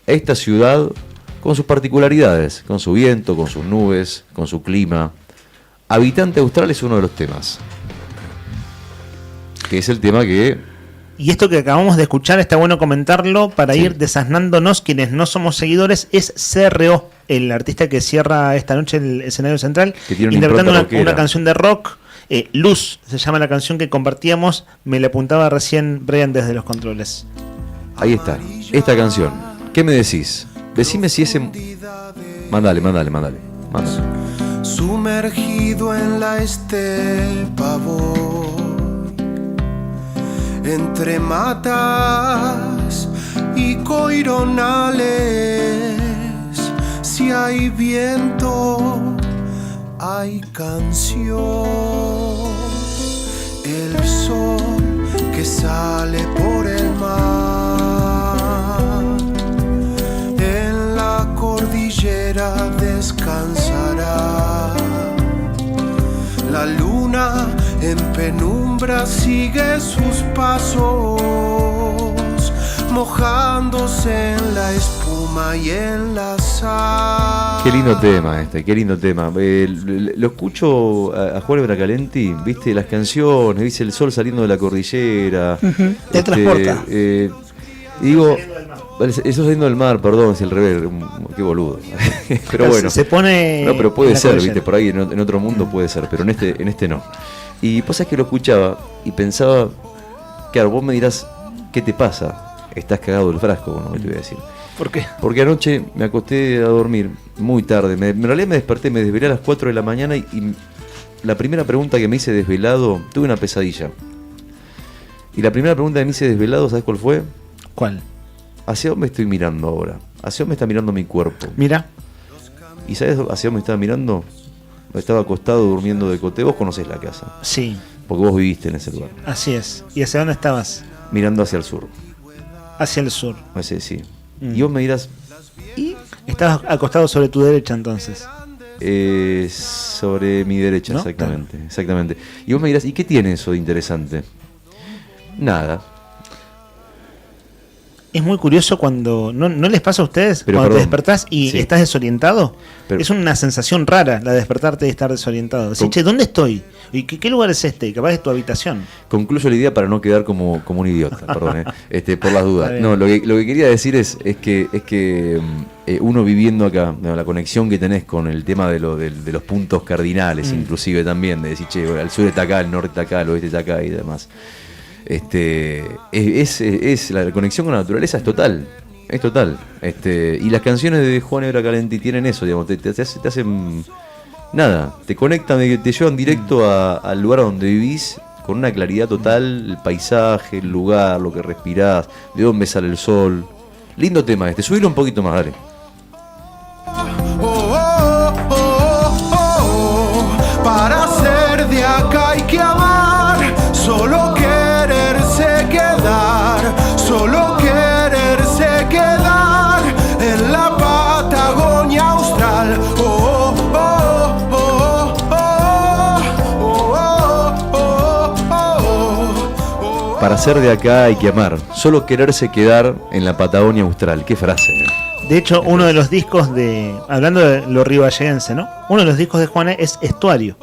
esta ciudad con sus particularidades. Con su viento, con sus nubes, con su clima. Habitante austral es uno de los temas. Que es el tema que... Y esto que acabamos de escuchar, está bueno comentarlo para ir desasnándonos quienes no somos seguidores. Es CRO, el artista que cierra esta noche el escenario central, interpretando una canción de rock. Luz se llama la canción que compartíamos. Me la apuntaba recién Brian desde los controles. Ahí está, esta canción. ¿Qué me decís? Decime si ese... Mándale. Sumergido en la estepa voy, entre matas y coironales. Si hay viento, hay canción. El sol que sale por el mar, en la cordillera descansará. La luna en penumbra sigue sus pasos, mojándose en la espuma y en la sal. Qué lindo tema qué lindo tema. Lo escucho a Juan Bracalenti, viste las canciones, viste el sol saliendo de la cordillera. Te transporta. Y digo, el sol saliendo del mar, perdón, es el revés, qué boludo. Pero bueno. Se pone. No, pero puede ser, viste, por ahí en otro mundo puede ser, pero en este no. Y pues es que lo escuchaba y pensaba, claro, vos me dirás, ¿qué te pasa? Estás cagado del frasco, ¿no? Te voy a decir. ¿Por qué? Porque anoche me acosté a dormir muy tarde. En realidad me desperté, me desvelé a las 4 de la mañana y la primera pregunta que me hice desvelado, tuve una pesadilla. Y la primera pregunta que me hice desvelado, ¿sabes cuál fue? ¿Cuál? ¿Hacia dónde estoy mirando ahora? ¿Hacia dónde está mirando mi cuerpo? Mira. ¿Y sabes hacia dónde estaba mirando? Estaba acostado durmiendo de cote. Vos conocés la casa. Sí. Porque vos viviste en ese lugar. Así es. ¿Y hacia dónde estabas? Mirando hacia el sur. Hacia el sur. Sí. Y vos me dirás... ¿Y? Estabas acostado sobre tu derecha entonces. Sobre mi derecha, ¿no? Exactamente. Y vos me dirás, ¿y qué tiene eso de interesante? Nada. Es muy curioso cuando... ¿No les pasa a ustedes? Pero, cuando perdón, te despertás y sí. estás desorientado. Pero- es una sensación rara la de despertarte y estar desorientado. Decís, che, ¿dónde estoy? ¿Y qué lugar es este? Capaz es tu habitación. Concluyo la idea para no quedar como un idiota, perdón, por las dudas. Está bien. No, lo que quería decir es que uno viviendo acá, ¿no? La conexión que tenés con el tema de los puntos cardinales, inclusive también, de decir, che, bueno, el sur está acá, el norte está acá, el oeste está acá y demás. Es la conexión con la naturaleza es total. Es total. Y las canciones de Juan Ebra Calenti tienen eso, digamos, te hacen nada, te conectan, te llevan directo al lugar donde vivís con una claridad total, el paisaje, el lugar, lo que respirás, de dónde sale el sol. Lindo tema subilo un poquito más, dale. Para ser de acá hay que amar, solo quererse quedar, solo quererse quedar en la Patagonia Austral. Para ser de acá hay que amar, solo quererse quedar en la Patagonia Austral. Qué frase. De hecho, uno de los discos de... Hablando de lo rivalleguense, ¿no? Uno de los discos de Juana es Estuario.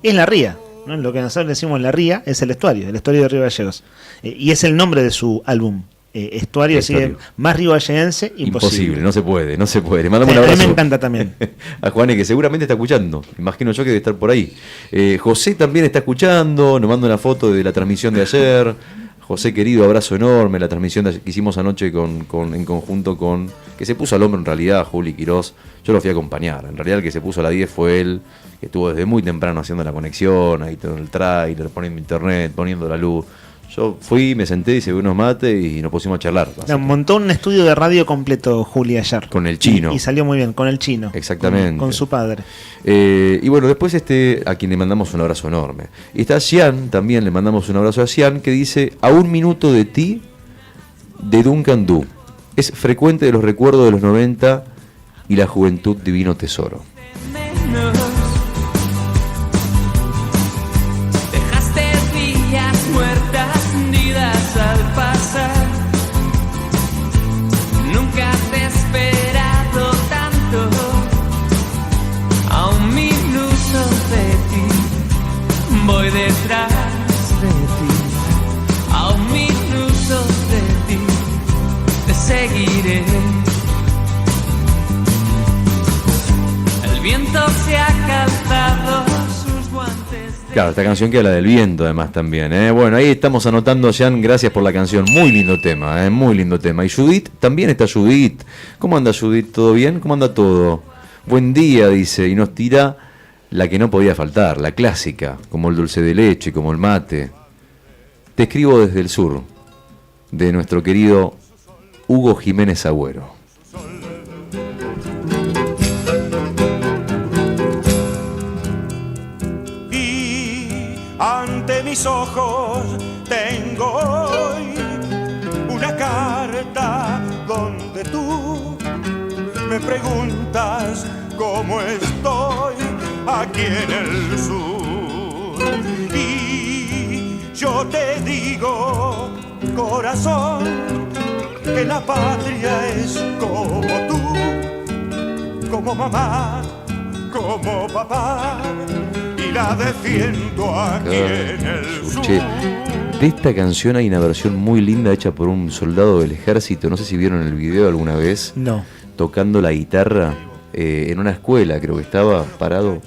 Es La Ría, ¿no? Lo que nosotros decimos La Ría es el estuario de Río Gallegos. Y es el nombre de su álbum. Estuario, así que más rivalleguense, imposible. No se puede. Le mandamos un a abrazo. mí me encanta también. A Juane, que seguramente está escuchando. Imagino yo que debe estar por ahí. José también está escuchando, nos manda una foto de la transmisión de ayer. José querido, abrazo enorme, la transmisión que hicimos anoche en conjunto con... Que se puso al hombro en realidad, Juli Quirós. Yo lo fui a acompañar. En realidad el que se puso a la 10 fue él, que estuvo desde muy temprano haciendo la conexión, ahí todo el tráiler, poniendo internet, poniendo la luz. Yo fui, me senté, hice unos mates y nos pusimos a charlar. Montó un estudio de radio completo Juli ayer. Con el chino. Y salió muy bien, con el chino. Exactamente. Con su padre. Y bueno, después a quien le mandamos un abrazo enorme. Y está Cian, también le mandamos un abrazo a Cian, que dice, a un minuto de ti, de Duncan Du. Es frecuente de los recuerdos de los 90 y la juventud divino tesoro. Dejaste días muertas hundidas al pasar. Nunca te he esperado tanto. A un minuto de ti voy detrás de ti. A un minuto de ti te seguiré. El viento se ha calzado sus guantes. Claro, esta canción que habla del viento además también. Bueno, ahí estamos anotando, Jan, gracias por la canción. Muy lindo tema, muy lindo tema. Y Judith, también está Judith. ¿Cómo anda Judith? ¿Todo bien? ¿Cómo anda todo? Buen día, dice, y nos tira la que no podía faltar, la clásica, como el dulce de leche, como el mate. Te escribo desde el sur, de nuestro querido Hugo Jiménez Agüero. Ante mis ojos tengo hoy una carta donde tú me preguntas cómo estoy aquí en el sur. Y yo te digo, corazón, que la patria es como tú, como mamá, como papá. La defiendo aquí en el sur. Che, de esta canción hay una versión muy linda hecha por un soldado del ejército. No sé si vieron el video alguna vez. No. Tocando la guitarra en una escuela, creo que estaba parado.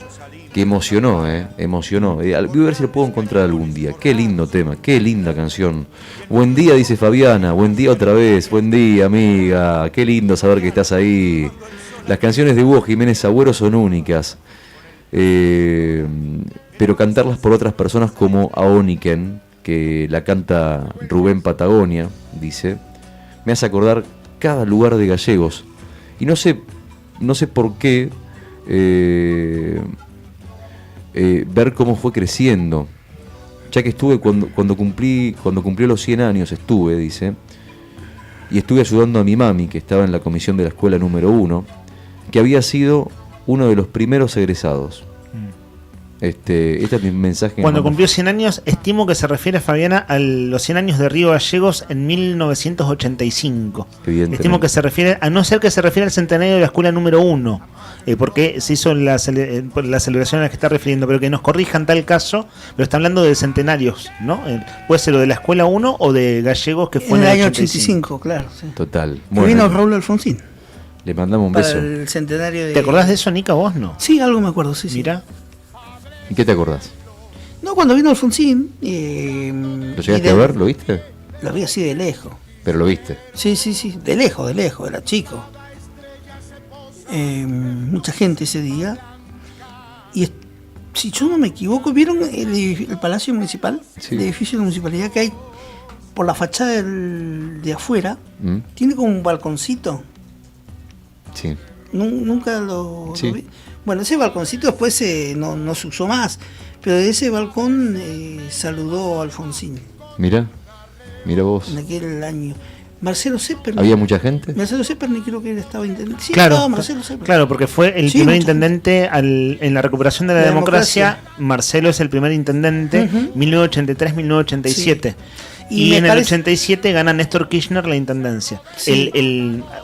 Que emocionó, emocionó. Voy a ver si lo puedo encontrar algún día. Qué lindo tema, qué linda canción. Buen día, dice Fabiana. Buen día otra vez. Buen día, amiga. Qué lindo saber que estás ahí. Las canciones de Hugo Jiménez Agüero son únicas. Pero cantarlas por otras personas como Aoniken, que la canta Rubén Patagonia, dice, me hace acordar cada lugar de Gallegos. Y no sé por qué ver cómo fue creciendo, ya que estuve cuando cumplió los 100 años, dice, y estuve ayudando a mi mami, que estaba en la comisión de la escuela número 1, que había sido uno de los primeros egresados. Este es mi mensaje. Cuando cumplió 100 años, estimo que se refiere, Fabiana, a los 100 años de Río Gallegos en 1985. Estimo que se refiere, a no ser que se refiere al centenario de la escuela número 1, porque se hizo la celebración a la que está refiriendo, pero que nos corrijan tal caso, pero está hablando de centenarios, ¿no? Puede ser o de la escuela 1 o de Gallegos, que fue en el año 85, claro. Sí. Total. Bueno, vino Raúl Alfonsín. Le mandamos un beso. El centenario de... ¿Te acordás de eso, Nica, vos no? Sí, algo me acuerdo, sí. Mira. ¿Y qué te acordás? No, cuando vino Alfonsín... ¿Lo llegaste a ver? ¿Lo viste? Lo vi así de lejos. ¿Pero lo viste? Sí, de lejos, era chico. Mucha gente ese día. Y si yo no me equivoco, ¿vieron el Palacio Municipal? Sí. El edificio de la municipalidad que hay por la fachada de afuera. Tiene como un balconcito. Sí. Nunca lo vi. Bueno, ese balconcito después no se usó más, pero de ese balcón saludó a Alfonsín. Mira vos. En aquel año. Marcelo Sepperni. ¿Había mucha gente? Marcelo Sepperni creo que él estaba intendente. Sí, claro, Marcelo Sepperni. Claro, porque fue el primer intendente en la recuperación de la democracia. Marcelo es el primer intendente, 1983-1987. Sí. Y en el 87 gana Néstor Kirchner la intendencia. Sí.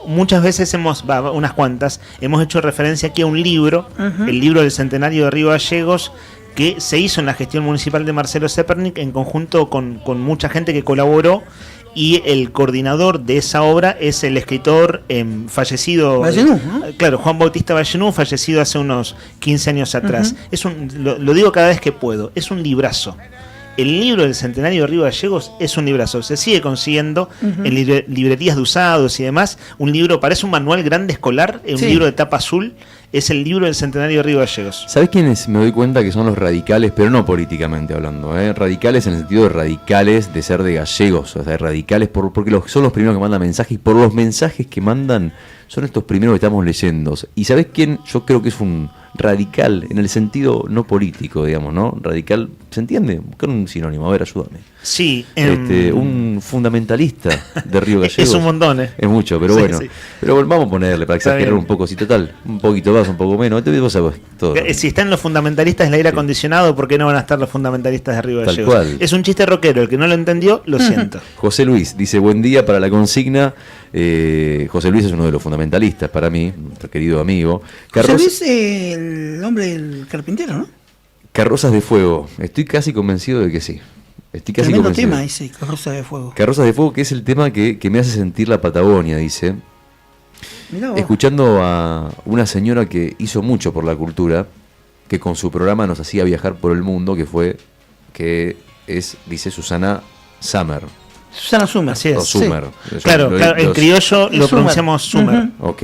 Muchas veces unas cuantas, hemos hecho referencia aquí a un libro, el libro del centenario de Río Gallegos, que se hizo en la gestión municipal de Marcelo Sepperni en conjunto con mucha gente que colaboró, y el coordinador de esa obra es el escritor fallecido, Vallenú, ¿no? Claro, Juan Bautista Vallenú, fallecido hace unos 15 años atrás. Lo digo cada vez que puedo, es un librazo. El libro del centenario de Río Gallegos es un librazo. Se sigue consiguiendo en librerías de usados y demás. Un libro, parece un manual grande escolar, un libro de tapa azul. Es el libro del centenario de Río Gallegos. ¿Sabés quiénes me doy cuenta que son los radicales? Pero no políticamente hablando, radicales en el sentido de radicales de ser de gallegos. O sea, radicales porque son los primeros que mandan mensajes. Y por los mensajes que mandan son estos primeros que estamos leyendo. ¿Y sabés quién? Yo creo que es un radical en el sentido no político, digamos, ¿no? Radical, ¿se entiende? Buscar un sinónimo, a ver, ayúdame. Sí. Un fundamentalista de Río Gallegos. Es un montón, Es mucho, pero bueno. Sí. Pero bueno, vamos a ponerle para exagerar un poco, si total, un poquito más, un poco menos. Vos sabés, todo. Si están los fundamentalistas del aire acondicionado, ¿por qué no van a estar los fundamentalistas de Río Gallegos? Tal cual. Es un chiste rockero, el que no lo entendió, lo siento. José Luis dice, buen día para la consigna. José Luis es uno de los fundamentalistas para mí, un querido amigo. José Luis, el hombre del carpintero, ¿no? Carrozas de Fuego, estoy casi convencido de que sí. Tremendo tema ese, Carrozas de Fuego. Carrozas de Fuego, que es el tema que me hace sentir la Patagonia, dice. Escuchando a una señora que hizo mucho por la cultura, que con su programa nos hacía viajar por el mundo, dice Susana Sommer. Susana Sommer, así es. O Sommer. Sí. Claro, en criollo lo pronunciamos Sommer. Ok,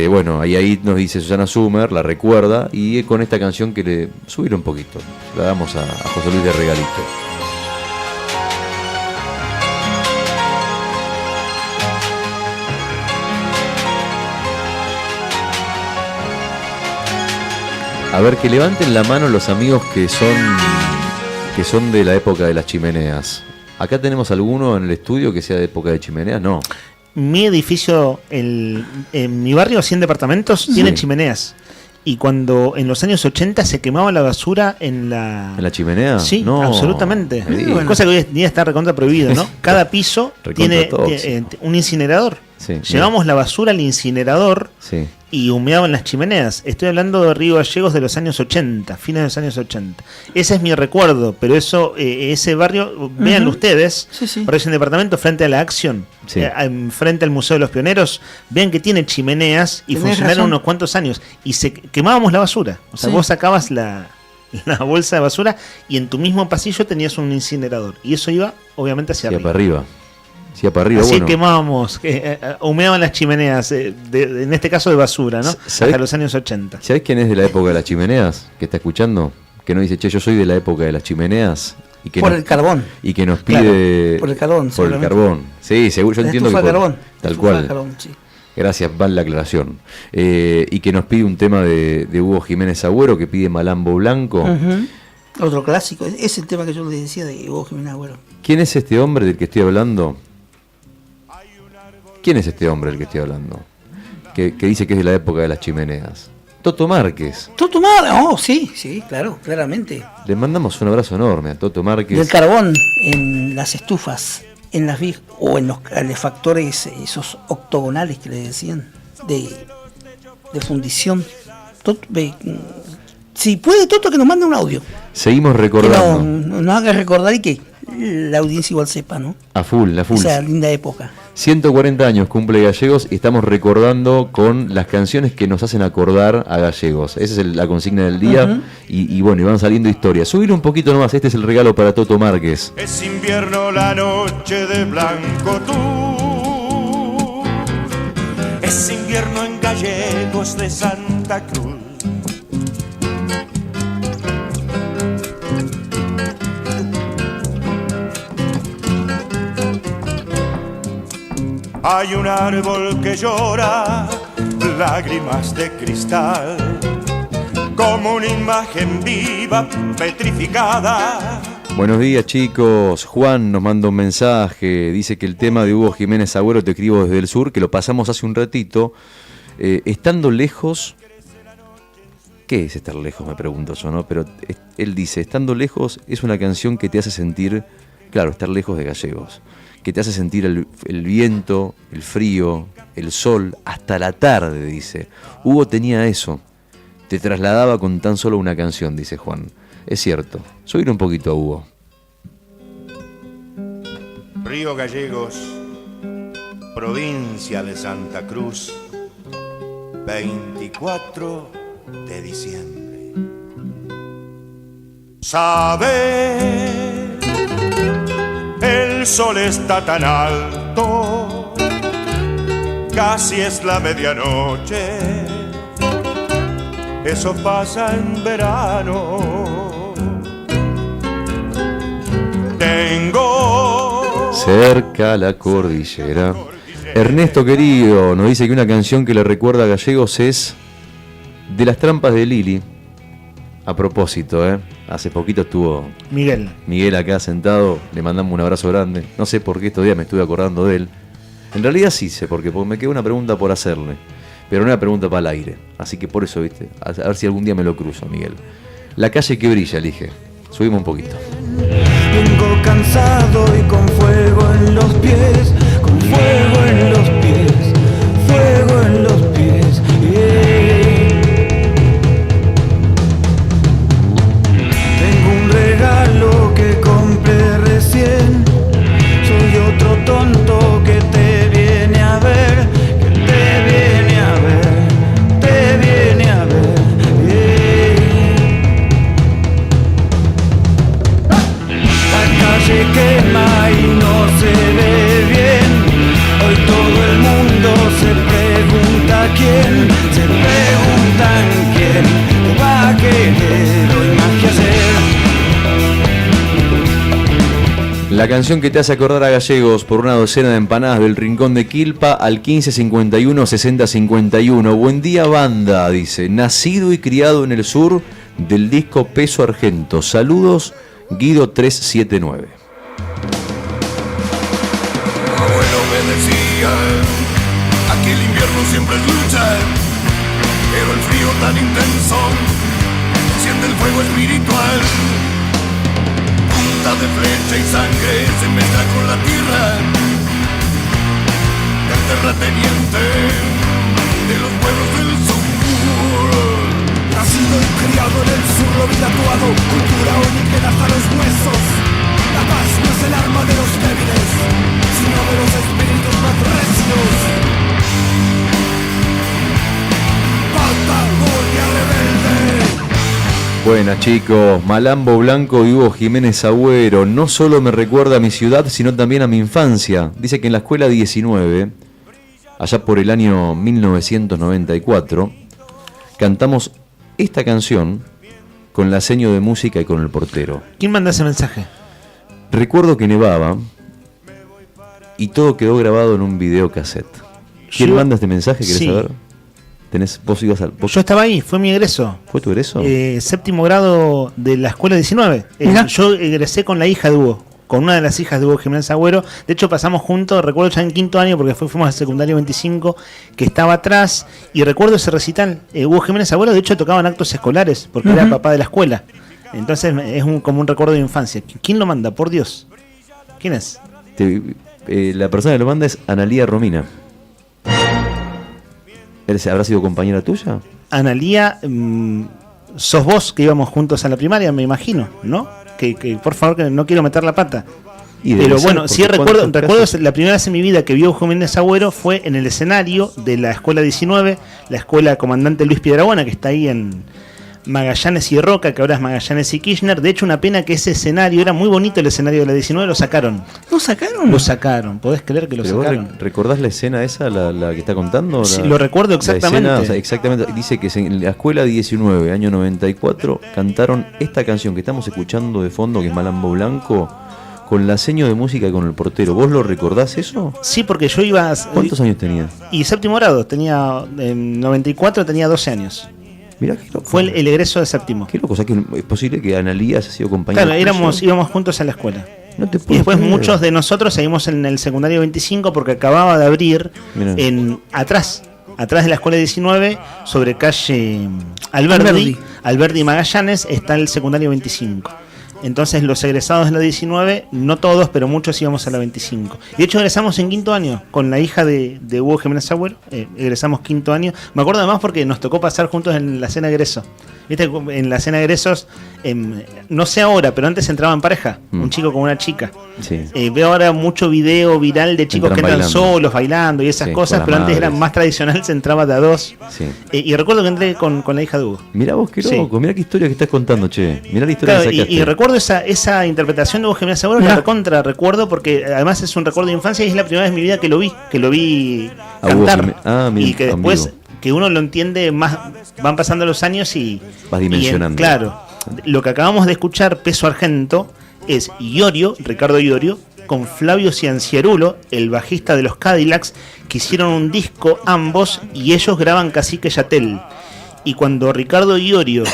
bueno, ahí nos dice Susana Sommer, la recuerda, y con esta canción que le subir un poquito, la damos a José Luis de regalito. A ver, que levanten la mano los amigos que son de la época de las chimeneas. ¿Acá tenemos alguno en el estudio que sea de época de chimeneas? No. Mi edificio, en mi barrio, 100 departamentos, tiene chimeneas. Y cuando en los años 80 se quemaba la basura en la... ¿En la chimenea? Sí, no, absolutamente. Cosa que hoy en día está recontra prohibido, ¿no? Cada piso tiene un incinerador. Sí, llevamos la basura al incinerador y humeaban las chimeneas. Estoy hablando de Río Gallegos de los años 80, fines de los años 80. Ese es mi recuerdo, pero ese barrio, véanlo ustedes, por ese departamento frente a la Acción, frente al Museo de los Pioneros, vean que tiene chimeneas y funcionaron unos cuantos años. Y quemábamos la basura. O sea, vos sacabas la bolsa de basura y en tu mismo pasillo tenías un incinerador. Y eso iba, obviamente, hacia arriba. Para arriba, así quemábamos, humeaban las chimeneas, en este caso de basura, ¿no? Hasta los años 80. ¿Sabés quién es de la época de las chimeneas? Que está escuchando, que nos dice, che, yo soy de la época de las chimeneas. Y que el carbón. Y que nos pide... Por el carbón. Por el carbón. Sí, seguro, yo entiendo que por carbón. Tal cual. Carbón, sí. Gracias, Val, la aclaración. Y que nos pide un tema de Hugo Jiménez Agüero, que pide Malambo Blanco. Otro clásico, es el tema que yo les decía de Hugo Jiménez Agüero. ¿Quién es este hombre del que estoy hablando? ¿Quién es este hombre del que estoy hablando? Que dice que es de la época de las chimeneas. Toto Márquez. Toto Márquez, oh, sí, claro, claramente. Le mandamos un abrazo enorme a Toto Márquez. Del carbón en las estufas, en las o en los calefactores, esos octogonales que le decían, de fundición. Si puede, Toto, que nos mande un audio. Seguimos recordando. Que nos haga recordar y que la audiencia igual sepa, ¿no? A full. Esa linda época. 140 años cumple Gallegos y estamos recordando con las canciones que nos hacen acordar a Gallegos. Esa es la consigna del día. Y bueno, y van saliendo historias. Subir un poquito nomás, este es el regalo para Toto Márquez. Es invierno la noche de blanco tú. Es invierno en Gallegos de Santa Cruz. Hay un árbol que llora lágrimas de cristal, como una imagen viva, petrificada. Buenos días, chicos. Juan nos manda un mensaje. Dice que el tema de Hugo Jiménez Agüero, Te escribo desde el sur, que lo pasamos hace un ratito. Estando lejos... ¿Qué es estar lejos? Me pregunto yo, ¿no? Pero él dice, estando lejos es una canción que te hace sentir... Claro, estar lejos de Gallegos. Que te hace sentir el viento, el frío, el sol, hasta la tarde, dice. Hugo tenía eso. Te trasladaba con tan solo una canción, dice Juan. Es cierto. Subir un poquito a Hugo. Río Gallegos, provincia de Santa Cruz, 24 de diciembre. ¿Sabe? El sol está tan alto, casi es la medianoche. Eso pasa en verano. Tengo cerca la cordillera. Ernesto querido nos dice que una canción que le recuerda a Gallegos es De las trampas de Lili. A propósito, hace poquito estuvo Miguel acá sentado, le mandamos un abrazo grande. No sé por qué estos días me estuve acordando de él. En realidad sí sé, porque me quedó una pregunta por hacerle, pero no una pregunta para el aire. Así que por eso, viste, a ver si algún día me lo cruzo, Miguel. La calle que brilla, elige. Subimos un poquito. Vengo cansado y con fuego en los pies, con fuego en los pies, fuego en los pies. Regalo que compré recién. Soy otro tonto que te viene a ver, que te viene a ver, te viene a ver. La calle quema y no se ve bien. Hoy todo el mundo se pregunta quién, se preguntan quién va a querer hoy más que hacer. La canción que te hace acordar a Gallegos por una docena de empanadas del Rincón de Quilpa al 1551 6051. Buen día, banda, dice. Nacido y criado en el sur del disco Peso Argento. Saludos, Guido 379. Abuelo me decía, aquí el invierno siempre es lucha, pero el frío tan intenso enciende el fuego espiritual. De flecha y sangre se mezcla con la tierra del terrateniente de los pueblos del sur. Nacido y criado en el sur, lo vi tatuado, cultura única hasta los huesos. La paz no es el arma de los débiles, sino de los espíritus más recios. Patagonia rebelde. Buenas, chicos, Malambo Blanco y Hugo Jiménez Agüero. No solo me recuerda a mi ciudad, sino también a mi infancia. Dice que en la escuela 19, allá por el año 1994, cantamos esta canción con la seño de música y con el portero. ¿Quién manda ese mensaje? Recuerdo que nevaba y todo quedó grabado en un videocassette. ¿Quién manda este mensaje? ¿Querés saber? Yo estaba ahí, fue mi egreso. ¿Fue tu egreso? Séptimo grado de la escuela 19. Yo egresé con la hija de Hugo. con una de las hijas de Hugo Jiménez Agüero. De hecho, pasamos juntos, recuerdo ya en quinto año, porque fuimos al secundario 25, que estaba atrás, y recuerdo ese recital. Hugo Jiménez Agüero, de hecho, tocaba en actos escolares, porque era papá de la escuela. Entonces es como un recuerdo de infancia. ¿Quién lo manda? Por Dios. ¿Quién es? La persona que lo manda es Analía Romina. ¿Habrá sido compañera tuya? Analía, sos vos que íbamos juntos a la primaria, me imagino, ¿no? Que por favor, que no quiero meter la pata. Pero bueno, sí recuerdo la primera vez en mi vida que vio Jiménez Agüero fue en el escenario de la Escuela 19, la Escuela Comandante Luis Piedrabuena, que está ahí en Magallanes y Roca, que ahora es Magallanes y Kirchner. De hecho, una pena que ese escenario, era muy bonito el escenario de la 19, lo sacaron. ¿Lo sacaron? Lo sacaron, ¿podés creer que lo sacaron? ¿Recordás la escena esa, la que está contando? Sí, lo recuerdo exactamente. Escena, o sea, exactamente. Dice que en la Escuela 19, año 94, cantaron esta canción que estamos escuchando de fondo, que es Malambo Blanco, con la seño de música y con el portero. ¿Vos lo recordás eso? Sí, porque yo iba... ¿Cuántos años tenías? Y séptimo grado, en 94 tenía 12 años. Mirá qué loco. Fue el egreso de séptimo. Qué loco, o sea que es posible que Analía haya sido compañera. Claro, íbamos juntos a la escuela. No te y después creer. Muchos de nosotros seguimos en el secundario 25 porque acababa de abrir atrás de la escuela 19, sobre calle Alberdi Magallanes, está el secundario 25. Entonces los egresados de la 19, no todos, pero muchos íbamos a la 25. De hecho egresamos en quinto año con la hija de Hugo Jiménez Agüero, egresamos quinto año. Me acuerdo además porque nos tocó pasar juntos en la cena de egreso. ¿Viste? En la cena de egresos, no sé ahora, pero antes entraba en pareja, un chico con una chica. Sí. Veo ahora mucho video viral de chicos que entran solos, bailando y esas cosas, pero antes era más tradicional, se entraba de a dos. Sí. Y recuerdo que entré con la hija de Hugo. Mirá vos qué loco, mirá qué historia que estás contando, che. Mirá la historia que sacaste. Y recuerdo esa interpretación de Hugo Jiménez Agüero, la recontra recuerdo, porque además es un recuerdo de infancia y es la primera vez en mi vida que lo vi cantar. Y que después... que uno lo entiende más, van pasando los años y... Vas dimensionando. Claro, lo que acabamos de escuchar, Peso Argento, es Iorio, Ricardo Iorio, con Flavio Cianciarulo, el bajista de los Cadillacs, que hicieron un disco ambos y ellos graban Cacique Yatel. Y cuando Ricardo Iorio,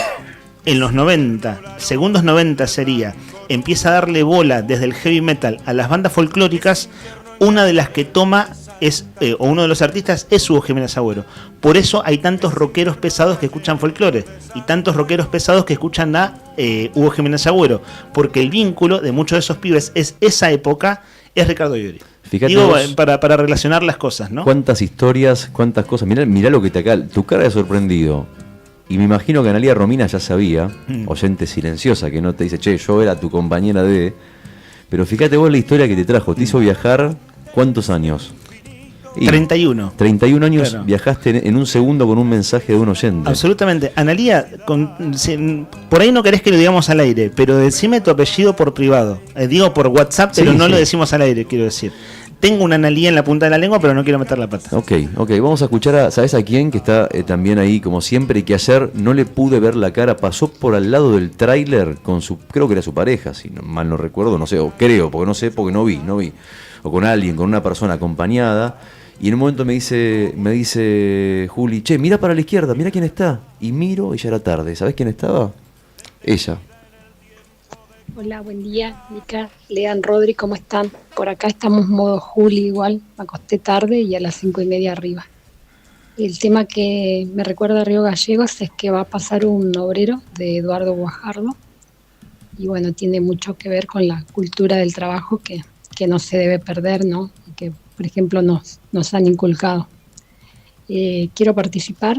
en los 90, segundos 90 sería, empieza a darle bola desde el heavy metal a las bandas folclóricas, una de las que toma... o uno de los artistas es Hugo Jiménez Agüero. Por eso hay tantos rockeros pesados que escuchan folclore y tantos rockeros pesados que escuchan a Hugo Jiménez Agüero, porque el vínculo de muchos de esos pibes esa época es Ricardo Iorio. Fíjate digo, vos, para relacionar las cosas, ¿no? Cuántas historias, cuántas cosas. Mirá lo que te acá, tu cara de sorprendido. Y me imagino que Analía Romina ya sabía, oyente silenciosa que no te dice, che, yo era tu compañera de... Pero fíjate vos la historia que te trajo, te hizo viajar, ¿cuántos años? 31. 31 años, claro. Viajaste en un segundo con un mensaje de un oyente. Absolutamente. Analía, por ahí no querés que lo digamos al aire, pero decime tu apellido por privado. Digo por WhatsApp, pero no lo decimos al aire, quiero decir. Tengo una Analía en la punta de la lengua, pero no quiero meter la pata. Ok, vamos a escuchar ¿sabes a quién? Que está también ahí como siempre, y que ayer no le pude ver la cara, pasó por al lado del tráiler con creo que era su pareja, si mal no recuerdo, no sé, o creo, porque no sé, porque no vi. O con alguien, con una persona acompañada. Y en un momento me dice Juli, che, mira para la izquierda, mira quién está. Y miro y ya era tarde. ¿Sabés quién estaba? Ella. Hola, buen día, Mica, Lean, Rodri, ¿cómo están? Por acá estamos modo Juli igual, me acosté tarde y a las 5:30 arriba. El tema que me recuerda a Río Gallegos es que va a pasar un obrero de Eduardo Guajardo. Y bueno, tiene mucho que ver con la cultura del trabajo que no se debe perder, ¿no? Y que, por ejemplo, nos han inculcado. Quiero participar,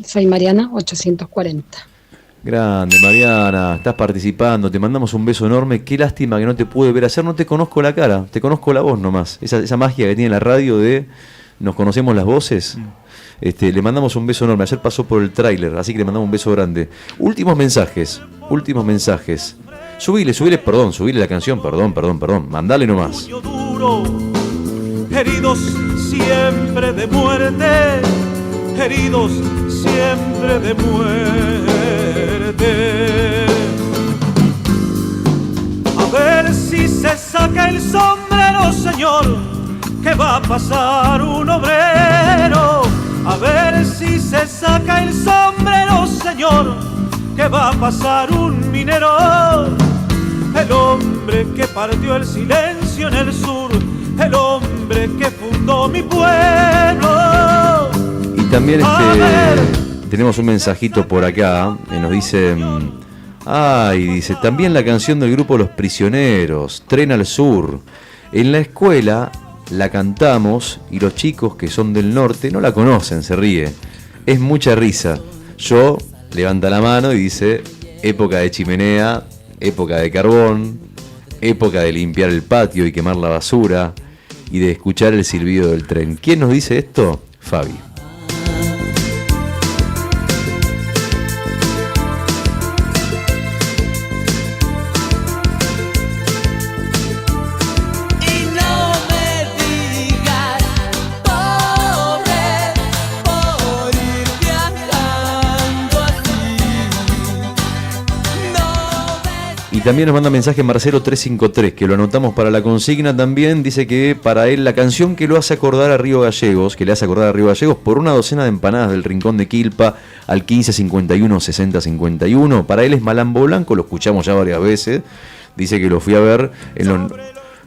soy Mariana 840. Grande, Mariana, estás participando, te mandamos un beso enorme. Qué lástima que no te pude ver ayer, no te conozco la cara, te conozco la voz nomás. Esa magia que tiene la radio de nos conocemos las voces. Le mandamos un beso enorme, ayer pasó por el tráiler, así que le mandamos un beso grande. Últimos mensajes. Subile la canción, perdón, mandale nomás. Duro, heridos siempre de muerte, heridos siempre de muerte. A ver si se saca el sombrero, señor, que va a pasar un obrero. A ver si se saca el sombrero, señor, que va a pasar un minero. el hombre que partió el silencio en el sur, el hombre que fundó mi pueblo. Y también tenemos un mensajito por acá, nos dice... dice, también la canción del grupo Los Prisioneros, Tren al Sur. En la escuela la cantamos y los chicos que son del norte no la conocen, se ríe. Es mucha risa. Yo, levanta la mano y dice, época de chimenea, época de carbón, época de limpiar el patio y quemar la basura y de escuchar el silbido del tren. ¿Quién nos dice esto? Fabi. Y también nos manda mensaje Marcelo 353, que lo anotamos para la consigna también. Dice que para él la canción que lo hace acordar a Río Gallegos, por una docena de empanadas del Rincón de Quilpa al 1551-6051. Para él es Malambo Blanco, lo escuchamos ya varias veces. Dice que lo fui a ver en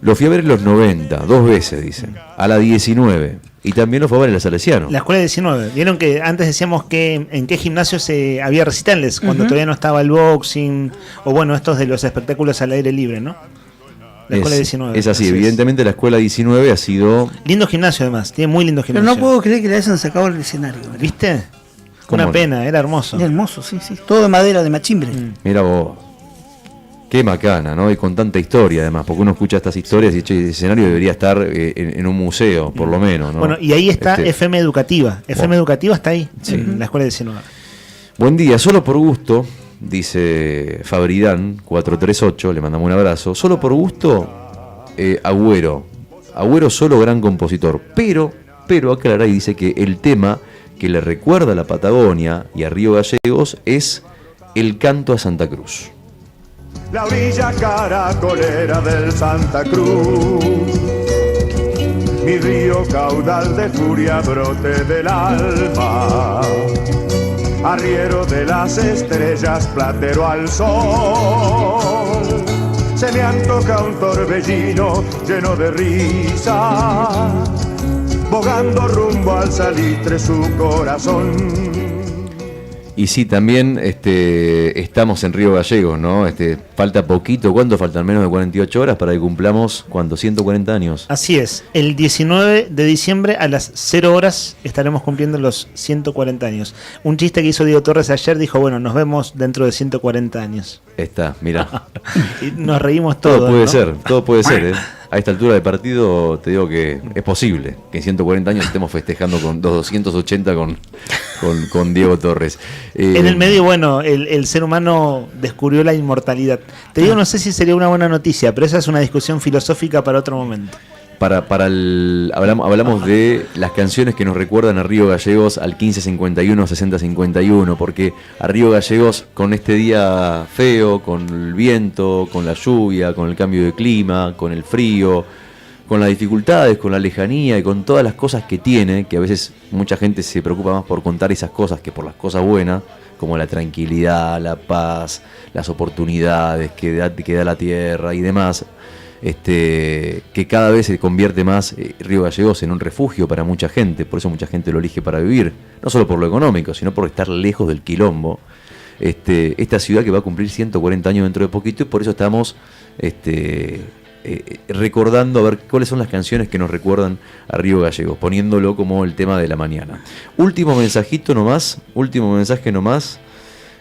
los 90, 2 veces, dice. A la 19. Y también lo fue a ver en la Salesiano. La escuela 19. Vieron que antes decíamos que en qué gimnasio había recitales, cuando todavía no estaba el boxing, o bueno, estos de los espectáculos al aire libre, ¿no? La escuela 19. Es así, evidentemente la escuela 19 ha sido... Lindo gimnasio además, tiene muy lindo gimnasio. Pero no puedo creer que le hayan sacado el escenario. ¿Viste? Una pena, era hermoso. Era hermoso, sí. Todo de madera, de machimbre. Mira vos. Qué macana, ¿no? Y con tanta historia además, porque uno escucha estas historias y el escenario debería estar en un museo, por lo menos, ¿no? Bueno, y ahí está FM Educativa. FM Educativa está ahí, en la escuela 19. Buen día, solo por gusto, dice Fabridán 438, le mandamos un abrazo. Solo por gusto, Agüero. Agüero solo gran compositor, pero aclara y dice que el tema que le recuerda a la Patagonia y a Río Gallegos es el canto a Santa Cruz. La orilla caracolera del Santa Cruz, mi río caudal de furia brote del alma, arriero de las estrellas, platero al sol, se me antoja un torbellino lleno de risa, bogando rumbo al salitre su corazón. Y sí, también estamos en Río Gallegos, ¿no? Falta poquito, ¿cuánto faltan? Menos de 48 horas para que cumplamos, ¿cuánto? 140 años. Así es, el 19 de diciembre a las 0 horas estaremos cumpliendo los 140 años. Un chiste que hizo Diego Torres ayer, dijo, bueno, nos vemos dentro de 140 años. Está, mira. Y nos reímos todos. Todo puede ser, ¿eh? A esta altura de partido te digo que es posible que en 140 años estemos festejando con 280 con Diego Torres. En el medio, bueno, el ser humano descubrió la inmortalidad. Te digo, no sé si sería una buena noticia, pero esa es una discusión filosófica para otro momento. Hablamos de las canciones que nos recuerdan a Río Gallegos al 1551-6051, porque a Río Gallegos con este día feo, con el viento, con la lluvia, con el cambio de clima, con el frío, con las dificultades, con la lejanía y con todas las cosas que tiene, que a veces mucha gente se preocupa más por contar esas cosas que por las cosas buenas, como la tranquilidad, la paz, las oportunidades que da la tierra y demás. Que cada vez se convierte más Río Gallegos en un refugio para mucha gente, por eso mucha gente lo elige para vivir, no solo por lo económico, sino por estar lejos del quilombo. Esta ciudad que va a cumplir 140 años dentro de poquito, y por eso estamos recordando a ver cuáles son las canciones que nos recuerdan a Río Gallegos, poniéndolo como el tema de la mañana. Último mensaje nomás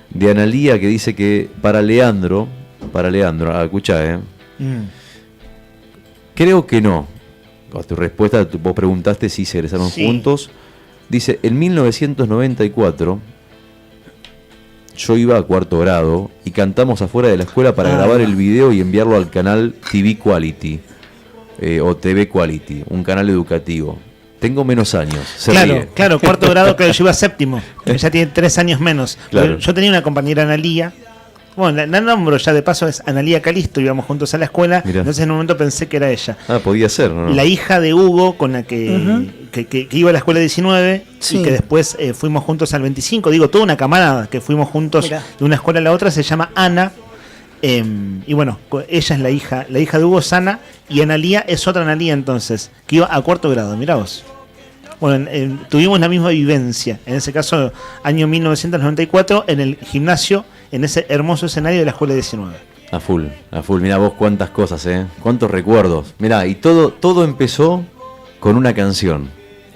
de Analía, que dice que para Leandro, escuchá, creo que no. A tu respuesta, vos preguntaste si se egresaron juntos. Dice, en 1994 yo iba a 4º grado y cantamos afuera de la escuela para grabar el video y enviarlo al canal TV Quality, o TV Quality, un canal educativo. Tengo menos años. Claro, 4º grado, que yo iba a 7º. Ya tiene 3 años menos. Claro. Yo tenía una compañera, Analía. Bueno, la nombro ya de paso, es Analía Calisto, íbamos juntos a la escuela. Mirá. Entonces en un momento pensé que era ella. Podía ser, ¿no? La hija de Hugo, con la que iba a la escuela 19, y que después fuimos juntos al 25. Digo, toda una camarada que fuimos juntos de una escuela a la otra, se llama Ana. Y bueno, ella es la hija de Hugo Sana, y Analía es otra Analía entonces, que iba a cuarto grado, mirá vos. Bueno, tuvimos la misma vivencia, en ese caso, año 1994, en el gimnasio, en ese hermoso escenario de la Escuela 19. A full, mirá vos cuántas cosas, cuántos recuerdos. Mirá, y todo empezó con una canción.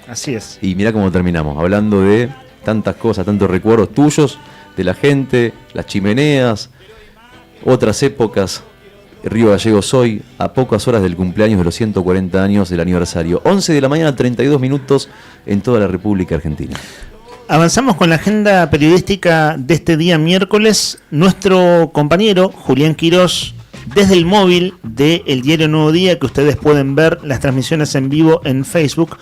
Así es. Y mirá cómo terminamos, hablando de tantas cosas, tantos recuerdos tuyos, de la gente, las chimeneas, otras épocas. Río Gallegos hoy, a pocas horas del cumpleaños de los 140 años del aniversario. 11 de la mañana, 32 minutos en toda la República Argentina. Avanzamos con la agenda periodística de este día miércoles. Nuestro compañero Julián Quirós, desde el móvil de El Diario Nuevo Día, que ustedes pueden ver las transmisiones en vivo en Facebook,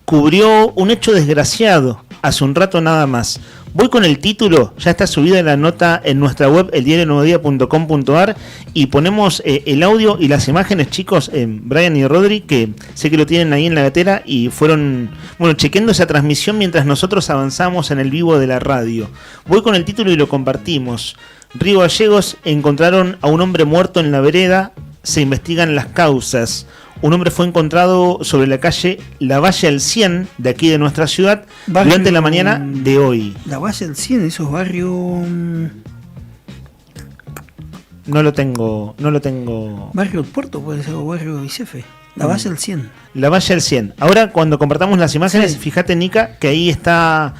cubrió un hecho desgraciado hace un rato nada más. Voy con el título, ya está subida la nota en nuestra web, eldiarionuevodia.com.ar, y ponemos el audio y las imágenes, chicos, Brian y Rodri, que sé que lo tienen ahí en la gatera y fueron, chequeando esa transmisión mientras nosotros avanzamos en el vivo de la radio. Voy con el título y lo compartimos. Río Gallegos, encontraron a un hombre muerto en la vereda, se investigan las causas. Un hombre fue encontrado sobre la calle Lavalle al 100 de aquí de nuestra ciudad durante la mañana de hoy. Lavalle al 100, esos barrios... No lo tengo. Barrio del Puerto puede ser, o barrio Bicefe. Lavalle al 100. Lavalle al 100. Ahora cuando compartamos las imágenes, sí. Fíjate, Nica, que ahí está,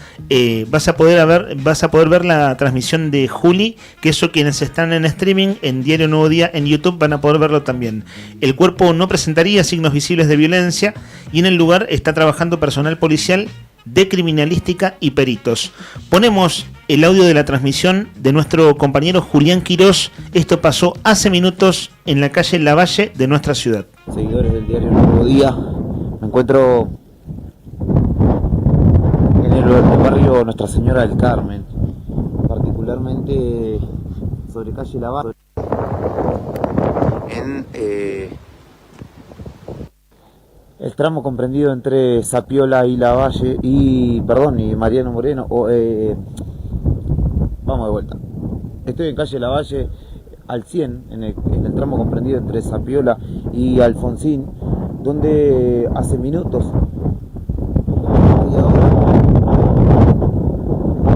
vas a poder ver la transmisión de Juli, que eso quienes están en streaming, en Diario Nuevo Día, en YouTube, van a poder verlo también. El cuerpo no presentaría signos visibles de violencia y en el lugar está trabajando personal policial de criminalística y peritos. Ponemos el audio de la transmisión de nuestro compañero Julián Quirós. Esto pasó hace minutos en la calle Lavalle de nuestra ciudad. Seguidores del Diario Nuevo Día, me encuentro en el barrio Nuestra Señora del Carmen, particularmente sobre calle Lavalle, en el tramo comprendido entre Sapiola y Lavalle y Mariano Moreno. Vamos de vuelta. Estoy en calle Lavalle al 100, en el tramo comprendido entre Sapiola y Alfonsín, donde hace minutos,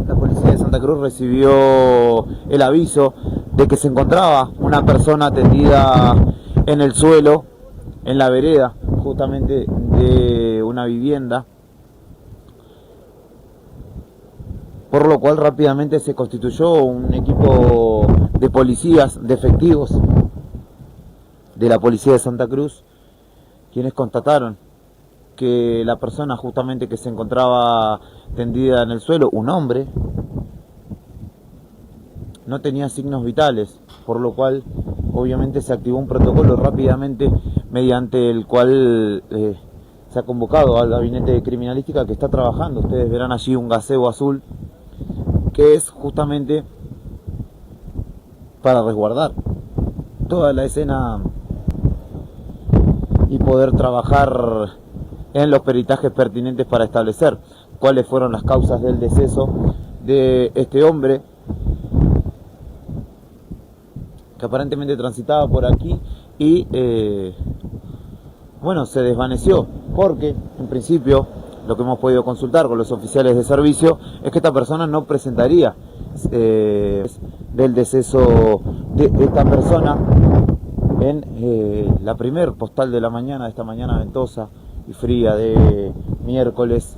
la policía de Santa Cruz recibió el aviso de que se encontraba una persona tendida en el suelo, en la vereda, justamente de una vivienda, por lo cual rápidamente se constituyó un equipo de policías, de efectivos de la policía de Santa Cruz, quienes constataron que la persona justamente que se encontraba tendida en el suelo, un hombre, no tenía signos vitales, por lo cual obviamente se activó un protocolo rápidamente mediante el cual se ha convocado al gabinete de criminalística que está trabajando. Ustedes verán allí un gazebo azul que es justamente para resguardar toda la escena y poder trabajar en los peritajes pertinentes para establecer cuáles fueron las causas del deceso de este hombre que aparentemente transitaba por aquí y se desvaneció, porque en principio lo que hemos podido consultar con los oficiales de servicio es que esta persona no presentaría del deceso de esta persona en la primer postal de la mañana, de esta mañana ventosa y fría de miércoles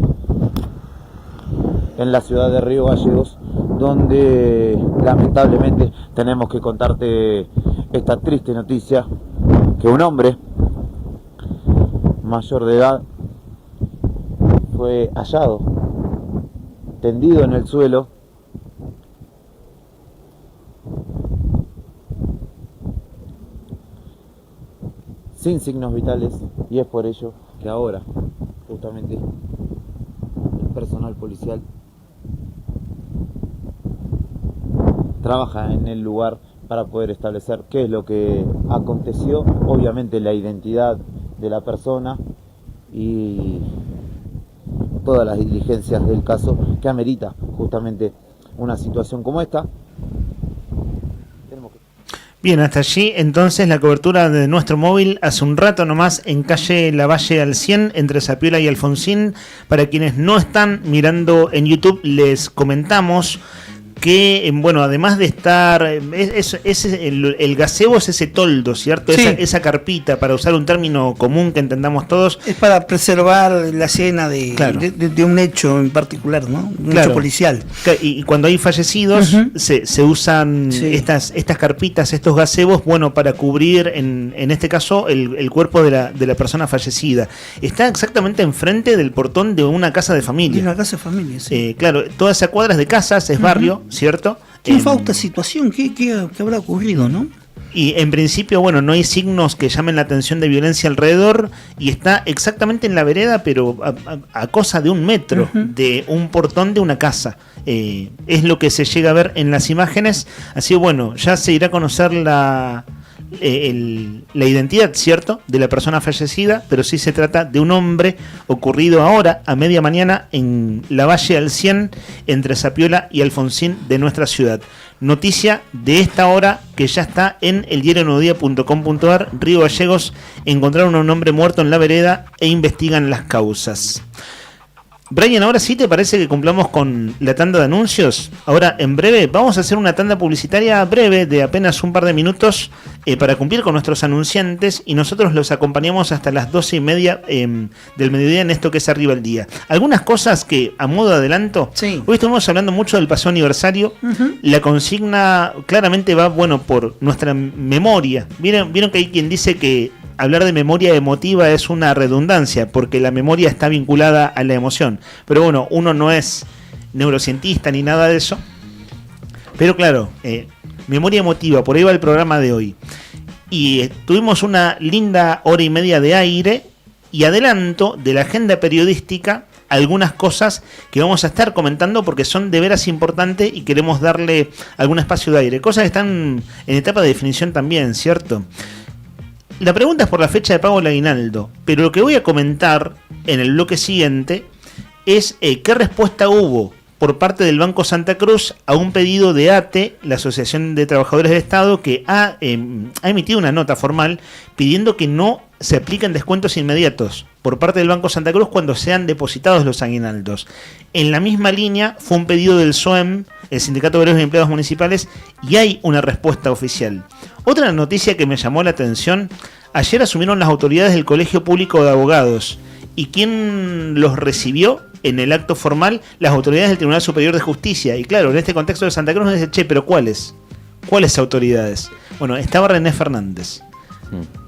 en la ciudad de Río Gallegos, donde lamentablemente tenemos que contarte esta triste noticia, que un hombre mayor de edad fue hallado tendido en el suelo sin signos vitales, y es por ello que ahora justamente el personal policial trabaja en el lugar para poder establecer qué es lo que aconteció, obviamente la identidad de la persona y todas las diligencias del caso que amerita justamente una situación como esta. Bien, hasta allí entonces la cobertura de nuestro móvil hace un rato nomás en calle Lavalle al 100 entre Zapiola y Alfonsín. Para quienes no están mirando en YouTube, les comentamos que, bueno, además de estar, el gazebo es ese toldo, ¿cierto? Sí. Esa carpita, para usar un término común que entendamos todos. Es para preservar la escena de, Claro. de un hecho en particular, ¿no? Un Claro. hecho policial. Y cuando hay fallecidos, se usan estas carpitas, estos gazebos, bueno, para cubrir, en este caso, el cuerpo de la persona fallecida. Está exactamente enfrente del portón de una casa de familia. De una casa de familia, sí. Claro, toda esa cuadra es de casas, es barrio, ¿cierto? Qué infausta situación, ¿qué habrá ocurrido, no? Y en principio, bueno, no hay signos que llamen la atención de violencia alrededor y está exactamente en la vereda, pero a cosa de 1 metro de un portón de una casa. Es lo que se llega a ver en las imágenes. Así que bueno, ya se irá a conocer la identidad, ¿cierto?, de la persona fallecida, pero sí se trata de un hombre ocurrido ahora a media mañana en Lavalle al 100 entre Zapiola y Alfonsín de nuestra ciudad. Noticia de esta hora que ya está en eldiarionuevodía.com.ar. Río Gallegos encontraron a un hombre muerto en la vereda e investigan las causas. Brian, ahora sí te parece que cumplamos con la tanda de anuncios. Ahora, en breve, vamos a hacer una tanda publicitaria breve de apenas un par de minutos para cumplir con nuestros anunciantes y nosotros los acompañamos hasta las 12:30 del mediodía en esto que es Arriba el Día. Algunas cosas que, a modo de adelanto, hoy estuvimos hablando mucho del paseo aniversario. La consigna claramente va, bueno, por nuestra memoria. ¿Vieron que hay quien dice que hablar de memoria emotiva es una redundancia, porque la memoria está vinculada a la emoción? Pero bueno, uno no es neurocientista ni nada de eso. Pero claro, memoria emotiva, por ahí va el programa de hoy. Y tuvimos una linda hora y media de aire y adelanto de la agenda periodística algunas cosas que vamos a estar comentando porque son de veras importantes y queremos darle algún espacio de aire. Cosas que están en etapa de definición también, ¿cierto? La pregunta es por la fecha de pago del aguinaldo, pero lo que voy a comentar en el bloque siguiente es qué respuesta hubo por parte del Banco Santa Cruz a un pedido de ATE, la Asociación de Trabajadores del Estado, que ha emitido una nota formal pidiendo que no se apliquen descuentos inmediatos por parte del Banco Santa Cruz cuando sean depositados los aguinaldos. En la misma línea fue un pedido del SOEM, el Sindicato de Obreros y Empleados Municipales, y hay una respuesta oficial. Otra noticia que me llamó la atención: ayer asumieron las autoridades del Colegio Público de Abogados. ¿Y quién los recibió en el acto formal? Las autoridades del Tribunal Superior de Justicia. Y claro, en este contexto de Santa Cruz nos dice, pero ¿cuáles? ¿Cuáles autoridades? Bueno, estaba René Fernández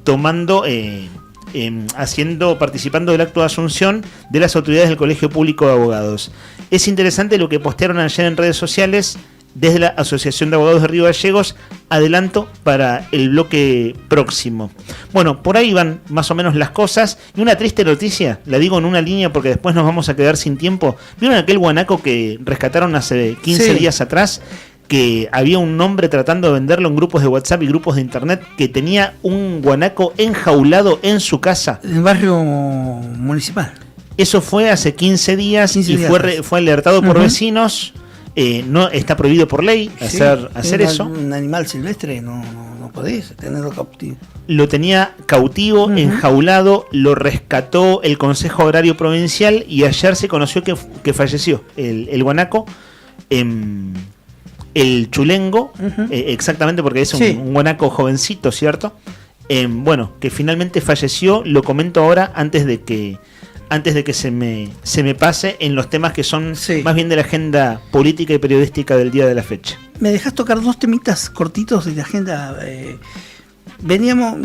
tomando, participando del acto de asunción de las autoridades del Colegio Público de Abogados. Es interesante lo que postearon ayer en redes sociales desde la Asociación de Abogados de Río Gallegos. Adelanto para el bloque próximo. Bueno, por ahí van más o menos las cosas. Y una triste noticia, la digo en una línea porque después nos vamos a quedar sin tiempo. ¿Vieron aquel guanaco que rescataron hace 15 días atrás? Que había un hombre tratando de venderlo en grupos de WhatsApp y grupos de internet, que tenía un guanaco enjaulado en su casa. En el barrio municipal. Eso fue hace 15 días y fue alertado por vecinos. No está prohibido por ley hacer eso. Un animal silvestre no podés tenerlo cautivo. Lo tenía cautivo, enjaulado, lo rescató el Consejo Agrario Provincial y ayer se conoció que falleció el guanaco. El chulengo, exactamente, porque es un guanaco jovencito, ¿cierto? Bueno, que finalmente falleció. Lo comento ahora antes de que se me pase en los temas que son más bien de la agenda política y periodística del día de la fecha. Me dejas tocar 2 temitas cortitos de la agenda. Veníamos,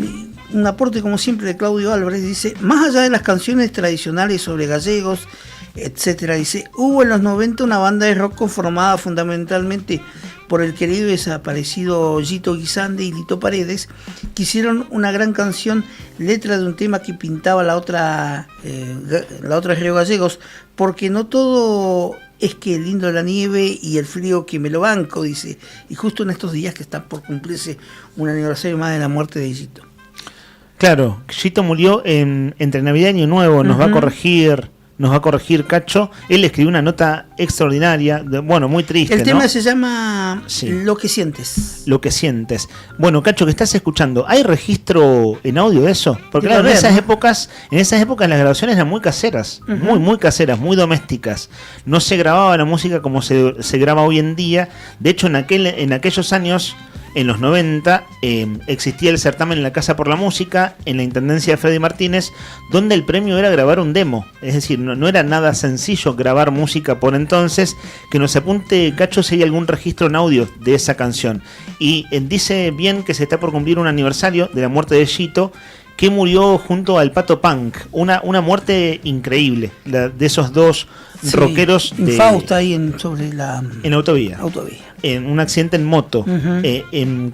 un aporte como siempre de Claudio Álvarez, dice, más allá de las canciones tradicionales sobre gallegos, etcétera, dice, hubo en los 90 una banda de rock conformada fundamentalmente por el querido y desaparecido Gito Guisande y Lito Paredes, que hicieron una gran canción, letra de un tema que pintaba la otra Río Gallegos, porque no todo es que lindo la nieve y el frío que me lo banco, dice, y justo en estos días que está por cumplirse un aniversario más de la muerte de Gito. Claro, Gito murió entre Navidad y Año Nuevo, nos va a corregir nos va a corregir Cacho. Él escribió una nota extraordinaria, muy triste. El tema ¿no? se llama Lo que sientes. Lo que sientes. Bueno, Cacho, que estás escuchando, ¿hay registro en audio de eso? Porque claro, en esas épocas las grabaciones eran muy caseras, muy caseras, muy domésticas. No se grababa la música como se graba hoy en día. De hecho, en aquellos años, en los 90, existía el certamen en la Casa por la Música, en la intendencia de Freddy Martínez, donde el premio era grabar un demo. Es decir, no era nada sencillo grabar música por entonces. Que nos apunte, Cacho, si hay algún registro en audio de esa canción. Y dice bien que se está por cumplir un aniversario de la muerte de Gito, que murió junto al Pato Punk. Una muerte increíble, de esos dos rockeros. Infausta ahí en autovía. En un accidente en moto.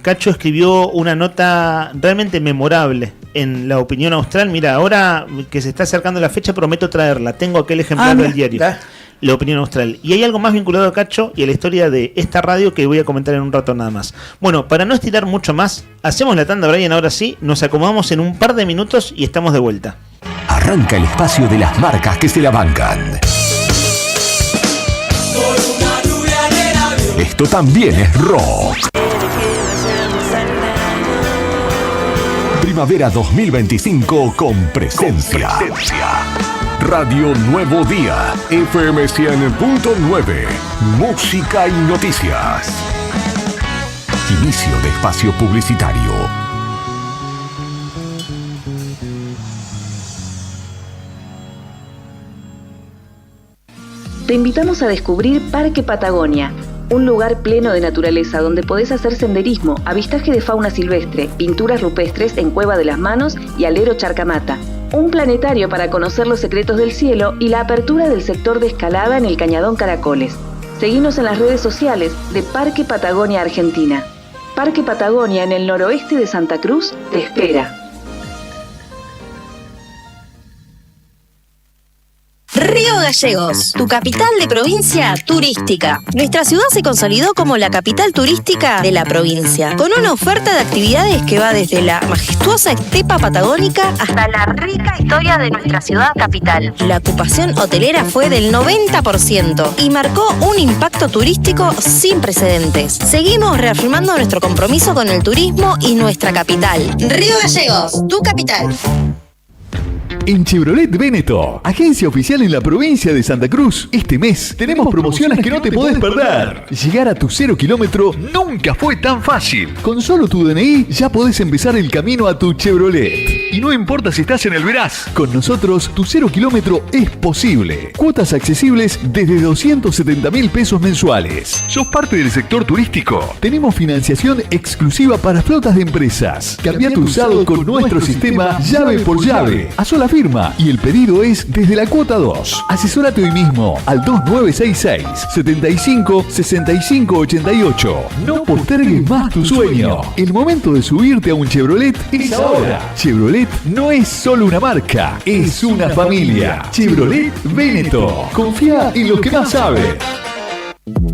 Cacho escribió una nota realmente memorable en La Opinión Austral. Mira, ahora que se está acercando la fecha, prometo traerla. Tengo aquel ejemplar del diario. La Opinión Austral. Y hay algo más vinculado a Cacho y a la historia de esta radio que voy a comentar en un rato nada más. Bueno, para no estirar mucho más, hacemos la tanda, Brian, ahora sí, nos acomodamos en un par de minutos y estamos de vuelta. Arranca el espacio de las marcas que se la bancan. Esto también es rock. Primavera 2025 con presencia. Radio Nuevo Día, FM 100.9, música y noticias. Inicio de espacio publicitario. Te invitamos a descubrir Parque Patagonia, un lugar pleno de naturaleza donde podés hacer senderismo, avistaje de fauna silvestre, pinturas rupestres en Cueva de las Manos y Alero Charcamata. Un planetario para conocer los secretos del cielo y la apertura del sector de escalada en el Cañadón Caracoles. Seguinos en las redes sociales de Parque Patagonia Argentina. Parque Patagonia en el noroeste de Santa Cruz te espera. Río Gallegos, tu capital de provincia turística. Nuestra ciudad se consolidó como la capital turística de la provincia, con una oferta de actividades que va desde la majestuosa estepa patagónica hasta la rica historia de nuestra ciudad capital. La ocupación hotelera fue del 90% y marcó un impacto turístico sin precedentes. Seguimos reafirmando nuestro compromiso con el turismo y nuestra capital. Río Gallegos, tu capital. En Chevrolet Véneto, agencia oficial en la provincia de Santa Cruz, este mes tenemos promociones que no te podés perder. Llegar a tu 0 kilómetro nunca fue tan fácil. Con solo tu DNI ya podés empezar el camino a tu Chevrolet. Y no importa si estás en el Veraz, con nosotros tu 0 kilómetro es posible. Cuotas accesibles desde 270.000 pesos mensuales. ¿Sos parte del sector turístico? Tenemos financiación exclusiva para flotas de empresas. Cambia tu usado con nuestro sistema llave por llave. A sola firma y el pedido es desde la cuota 2. Asesórate hoy mismo al 2966 75 65 88. No postergues más tu sueño. El momento de subirte a un Chevrolet es ahora. Chevrolet no es solo una marca, es una familia. Chevrolet Véneto. Confía en lo que más sabe.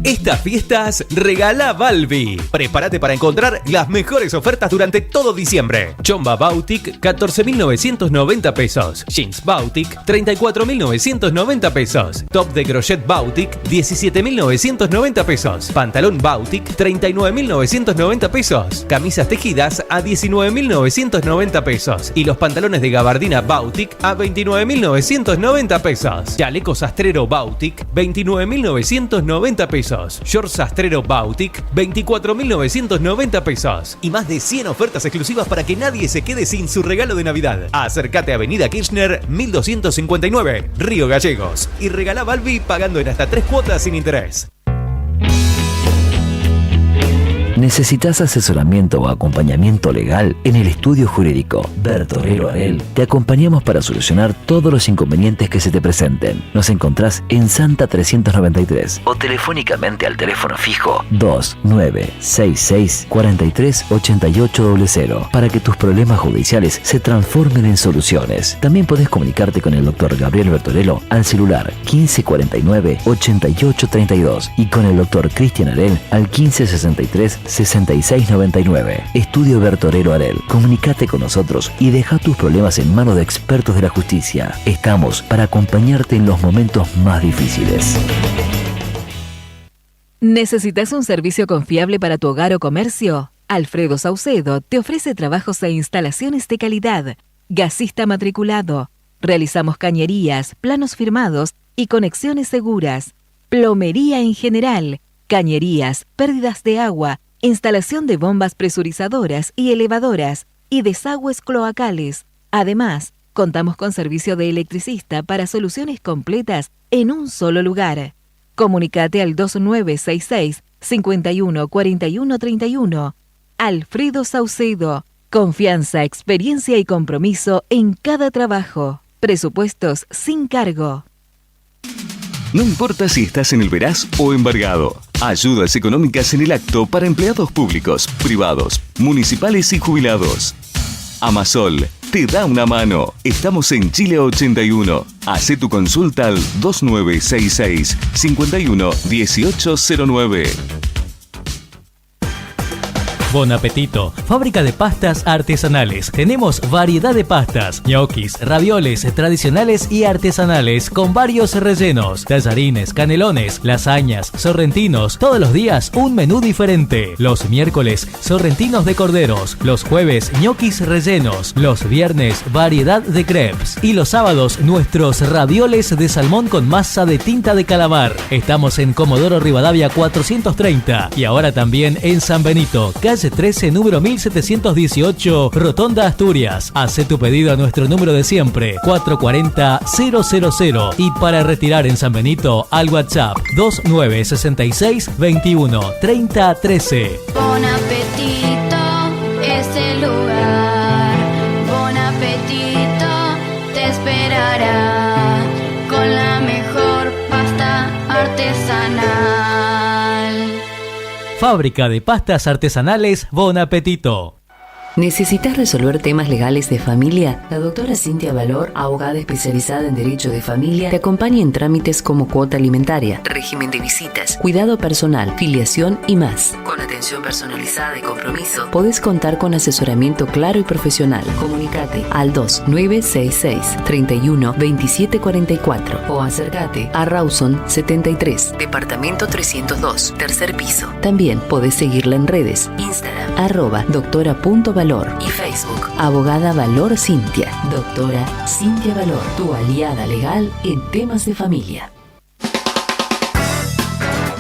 Estas fiestas regala Balbi. Prepárate para encontrar las mejores ofertas durante todo diciembre. Chomba Bautic, 14.990 pesos. Jeans Bautic, 34.990 pesos. Top de crochet Bautic, 17.990 pesos. Pantalón Bautic, 39.990 pesos. Camisas tejidas a 19.990 pesos. Y los pantalones de gabardina Bautic a 29.990 pesos. Chaleco sastrero Bautic, 29.990 pesos. Shorts sastrero Bautic, 24.990 pesos. Y más de 100 ofertas exclusivas para que nadie se quede sin su regalo de Navidad. Acércate a Avenida Kirchner, 1259, Río Gallegos. Y regala Balbi pagando en hasta 3 cuotas sin interés. ¿Necesitas asesoramiento o acompañamiento legal? En el estudio jurídico Bertorero Arel te acompañamos para solucionar todos los inconvenientes que se te presenten. Nos encontrás en Santa 393 o telefónicamente al teléfono fijo 2966 43 8800 para que tus problemas judiciales se transformen en soluciones. También podés comunicarte con el doctor Gabriel Bertorello al celular 1549 8832 y con el doctor Cristian Arel al 1563 6699. Estudio Bertorero Arel. Comunicate con nosotros y deja tus problemas en manos de expertos de la justicia. Estamos para acompañarte en los momentos más difíciles. ¿Necesitas un servicio confiable para tu hogar o comercio? Alfredo Saucedo te ofrece trabajos e instalaciones de calidad. Gasista matriculado. Realizamos cañerías, planos firmados y conexiones seguras. Plomería en general. Cañerías, pérdidas de agua, instalación de bombas presurizadoras y elevadoras y desagües cloacales. Además, contamos con servicio de electricista para soluciones completas en un solo lugar. Comunicate al 2966 51 41 31. Alfredo Saucedo. Confianza, experiencia y compromiso en cada trabajo. Presupuestos sin cargo. No importa si estás en el veraz o embargado. Ayudas económicas en el acto para empleados públicos, privados, municipales y jubilados. Amasol te da una mano. Estamos en Chile 81. Hacé tu consulta al 2966 51 1809. Bon Apetito, fábrica de pastas artesanales. Tenemos variedad de pastas, ñoquis, ravioles tradicionales y artesanales con varios rellenos, tallarines, canelones, lasañas, sorrentinos. Todos los días un menú diferente. Los miércoles, sorrentinos de corderos. Los jueves, ñoquis rellenos. Los viernes, variedad de crepes. Y los sábados, nuestros ravioles de salmón con masa de tinta de calamar. Estamos en Comodoro Rivadavia 430 y ahora también en San Benito, calle 13, número 1718, Rotonda, Asturias. Hace tu pedido a nuestro número de siempre, 440-000. Y para retirar en San Benito, al WhatsApp 2966 21 30 13. Bon Apetito es el lugar. Bon Apetito te esperará con la mejor pasta artesanal. Fábrica de pastas artesanales Bon Apetito. ¿Necesitas resolver temas legales de familia? La doctora Cintia Valor, abogada especializada en Derecho de Familia, te acompaña en trámites como cuota alimentaria, régimen de visitas, cuidado personal, filiación y más. Con atención personalizada y compromiso, podés contar con asesoramiento claro y profesional. Comunicate al 2966 31 27 44 o acércate a Rawson 73, departamento 302, tercer piso. También podés seguirla en redes, Instagram, @doctora.valor y Facebook, Abogada Valor Cintia. Doctora Cintia Valor, tu aliada legal en temas de familia.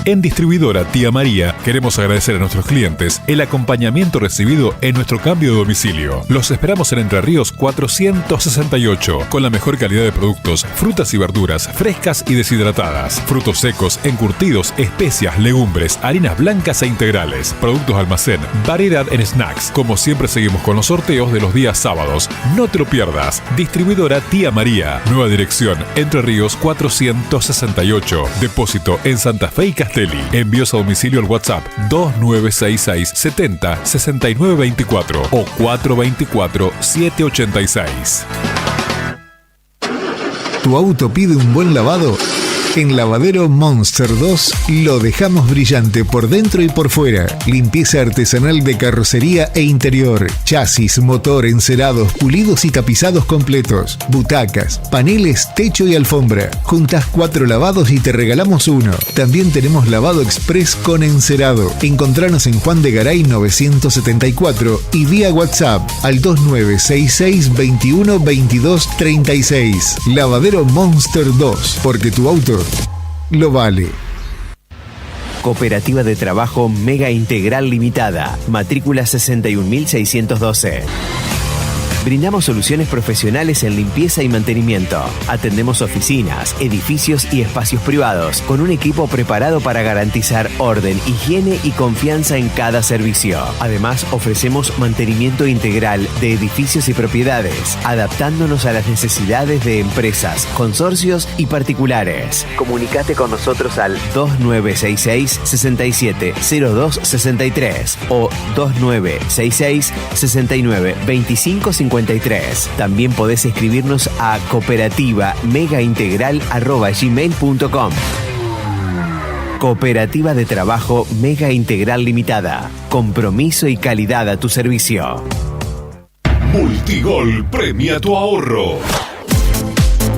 En Distribuidora Tía María queremos agradecer a nuestros clientes el acompañamiento recibido en nuestro cambio de domicilio. Los esperamos en Entre Ríos 468 con la mejor calidad de productos, frutas y verduras frescas y deshidratadas, frutos secos, encurtidos, especias, legumbres, harinas blancas e integrales, productos almacén, variedad en snacks. Como siempre seguimos con los sorteos de los días sábados. No te lo pierdas. Distribuidora Tía María. Nueva dirección Entre Ríos 468. Depósito en Santa Fe y Castelli. Envíos a domicilio al WhatsApp 2966 70 69 24 o 424 786. ¿Tu auto pide un buen lavado? En Lavadero Monster 2 lo dejamos brillante por dentro y por fuera. Limpieza artesanal de carrocería e interior. Chasis, motor, encerados, pulidos y tapizados completos. Butacas, paneles, techo y alfombra. Juntas 4 lavados y te regalamos uno. También tenemos lavado express con encerado. Encontranos en Juan de Garay 974 y vía WhatsApp al 2966 21 22 36. Lavadero Monster 2, porque tu auto lo vale. Cooperativa de Trabajo Mega Integral Limitada. Matrícula 61.612. Brindamos soluciones profesionales en limpieza y mantenimiento. Atendemos oficinas, edificios y espacios privados con un equipo preparado para garantizar orden, higiene y confianza en cada servicio. Además, ofrecemos mantenimiento integral de edificios y propiedades, adaptándonos a las necesidades de empresas, consorcios y particulares. Comunicate con nosotros al 2966 67 02 63 o 2966 69 25 53. También podés escribirnos a cooperativa megaintegral@gmail.com. Cooperativa de Trabajo Mega Integral Limitada. Compromiso y calidad a tu servicio. Multigol premia tu ahorro.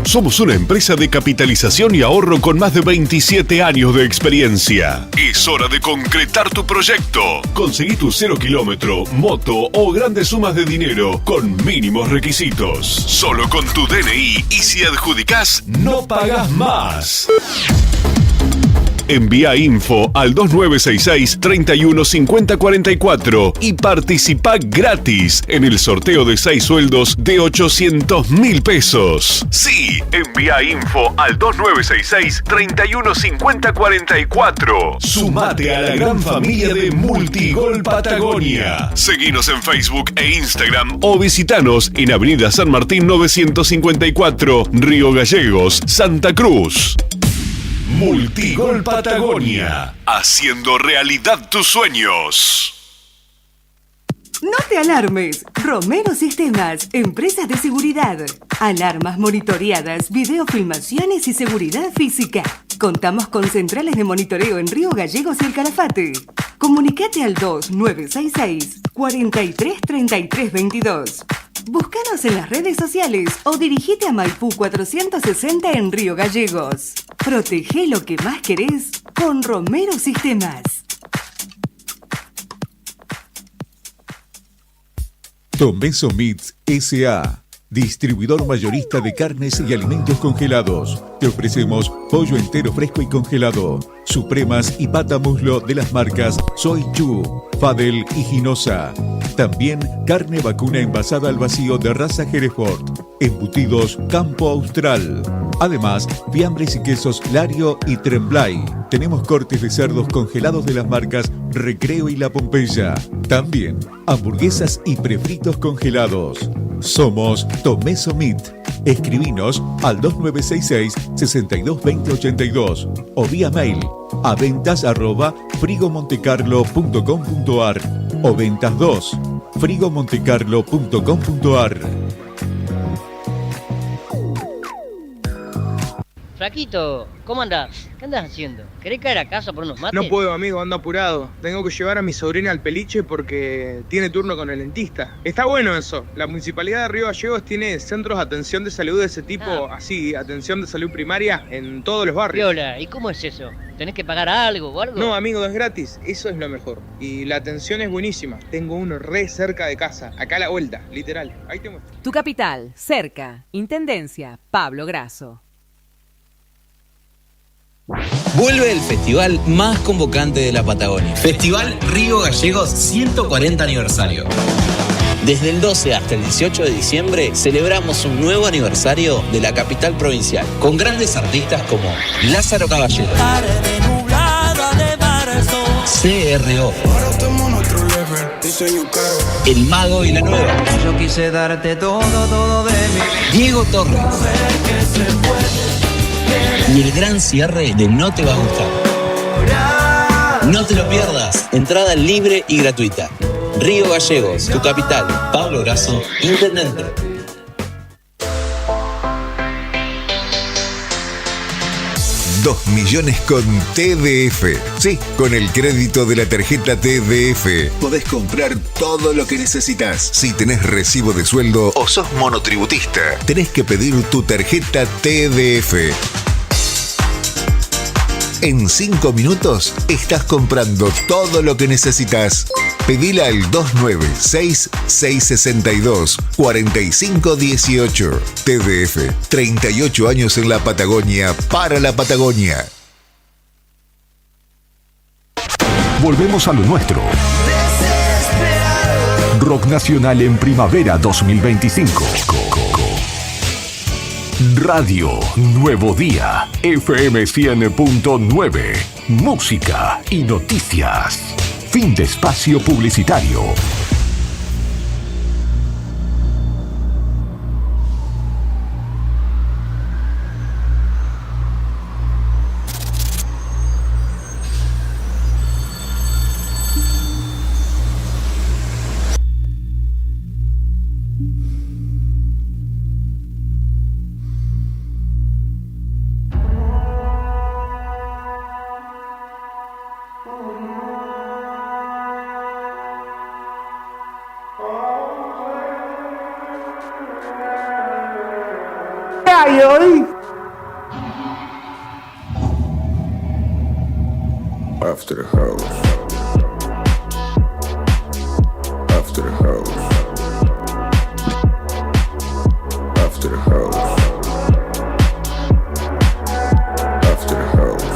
Somos una empresa de capitalización y ahorro con más de 27 años de experiencia. Es hora de concretar tu proyecto. Conseguí tu 0 kilómetro, moto o grandes sumas de dinero con mínimos requisitos. Solo con tu DNI y si adjudicás, no pagás más. Envía info al 2966 315044 y participa gratis en el sorteo de 6 sueldos de 800.000 pesos. Sí, envía info al 2966 315044. Sumate a la gran familia de Multigol Patagonia. Seguinos en Facebook e Instagram o visitanos en Avenida San Martín 954, Río Gallegos, Santa Cruz. Multigol Patagonia, haciendo realidad tus sueños. No te alarmes. Romero Sistemas, empresas de seguridad. Alarmas monitoreadas, videofilmaciones y seguridad física. Contamos con centrales de monitoreo en Río Gallegos y El Calafate. Comunicate al 2966 433322. Búscanos en las redes sociales o dirigite a Maipú 460 en Río Gallegos. Protege lo que más querés con Romero Sistemas. Tomeso Meats S.A., distribuidor mayorista de carnes y alimentos congelados. Te ofrecemos pollo entero fresco y congelado, supremas y pata muslo de las marcas Soy Chu, Fadel y Ginosa. También carne vacuna envasada al vacío de raza Hereford, embutidos Campo Austral. Además, fiambres y quesos Lario y Tremblay. Tenemos cortes de cerdos congelados de las marcas Recreo y La Pompeya. También hamburguesas y prefritos congelados. Somos Tomeso Meat. Escribinos al 2966 622082 o vía mail a ventas@frigomontecarlo.com.ar o ventas 2 frigomontecarlo.com.ar. Flaquito, ¿cómo andás? ¿Qué andas haciendo? ¿Querés caer a casa por unos mates? No puedo, amigo, ando apurado. Tengo que llevar a mi sobrina al peliche porque tiene turno con el dentista. Está bueno eso. La Municipalidad de Río Gallegos tiene centros de atención de salud de ese tipo, así, atención de salud primaria en todos los barrios. Viola, ¿y cómo es eso? ¿Tenés que pagar algo o algo? No, amigo, es gratis. Eso es lo mejor. Y la atención es buenísima. Tengo uno re cerca de casa. Acá a la vuelta, literal. Ahí te muestro. Tu capital, cerca. Intendencia, Pablo Grasso. Vuelve el festival más convocante de la Patagonia. Festival Río Gallegos 140 aniversario. Desde el 12 hasta el 18 de diciembre celebramos un nuevo aniversario de la capital provincial, con grandes artistas como Lázaro Caballero, CRO, El Mago y la Nueva, Yo quise darte todo de mí. Diego Torres y el gran cierre de No Te Va a Gustar. No te lo pierdas. Entrada libre y gratuita. Río Gallegos, tu capital. Pablo Grasso, intendente. $2 millones con TDF. Sí, con el crédito de la tarjeta TDF podés comprar todo lo que necesitas. Si tenés recibo de sueldo o sos monotributista, tenés que pedir tu tarjeta TDF. En 5 minutos estás comprando todo lo que necesitas. Pedila al 296-662-4518. TDF, 38 años en la Patagonia, para la Patagonia. Volvemos a lo nuestro. Rock Nacional en Primavera 2025. Radio Nuevo Día, FM 100.9, música y noticias. Fin de espacio publicitario. ¿Qué hay hoy? After the house. After the house. After the house. After the house.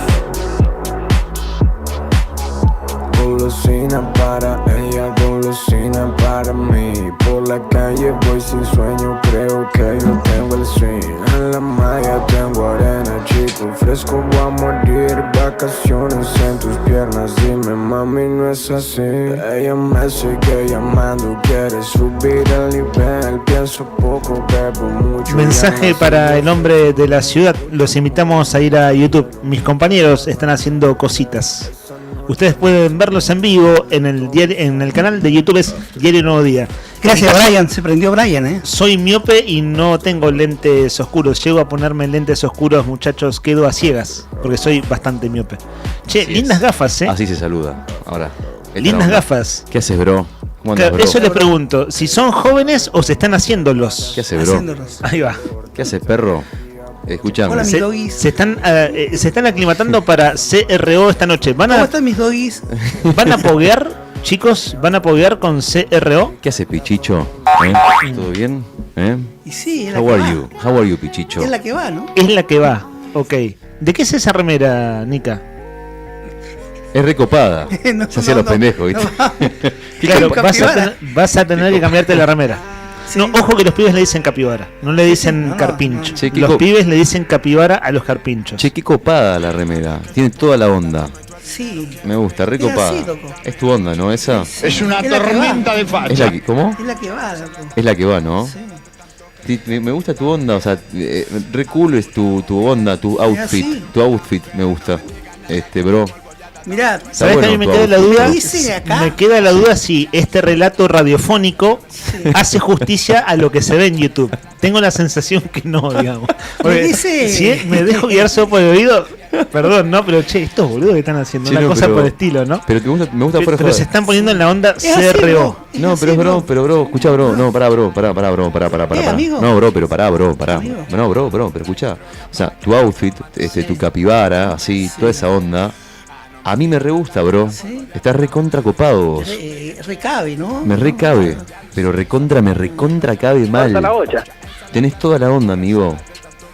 Golosina para ella, golosina para mí. Por la calle voy sin sueño, creo que yo tengo el swing. En la malla tengo arena, chico, fresco va a morir. Vacaciones en tus piernas, dime mami, no es así. Ella me sigue llamando, quiere subir el nivel. Pienso poco, bebo mucho. Mensaje para el hombre de la ciudad. Los invitamos a ir a YouTube. Mis compañeros están haciendo cositas. Ustedes pueden verlos en vivo en el canal de YouTube, es Diario Nuevo Día. Gracias, Brian. Se prendió Brian, Soy miope y no tengo lentes oscuros. Llego a ponerme lentes oscuros, muchachos. Quedo a ciegas porque soy bastante miope. Che, así lindas gafas, Así se saluda. Ahora. Lindas gafas. ¿Qué haces, bro? ¿Cómo andas, Claro, bro? eso le pregunto. Si son jóvenes o se están haciéndolos. ¿Qué haces, bro? Ahí va. ¿Qué haces, perro? Escuchame. Hola, mis doggies. Se están aclimatando para CRO esta noche. ¿Cómo están mis doggies? ¿Van a poguear, chicos? ¿Van a poguear con CRO? ¿Qué hace, Pichicho? ¿Todo bien? Y sí, es la How que are va. you? How are you, Pichicho? Es la que va, ¿no? Es la que va, ok. ¿De qué es esa remera, Nika? Es recopada. No, Se hacía no, los pendejos, ¿viste? Claro, vas a tener que cambiarte la remera. Sí. No, ojo que los pibes le dicen capibara, no le dicen carpincho. Che, qué Los pibes le dicen capibara a los carpinchos. Che, qué copada la remera. Tiene toda la onda. Sí. Me gusta, recopada. así, loco. Es tu onda, ¿no? Esa. Es una Es la que tormenta va. de facha. ¿Es la que, ¿Cómo? Es la que va, loco. Es la que va, ¿no? Sí. Me gusta tu onda, o sea, re cool es tu onda, tu outfit. sí. Tu outfit me gusta. Bro. Mirá, ¿Sabés que a mí me queda la duda? Me queda la duda si este relato radiofónico hace justicia a lo que se ve en YouTube. Tengo la sensación que no, digamos. Porque si me dejo guiar solo por el oído, perdón, no, pero che, estos boludos que están haciendo una cosa por el estilo, ¿no? Pero me gusta por Pero se están poniendo en la onda CRO. No, pero bro, escuchá, bro. No, pará, bro, pará. amigo? No, bro, pero pará, pará. Amigo. No, bro, pero escuchá. O sea, tu outfit, tu capibara, así, toda esa onda. A mí me re gusta, bro. Sí. Estás recontra copado vos. Recabe, ¿no? Me recabe. Pero me recontra cabe mal. Corta la olla. Tenés toda la onda, amigo.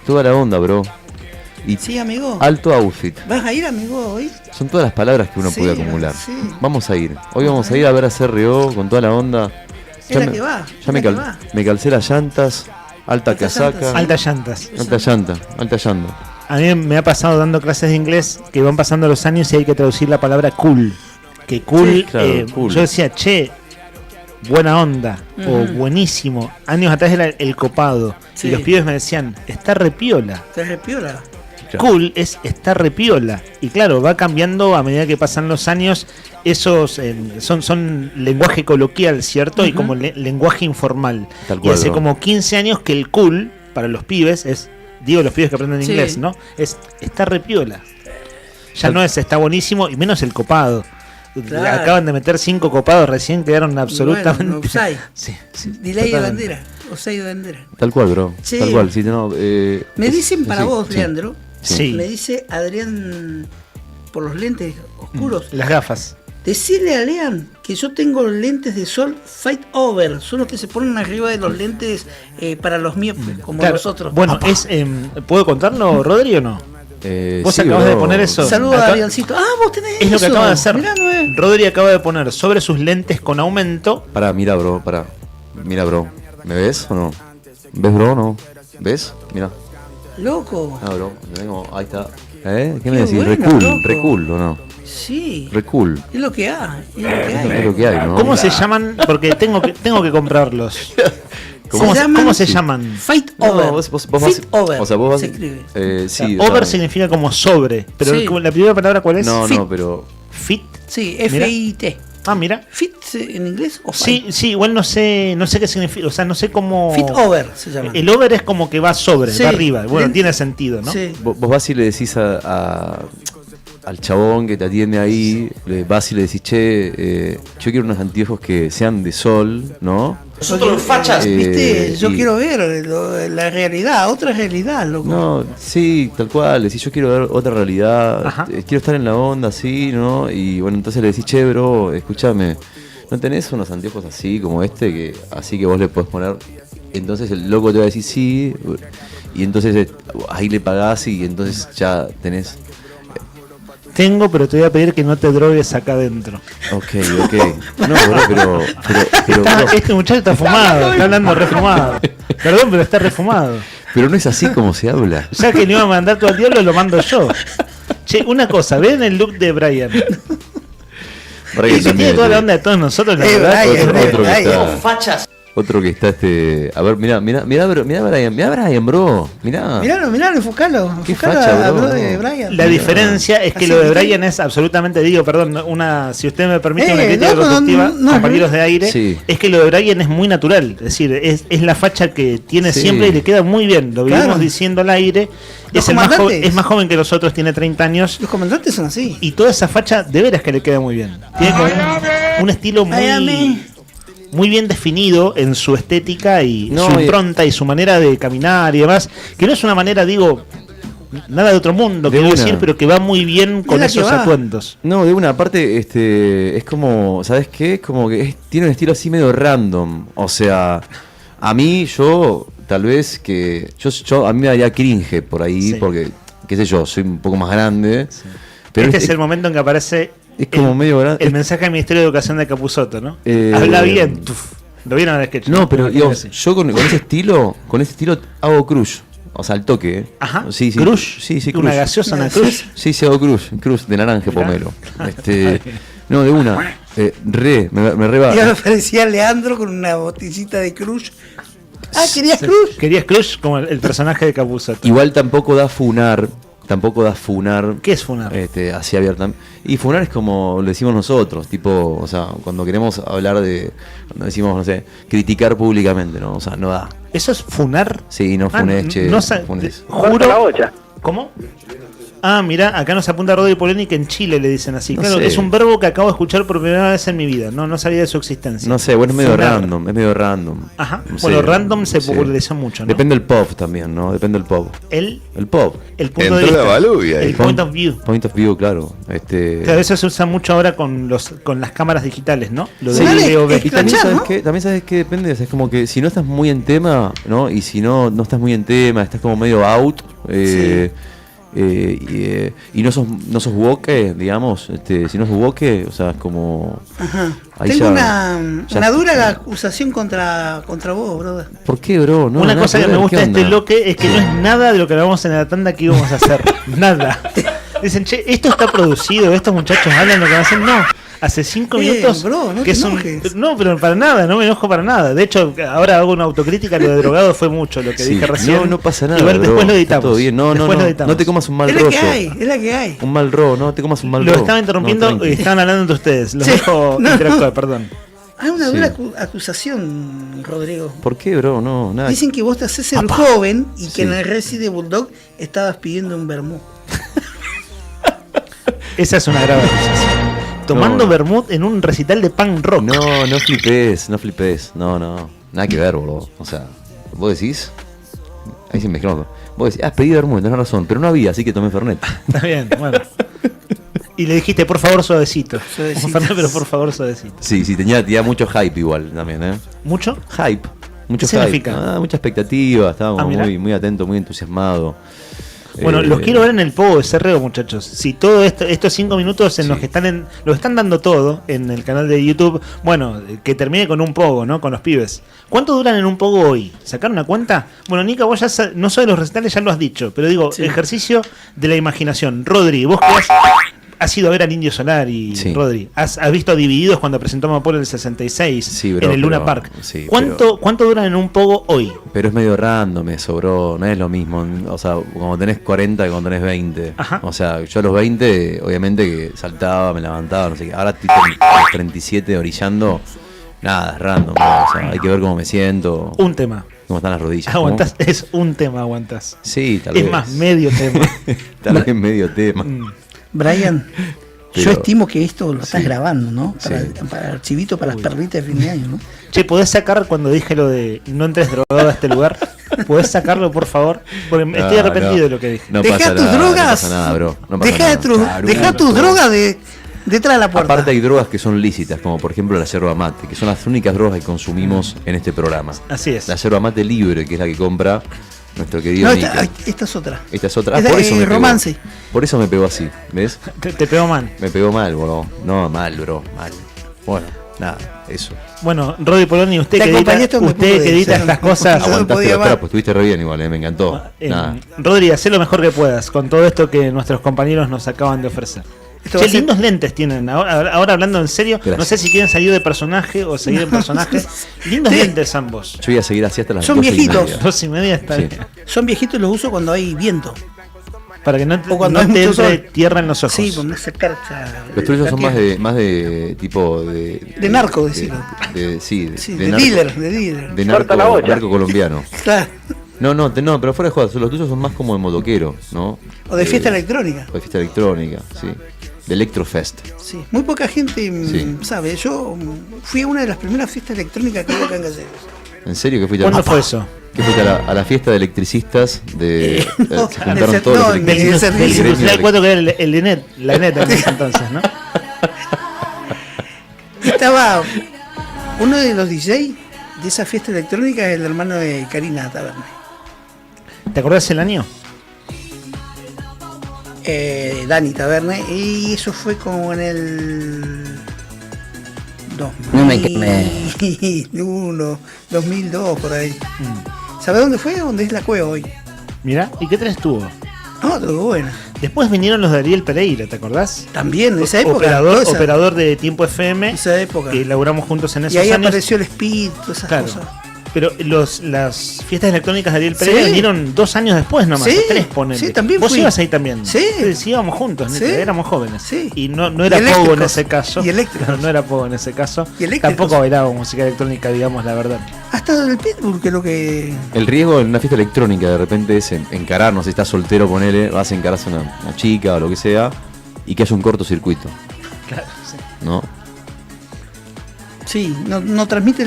Toda la onda, bro. Y Sí, amigo. alto outfit. ¿Vas a ir, amigo, hoy? Son todas las palabras que uno Sí, puede acumular. sí. Vamos a ir. Hoy vamos a ir a ver a CRO con toda la onda. Es la que va, Ya es me, la que va. me calcé las llantas. Alta casaca. Altas llantas. Alta llanta. A mí me ha pasado dando clases de inglés que van pasando los años y hay que traducir la palabra cool. Que cool, Sí, claro, cool. Yo decía, che, buena onda o Ujú. buenísimo. Años atrás era el copado. Sí. Y los pibes me decían, está repiola. Te repiola. Cool es está repiola. Y claro, va cambiando a medida que pasan los años. Esos son lenguaje coloquial, ¿cierto? Y Ujú. como lenguaje informal. Tal Y cual, hace bro. como 15 años que el cool para los pibes es, digo los pibes que aprenden Sí. inglés, ¿no? Es está repiola. Ya no es está buenísimo y menos el copado. Claro. Acaban de meter 5 copados, recién quedaron absolutamente. Bueno, offside. Sí, Delay de totalmente. bandera. Offside de bandera. Tal cual, bro. Sí. Tal cual. Sí, no, Me dicen para sí, vos, sí. Leandro. Sí. Me dice Adrián por los lentes oscuros. Las gafas. Decirle a Lean que yo tengo lentes de sol Fight Over. Son los que se ponen arriba de los lentes para los miopes, como Claro, nosotros. bueno, ¿puedo contarlo, Rodri, o no? Vos sí, acabas de bro. poner eso. Saludos a Acá- Adriancito. Ah, vos tenés Es lo que eso. acaba de hacer. Mirá, Noé. Rodri acaba de poner sobre sus lentes con aumento. Mira, bro, Mira, bro. ¿Me ves o no? ¿Ves, bro, o no? ¿Ves? Mira. Loco. Ah, bro. Ahí está. ¿Qué me Qué decís? bueno, loco. Re cool, ¿o no? Sí. Re cool. Es lo que hay. Es lo que hay. Es lo que hay, ¿no? ¿Cómo se llaman? Porque tengo que comprarlos. ¿Cómo se llaman? Fight No, Over. vos Fit Over. O sea, vos vas. se escribe. Sí, O sea, over significa como sobre. Pero Sí. la primera palabra, ¿cuál es? No, Fit. no, pero. Fit. Sí, Mira. F-I-T. Ah, mira. Fit en inglés o Sí, fight? sí, igual no sé qué significa. O sea, no sé cómo. Fit Over se llama. El over es como que va sobre, Sí. va arriba. Bueno, Lente. tiene sentido, ¿no? Sí. Vos vas y le decís a al chabón que te atiende ahí, vas y le decís, che, yo quiero unos anteojos que sean de sol, ¿no? Nosotros los fachas, ¿viste? Yo Y- quiero ver la realidad, otra realidad, loco. No, sí, tal cual, decís, yo quiero ver otra realidad, quiero estar en la onda así, ¿no? Y bueno, entonces le decís, che, bro, escúchame, ¿no tenés unos anteojos así como este, que así que vos le podés poner? Entonces el loco te va a decir sí, y entonces ahí le pagás y entonces ya tenés... Tengo, pero te voy a pedir que no te drogues acá adentro. Ok. No, bro, pero Está- bro, este muchacho está fumado, está hablando refumado. Perdón, pero está refumado. pero no es así como se habla. Ya que le iba a mandar tú al diablo, lo mando yo. Che, una cosa, ven el look de Brian. Brian Que también, tiene toda la sí. onda de todos nosotros, la verdad. Otro que está- fachas. Otro que está a ver, mirá Brian, bro. Mirá. Miralo, enfocalo. Qué Enfocalo facha, a bro. bro de Brian. La diferencia es que Así lo de que- Brian es absolutamente, digo, perdón, si usted me permite una crítica no, constructiva, no, compañeros de aire, Sí. es que lo de Brian es muy natural, es decir, es la facha que tiene Sí. siempre y le queda muy bien, lo vivimos Claro. diciendo al aire, Los es comandantes. es más joven que nosotros, tiene 30 años, Los comandantes son así. y toda esa facha de veras que le queda muy bien. Tiene como un estilo muy bien definido en su estética y No, su y- impronta y su manera de caminar y demás, que no es una manera, digo, nada de otro mundo, De quiero una. decir, pero que va muy bien con la que esos va. atuendos. No, de una parte, es como, ¿sabes qué? Es como que tiene un estilo así medio random. O sea, a mí, tal vez que, a mí me daría cringe por ahí, Sí. porque, qué sé yo, soy un poco más grande. Pero Este es el momento en que aparece es como medio grande. el mensaje del Ministerio de Educación de Capusotto, ¿no? Eh, Habla bien. Tuf. ¿Lo vieron en el sketch? No, pero Me digo, imagino que sí. yo con ese estilo hago crush. O sea, al toque, ¿eh? Ajá. Sí, sí. ¿Crush? Sí, sí, ¿Una crush. gaseosa, una crush? Sí, sí, hago crush de naranja Mirá. pomelo. No, de una. Me reba. Ya me parecía Leandro con una botellita de Crush. Ah, ¿querías Crush? Querías Crush como el personaje de Capusotto. Igual tampoco da funar. ¿Qué es funar? Así abiertamente. Y funar es como lo decimos nosotros, tipo, o sea, cuando queremos hablar cuando decimos, no sé, criticar públicamente, ¿no? O sea, no da. ¿Eso es funar? Sí, no funes, che, funes. Juro. ¿Cómo? Ah, mirá, acá nos apunta Rodri Poleni que en Chile le dicen así. No Claro, sé. es un verbo que acabo de escuchar por primera vez en mi vida. No sabía de su existencia. No sé, bueno, es medio Funar. random, es medio random. Ajá. No Bueno, sé, random se no sé. popularizó mucho, ¿no? Depende del pop también, ¿no? Depende del pop. El pop. El punto de vista. El point of view. Point of view, claro. Claro, eso se usa mucho ahora con las cámaras digitales, ¿no? Lo de Sí, video y también sabes qué depende, o sea, es como que si no estás muy en tema, ¿no? Y si no estás muy en tema, estás como medio out, y no sos woke, digamos, si no sos woke, o sea, es como Ajá. ahí Tengo ya- una dura acusación contra vos, brother. ¿Por qué, bro? No, Una nada cosa que ver, me gusta ¿qué de este onda? bloque es que no es nada de lo que hablamos en la tanda que íbamos a hacer. Nada. Dicen, che, esto está producido, estos muchachos hablan lo que hacen. No, hace 5 minutos. bro, no que te es un- enojes. No, pero para nada, no me enojo para nada. De hecho, ahora hago una autocrítica. Lo de drogado fue mucho lo que Sí, dije recién. no pasa nada, Igual bro, después lo está editamos. todo bien. No, Después lo editamos. no te comas un mal Es la rollo. que hay, es la que hay. Un mal ro, no te comas un mal Lo ro. estaba interrumpiendo No, y tranqui. estaban hablando entre ustedes. Los Sí, dejo no, interactuar, no. perdón. Hay una Sí. dura acusación, Rodrigo. ¿Por qué, bro? No, nada. Dicen que vos te haces el joven y que Sí. en el Resi de Bulldog estabas pidiendo un vermú. Esa es una grave acusación. Tomando No. vermut en un recital de punk rock. No flipes. No. Nada que ver, boludo. O sea, vos decís. Ahí se mezcló. Vos decís, pedí vermut, tenés razón, pero no había, así que tomé Fernet. Está bien, bueno. Y le dijiste, por favor, suavecito. Suavecito. Fernet, pero por favor, suavecito. Sí, tenía mucho hype igual también, ¿eh? ¿Mucho? Hype. Mucho ¿Qué hype. significa? Mucha expectativa, estábamos mirá. muy atentos, muy entusiasmados. Bueno, los quiero ver en el pogo de Cerreo, muchachos. Si todo estos 5 minutos en los que lo están dando todo en el canal de YouTube, bueno, que termine con un pogo, ¿no? Con los pibes. ¿Cuánto duran en un pogo hoy? ¿Sacaron una cuenta? Bueno, Nica, vos ya no sos de los recitales, ya lo has dicho, pero digo, ejercicio de la imaginación. Rodri, vos que has ido a ver al Indio Solar y Sí. Rodri, has visto a Divididos cuando presentó Amapola en el 66 Sí, bro, en el Luna pero- Park. sí, ¿Cuánto duran en un pogo hoy? Pero es medio random eso, bro. No es lo mismo. O sea, cuando tenés 40 que cuando tenés 20. O sea, yo a los 20, obviamente que saltaba, me levantaba, no sé qué. Ahora estoy a los 37 orillando. Nada, es random, bro. O sea, hay que ver cómo me siento. Un tema. Cómo están las rodillas. ¿no? Aguantás, es un tema, aguantás. Sí, tal Es vez. más, medio tema. Tal vez medio tema. Brian, Pero- yo estimo que esto lo estás sí. grabando, ¿no? Sí. Para archivito, para las perritas de fin de año, ¿no? Che, ¿podés sacar cuando dije lo de no entres drogado a este lugar? ¿Podés sacarlo, por favor? Porque estoy arrepentido de lo que dije. No Deja pasa tus nada, drogas. No pasa nada, bro. No pasa Deja, nada. deja tus drogas detrás de la puerta. Aparte hay drogas que son lícitas, como por ejemplo la yerba mate, que son las únicas drogas que consumimos en este programa. Así es. La yerba mate libre, que es la que compra nuestro querido No, Níquel. esta es otra. Esta es otra. Esta Por eso es me pegó. romance. Por eso me pegó así, ¿ves? Te pegó mal. Me pegó mal, bro. No, mal, bro. Mal. Bueno, nada, eso. Bueno, Rodi Poloni, usted Te que acompañé edita, hasta donde usted pude, que edita sí. estas cosas. Aguantaste los trapos, estuviste re bien igual, me encantó. Nada. Rodri, hacé lo mejor que puedas con todo esto que nuestros compañeros nos acaban de ofrecer. Esto Che, va a ser- lindos lentes tienen. Ahora hablando en serio, Gracias. no sé si quieren salir de personaje o seguir en personaje. Lindos Sí. lentes ambos. Yo voy a seguir así hasta las Son 12:30. viejitos. 2:30 está Sí. bien. Son viejitos, los uso cuando hay viento. Para que no te, O cuando no hay te mucho entre sol. tierra en los ojos. Sí, con esa carcha. Los tuyos la son piel. más de tipo de. De narco, decilo. Sí, Sí, de de narco. dealer, de dealer. De Corta la olla. narco colombiano. Claro. No, pero fuera de jodas, los tuyos son más como de motoquero, ¿no? O de fiesta electrónica. O de fiesta electrónica, sí. De Electrofest. Sí, muy poca gente Sí. sabe. Yo fui a una de las primeras fiestas electrónicas que hubo acá en Gallegos. ¿En serio que fuiste ¿Cuándo fue eso? ¿Qué fuiste a la fiesta de electricistas de no, se juntaron del- todos no, los del- electricistas del- del Del gremio Industrial de 4 que era el ENET, la ENET en ese entonces, ¿no? Estaba uno de los DJ de esa fiesta electrónica, el hermano de Karina Taberne. ¿Te acordás el año? Dani Taberne, y eso fue como en el 2001, 2002, por ahí. ¿Sabes dónde fue? ¿Dónde es la cueva hoy? Mirá, ¿y qué tres tuvo? No, todo bueno. Después vinieron los de Ariel Pereira, ¿te acordás? También, en esa época. toda esa- Operador de Tiempo FM. esa época. Que laburamos juntos en esos Y ahí años. apareció el espíritu, esas Claro. cosas. Pero las fiestas electrónicas de Ariel Pereira Sí. vinieron 2 años después nomás, Sí, o 3 ponele. sí, también Vos fui. ibas ahí también. Sí. íbamos juntos, Sí. éramos jóvenes. Sí. Y no era Y pogo en eléctricos. ese caso. Y eléctricos. No era pogo en ese caso. Y eléctricos. Tampoco bailábamos música electrónica, digamos la verdad. Hasta el Pitbull, que es lo que. El riesgo en una fiesta electrónica de repente es encararnos, si estás soltero, ponele, vas a encararse a una chica o lo que sea, y que haya un cortocircuito, Claro, sí. ¿no? Sí, no transmite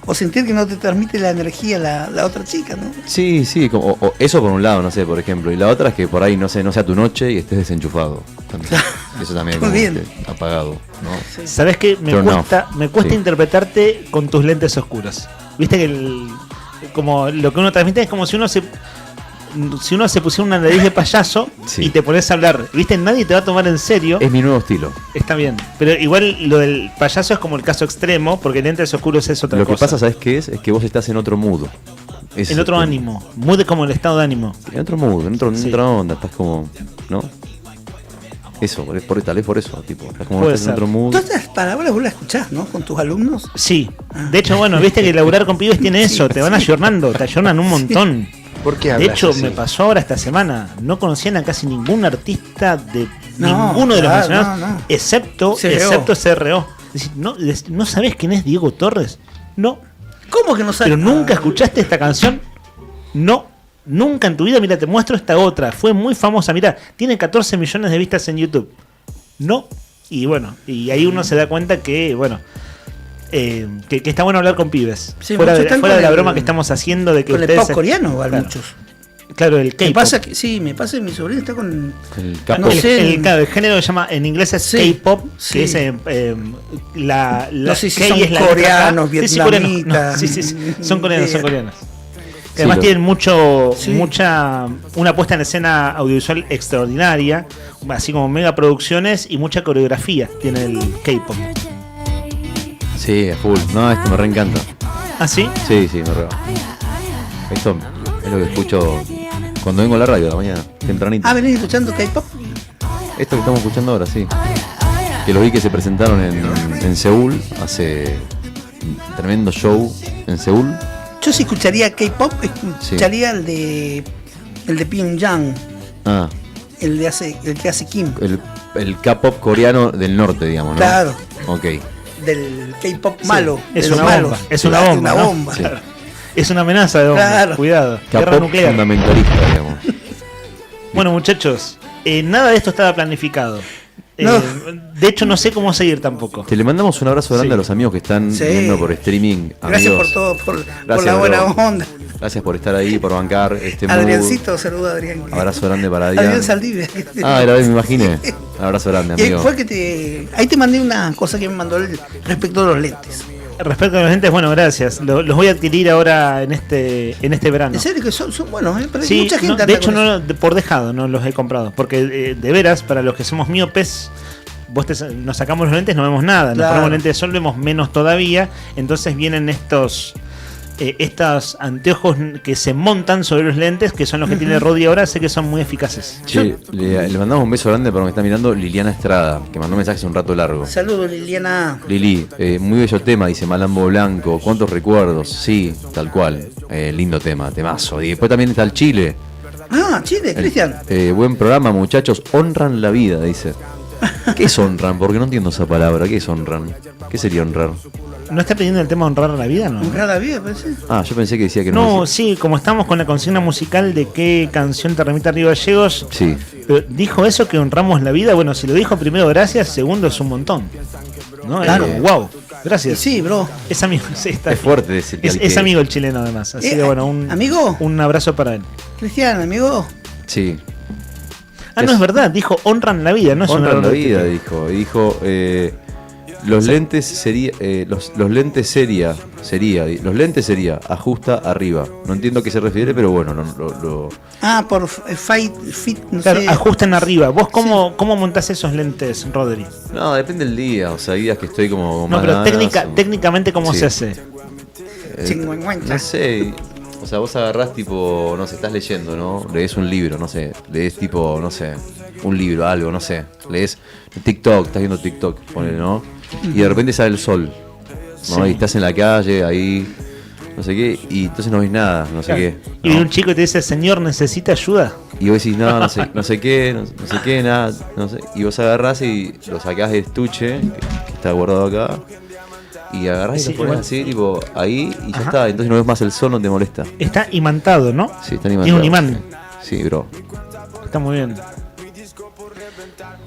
o sentir que no te transmite la energía la otra chica, ¿no? Sí, o eso por un lado, no sé, por ejemplo, y la otra es que por ahí, no sé, no sea tu noche y estés desenchufado. También. Eso también como Muy bien. que apagado, ¿no? ¿Sabés qué? Me Turn cuesta Sí. interpretarte con tus lentes oscuros. Viste que como lo que uno transmite es como si uno se pusiera una nariz de payaso Sí. y te pones a hablar. Viste, nadie te va a tomar en serio. Es mi nuevo estilo. Está bien. Pero igual lo del payaso es como el caso extremo, porque lentes oscuros es otra Lo cosa. que pasa, ¿sabes qué es? Es que vos estás en otro mood. Es en otro ánimo. Muy como el estado de ánimo. En otro mood, en Sí. otra onda, estás como, ¿no? Eso, tal vez por eso, tipo, estás como Puede estás en ser. otro mood. Todas estas palabras vos las escuchás, ¿no? Con tus alumnos. Sí. De hecho, bueno, viste que laburar con pibes tiene eso. Te van ayornando, te ayornan un montón. ¿Por qué De hablas hecho, así? me pasó ahora esta semana. No conocían a casi ningún artista de No, ninguno de los claro, mencionados, no. excepto CRO. Es decir, ¿no sabés quién es Diego Torres? No. ¿Cómo que no sabes? ¿Pero nunca escuchaste esta canción? No. Nunca en tu vida. Mira, te muestro esta otra. Fue muy famosa. Mira, tiene 14 millones de vistas en YouTube. No. Y bueno, y ahí uno se da cuenta que, bueno, que está bueno hablar con pibes. Sí, fuera muchos de están fuera de con la el- broma que estamos haciendo de que Con el ustedes pop coreano, igual claro. muchos. Claro, el Me K-pop. pasa que mi sobrino está con El no K-pop. sé, Claro, el género que se llama en inglés es Sí, K-pop, sí. que es la No sé si K son es la letra coreanos, K. Sí, coreanos. vietnamitas, No, sí, son coreanos, son coreanos. Que Sí, además lo- tienen una puesta en escena audiovisual extraordinaria, así como mega producciones y mucha coreografía tiene el K-pop. Sí, a full. No, esto me reencanta. ¿Ah, sí? Sí, me re. Esto es lo que escucho cuando vengo a la radio a la mañana, tempranito. ¿venís escuchando K-pop? Esto que estamos escuchando ahora, sí. Que lo vi que se presentaron en Seúl, hace un tremendo show en Seúl. Yo si escucharía K-pop, escucharía el de Pyongyang, Ah, el que hace Kim, el K-pop coreano del norte, digamos, ¿no? Claro. Ok. del K-pop Sí, malo. es de los una bomba, malos. es una Claro, bomba, una ¿no? bomba. Sí. Es una amenaza de bomba. Claro. Cuidado, guerra K-pop nuclear. fundamentalista, digamos. Bueno, muchachos, Nada de esto estaba planificado. No. De hecho, no sé cómo seguir tampoco. Te le mandamos un abrazo grande a los amigos que están viendo por streaming. Gracias amigos. por todo, por Gracias, la buena bro. onda. Gracias por estar ahí, por bancar este Adriancito, saluda a Adrián. Abrazo grande para Adrián. Adrián Saldivia. Era vez me imaginé. Un abrazo grande, Y ahí amigo. fue que ahí te mandé una cosa que me mandó respecto a los lentes. Respecto a los lentes, bueno, gracias. Los voy a adquirir ahora en este verano. En serio que son buenos, pero Sí, mucha gente no, anda de hecho con eso. por dejado no los he comprado. Porque de veras, para los que somos miopes, nos sacamos los lentes, no vemos nada. Nos Claro. ponemos lentes de sol, vemos menos todavía. Entonces vienen estos anteojos que se montan sobre los lentes, que son los que tiene Rodi ahora. Sé que son muy eficaces. Che, le mandamos un beso grande para que me está mirando Liliana Estrada, que mandó mensajes un rato largo. Saludos, Liliana. Lili, muy bello tema, dice Malambo Blanco. ¿Cuántos recuerdos? Sí, tal cual. Lindo tema, temazo. Y después también está el Chile. Ah, Chile, Cristian. Buen programa, muchachos. Honran la vida, dice. ¿Qué es honran? Porque no entiendo esa palabra. ¿Qué es honran? ¿Qué sería honrar? ¿No está pidiendo el tema honrar la vida, no? Honrar la vida, parece. Ah, yo pensé que decía que no. No, sí, como estamos con la consigna musical de qué canción te remite a Río Gallegos. Sí. ¿Dijo eso que honramos la vida? Bueno, si lo dijo primero, gracias. Segundo, es un montón. ¿No? Claro. Wow. Gracias. Sí, bro. Es amigo. Sí, está Es fuerte decir que es amigo el chileno, además. Así que bueno, ¿amigo? Un abrazo para él. Cristian, amigo. Sí. No es verdad. Dijo honran la vida, no es Honran la vida, título. dijo. Los lentes sería. Los lentes sería. Los lentes sería. Ajusta arriba. No entiendo a qué se refiere, pero bueno, Por fit, no Claro, sé. ajustan arriba. ¿Vos cómo montás esos lentes, Rodri? No, depende del día. O sea, hay días que estoy como. No, pero ganas, técnicamente, ¿cómo Sí. se hace? No sé. O sea, vos agarrás tipo, no sé, estás leyendo, ¿no? Lees un libro, no sé. Lees tipo, no sé, un libro, algo, no sé. Lees TikTok, estás viendo TikTok, ponele, ¿no? Y de repente sale el sol, ¿no? Sí. Y estás en la calle, ahí, no sé qué, y entonces no ves nada, no sé qué. Y viene un chico y te dice, señor, ¿necesita ayuda? Y vos decís, no sé qué, nada, no sé. Y vos agarrás y lo sacás del estuche, que está guardado acá. Y agarrás y lo pones así, tipo, ahí y ya está. Entonces no ves más el sol, no te molesta. Está imantado, ¿no? Sí, está imantado. Tiene un imán. Sí, bro. Está muy bien.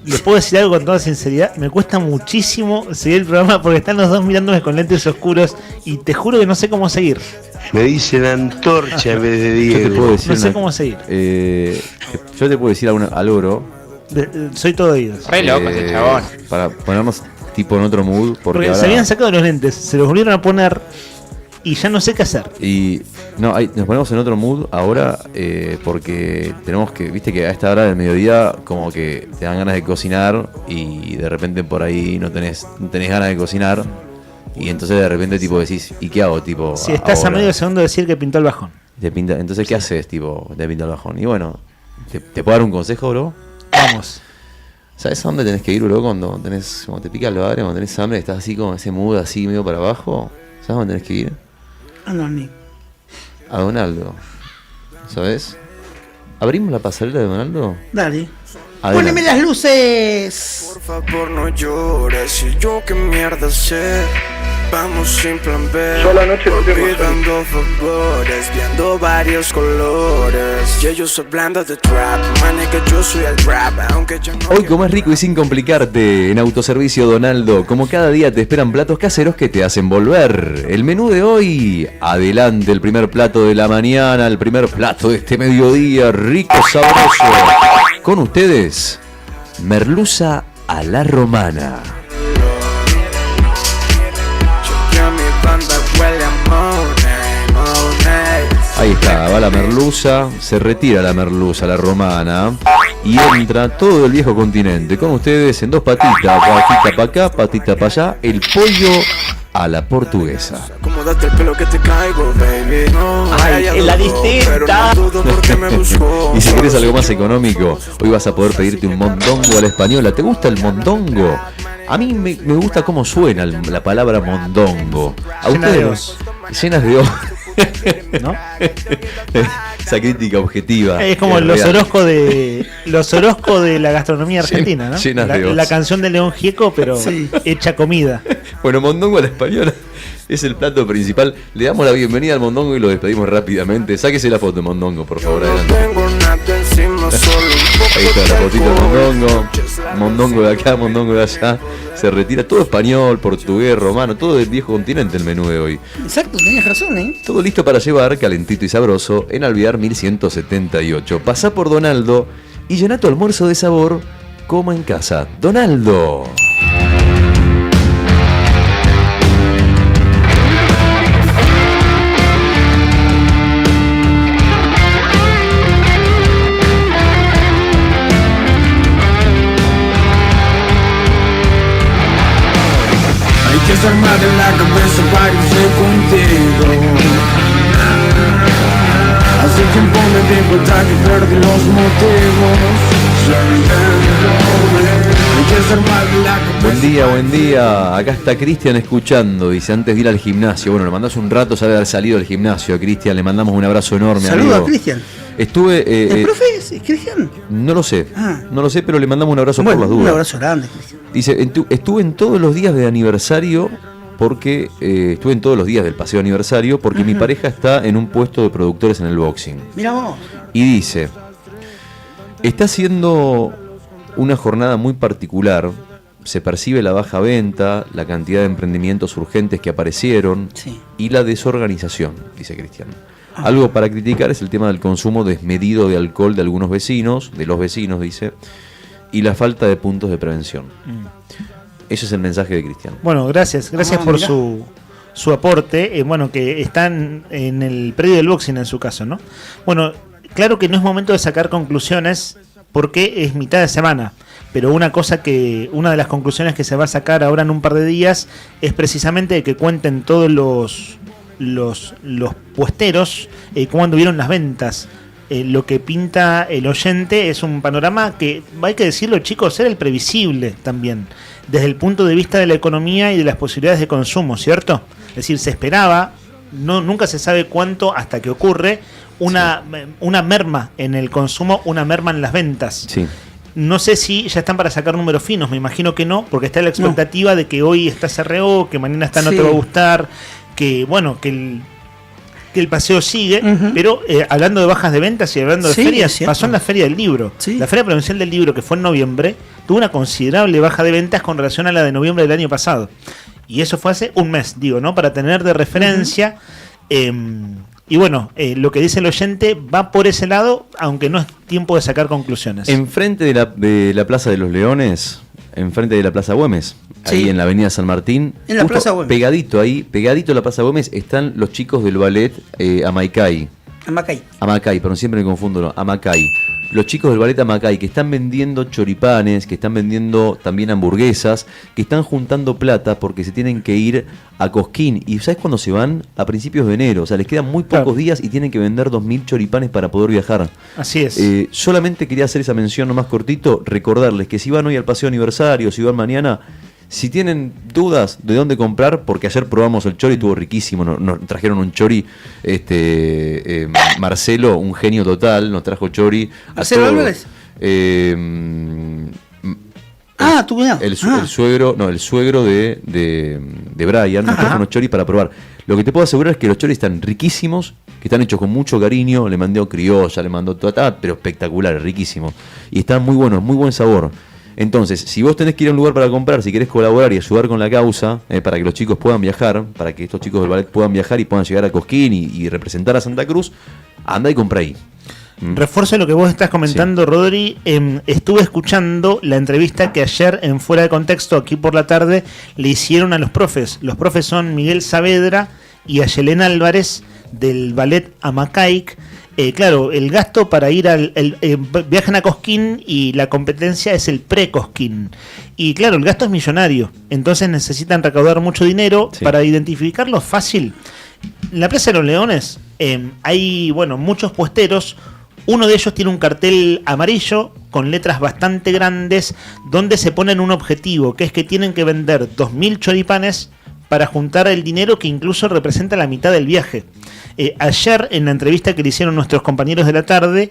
Les puedo decir algo con toda sinceridad. Me cuesta muchísimo seguir el programa porque están los dos mirándome con lentes oscuros y te juro que no sé cómo seguir. Me dicen antorcha en vez de Diego. Yo te puedo decir No sé cómo seguir. Yo te puedo decir algo, bro. Soy todo oídos. Re loco ese chabón. Para ponernos tipo en otro mood. Porque se habían sacado los lentes, se los volvieron a poner y ya no sé qué hacer. Y no, nos ponemos en otro mood ahora porque tenemos que, viste que a esta hora del mediodía como que te dan ganas de cocinar y de repente por ahí no tenés ganas de cocinar y entonces de repente tipo decís, ¿y qué hago? Tipo, Si estás ahora, a medio segundo de decir que pintó el bajón. entonces ¿qué haces? Tipo, te pinta el bajón. Y bueno, ¿te puedo dar un consejo, bro? Vamos. ¿Sabes a dónde tenés que ir, bro? Cuando te pica el bagre, cuando tenés hambre, estás así como ese mood así medio para abajo. ¿Sabes a dónde tenés que ir? A Donaldo. ¿Sabes? ¿Abrimos la pasarela de Donaldo? Dale. Adelante. Póneme las luces. Por favor no llores, y yo qué mierda sé. Vamos sin plan B. Yo a la noche no tengo olvidando favores, viendo varios colores. Y ellos hablando de trap, mané que yo soy el rap, aunque yo no. Hoy comes rico y sin complicarte en Autoservicio Donaldo. Como cada día te esperan platos caseros que te hacen volver. El menú de hoy, adelante, el primer plato de la mañana, el primer plato de este mediodía, rico, sabroso. Con ustedes, merluza a la romana. Ahí está, va la merluza, se retira la merluza, la romana, y entra todo el viejo continente. Con ustedes en dos patitas, patita para acá, patita para allá, el pollo a la portuguesa. Acomódate el pelo que te caigo, baby. No, Ay, en la distinta. Y si quieres algo más económico, hoy vas a poder pedirte un mondongo a la española. ¿Te gusta el mondongo? A mí me gusta cómo suena la palabra mondongo. ¿A Llena de ustedes? Llenas de ojos. ¿No? Esa crítica objetiva. Es como los Orozco de la gastronomía argentina, ¿no? Llenas de La os. canción de León Gieco, pero hecha comida. Bueno, mondongo a la española es el plato principal. Le damos la bienvenida al mondongo y lo despedimos rápidamente. Sáquese la foto, mondongo, por favor. Adelante. tengo nada en Ahí está la fotito de Mondongo. Mondongo de acá, Mondongo de allá. Se retira todo español, portugués, romano, todo del viejo continente el menú de hoy. Exacto, tenías razón, ¿eh? Todo listo para llevar, calentito y sabroso, en Alvear 1178. Pasá por Donaldo y llená tu almuerzo de sabor como en casa. Donaldo. Desarmar en la cabeza para irse contigo. Hace tiempo me di cuenta que perdí los motivos. Buen día. Acá está Cristian escuchando. Dice, antes de ir al gimnasio. Bueno, le mandás un rato, sabe haber salido del gimnasio a Cristian. Le mandamos un abrazo enorme. Saludos a Cristian. Estuve. ¿El profe es Cristian? No lo sé. No lo sé, pero le mandamos un abrazo por las dudas. Un abrazo grande, Cristian. Dice, estuve en todos los días de aniversario porque estuve en todos los días del paseo de aniversario porque mi pareja está en un puesto de productores en el boxing. Mira vos. Y dice, está haciendo una jornada muy particular. Se percibe la baja venta, la cantidad de emprendimientos urgentes que aparecieron y la desorganización, dice Cristian. Algo para criticar es el tema del consumo desmedido de alcohol de algunos vecinos, de los vecinos, dice, y la falta de puntos de prevención. Ese es el mensaje de Cristian. Bueno, gracias por su aporte. Bueno, que están en el predio del boxing en su caso, ¿no? Bueno, claro que no es momento de sacar conclusiones porque es mitad de semana. Pero una de las conclusiones que se va a sacar ahora en un par de días es precisamente que cuenten todos los puesteros cómo anduvieron las ventas. Lo que pinta el oyente es un panorama que, hay que decirlo, chicos, era el previsible también, desde el punto de vista de la economía y de las posibilidades de consumo, ¿cierto? Es decir, se esperaba, nunca se sabe cuánto hasta que ocurre una merma en el consumo, una merma en las ventas. Sí. No sé si ya están para sacar números finos, me imagino que no, porque está la expectativa de que hoy está CRO, que mañana está no te va a gustar, que bueno, que el paseo sigue, pero hablando de bajas de ventas y hablando de ferias, pasó en la Feria del Libro. La Feria Provincial del Libro, que fue en noviembre, tuvo una considerable baja de ventas con relación a la de noviembre del año pasado. Y eso fue hace un mes, digo, ¿no? Para tener de referencia. Y bueno, lo que dice el oyente va por ese lado, aunque no es tiempo de sacar conclusiones. Enfrente de la Plaza de los Leones, enfrente de la Plaza Güemes, ahí en la Avenida San Martín, en la Plaza Güemes, pegadito a la Plaza Güemes, están los chicos del ballet Amacay, pero siempre me confundo, ¿no? Amacay. Los chicos del ballet Amacay que están vendiendo choripanes, que están vendiendo también hamburguesas, que están juntando plata porque se tienen que ir a Cosquín. ¿Y sabes cuándo se van? A principios de enero. O sea, les quedan muy pocos días y tienen que vender 2.000 choripanes para poder viajar. Así es. Solamente quería hacer esa mención nomás cortito, recordarles que si van hoy al paseo aniversario, si van mañana, si tienen dudas de dónde comprar, porque ayer probamos el chori, estuvo riquísimo, nos trajeron un chori, Marcelo, un genio total, nos trajo chori. ¿Marcelo Álvarez? Tu cuñado. El suegro de Brian, nos trajo unos choris para probar. Lo que te puedo asegurar es que los choris están riquísimos, que están hechos con mucho cariño, le mandó criolla, le mandó todo, pero espectacular, riquísimo. Y están muy buenos, muy buen sabor. Entonces, si vos tenés que ir a un lugar para comprar, si querés colaborar y ayudar con la causa, para que los chicos puedan viajar, para que estos chicos del ballet puedan viajar y puedan llegar a Cosquín y representar a Santa Cruz, anda y compra ahí. Refuerzo lo que vos estás comentando, Rodri. Estuve escuchando la entrevista que ayer en Fuera de Contexto, aquí por la tarde, le hicieron a los profes. Los profes son Miguel Saavedra y Ayelén Álvarez del ballet Amacaic. Claro, el gasto para ir viajan a Cosquín y la competencia es el pre-Cosquín. Y claro, el gasto es millonario. Entonces necesitan recaudar mucho dinero. Para identificarlo fácil. En la Plaza de los Leones hay muchos puesteros. Uno de ellos tiene un cartel amarillo con letras bastante grandes donde se ponen un objetivo, que es que tienen que vender 2.000 choripanes para juntar el dinero que incluso representa la mitad del viaje. Ayer, en la entrevista que le hicieron nuestros compañeros de la tarde,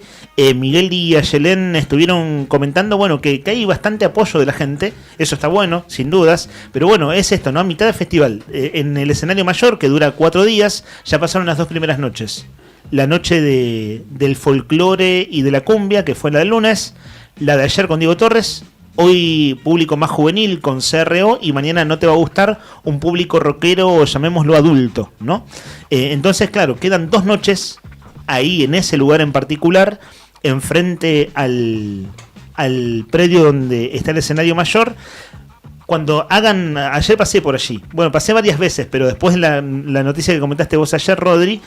Miguel y Ayelén estuvieron comentando que hay bastante apoyo de la gente. Eso está bueno, sin dudas. Pero bueno, es esto, ¿no? A mitad de festival. En el escenario mayor, que dura 4 días, ya pasaron las 2 primeras noches. la noche del folclore y de la cumbia, que fue la del lunes, la de ayer con Diego Torres, hoy público más juvenil con CRO, y mañana No Te Va a Gustar, un público rockero, llamémoslo adulto, ¿no? Entonces, claro, quedan 2 noches ahí en ese lugar en particular, enfrente al predio donde está el escenario mayor. Cuando hagan, ayer pasé por allí, bueno, pasé varias veces, pero después de la noticia que comentaste vos ayer, Rodri,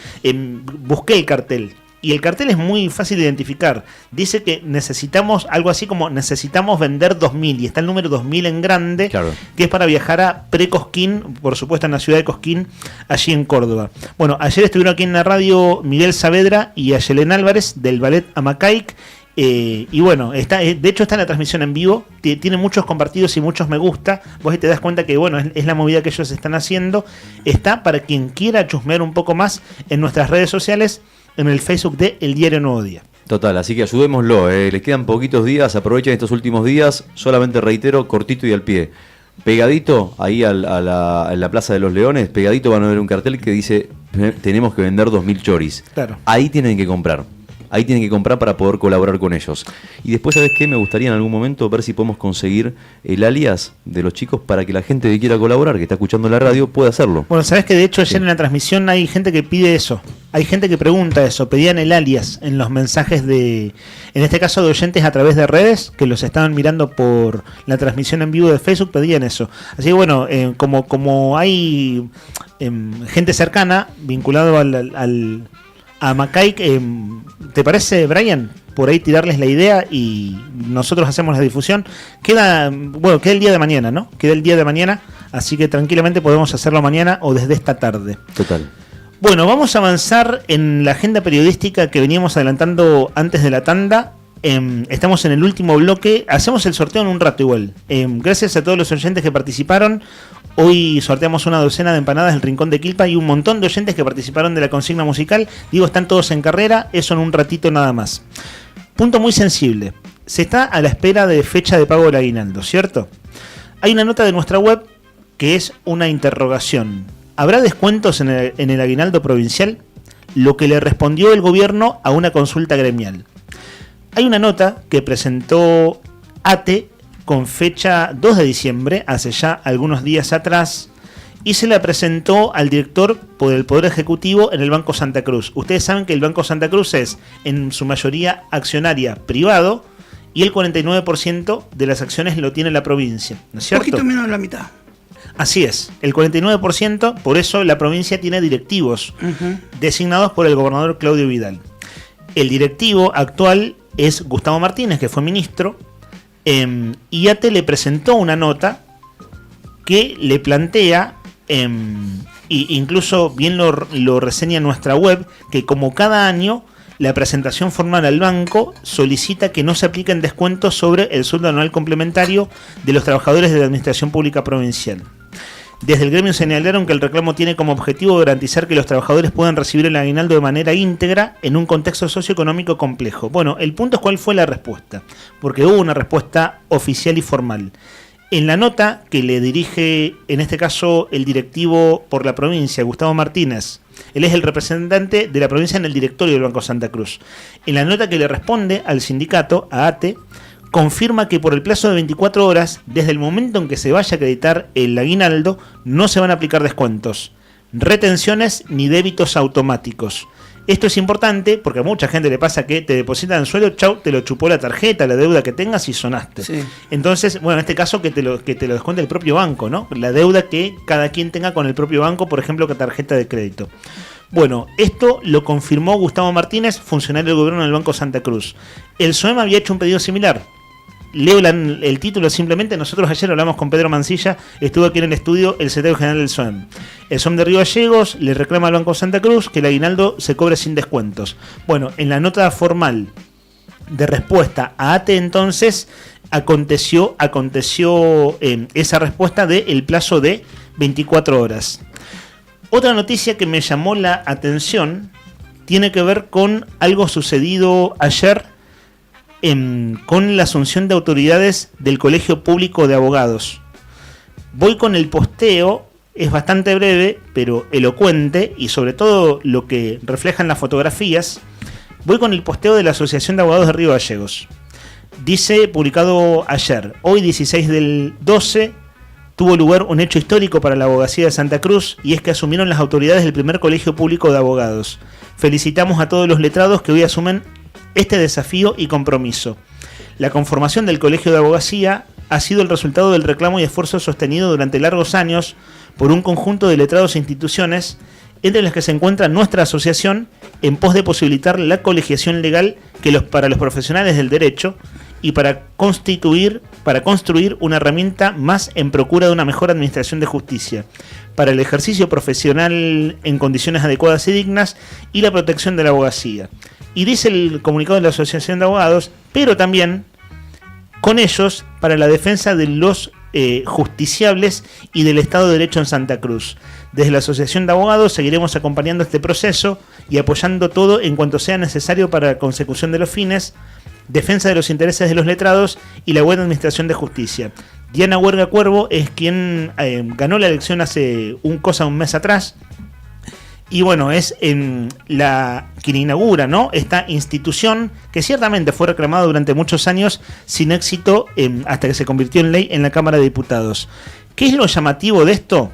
busqué el cartel. Y el cartel es muy fácil de identificar. Dice que necesitamos, algo así como necesitamos vender 2000, y está el número 2000 en grande, claro, que es para viajar a Pre-Cosquín, por supuesto en la ciudad de Cosquín, allí en Córdoba. Bueno, ayer estuvieron aquí en la radio Miguel Saavedra y Ayelén Álvarez del Ballet Amacaic. Y bueno, de hecho está en la transmisión en vivo, tiene muchos compartidos y muchos me gusta. Vos ahí te das cuenta que bueno, es la movida que ellos están haciendo. Está para quien quiera chusmear un poco más en nuestras redes sociales, en el Facebook de El Diario Nuevo Día. Total, así que ayudémoslo, les quedan poquitos días, aprovechen estos últimos días, solamente reitero, cortito y al pie. Pegadito, ahí a la Plaza de los Leones, pegadito van a ver un cartel que dice, tenemos que vender 2000 choris. Claro. Ahí tienen que comprar. Ahí tienen que comprar para poder colaborar con ellos. Y después, ¿sabes qué? Me gustaría en algún momento ver si podemos conseguir el alias de los chicos para que la gente que quiera colaborar, que está escuchando la radio, pueda hacerlo. Bueno, ¿sabes que de hecho ayer en la transmisión hay gente que pide eso? Hay gente que pregunta eso, pedían el alias en los mensajes en este caso de oyentes a través de redes, que los estaban mirando por la transmisión en vivo de Facebook, pedían eso. Así que bueno, como hay gente cercana vinculado a Macaic, ¿te parece, Brian? Por ahí tirarles la idea y nosotros hacemos la difusión. Queda el día de mañana, ¿no? Queda el día de mañana, así que tranquilamente podemos hacerlo mañana o desde esta tarde. Total. Bueno, vamos a avanzar en la agenda periodística que veníamos adelantando antes de la tanda. Estamos en el último bloque. Hacemos el sorteo en un rato igual. Gracias a todos los oyentes que participaron. Hoy sorteamos una docena de empanadas del Rincón de Quilpa y un montón de oyentes que participaron de la consigna musical. Digo, están todos en carrera, eso en un ratito nada más. Punto muy sensible. Se está a la espera de fecha de pago del aguinaldo, ¿cierto? Hay una nota de nuestra web que es una interrogación. ¿Habrá descuentos en el aguinaldo provincial? Lo que le respondió el gobierno a una consulta gremial. Hay una nota que presentó ATE con fecha 2 de diciembre, hace ya algunos días atrás, y se la presentó al director del Poder Ejecutivo en el Banco Santa Cruz. Ustedes saben que el Banco Santa Cruz es en su mayoría accionaria privado y el 49% de las acciones lo tiene la provincia, ¿no es cierto? Un poquito menos de la mitad. Así es, el 49%, por eso la provincia tiene directivos designados por el gobernador Claudio Vidal. El directivo actual es Gustavo Martínez, que fue ministro, y ATE le presentó una nota que le plantea, y incluso bien lo reseña en nuestra web, que como cada año la presentación formal al banco solicita que no se apliquen descuentos sobre el sueldo anual complementario de los trabajadores de la Administración Pública Provincial. Desde el gremio señalaron que el reclamo tiene como objetivo garantizar que los trabajadores puedan recibir el aguinaldo de manera íntegra en un contexto socioeconómico complejo. Bueno, el punto es cuál fue la respuesta, porque hubo una respuesta oficial y formal. En la nota que le dirige, en este caso, el directivo por la provincia, Gustavo Martínez, él es el representante de la provincia en el directorio del Banco Santa Cruz. En la nota que le responde al sindicato, a ATE, confirma que por el plazo de 24 horas, desde el momento en que se vaya a acreditar el aguinaldo, no se van a aplicar descuentos, retenciones ni débitos automáticos. Esto es importante porque a mucha gente le pasa que te depositan el sueldo, chau, te lo chupó la tarjeta, la deuda que tengas y sonaste. Sí. Entonces, bueno, en este caso que te lo descuente el propio banco, ¿no? La deuda que cada quien tenga con el propio banco, por ejemplo, con tarjeta de crédito. Bueno, esto lo confirmó Gustavo Martínez, funcionario del gobierno del Banco Santa Cruz. El SOEM había hecho un pedido similar. Leo el título simplemente. Nosotros ayer hablamos con Pedro Mancilla, estuvo aquí en el estudio el secretario general del SOEM. El SOEM de Río Gallegos le reclama al Banco Santa Cruz que el aguinaldo se cobre sin descuentos. Bueno, en la nota formal de respuesta a ATE entonces aconteció esa respuesta del plazo de 24 horas. Otra noticia que me llamó la atención tiene que ver con algo sucedido ayer con la asunción de autoridades del Colegio Público de Abogados. Voy con el posteo Es bastante breve, pero elocuente, y sobre todo lo que reflejan las fotografías. Voy con el posteo de la Asociación de Abogados de Río Gallegos. Dice, publicado ayer, hoy 16 del 12, tuvo lugar un hecho histórico para la abogacía de Santa Cruz, y es que asumieron las autoridades del primer colegio público de abogados. Felicitamos a todos los letrados que hoy asumen este desafío y compromiso. La conformación del colegio de abogacía ha sido el resultado del reclamo y esfuerzo sostenido durante largos años por un conjunto de letrados e instituciones, entre las que se encuentra nuestra asociación, en pos de posibilitar la colegiación legal para los profesionales del derecho y para construir una herramienta más en procura de una mejor administración de justicia, para el ejercicio profesional en condiciones adecuadas y dignas y la protección de la abogacía. Y dice el comunicado de la Asociación de Abogados, pero también con ellos para la defensa de los justiciables y del Estado de Derecho en Santa Cruz. Desde la Asociación de Abogados seguiremos acompañando este proceso y apoyando todo en cuanto sea necesario para la consecución de los fines, defensa de los intereses de los letrados y la buena administración de justicia. Diana Huerga Cuervo es quien ganó la elección hace un mes atrás. Y bueno, es quien inaugura, ¿no?, esta institución que ciertamente fue reclamada durante muchos años sin éxito hasta que se convirtió en ley en la Cámara de Diputados. ¿Qué es lo llamativo de esto?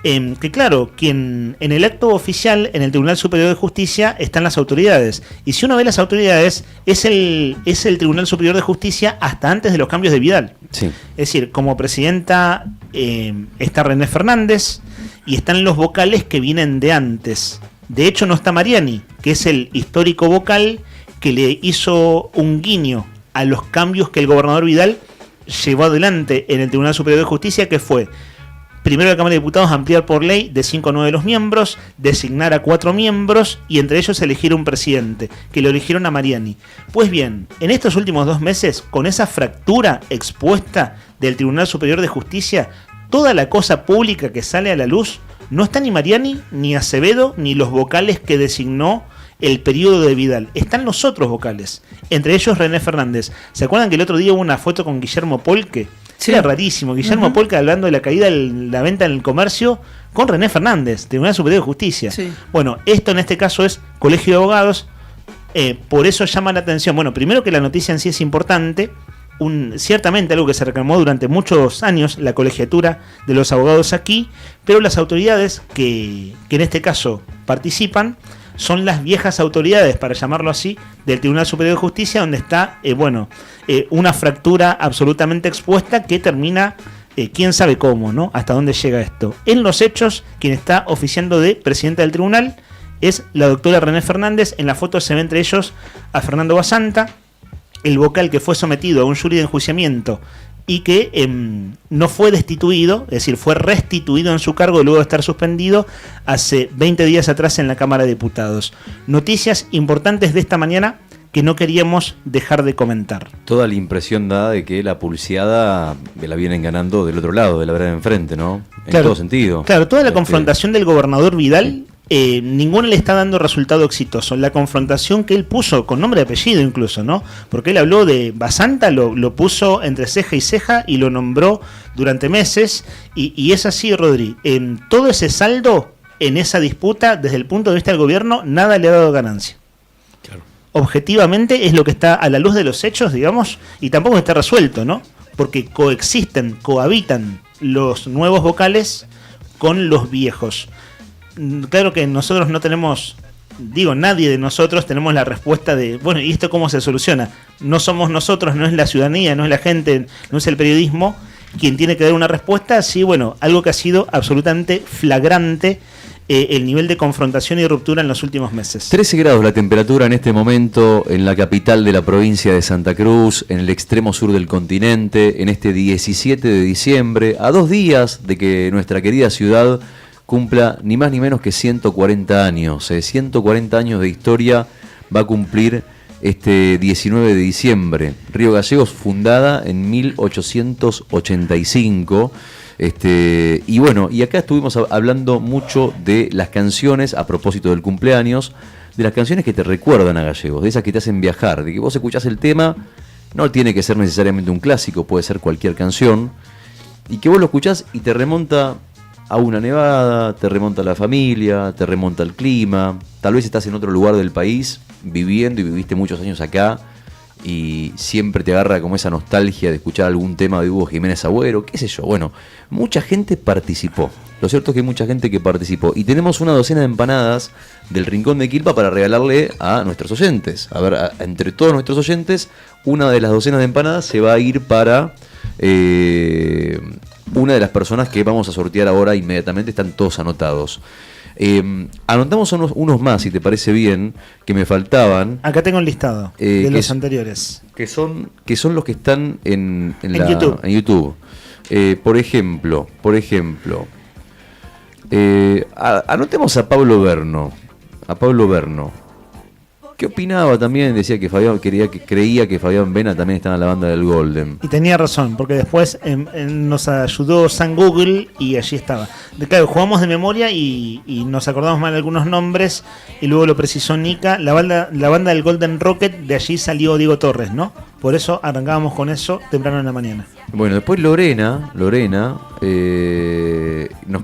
Que claro, en el acto oficial, en el Tribunal Superior de Justicia, están las autoridades. Y si uno ve las autoridades, es el Tribunal Superior de Justicia hasta antes de los cambios de Vidal. Sí. Es decir, como presidenta está René Fernández, y están los vocales que vienen de antes. De hecho, no está Mariani, que es el histórico vocal que le hizo un guiño a los cambios que el gobernador Vidal llevó adelante en el Tribunal Superior de Justicia, que fue, primero la Cámara de Diputados ampliar por ley de 5 a 9 los miembros, designar a 4 miembros y entre ellos elegir un presidente, que lo eligieron a Mariani. Pues bien, en estos últimos 2 meses, con esa fractura expuesta del Tribunal Superior de Justicia, toda la cosa pública que sale a la luz, no está ni Mariani, ni Acevedo, ni los vocales que designó el periodo de Vidal. Están los otros vocales, entre ellos René Fernández. ¿Se acuerdan que el otro día hubo una foto con Guillermo Polque? Sí. Era rarísimo, Guillermo Polque hablando de la caída de la venta en el comercio con René Fernández, Tribunal Superior de Justicia. Sí. Bueno, esto en este caso es Colegio de Abogados, por eso llama la atención. Bueno, primero que la noticia en sí es importante, ciertamente algo que se reclamó durante muchos años, la colegiatura de los abogados aquí, pero las autoridades que en este caso participan son las viejas autoridades, para llamarlo así, del Tribunal Superior de Justicia, donde está una fractura absolutamente expuesta que termina, quién sabe cómo, ¿no? Hasta dónde llega esto. En los hechos, quien está oficiando de presidenta del tribunal es la doctora René Fernández. En la foto se ve entre ellos a Fernando Basanta, el vocal que fue sometido a un jury de enjuiciamiento y que no fue destituido, es decir, fue restituido en su cargo luego de estar suspendido hace 20 días atrás en la Cámara de Diputados. Noticias importantes de esta mañana que no queríamos dejar de comentar. Toda la impresión da de que la pulseada la vienen ganando del otro lado, de la vereda enfrente, ¿no? En todo sentido. Claro, toda la confrontación del gobernador Vidal, ninguna le está dando resultado exitoso. La confrontación que él puso, con nombre y apellido incluso, ¿no? Porque él habló de Basanta, lo puso entre ceja y ceja y lo nombró durante meses. Y es así, Rodri. En todo ese saldo, en esa disputa, desde el punto de vista del gobierno, nada le ha dado ganancia. Claro. Objetivamente es lo que está a la luz de los hechos, digamos, y tampoco está resuelto, ¿no? Porque cohabitan los nuevos vocales con los viejos. Claro que nosotros no tenemos, nadie de nosotros tenemos la respuesta de, bueno, ¿y esto cómo se soluciona? No somos nosotros, no es la ciudadanía, no es la gente, no es el periodismo quien tiene que dar una respuesta. Sí, bueno, algo que ha sido absolutamente flagrante, el nivel de confrontación y ruptura en los últimos meses. 13 grados la temperatura en este momento en la capital de la provincia de Santa Cruz, en el extremo sur del continente, en este 17 de diciembre, a 2 días de que nuestra querida ciudad cumpla ni más ni menos que 140 años. 140 años de historia va a cumplir este 19 de diciembre. Río Gallegos, fundada en 1885. Y bueno, y acá estuvimos hablando mucho de las canciones, a propósito del cumpleaños, de las canciones que te recuerdan a Gallegos, de esas que te hacen viajar, de que vos escuchás el tema, no tiene que ser necesariamente un clásico, puede ser cualquier canción, y que vos lo escuchás y te remonta a una nevada, te remonta a la familia, te remonta al clima. Tal vez estás en otro lugar del país viviendo y viviste muchos años acá y siempre te agarra como esa nostalgia de escuchar algún tema de Hugo Jiménez Agüero, qué sé yo. Bueno, mucha gente participó. Lo cierto es que hay mucha gente que participó. Y tenemos una docena de empanadas del Rincón de Quilpa para regalarle a nuestros oyentes. A ver, entre todos nuestros oyentes, una de las docenas de empanadas se va a ir para una de las personas que vamos a sortear ahora inmediatamente. Están todos anotados. Anotamos unos más, si te parece bien, que me faltaban. Acá tengo un listado de los anteriores. Que son los que están en YouTube. En YouTube. Por ejemplo, anotemos a Pablo Berno. ¿Qué opinaba también? Decía que creía que Fabián Vena también estaba en la banda del Golden. Y tenía razón, porque después nos ayudó San Google y allí estaba. Claro, jugamos de memoria y nos acordamos mal algunos nombres y luego lo precisó Nica. La banda del Golden Rocket, de allí salió Diego Torres, ¿no? Por eso arrancábamos con eso temprano en la mañana. Bueno, después Lorena nos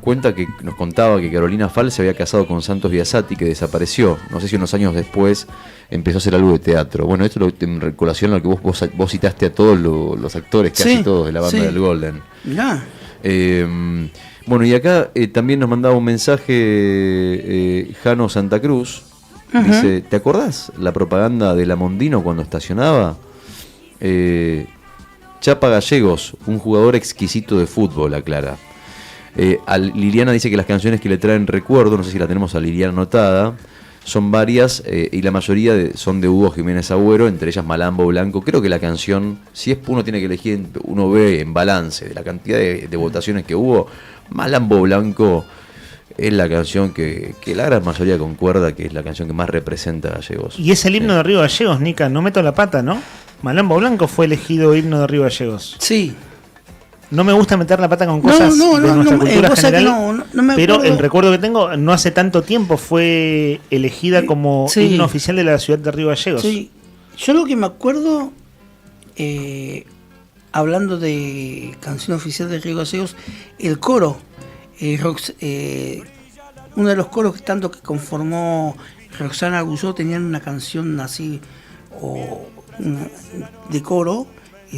contaba que Carolina Fal se había casado con Santos Biasati, que desapareció. No sé si unos años después empezó a hacer algo de teatro. Bueno, esto en colación a lo que vos citaste a todos los actores, casi todos de la banda del Golden. Mirá. Bueno, y acá también nos mandaba un mensaje Jano Santa Cruz. Dice, ¿te acordás la propaganda de la Mondino cuando estacionaba? Chapa Gallegos, un jugador exquisito de fútbol, aclara. Liliana dice que las canciones que le traen recuerdo, no sé si la tenemos a Liliana anotada, son varias y la mayoría son de Hugo Jiménez Agüero, entre ellas Malambo Blanco. Creo que la canción, si es uno tiene que elegir, uno ve en balance de la cantidad de votaciones que hubo, Malambo Blanco es la canción que la gran mayoría concuerda que es la canción que más representa a Gallegos. Y es el himno de Río Gallegos, Nica, no meto la pata, ¿no? Malambo Blanco fue elegido himno de Río Gallegos. Sí. No me gusta meter la pata con cosas de nuestra cultura general, pero el recuerdo que tengo, no hace tanto tiempo fue elegida como himno oficial de la ciudad de Río Gallegos. Sí. Yo lo que me acuerdo, hablando de canción oficial de Río Gallegos, el coro, uno de los coros tanto que conformó Roxana Guyot, tenían una canción así de coro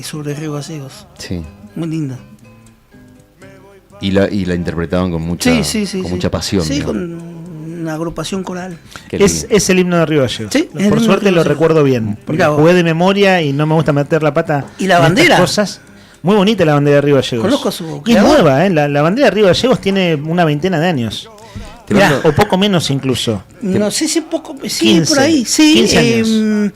sobre Río Gallegos. Sí. Muy linda. Y la interpretaban con mucha mucha pasión. Sí, ¿no? con una agrupación coral. Es el himno de Río Gallegos. Sí, por suerte lo recuerdo bien. Porque jugué de memoria y no me gusta meter la pata. ¿Y la bandera? Cosas. Muy bonita la bandera de Río Gallegos. Conozco su y es nueva, ¿eh? La bandera de Río Gallegos tiene una veintena de años. O poco menos incluso. No sé si poco. Sí, 15, por ahí. Sí, 15 años.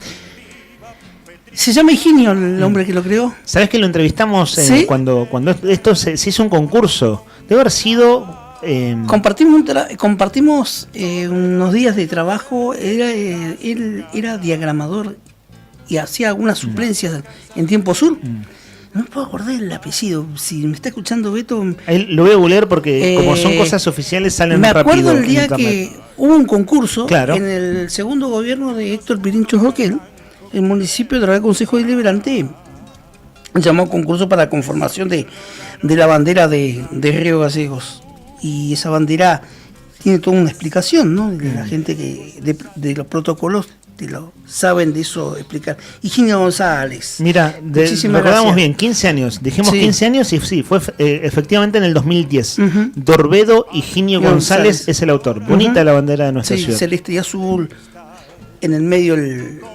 Se llama Higinio el hombre que lo creó. ¿Sabés que lo entrevistamos cuando esto se hizo un concurso? Debe haber sido... Compartimos unos días de trabajo. Él era diagramador y hacía algunas suplencias en Tiempo Sur. No me puedo acordar el apellido. Si me está escuchando Beto... Lo voy a googlear porque como son cosas oficiales salen rápido. Me acuerdo el día que hubo un concurso en el segundo gobierno de Héctor Pirincho Joquel. El municipio, a través del Consejo Deliberante, llamó concurso para la conformación de la bandera de Río Gallegos. Y esa bandera tiene toda una explicación, ¿no? De la gente de los protocolos saben de eso explicar. Higinio González. Mira, recordamos bien, 15 años. Dijimos 15 años y sí, fue efectivamente en el 2010. Dorbedo Higinio González es el autor. Bonita la bandera de nuestra ciudad. Celeste y azul. En el medio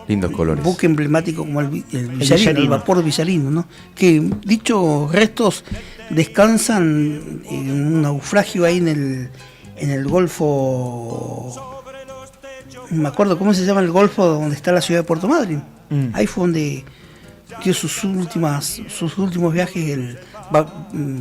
lindos colores. Buque emblemático como el Villarino, el vapor Villarino, ¿no? Que dichos restos descansan en un naufragio ahí en el Golfo. No me acuerdo cómo se llama el Golfo donde está la ciudad de Puerto Madryn. Ahí fue donde dio sus últimos viajes el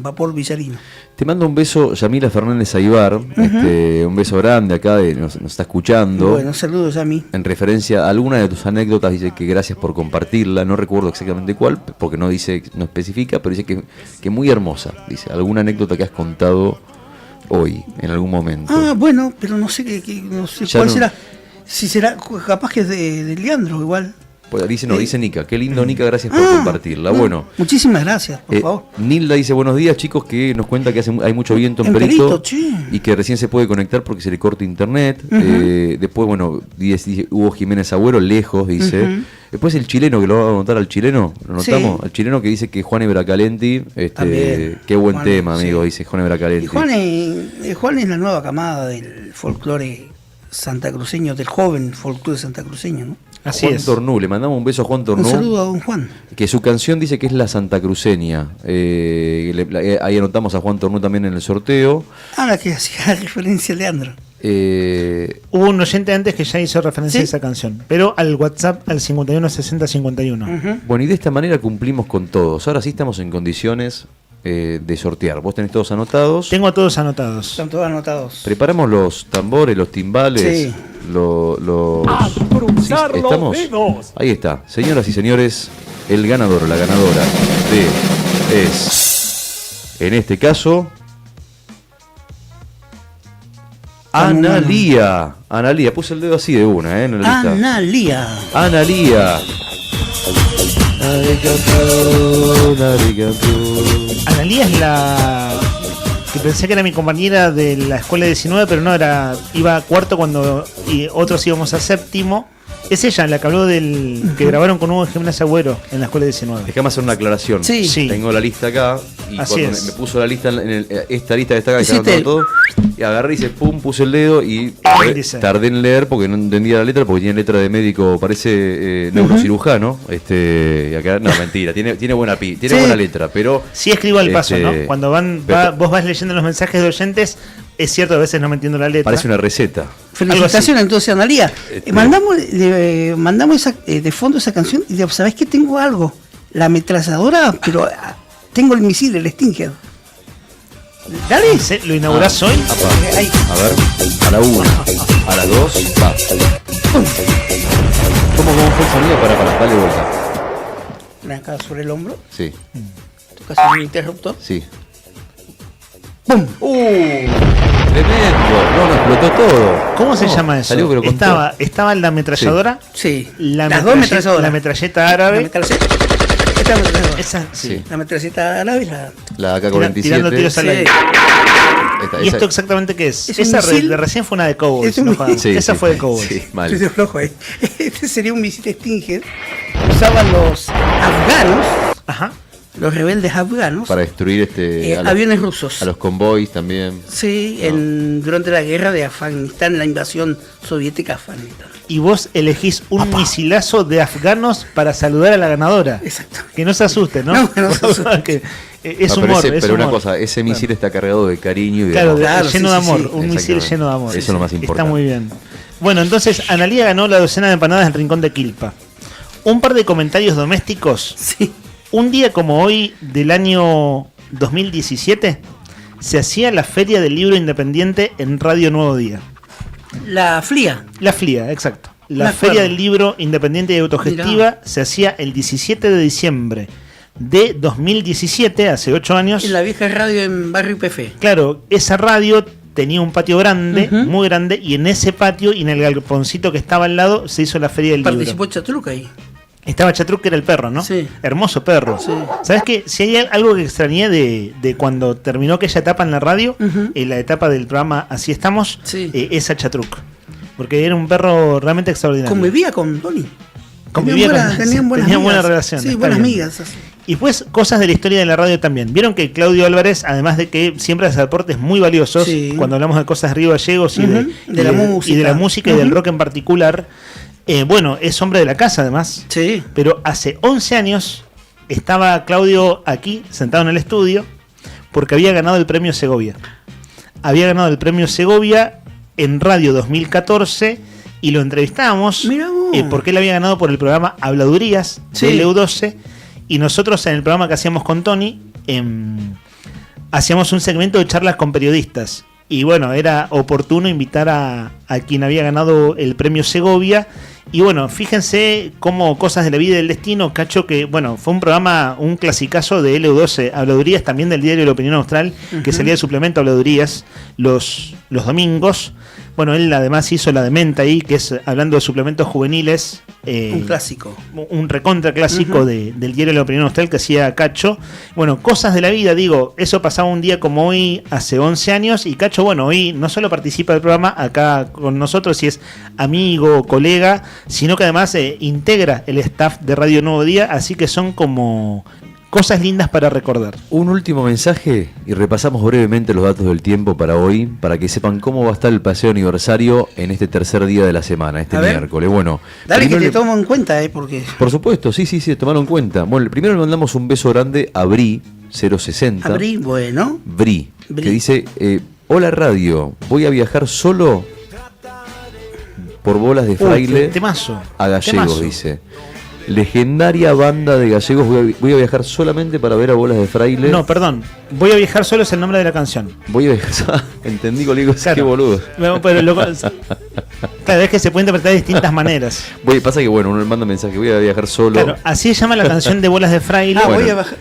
vapor Villarino. Te mando un beso, Yamila Fernández Aybar, un beso grande acá, nos está escuchando. Bueno, saludos a mí. En referencia a alguna de tus anécdotas, dice que gracias por compartirla, no recuerdo exactamente cuál, porque no especifica, pero dice que muy hermosa, dice, alguna anécdota que has contado hoy, en algún momento. Bueno, pero no sé, no sé cuál será. Si será, capaz que es de Leandro, igual. Dice Nica. Qué lindo, Nica, gracias por compartirla. Bueno. Muchísimas gracias, por favor. Nilda dice, buenos días, chicos, que nos cuenta que hay mucho viento en Perito y que recién se puede conectar porque se le corta internet. Después, bueno, dice Hugo Jiménez Agüero, lejos, dice. Después el chileno, que lo vamos a anotar al chileno, ¿lo notamos? Al chileno que dice que Juan Ebracalenti, qué buen tema, amigo, dice Juan Ebracalenti. Y Juan es la nueva camada del folclore santacruceño, del joven folclore santacruceño, ¿no? Así Juan Tornú, le mandamos un beso a Juan Tornú. Un saludo a don Juan. Que su canción dice que es la santacruceña. Ahí anotamos a Juan Tornú también en el sorteo. La que hacía referencia a Leandro. Hubo un oyente antes que ya hizo referencia a esa canción, pero al WhatsApp al 516051. Bueno, y de esta manera cumplimos con todos. Ahora sí estamos en condiciones de sortear. ¿Vos tenés todos anotados? Tengo todos anotados. Están todos anotados. Preparamos los tambores, los timbales. Sí. ¿Estamos? Ahí está. Señoras y señores, el ganador o la ganadora es, en este caso, Analía. Analía, puse el dedo así de una, en la lista. Analía. Analía es la que pensé que era mi compañera de la escuela 19, pero no, iba a cuarto cuando otros íbamos a séptimo. Es ella la que habló que grabaron con Hugo Jiménez Agüero en la escuela 19. Déjame hacer una aclaración. Sí. Tengo la lista acá y Así cuando es. me puso la lista esta lista que está acá, que está todo, y agarré y puse el dedo y tardé en leer porque no entendía la letra, porque tiene letra de médico, parece neurocirujano. Y acá, no, mentira, tiene buena buena letra, pero sí escribo al paso, ¿no? Cuando vos vas leyendo los mensajes de oyentes, es cierto, a veces no me entiendo la letra. Parece una receta. Felicitaciones entonces, Analía. Mandamos de fondo esa canción y ¿sabés qué? Tengo algo. La ametralladora, pero tengo el misil, el Stinger. Dale. ¿Lo inaugurás hoy? Ahí. A ver, a la 1, a la 2, va. ¿Cómo fue el sonido? Para, dale vuelta. Acá sobre el hombro. Sí. Tocas un interruptor. Sí. ¡Pum! Tremendo. No, explotó todo. ¿Cómo se llama eso? Salió, pero estaba la ametralladora. Sí. Las dos metralladoras. La metralleta árabe. Esa, sí. La metralleta árabe. La AK-47. Tirando tiros al aire. ¿Y esto exactamente qué es? Esa de recién fue una de Cowboys. Esa fue de Cowboys. Sí, mal. Estoy flojo ahí. Este sería un misil Stinger. Usaban los afganos. Ajá. Los rebeldes afganos para destruir aviones rusos, a los convoys también. Sí, durante la guerra de Afganistán, la invasión soviética a Afganistán. Y vos elegís un misilazo de afganos para saludar a la ganadora. Exacto. Que no se asuste, ¿no? No se asuste. Es humor. Pero una cosa, ese misil está cargado de cariño y lleno de amor. Un misil lleno de amor. Eso es lo más importante. Está muy bien. Bueno, entonces Analía ganó la docena de empanadas del Rincón de Quilpa. Un par de comentarios domésticos. Sí. Un día como hoy del año 2017 se hacía la Feria del Libro Independiente en Radio Nuevo Día. La FLIA. La FLIA, exacto. La Feria del Libro Independiente y Autogestiva se hacía el 17 de diciembre de 2017, hace 8 años. En la vieja radio en Barrio IPF. Claro, esa radio tenía un patio grande, muy grande, y en ese patio y en el galponcito que estaba al lado se hizo la Feria del Libro. Participó Chatruc ahí. Estaba Chatruc, que era el perro, ¿no? Sí. Hermoso perro. Sí. ¿Sabes qué? Si hay algo que extrañé de cuando terminó aquella etapa en la radio, en la etapa del programa Así Estamos, es a Chatruc. Porque era un perro realmente extraordinario. Convivía con Tony. Tenían buena relación. Sí, buenas amigas. Así. Y pues cosas de la historia de la radio también. Vieron que Claudio Álvarez, además de que siempre hace aportes muy valiosos, cuando hablamos de cosas de Río Gallegos y de la música y del rock en particular, bueno, es hombre de la casa además. Sí. Pero hace 11 años estaba Claudio aquí, sentado en el estudio, porque había ganado el premio Segovia. Había ganado el premio Segovia en Radio 2014 y lo entrevistábamos porque él había ganado por el programa Habladurías de LU12, y nosotros en el programa que hacíamos con Tony hacíamos un segmento de charlas con periodistas. Y bueno, era oportuno invitar a quien había ganado el premio Segovia. Y bueno, fíjense cómo cosas de la vida y del destino, Cacho, que bueno, fue un programa, un clasicazo de LU12, Habladurías, también del diario La Opinión Austral, que salía de suplemento Habladurías los domingos. Bueno, él además hizo la de Menta ahí, que es hablando de suplementos juveniles. Un clásico. Un recontra clásico del diario La Opinión Austral que hacía Cacho. Bueno, cosas de la vida, digo, eso pasaba un día como hoy, hace 11 años, y Cacho, bueno, hoy no solo participa del programa acá con nosotros, si es amigo, colega, sino que además integra el staff de Radio Nuevo Día, así que son como cosas lindas para recordar. Un último mensaje y repasamos brevemente los datos del tiempo para hoy, para que sepan cómo va a estar el paseo aniversario en este tercer día de la semana, este miércoles. Bueno, dale que te tomo en cuenta, porque... Por supuesto, sí, tomaron en cuenta. Bueno, primero le mandamos un beso grande a Bri 060. A Bri, bueno. Bri, que dice, hola radio, voy a viajar solo por bolas de fraile temazo, a Gallegos, temazo. dice. Legendaria banda de gallegos, voy a viajar solamente para ver a Bolas de Fraile. No, perdón, Voy a viajar solo es el nombre de la canción. Voy a viajar, entendí, colega, claro. Qué boludo. Pero claro, es que se puede interpretar de distintas maneras. Pasa que bueno, uno le manda mensaje, voy a viajar solo. Claro, así se llama la canción de Bolas de Fraile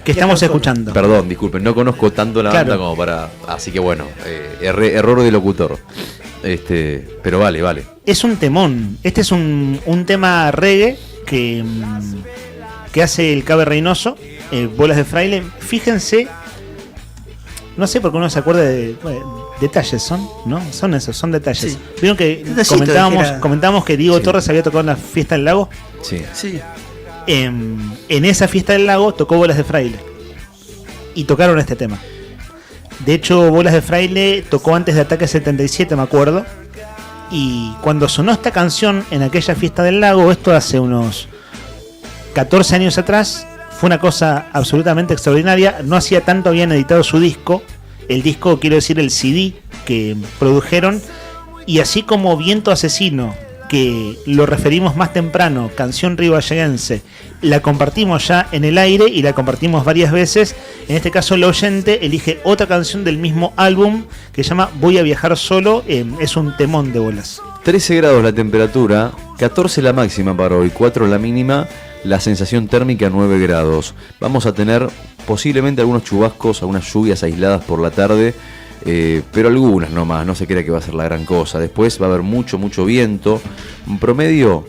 que estamos escuchando. Perdón, disculpen, no conozco tanto la banda como para... Así que bueno, error de locutor. Pero vale. Es un temón. Este es un tema reggae que hace el Cabe Reynoso, Bolas de Fraile. Fíjense, no sé por qué uno se acuerda de detalles, son esos, son detalles. Sí. Vieron que comentábamos que Diego Torres había tocado en la fiesta del lago. Sí. En esa fiesta del lago tocó Bolas de Fraile y tocaron este tema. De hecho, Bolas de Fraile tocó antes de Ataque 77, me acuerdo. Y cuando sonó esta canción en aquella fiesta del lago, esto hace unos 14 años atrás, fue una cosa absolutamente extraordinaria. No hacía tanto habían editado su disco, el disco, quiero decir, el CD que produjeron. Y así como Viento Asesino, que lo referimos más temprano, canción rivalleguense, la compartimos ya en el aire y la compartimos varias veces. En este caso el oyente elige otra canción del mismo álbum que se llama Voy a viajar solo. Es un temón de Bolas. 13 grados la temperatura, 14 la máxima para hoy, 4 la mínima, la sensación térmica 9 grados. Vamos a tener posiblemente algunos chubascos, algunas lluvias aisladas por la tarde, pero algunas nomás, no se crea que va a ser la gran cosa. Después va a haber mucho viento. Un promedio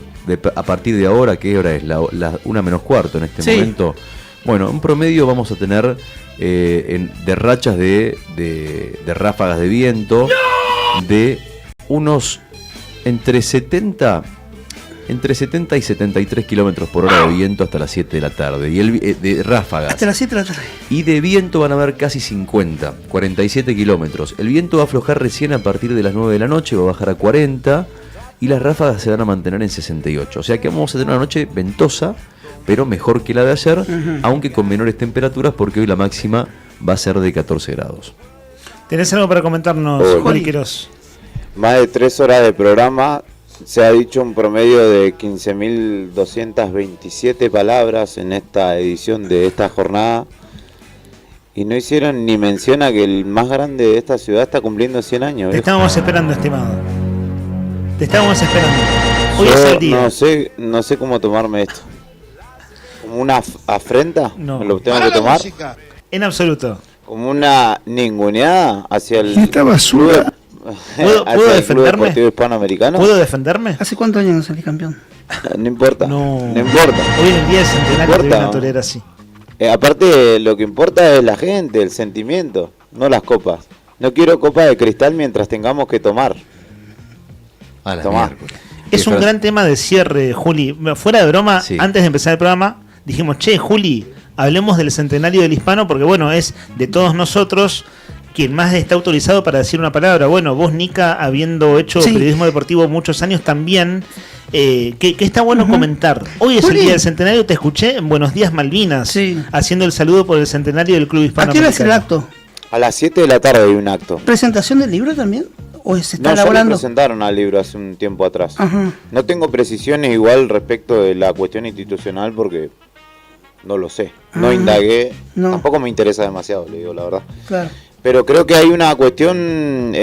a partir de ahora, ¿qué hora es? La 1:45 en este momento. Bueno, un promedio vamos a tener de rachas de ráfagas de viento de unos entre 70 y 73 kilómetros por hora de viento hasta las 7 de la tarde. Y de ráfagas. Hasta las 7 de la tarde. Y de viento van a haber casi 47 kilómetros. El viento va a aflojar recién a partir de las 9 de la noche, va a bajar a 40. Y las ráfagas se van a mantener en 68. O sea que vamos a tener una noche ventosa, pero mejor que la de ayer, aunque con menores temperaturas, porque hoy la máxima va a ser de 14 grados. ¿Tenés algo para comentarnos, Juan Quirós? Más de 3 horas de programa. Se ha dicho un promedio de 15.227 palabras en esta edición de esta jornada. Y no hicieron ni mención a que el más grande de esta ciudad está cumpliendo 100 años. Te estábamos esperando, estimado. Te estábamos esperando. Hoy es el día. No sé cómo tomarme esto. ¿Como una afrenta? No. ¿Me lo tengo que tomar? En absoluto. ¿Como una ninguneada hacia el... ¿Esta basura? ¿Puedo defenderme? Hispanoamericano? ¿Puedo defenderme? ¿Hace cuántos años no salí campeón? No importa. No importa. Hoy en día es centenario de una torera así. Aparte, lo que importa es la gente, el sentimiento, no las copas. No quiero copa de cristal mientras tengamos que tomar. Es un gran tema de cierre, Juli. Fuera de broma, antes de empezar el programa, dijimos, Juli, hablemos del centenario del hispano, porque bueno, es de todos nosotros quien más está autorizado para decir una palabra. Bueno, vos, Nica, habiendo hecho periodismo deportivo muchos años también, que está bueno comentar. Hoy es el día del centenario, te escuché en Buenos Días Malvinas, haciendo el saludo por el centenario del Club Hispano. ¿A qué hora es el acto? A las 7 de la tarde hay un acto. ¿Presentación del libro también? ¿O se está elaborando? No, presentaron al libro hace un tiempo atrás. Ajá. No tengo precisiones igual respecto de la cuestión institucional porque no lo sé. No indagué. No. Tampoco me interesa demasiado, le digo la verdad. Claro. Pero creo que hay una cuestión,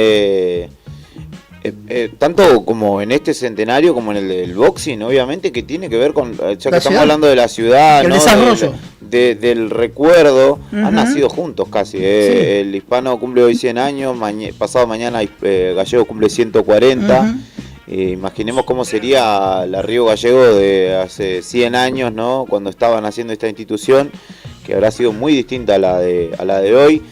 tanto como en este centenario como en el del boxing, obviamente, que tiene que ver con, ya que estamos hablando de la ciudad, el ¿no? desarrollo. del recuerdo, han nacido juntos casi. El Hispano cumple hoy 100 años, pasado mañana Gallego cumple 140. Imaginemos cómo sería la Río Gallego de hace 100 años, ¿no? Cuando estaban haciendo esta institución, que habrá sido muy distinta a la de hoy.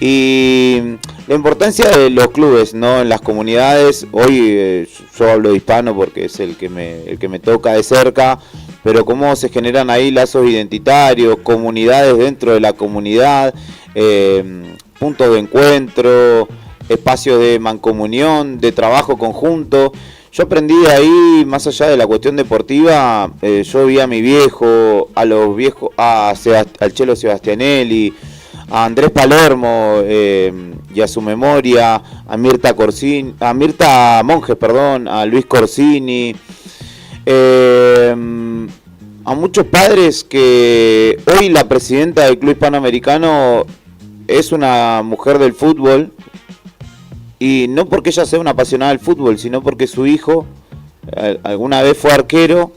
Y la importancia de los clubes, ¿no? En las comunidades. Hoy yo hablo de Hispano porque es el que me toca de cerca, pero cómo se generan ahí lazos identitarios, comunidades dentro de la comunidad, puntos de encuentro, espacios de mancomunión, de trabajo conjunto. Yo aprendí de ahí, más allá de la cuestión deportiva, yo vi a mi viejo, a los viejos, al Chelo Sebastianelli, a Andrés Palermo y a su memoria, a Mirta Monge, a Luis Corsini, a muchos padres que hoy la presidenta del Club Hispanoamericano es una mujer del fútbol, y no porque ella sea una apasionada del fútbol, sino porque su hijo alguna vez fue arquero,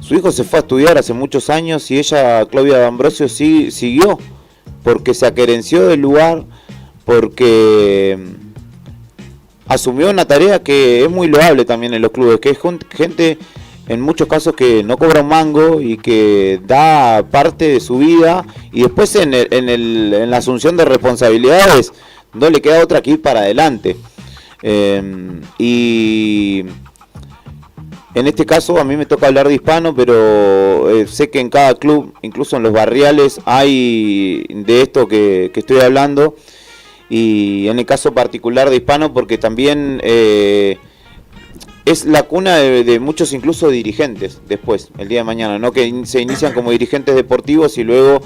su hijo se fue a estudiar hace muchos años y ella, Claudia D'Ambrosio, siguió, porque se aquerenció del lugar, porque asumió una tarea que es muy loable también en los clubes, que es gente en muchos casos que no cobra un mango y que da parte de su vida, y después en la asunción de responsabilidades no le queda otra que ir para adelante. Y en este caso a mí me toca hablar de Hispano, pero sé que en cada club, incluso en los barriales, hay de esto que estoy hablando. Y en el caso particular de Hispano, porque también es la cuna de muchos incluso dirigentes después, el día de mañana, ¿no? Que se inician como dirigentes deportivos y luego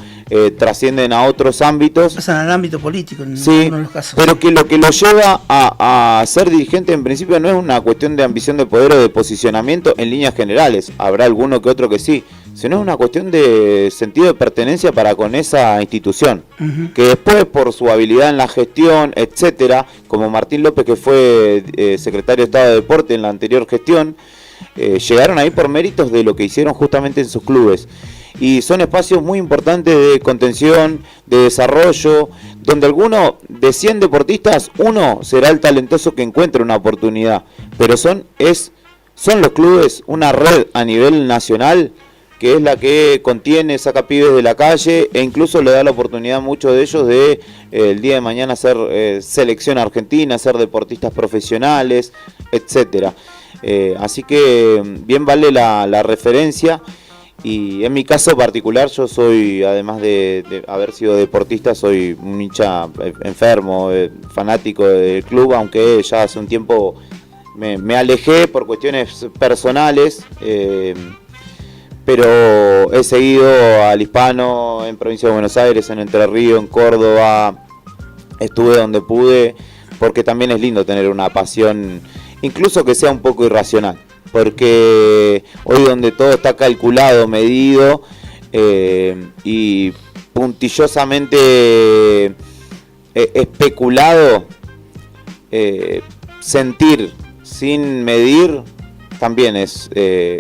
trascienden a otros ámbitos. Pasan al ámbito político en sí, algunos de los casos. Pero que lo que lo lleva a ser dirigente en principio no es una cuestión de ambición de poder o de posicionamiento en líneas generales, habrá alguno que otro que sí, sino es una cuestión de sentido de pertenencia para con esa institución, que después por su habilidad en la gestión, etcétera, como Martín López, que fue secretario de Estado de Deporte en la anterior gestión, llegaron ahí por méritos de lo que hicieron justamente en sus clubes. Y son espacios muy importantes de contención, de desarrollo, donde alguno de 100 deportistas, uno será el talentoso que encuentre una oportunidad, pero son los clubes una red a nivel nacional, que es la que contiene, saca pibes de la calle e incluso le da la oportunidad a muchos de ellos de el día de mañana ser selección argentina, ser deportistas profesionales, etcétera. Así que bien vale la referencia. Y en mi caso particular, yo soy, además de haber sido deportista, soy un hincha enfermo, fanático del club, aunque ya hace un tiempo me alejé por cuestiones personales. Pero he seguido al Hispano en Provincia de Buenos Aires, en Entre Ríos, en Córdoba. Estuve donde pude, porque también es lindo tener una pasión, incluso que sea un poco irracional. Porque hoy donde todo está calculado, medido y puntillosamente especulado, sentir sin medir también es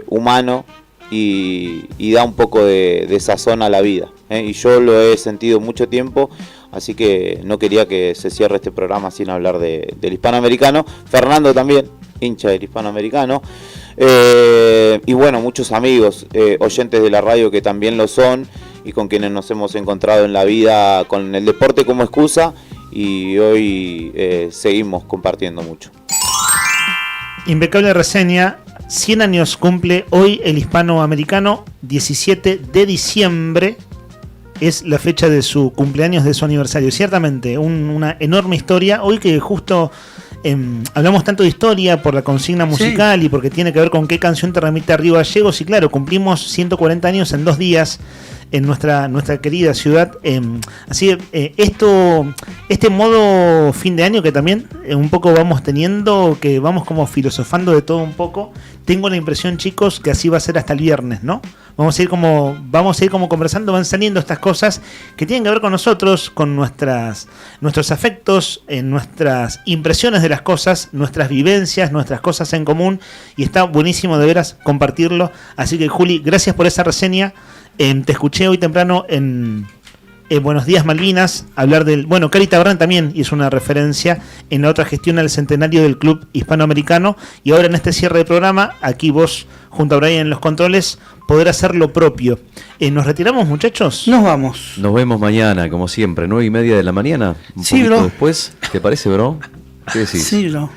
humano. Y da un poco de sazón a la vida, y yo lo he sentido mucho tiempo, así que no quería que se cierre este programa sin hablar del Hispanoamericano. Fernando también, hincha del Hispanoamericano, y bueno, muchos amigos, oyentes de la radio que también lo son y con quienes nos hemos encontrado en la vida con el deporte como excusa, y hoy seguimos compartiendo mucho. Impecable reseña. 100 años cumple hoy el Hispanoamericano, 17 de diciembre es la fecha de su cumpleaños, de su aniversario. Ciertamente, una enorme historia. Hoy que justo hablamos tanto de historia por la consigna musical, sí, y porque tiene que ver con qué canción te remite a Río Gallegos. Y claro, cumplimos 140 años en 2 días en nuestra querida ciudad. Así que este modo fin de año que también un poco vamos teniendo, que vamos como filosofando de todo un poco. Tengo la impresión, chicos, que así va a ser hasta el viernes, ¿no? vamos a ir como conversando, van saliendo estas cosas que tienen que ver con nosotros, con nuestros afectos, nuestras impresiones de las cosas, nuestras vivencias, nuestras cosas en común, y está buenísimo de veras compartirlo. Así que, Juli, gracias por esa reseña. Te escuché hoy temprano en Buenos Días Malvinas hablar del... Bueno, Cari Tabarrán también hizo una referencia en la otra gestión al centenario del Club Hispanoamericano, y ahora en este cierre de programa, aquí vos, junto a Brian en los controles, poder hacer lo propio. ¿Nos retiramos, muchachos? Nos vamos. Nos vemos mañana, como siempre, 9:30 de la mañana. Un poquito bro. Después, ¿te parece, bro? ¿Qué decís? Sí, bro.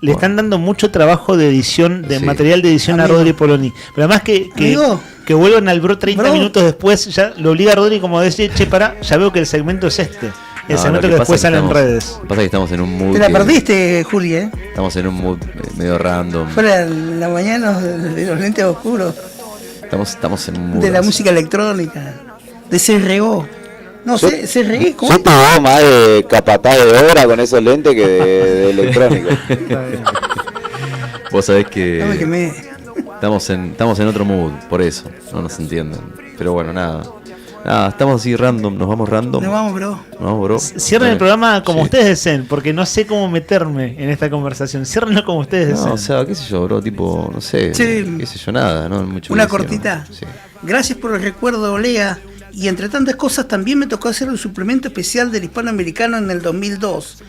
Le están dando mucho trabajo de edición, de material de edición a Rodri Poloni. Pero además que vuelvan al bro 30 minutos después, ya lo obliga a Rodri como a decir, che, pará, ya veo que el segmento es este. El segmento que después sale en redes. Lo que pasa es que estamos en un mood... Te la perdiste, Juli, ¿eh? Estamos en un mood medio random. Fuera la mañana de los lentes oscuros. Estamos en un mood... De la música electrónica. De CRO. No, CRE, ¿cómo? Yo estaba más de capataz de obra con esos lentes que de electrónico. Vos sabés que... No me quemé. Estamos en otro mood, por eso, no nos entienden. Pero bueno, nada, estamos así random, nos vamos random. Nos vamos, bro. Cierren el programa como ustedes deseen, porque no sé cómo meterme en esta conversación. Ciérrenlo como ustedes deseen. O sea, qué sé yo, bro, tipo, no sé, qué sé yo, nada, no mucho. Una cortita. Sí. Gracias por el recuerdo, Lea. Y entre tantas cosas también me tocó hacer un suplemento especial del Hispanoamericano en el 2002.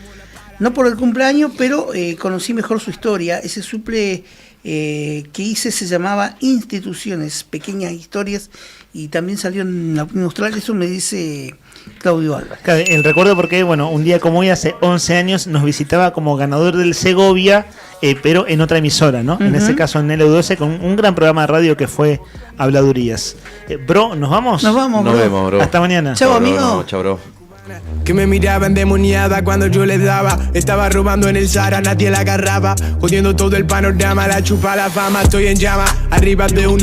No por el cumpleaños, pero conocí mejor su historia. Ese suple que hice se llamaba Instituciones, Pequeñas Historias, y también salió en la Opinión Austral. Eso me dice Claudio Álvarez. Claro, el recuerdo porque, bueno, un día como hoy, hace 11 años, nos visitaba como ganador del Segovia, pero en otra emisora, ¿no? En ese caso en LU12, con un gran programa de radio que fue Habladurías. Bro, ¿nos vamos? Nos vamos, bro. Nos vemos, bro. Hasta mañana. Chao, amigo. Chao, bro. Que me miraba endemoniada cuando yo les daba. Estaba robando en el Zara, nadie la agarraba. Jodiendo todo el panorama, la chupa la fama. Estoy en llama, arriba de una